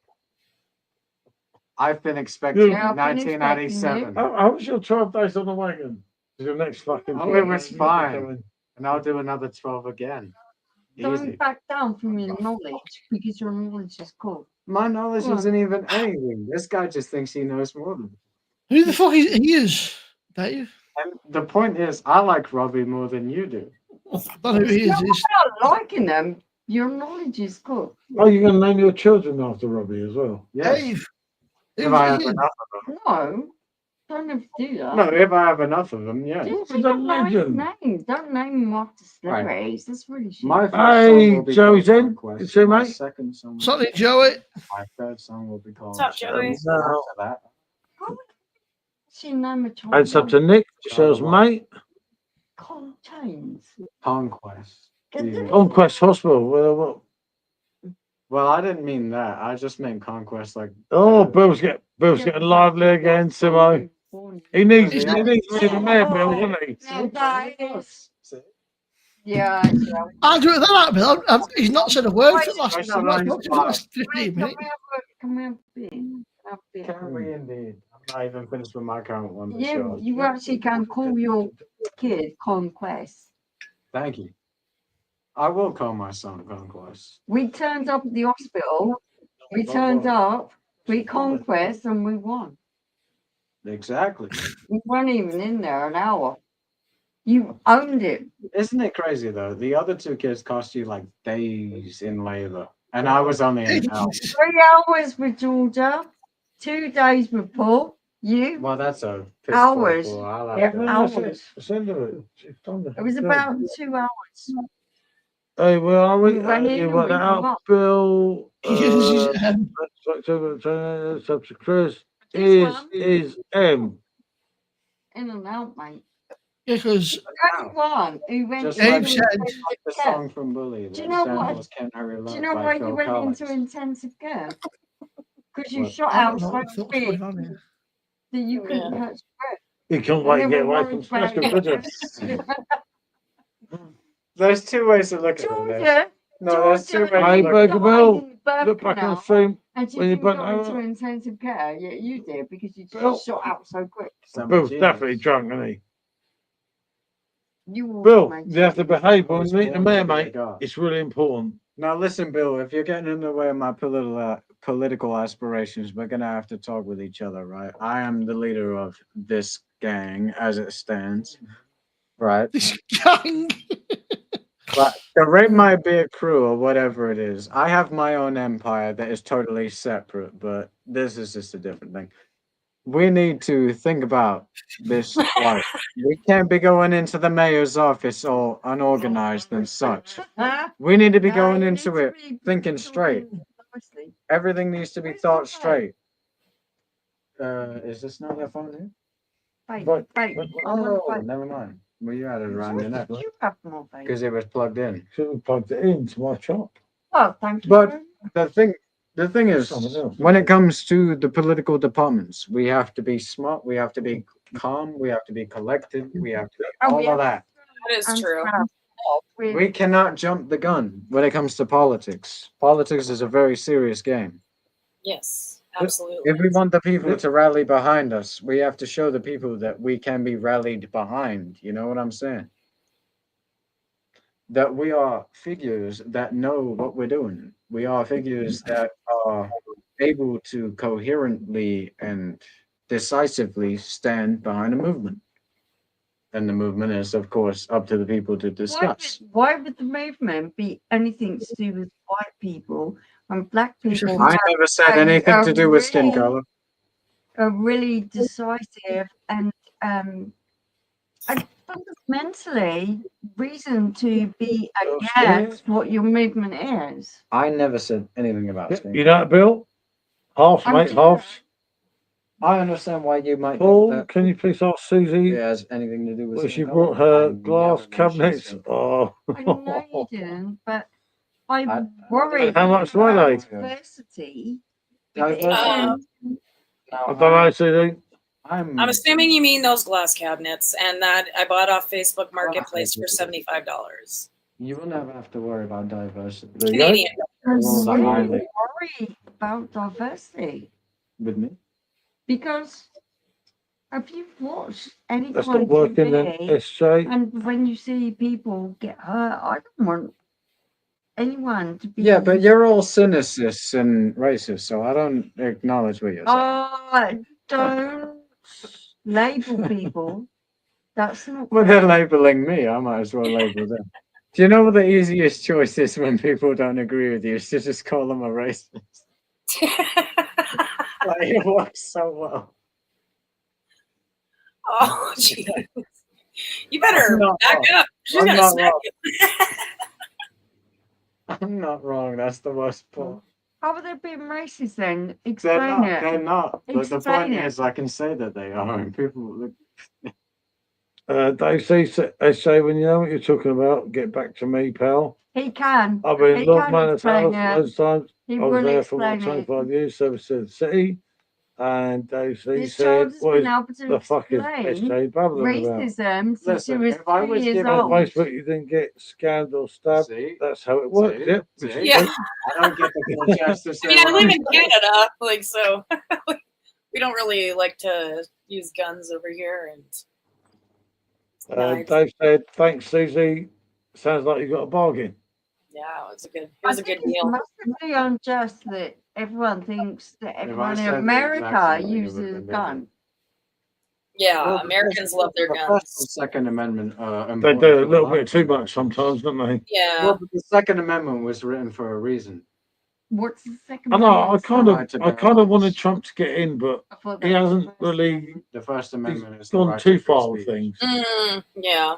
I've been expecting Yeah, I've been expecting 1997. How was your 12 days on the wagon? Your next fucking. Oh, it was fine. And I'll do another 12 again. Easy. Don't back down from your knowledge because your knowledge is cool. My knowledge Go on. isn't even anything. This guy just thinks he knows more than me. Who the fuck is he? Is Dave? And the point is, I like Robbie more than you do. I don't know who he is. You're He's- not liking them. Your knowledge is cool. Oh, you're going to name your children after Robbie as well? Yes. Dave. If Who's I have he? enough of them. No, don't have to do that. No, if I have enough of them, yeah. Just He's a don't name legend. names. Don't name them after Right. celebrities. That's really shit. My first Hey, song will be Joey's called in. Conquest. You see, My mate? second song will Something, be Joey. My third song will be called What's up, Joey? Shadows. After that, She name a child. It's up to Nick, Michelle's mate. Contains. Conquest. Yeah. Conquest Hospital. What? Well, I didn't mean that. I just meant Conquest, like. Oh, Bill's getting lively again, Simo. He needs me in the mayor, Bill, doesn't he? Now that is. See? Yeah, yeah. I'll do it that out, Bill. He's not said a word for the last, I know, not he's for the last 15 Can minutes. we have a beer? Have a beer. Can we indeed? I'm not even finished with my current one. but Yeah, sure. you actually can call your kid Conquest. Thank you. I will call my son Conquest. We turned up at the hospital. We turned up, we Conquest, and we won. Exactly. We weren't even in there an hour. You owned it. Isn't it crazy though? The other two kids cost you like days in labor, and I was only an hour. 3 hours with Georgia, 2 days with Paul. You. Well, that's a piss Hours. poor. I like Yeah, that. hours. Send her it. She's done It was about 2 hours. Hey, where are we? We went in You and worked we that out, won. Bill. Um, Subs Chris This one is M. in and out, mate. yeah, because Anyone who went Just into Dave like, said, like the care. song from Bully. Do you like know what? Sandals Can't Hurry Do you Love know by why Phil you went Collins. into intensive care? Because you What? shot I out don't know so what the fuck's big going on here. that you couldn't Yeah. catch breath. You can't And wait they to get were away from worried about Smash, could you? There's two ways to look at it. Georgia, No, there's two ways to Hey, look Burger at it. Bill, in the birth look back on the canal, stream and she when you didn't bent go into over. intensive care. Yeah, you did because you Bill. shot out so quick. Bill's definitely drunk, isn't he? You also Bill, made you have to behave when you meet the mayor, mate. God. It's really important. Now listen, Bill, if you're getting in the way of my political aspirations, we're gonna have to talk with each other, right? I am the leader of this gang as it stands, right? This gang. But the rape might be a crew or whatever it is. I have my own empire that is totally separate, but this is just a different thing. We need to think about this twice. We can't be going into the mayor's office all unorganized and such. We need to be going into it thinking straight. Everything needs to be thought straight. Is this not their phone here? Wait, But- wait. Oh, never mind. Well, you had it around your neck You have more faith. because it was plugged in. Should have plugged it into my chop. Well, thank you. But very the thing is, Something else. when it comes to the political departments, we have to be smart. We have to be calm. We have to be collected. We have to be Oh, all yeah. of that. That is And true. proud. We cannot jump the gun when it comes to politics. Politics is a very serious game. Yes, absolutely. If we want the people to rally behind us, we have to show the people that we can be rallied behind. You know what I'm saying? That we are figures that know what we're doing. We are figures that are able to coherently and decisively stand behind a movement. And the movement is, of course, up to the people to discuss. Why would the movement be anything to do with white people and black people? I never said anything to do with skin color. Are really decisive and fundamentally reason to be against what your movement is. I never said anything about skin You color. know that, Bill? Halves, I'm mate, just- halves. I understand why you might Paul, think that can you please ask Susie it has anything to do with where she skin color. brought her I glass never mentioned cabinets? skin color. Oh, I know you didn't, but I I- worry How much were they? diversity. Diversity. Uh, Now, I don't know, Susie. I'm I'm assuming you mean those glass cabinets, and that I bought off Facebook Marketplace for $75. You will never have to worry about diversity. Canadian. I'm Well, really highly. worried about diversity With me? because have you watched any That's kind not of working then, TV? SJ. And when you see people get hurt, I don't want anyone to be. Yeah, but you're all cynicists and racist, so I don't acknowledge what you're saying. Oh, don't label people. That's not. Well, they're labeling me. I might as well label them. Do you know what the easiest choice is when people don't agree with you? Is to just call them a racist. Like, it works so well. Oh, jeez. You better I'm not back wrong. up. She's I'm gonna not smack wrong. you. I'm not wrong. That's the worst part. How are they being racist then? They're Explain not. it. They're not. But the Explain point it. is, I can say that they are, and people. Dave says, SJ, when you know what you're talking about, get back to me, pal. He can. I've been He Lord can Manor's explain house it. those times. He I was will there for explain about it. 25 years, service to the city. And Dave C This said, child has what been is able to the fuck is explain SJ babbling about? racism since Listen, he was if I 2 was years given- On old. Facebook, you didn't get scammed or stabbed. See? That's how it works. See? Yep. See? which is Yeah. great. I don't get the full justice. I mean, I live in Canada, like, so we don't really like to use guns over here. And nice. Dave said, thanks, Susie. Sounds like you got a bargain. Yeah, it was a good It's deal. massively unjust that everyone thinks that everyone in said the America exact same thing, it uses would've a been gun. Yeah, Well, Americans love their the First guns. and Second Amendment. They do a little bit too much sometimes, don't they? Yeah. Well, but the Second Amendment was written for a reason. What's the second I know. I amendment kind say? of, I kind of wanted Trump to get in, but I thought he that was the hasn't first really amendment. The First Amendment is the gone right too to free far with speech. things. Yeah.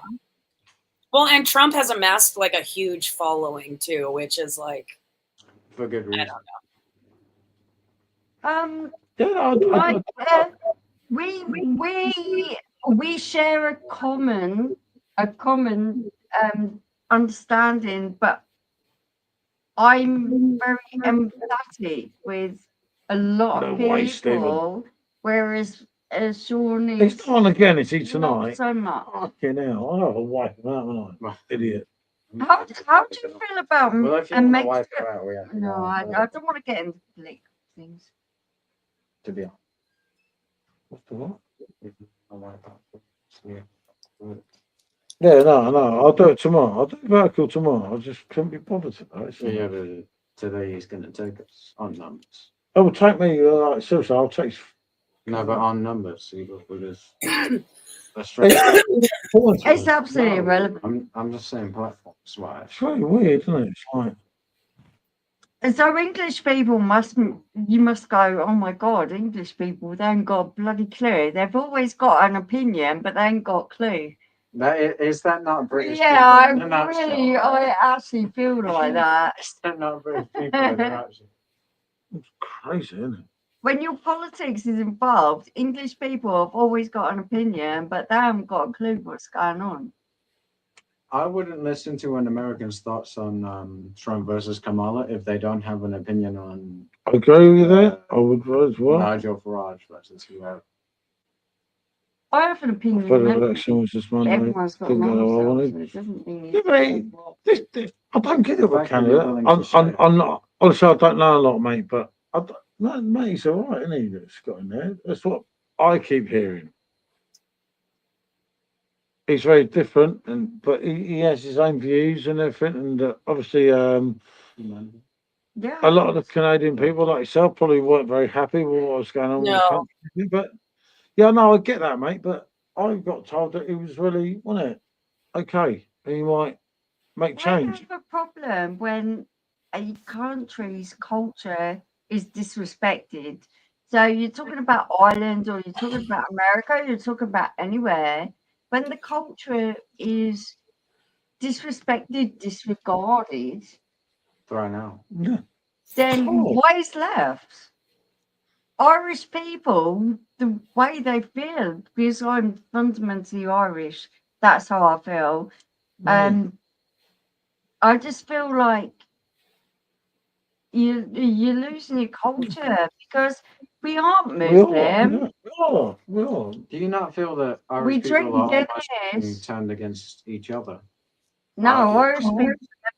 Well, and Trump has amassed like a huge following too, which is like For good I reason. don't know. We share a common understanding, but I'm very empathetic with a lot of No way, Stephen. people, whereas Sean It's is on again. It's each not tonight. so much. Fucking hell. I'll have a wipe him out, won't I? Idiot. How do you feel about Well, if you a want to Mexican? wipe it out, we have to No, go I out, don't want to get into political things. to be honest. What's the what? I'll wipe out. Yeah. Yeah, no. I'll do it tomorrow. I'll do it vertical tomorrow. I just couldn't be bothered today. So. Yeah, but today he's going to take us on numbers. It will take me, like, seriously, I'll take. No, but on numbers, because It's absolutely irrelevant. I'm just saying platforms wise. It's very weird, isn't it? It's like, And so English people you must go, oh my God, English people, they ain't got a bloody clue. They've always got an opinion, but they ain't got a clue. Is that not British Yeah, people? I actually feel like that. Is that not British people in a nutshell? it's crazy, isn't it? When your politics is involved, English people have always got an opinion, but they haven't got a clue what's going on. I wouldn't listen to an American's thoughts on Trump versus Kamala if they don't have an opinion on I agree with you there. I would as well. Nigel Farage versus whoever. I have an opinion. Federal election was just Monday. Everyone's got Didn't an go the way I answer, wanted. so it doesn't mean Yeah, mate, I don't get it with fact that Canada. you're willing to I'm not. Honestly, I don't know a lot, mate. But no, mate, he's all right, isn't he? That's got in there. That's what I keep hearing. He's very different, but he has his own views and everything. And obviously, yeah. a lot of the Canadian people, like yourself, probably weren't very happy with what was going on with the No. country. But yeah, no, I get that, mate. But I got told that he was really, wasn't it? Okay, he might make change. I have a problem when a country's culture is disrespected. So you're talking about Ireland, or you're talking about America, you're talking about anywhere. When the culture is disrespected, disregarded, Thrown out. Yeah. then Oh. what is left? Irish people, the way they feel, because I'm fundamentally Irish, that's how I feel. I just feel like you're losing your culture because we aren't Muslim. We are. Do you not feel that We Irish drink people are almost being Guinness. turned against each other? No, Argue. Irish people never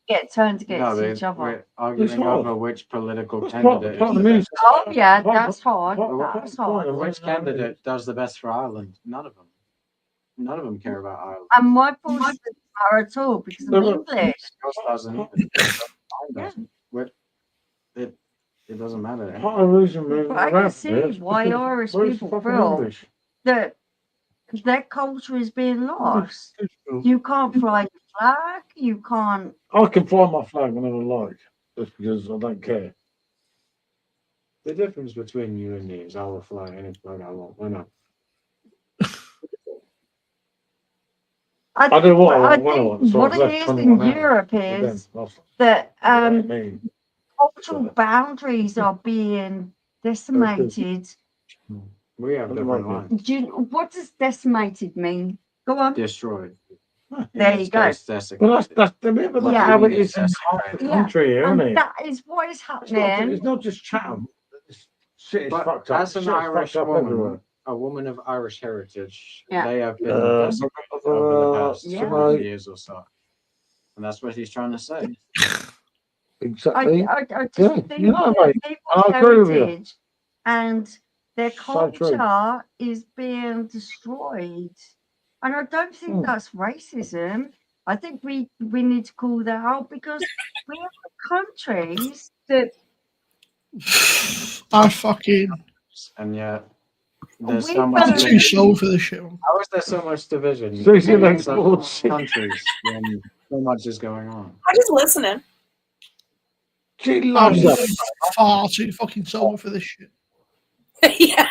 get turned against No, each other. we're arguing hard. over which political That's candidate part is of the the best. Oh yeah, Part- that's hard. part- That's part- hard. Which candidate does the best for Ireland? None of them. None of them care about Ireland. And my voice doesn't matter at all because I'm No, no. English. Yours doesn't either. Mine doesn't. It doesn't matter. Part of the reason moving But I can around see there is why because Irish we're people fucking feel English. that their culture is being lost. You can't fly your flag. You can't. I can fly my flag whenever I like, just because I don't care. The difference between you and me is I will fly any flag I want. Why not? I do what I want when I think want. So what I've it left is 21 in hours Europe with is them. that Me. cultural boundaries are being decimated. We have different lines. What does decimated mean? Go on. Destroyed. There you go. Well, that's how it is in half the country here, And isn't it? that is what is happening. It's not just Chatham. Shit is But fucked up. as an Shit is Irish fucked up woman, everywhere. a woman of Irish heritage, Yeah. they have been desperate over the past Yeah. 200 years or so. And that's what he's trying to say. Exactly. I just Yeah, think you know, that mate, people's I agree with you. heritage and their So true. culture is being destroyed. And I don't think that's racism. I think we need to call that out because we have countries that I fucking. And yet, there's We so better- much I'm too division. slow for this shit. How is there so much division Seriously, in like, such bullshit. countries when so much is going on? I'm just listening. She I'm loves that. far too fucking sober for this shit. Yeah.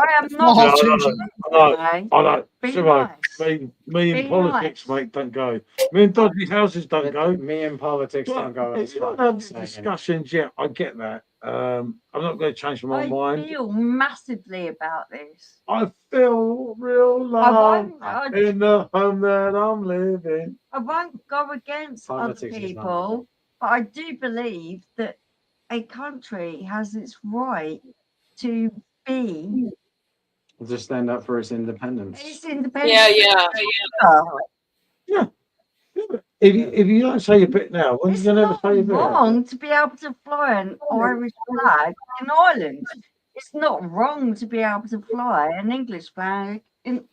I am Not not. too I soon. know. Okay? I know. Be Simo, nice. me in Be politics, nice. mate, don't go. Me in dodgy houses don't go. Me and politics don't go. If you want to have discussions, yeah, I get that. I'm not going to change my I mind. feel massively about this. I feel real I love won't, in the home that I'm living. I won't go against Politics other is not people, but I do believe that a country has its right to be Just stand up for its independence. its independent. Yeah. Yeah. If you don't say your bit now, when It's you never not say your bit? wrong to be able to fly an Irish flag in Ireland. It's not wrong to be able to fly an English flag in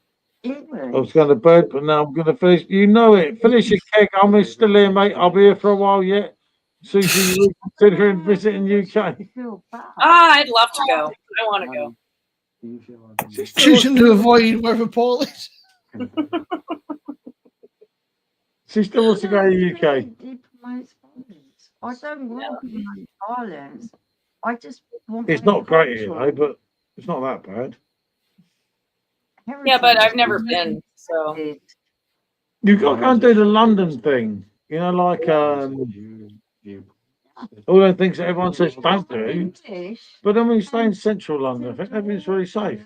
I England. was going to bed, but now I'm going to finish. You know it. Finish your keg. I'm still here, mate. I'll be here for a while yet. Susie, you considering visiting UK? I feel bad. I'd love to go. I want to go. Do you feel like She still, Choosing to avoid wherever Paul is. she still wants to go to the UK. It promotes violence. I don't want to promote violence. I just want. It's my not great here, cultural but it's not that bad. Yeah, but heritage I've never to be been. So respected. You've got to go and do the London thing. You know, like all the things that everyone says don't do. English. But then when you stay in central London, I think everything's really safe.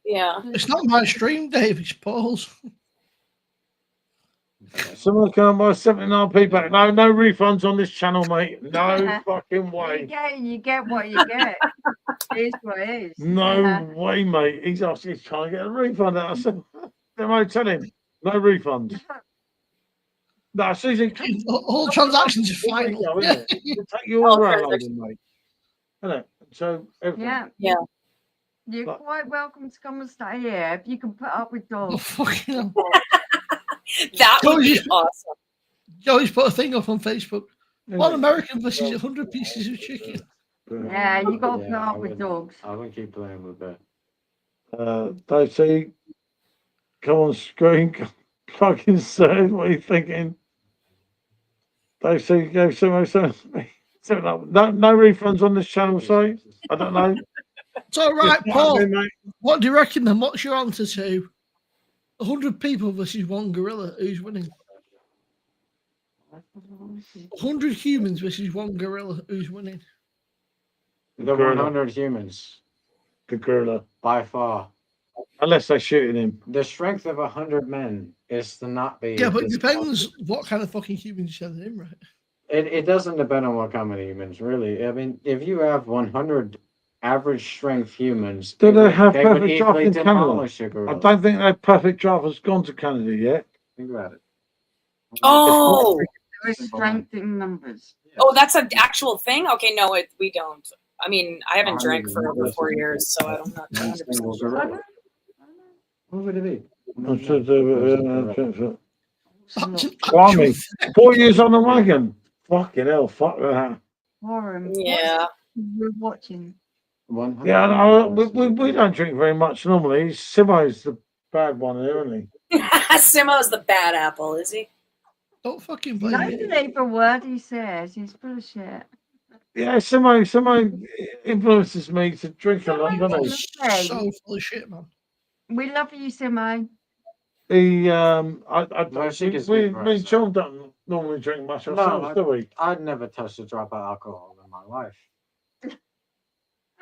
yeah. It's not my stream, Dave. It's Paul's. Someone come buy 79p back. No refunds on this channel, mate. No fucking way. You get what you get. It is what it is. No way, mate. He's asking, he's trying to get a refund out. I said, tell him, no refunds. No, Susie, All transactions are final. It'll take you all around, mate. Isn't it? So, everything. Yeah. You're But- quite welcome to come and stay here if you can put up with Oh, dogs. fucking hell. That would be awesome. Joey's put a thing up on Facebook. One American versus 100 pieces of chicken. Yeah, you got to put Yeah, up I with would- dogs. I wouldn't keep playing with that. Dave C, come on screen, plug insert. What are you thinking? Dave C gave so no refunds on this channel, sorry. I don't know. It's all right, Just Paul. happening, mate. What do you reckon then? What's your answer to 100 people versus one gorilla? Who's winning? 100 humans versus one gorilla. Who's winning? The Gorilla. 100 humans, The gorilla. by far. Unless they're shooting him. The strength of 100 men is to not be. Yeah, but it this depends powerful. what kind of fucking humans you're sending in, right? It doesn't depend on what kind of humans, really. I mean, if you have 100 average strength humans, Do they have they would perfect draft easily in Canada? demolish a I gorilla. don't think that perfect draft has gone to Canada yet. Think about it. Oh, There is strength in numbers. oh, that's an actual thing. Okay, no, we don't. I mean, I haven't I drank don't for even know over what 4 to- years, so I don't know. One single gorilla. What would it be? I'm sure they- That's an Blimey. actual 4 years on the wagon. Fucking hell, fuck that. Warren, Yeah. we're watching. 100. Yeah, no, we don't drink very much normally. Simo's the bad one here, isn't he? Simo's the bad apple, is he? Don't fucking Don't blame me. believe a word he says. He's full of shit. Yeah, Simo influences me to drink a lot, doesn't he? Hey. So full of shit, man. We love you, Simo. He, No, she gets we, good for me and us, Sean don't normally drink much No, ourselves, do we? I'd never touched a drop of alcohol in my life.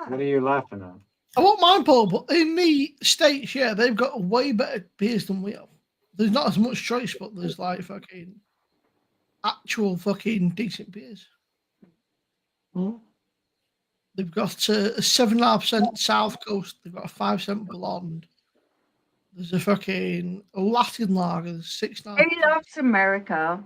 What are you laughing at? I won't mind, Paul, but in the States, yeah, they've got way better beers than we have. There's not as much choice, but there's like fucking actual fucking decent beers. They've got a 7.5% South Coast. They've got a 5% Blonde. There's a fucking Latin lager. There's 6.5. He loves America.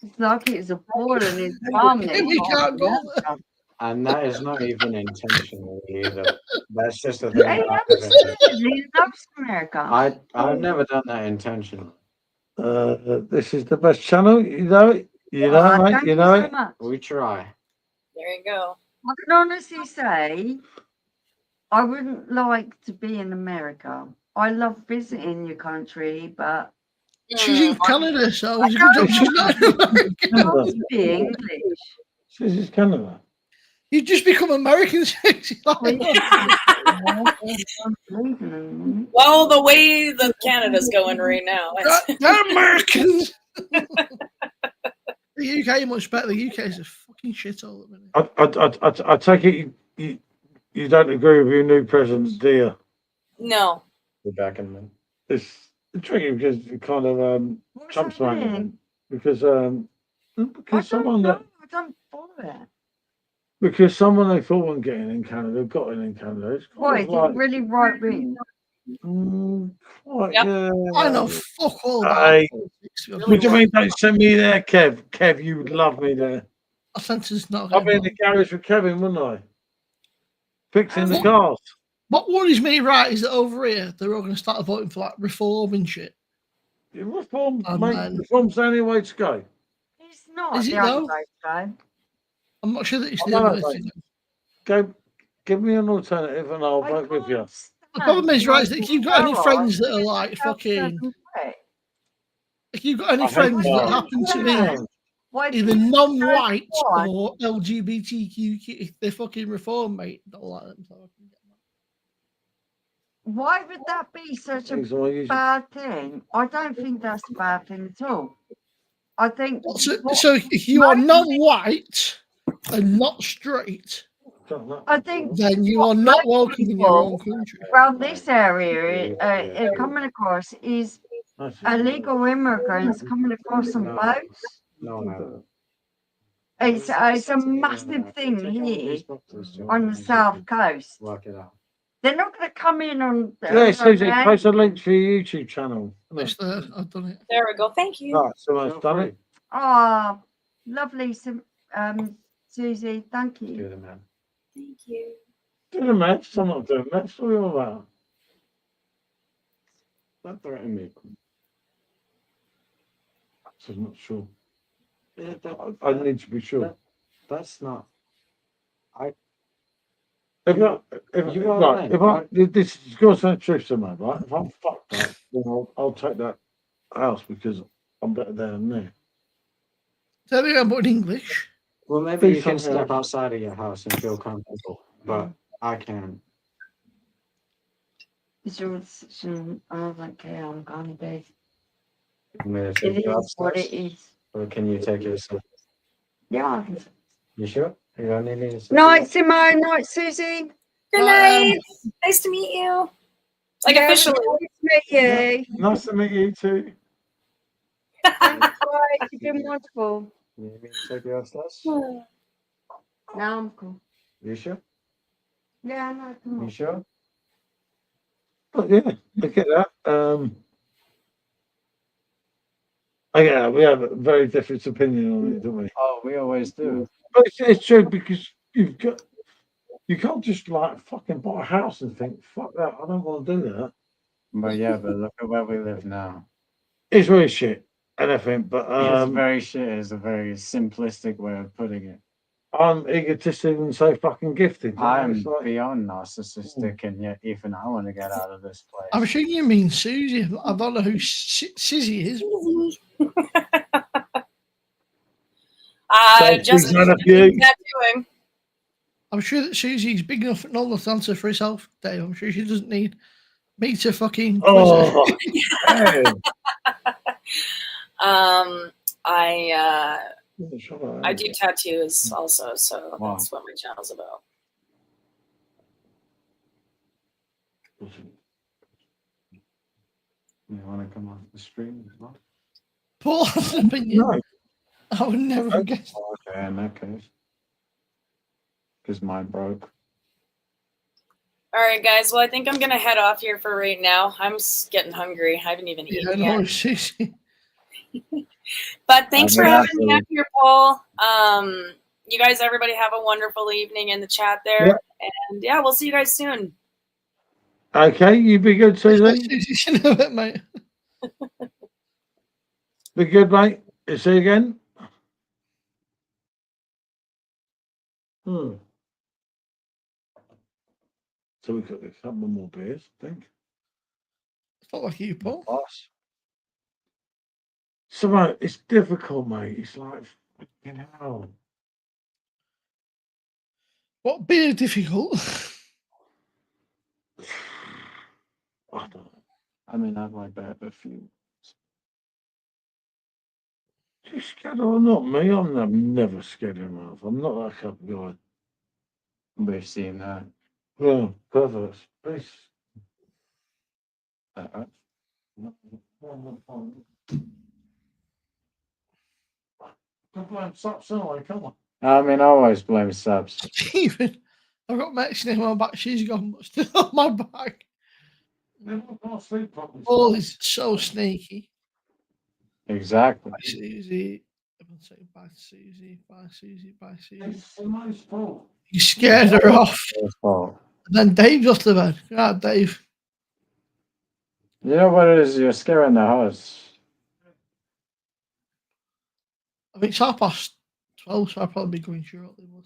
It's like it's a ball in his bum. Yeah, we can't go there. And that is not even intentional either. That's just a thing. He that loves happens. it. He loves America. I've never done that intentionally. This is the best channel, you know it. You know, Oh, mate, thank you know so it. much. We try. There you go. I can honestly say I wouldn't like to be in America. I love visiting your country, but She's in Mm, Canada, so it's a good job she's not in America. I want to be English. This is Canada. You just become American. Well, the way that Canada's going right now. They're Americans. The UK much better. The UK is a fucking shithole at the minute. I take it you don't agree with your new president, do you? No. We're back in the. It's tricky because it kind of What's Trump's happening? making because I someone don't know. that I don't follow it. because someone they thought wasn't getting in Canada got in Canada. It's kind Why of is like it really right wing? quite, Yep. yeah. I know fuck all about Hey, politics. to be honest what with do you you. mean? Don't send me there, Kev. Kev, you would love me there. I sense it's not I'll going be in to the garage with Kevin, wouldn't I? Fixing the Oh. cars. What worries me, right, is that over here they're all going to start voting for like reform and shit. Reform, And mate. then- Reform's the only way to go. It's not Is it the only though? way to go. I'm not sure that it's I the know other that, way. mate. Go, give me an alternative, and I'll I vote with you. can't The problem is, stand right, is that if you've got any Sarah, friends that are it's like fucking, self-serving. if you've got any I hate friends that Sarah. happen to be Yeah. Why either do you non-white why? or LGBTQ, if they're fucking reform, mate, don't like them. So I can get them. Why would that be such a Things I use. bad thing? I don't think that's a bad thing at all. I think So if you are non-white and not straight, I think then you what are not most welcome in your people own country. around this area coming across is illegal immigrants coming across on boats. No. It's a massive thing here on the south coast. Work it out. They're not going to come in on. Yeah, Susie, post a link to your YouTube channel. It's there. I've done it. There we go. Thank you. Right, so I've done it. Oh, lovely, Susie. Thank Do you. the man. Thank you. Do the match. I'm not doing match. What are you on about? Don't threaten me. I'm not sure. Yeah, I need to be sure. that's not. If You are right, right. this is going to sound truth to me, right? If I'm fucked up, then I'll take that house because I'm better there than there. Tell me about in English. Well, maybe Be you can something step else. outside of your house and feel comfortable, but I can't. It's your decision. I don't care. I'm going to bed. I'm gonna It take you is what it upstairs, is. or can you take yourself? Yeah. You sure? You don't need me to sit Night, Simone. Night, Susie. Good night. Nice to meet you. Like Yeah, officially. nice to meet you. Nice to meet you too. Thanks, guys. You've been wonderful. You need me to take you upstairs? No, I'm cool. You sure? Yeah, no, come You on. sure? But yeah, I get that. I get that. We have a very different opinion on it, don't we? Oh, we always do. But it's true because you can't just like fucking buy a house and think, fuck that, I don't want to do that. But yeah, but look at where we live now. It's really shit, and I think, but It's very shit. Is a very simplistic way of putting it. I'm egotistic and so fucking gifted. you know, I'm it's like- beyond narcissistic, and yet even I want to get out of this place. I'm sure you mean Susie. I don't know who Susie is. Just none of you. tattooing. I'm sure that Susie's big enough and old enough to answer for herself, Dave. I'm sure she doesn't need me to fucking quiz her. Oh, hey. I do tattoos also, so Wow. that's what my channel's about. You want to come off the stream as well? Paul has an opinion. No. I would never have guessed. Oh, okay, in that case. Because mine broke. All right, guys. Well, I think I'm gonna head off here for right now. I'm getting hungry. I haven't even Yeah, eaten no, yet. Susie. But thanks for Yeah, having me up here, Paul. You guys, everybody, have a wonderful evening in the chat there, and yeah, we'll see you guys soon. Okay, you be good, Susie. Susie, you know it, mate. Be good, mate. See you again. So we've got a couple more beers, I think. It's not like you, Paul. Boss. So, mate, it's difficult, mate. It's like, fucking hell. What beer difficult? I don't know. I mean, I'd like to have a few. You scared or not? Me, I'm never scared of mouth. I'm not that type of guy. We've seen that. Yeah, perverse. Peace. Uh-uh. Stop anyway, come on. I mean, I always blame subs. Stephen, I've got Mexican in my back. She's gone, but still on my back. Never can't sleep properly. Paul is so sneaky. Exactly. Bye, Susie. Everyone say bye, Susie. Bye, Susie. Bye, Susie. It's the most fault. You scared her off. It's fault. And then Dave's off the bed. Ah, Dave. You know what it is? You're scaring the house. I think it's 12:30, so I'll probably be going shortly. But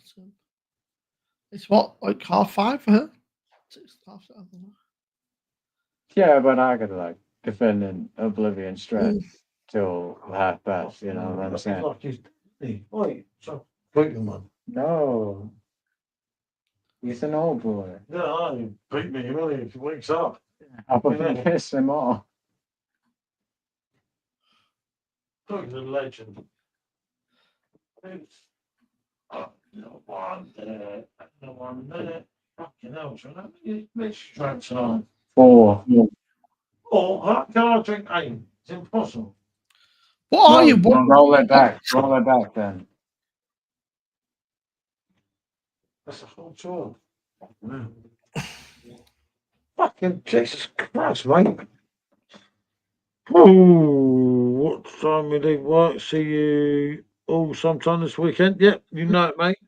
it's what, like 5:30 for her? 6, 7, I don't know. Yeah, but I could like defend an Oblivion stretch till 1/2 past. You know what I'm saying? Like he's wait, so beat him, man. No. He's an old boy. Yeah, I beat me really if he wakes up. I would piss him off. Look, he's a legend. It's no one there, no one there. Fucking hell, so how many mixtures on? 4. Oh, how can I drink 8? It's impossible. What are you? No, roll it back. Roll it back then. That's a whole tour. Fucking Jesus Christ, mate. Oh, what time we leave work? See you all sometime this weekend. Yep, you know it, mate.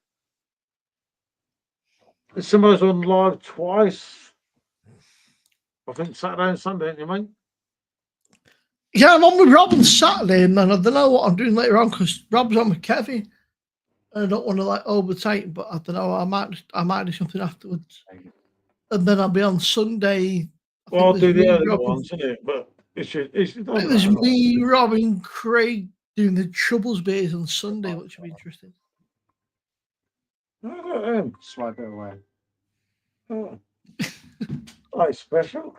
It's somebody's on live twice. I think Saturday and Sunday, ain't you, mate? Yeah, I'm on with Rob on Saturday, and then I don't know what I'm doing later on because Rob's on with Kevin. I don't want to like overtake, but I don't know. I might do something afterwards, and then I'll be on Sunday. Well, I'll do the early Rob, ones, isn't it? But it's there's me, Rob, and Craig doing the Troubles beers on Sunday, which will be interesting. Look at him. Swipe it away. Oh. Quite special.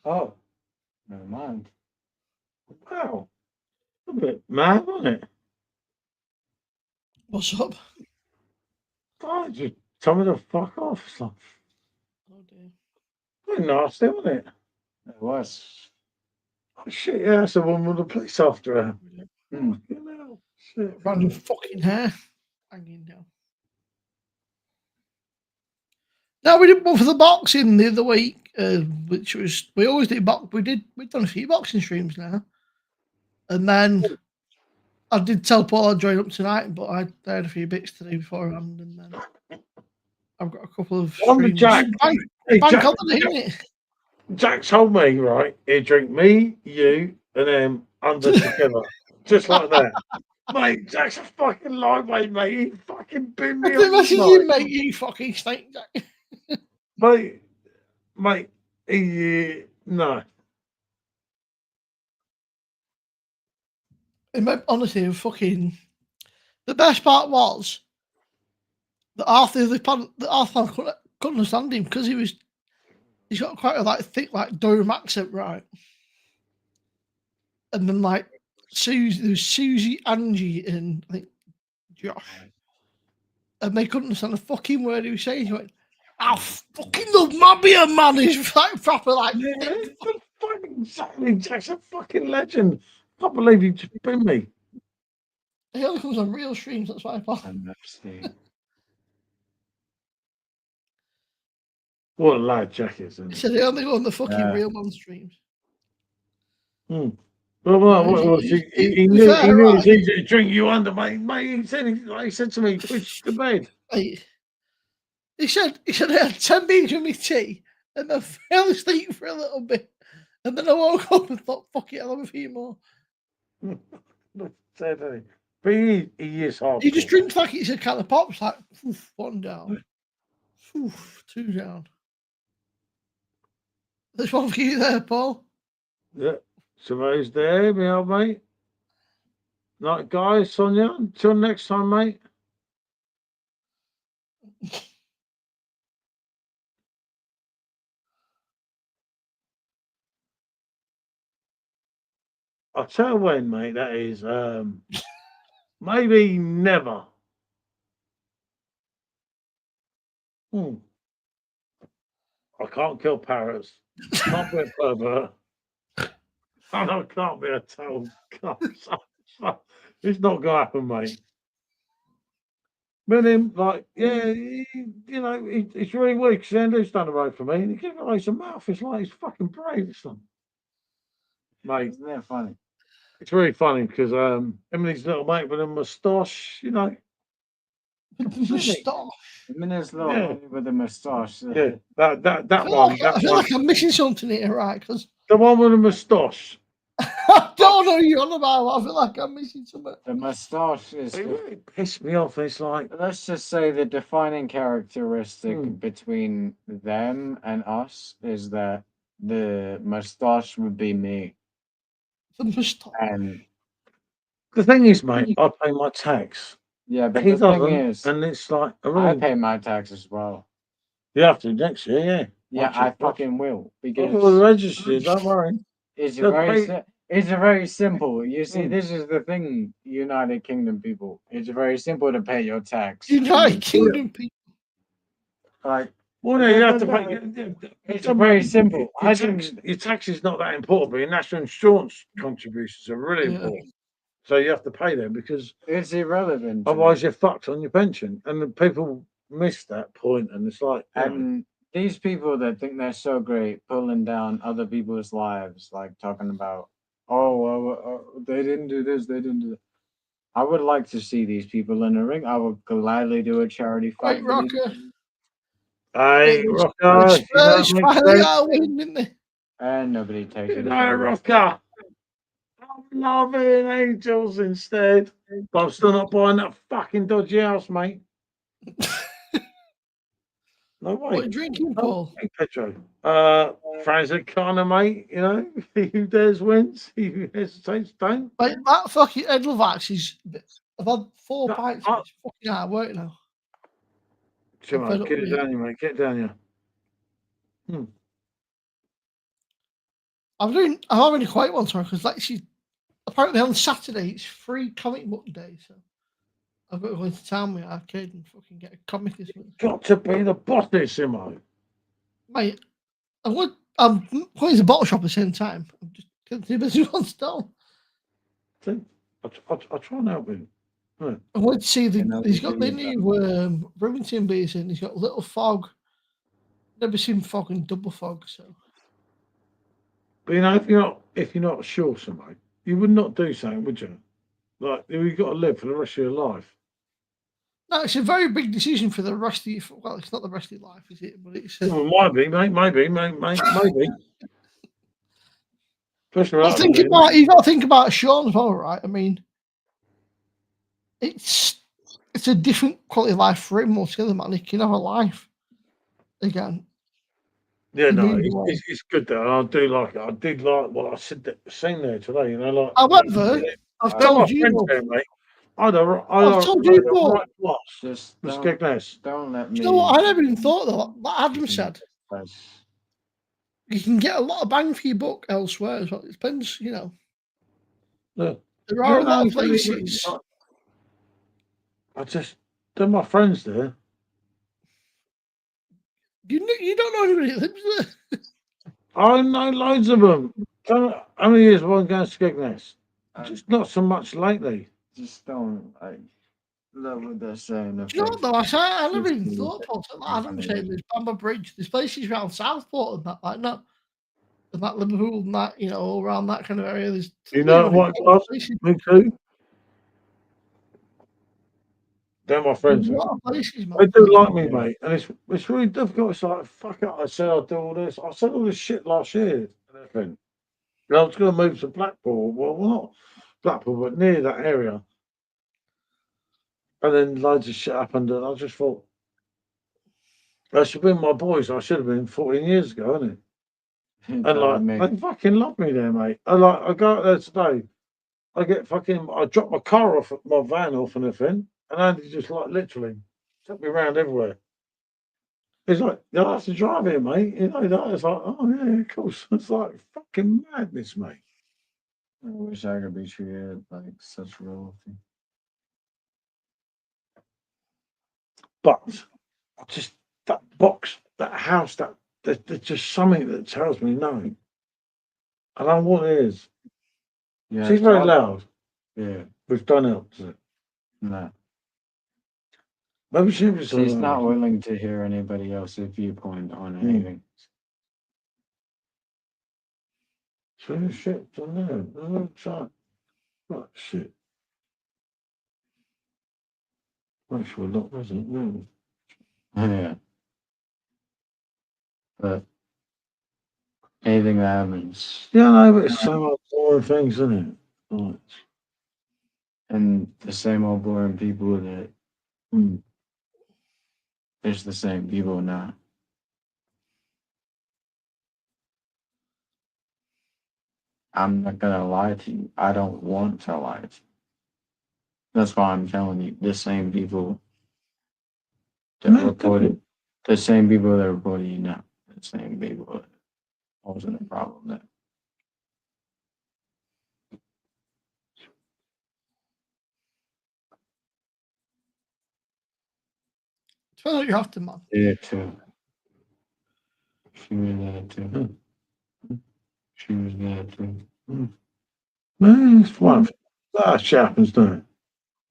Oh, never mind. Wow. A bit mad, wasn't it? What's up? Oh, just tell me to fuck off. It's like, Oh dear. pretty nasty, wasn't it? It was. Oh, shit, yeah, that's the one with the police after her. Mm. Fucking hell. Shit. Random fucking hair hanging down. Now we did one for the boxing the other week, which was we always do box. We've done a few boxing streams now, and then I did tell Paul I'd join up tonight, but I had a few bits to do beforehand, and then I've got a couple of streams. Jack. Bank Jack, holiday, isn't it? Jack told me, right, he'd drink me, you, and them under together. Just like that. Mate, Jack's a fucking lightweight, mate. He fucking been me The up message tonight. you make, you fucking snake, Jack. Mate, he, no. Honestly, fucking. The best part was that Arthur couldn't understand him because he's got quite a like thick like Durham accent, right? And then like there's Susie, Angie, and I think Josh, and they couldn't understand a fucking word he was saying. He went, "I fucking love my beer, man." He's like proper like. Yeah, exactly. Jack's a fucking legend. I can't believe he just been me. He only comes on real streams. That's why I thought. What a lad Jack is. Isn't He he? said he only go on the fucking real man streams. Well, he knew it was easy to drink you under, mate. Mate, he said to me, "Push to bed." He said I had 10 beers with me tea, and I fell asleep for a little bit, and then I woke up and thought, "Fuck it, I'll have a few more." But he is hard. He just drinks like it's a can of pops, like oof, 1 down, oof, 2 down. There's one for you there, Paul. Yeah. Survey's there, me old mate. Night, guys, Sonia. Until next time, mate. I'll tell you when, mate. That is maybe never. Hmm. I can't kill parrots. Can't be a pervert. And I can't be a total. It's not gonna happen, mate. But him, like, yeah, it's really weak. Because Andrew's down the road from me, and he gives away some mouth. It's like he's fucking brave. It's like, mate, Isn't that funny? it's really funny because him and his little mate with a moustache, Moustache. I mean, there's little Yeah. homie with a moustache. yeah, that I feel, one, like, I feel like I'm missing something here, right? Because the one with the moustache. I don't know you're on about. I feel like I'm missing something. The moustache is. It really pissed me off. It's like, Let's just say the defining characteristic Hmm. between them and us is that the moustache would be me, The moustache. and the thing is, mate, I pay my tax. yeah, but He the thing doesn't, is, and it's like, I I really, pay my tax as well. you have to next year, yeah. Yeah, Watch I it. fucking will I've got the because register, don't worry. it's They'll very pay- it's very simple. You see, Mm. this is the thing, United Kingdom people. It's very simple to pay your tax. United Kingdom people. Like, Well, no, you have to pay. it's very simple. Your tax is not that important, but your national insurance contributions are really Yeah. important. So you have to pay them because It's irrelevant. to otherwise me. you're fucked on your pension. And the people miss that point, and it's like, And these people that think they're so great, pulling down other people's lives, like talking about, they didn't do this, they didn't do that. I would like to see these people in the ring. I would gladly do a charity fight. Right, Rocker. hey, The Rocker, Spurs finally got a win, didn't they? And nobody takes it. Rocker. I'm loving Angels instead. But I'm still not buying that fucking dodgy house, mate. No way. What are you drinking, No Paul? way, Pedro. Francis Connor, mate. He who dares wins. He who hesitates don't. Like, that fucking Edelvax is. I've had 4 No, pints. I- It's fucking hard work now. Come I'm fed on, up get with it it. down here, mate. Get it down here. I'm having a quiet one tomorrow because apparently on Saturday it's free comic book day, so I've got to go into town with the arcade and fucking get a comic this week. Got to be the bossissimo. Mate, I'm going to the bottle shop at the same time. I'm just getting too busy one stone. See, I'll try and help him. I went to see know he's the got the thing new Remington beers in. He's got Little Fog. Never seen Fog and Double Fog, so But if you're not sure, somebody, you would not do something, would you? Like you've got to live for the rest of your life. no, it's a very big decision for the rest of your. Well, it's not the rest of your life, is it? But it's. Well, might be, mate. Maybe. Especially But think about you got to think about Sean as well, right? I mean, it's a different quality of life for him altogether, man. He can have a life again. Yeah, He no, moved on. it's good though. I do like it. I did like what I seen there today. Like. However, I've told you, mate. I've told you before. right plus Just the don't, Skegness. don't let me. You know what? I never even thought that. Like Adam said, Yes. you can get a lot of bang for your buck elsewhere as well. It depends, Yeah. There are a lot of places. They're my friends there. You don't know anybody that lives there. I know loads of them. How many years have I been going to Skegness? Just not so much lately. Just don't love what they're saying. Do you know what though? I never even Just thought about it. Like Adam was saying, there's Bamber Bridge. There's places around Southport and that, like that, and that Liverpool and that, all around that kind of area. There's What class? places. Me too. They're my friends. There's a lot of places, man. They do like me, mate, and it's really difficult. It's like, fuck it, I said I'd do all this. I said all this shit last year and everything. I was going to move to Blackpool. Well, not Blackpool, but near that area. And then loads of shit happened, and I just thought, I should have been my boys. I should have been 14 years ago, hadn't it? And That would like, make- they fucking love me there, mate. I go out there today. I drop my car off, my van off and everything, and Andy just like literally took me around everywhere. He's like, you'll have to drive here, mate. You know that. It's like, oh yeah, of course. It's like fucking madness, mate. I wish I could be treated like such royalty. But I just that box, that house, there's just something that tells me no. And I know what it is. Yeah, She's very loud, Yeah, which don't help. no. Maybe she was. She's not willing to hear anybody else's viewpoint on anything. So shit, I know. Oh, fuck. What shit? Make sure lock wasn't. No. Yeah. But anything that happens, Yeah, I know, but it's so much boring things, isn't it? Like, and the same old boring people that it's the same people now. I'm not gonna lie to you. I don't want to lie to you. That's why I'm telling you, the same people that Man, reported, the same people that reported you now, the same people that wasn't a problem there. Depends what you're after, man. Yeah, too. She was there too. She was there too. man, it's one. That shit happens, doesn't it?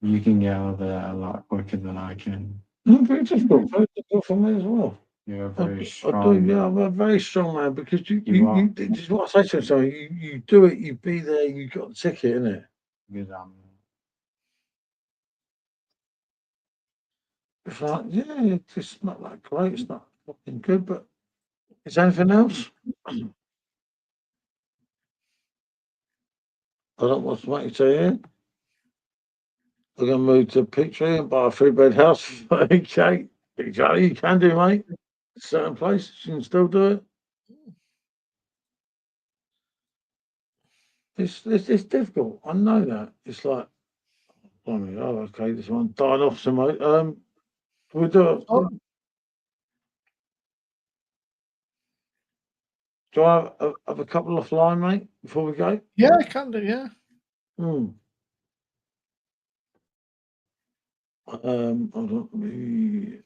You can get over that a lot quicker than I can. Very difficult for me as well. You're I very do, strong. yeah, I'm a very strong man because You are. this is what I say to him. So you do it, you be there, you got the ticket, innit? Because I'm It's like, yeah, it's just not that great, it's not fucking good, but is there anything else? I don't want to make you say here. We're gonna move to Picture and buy a 3-bed house for 8K. Exactly, you can do, mate. Certain places you can still do it. It's difficult. I know that. It's like, oh okay, this one died off some mate. We do it. Oh. Do I have a couple offline, mate, before we go? Yeah, I can do, yeah. Hold on.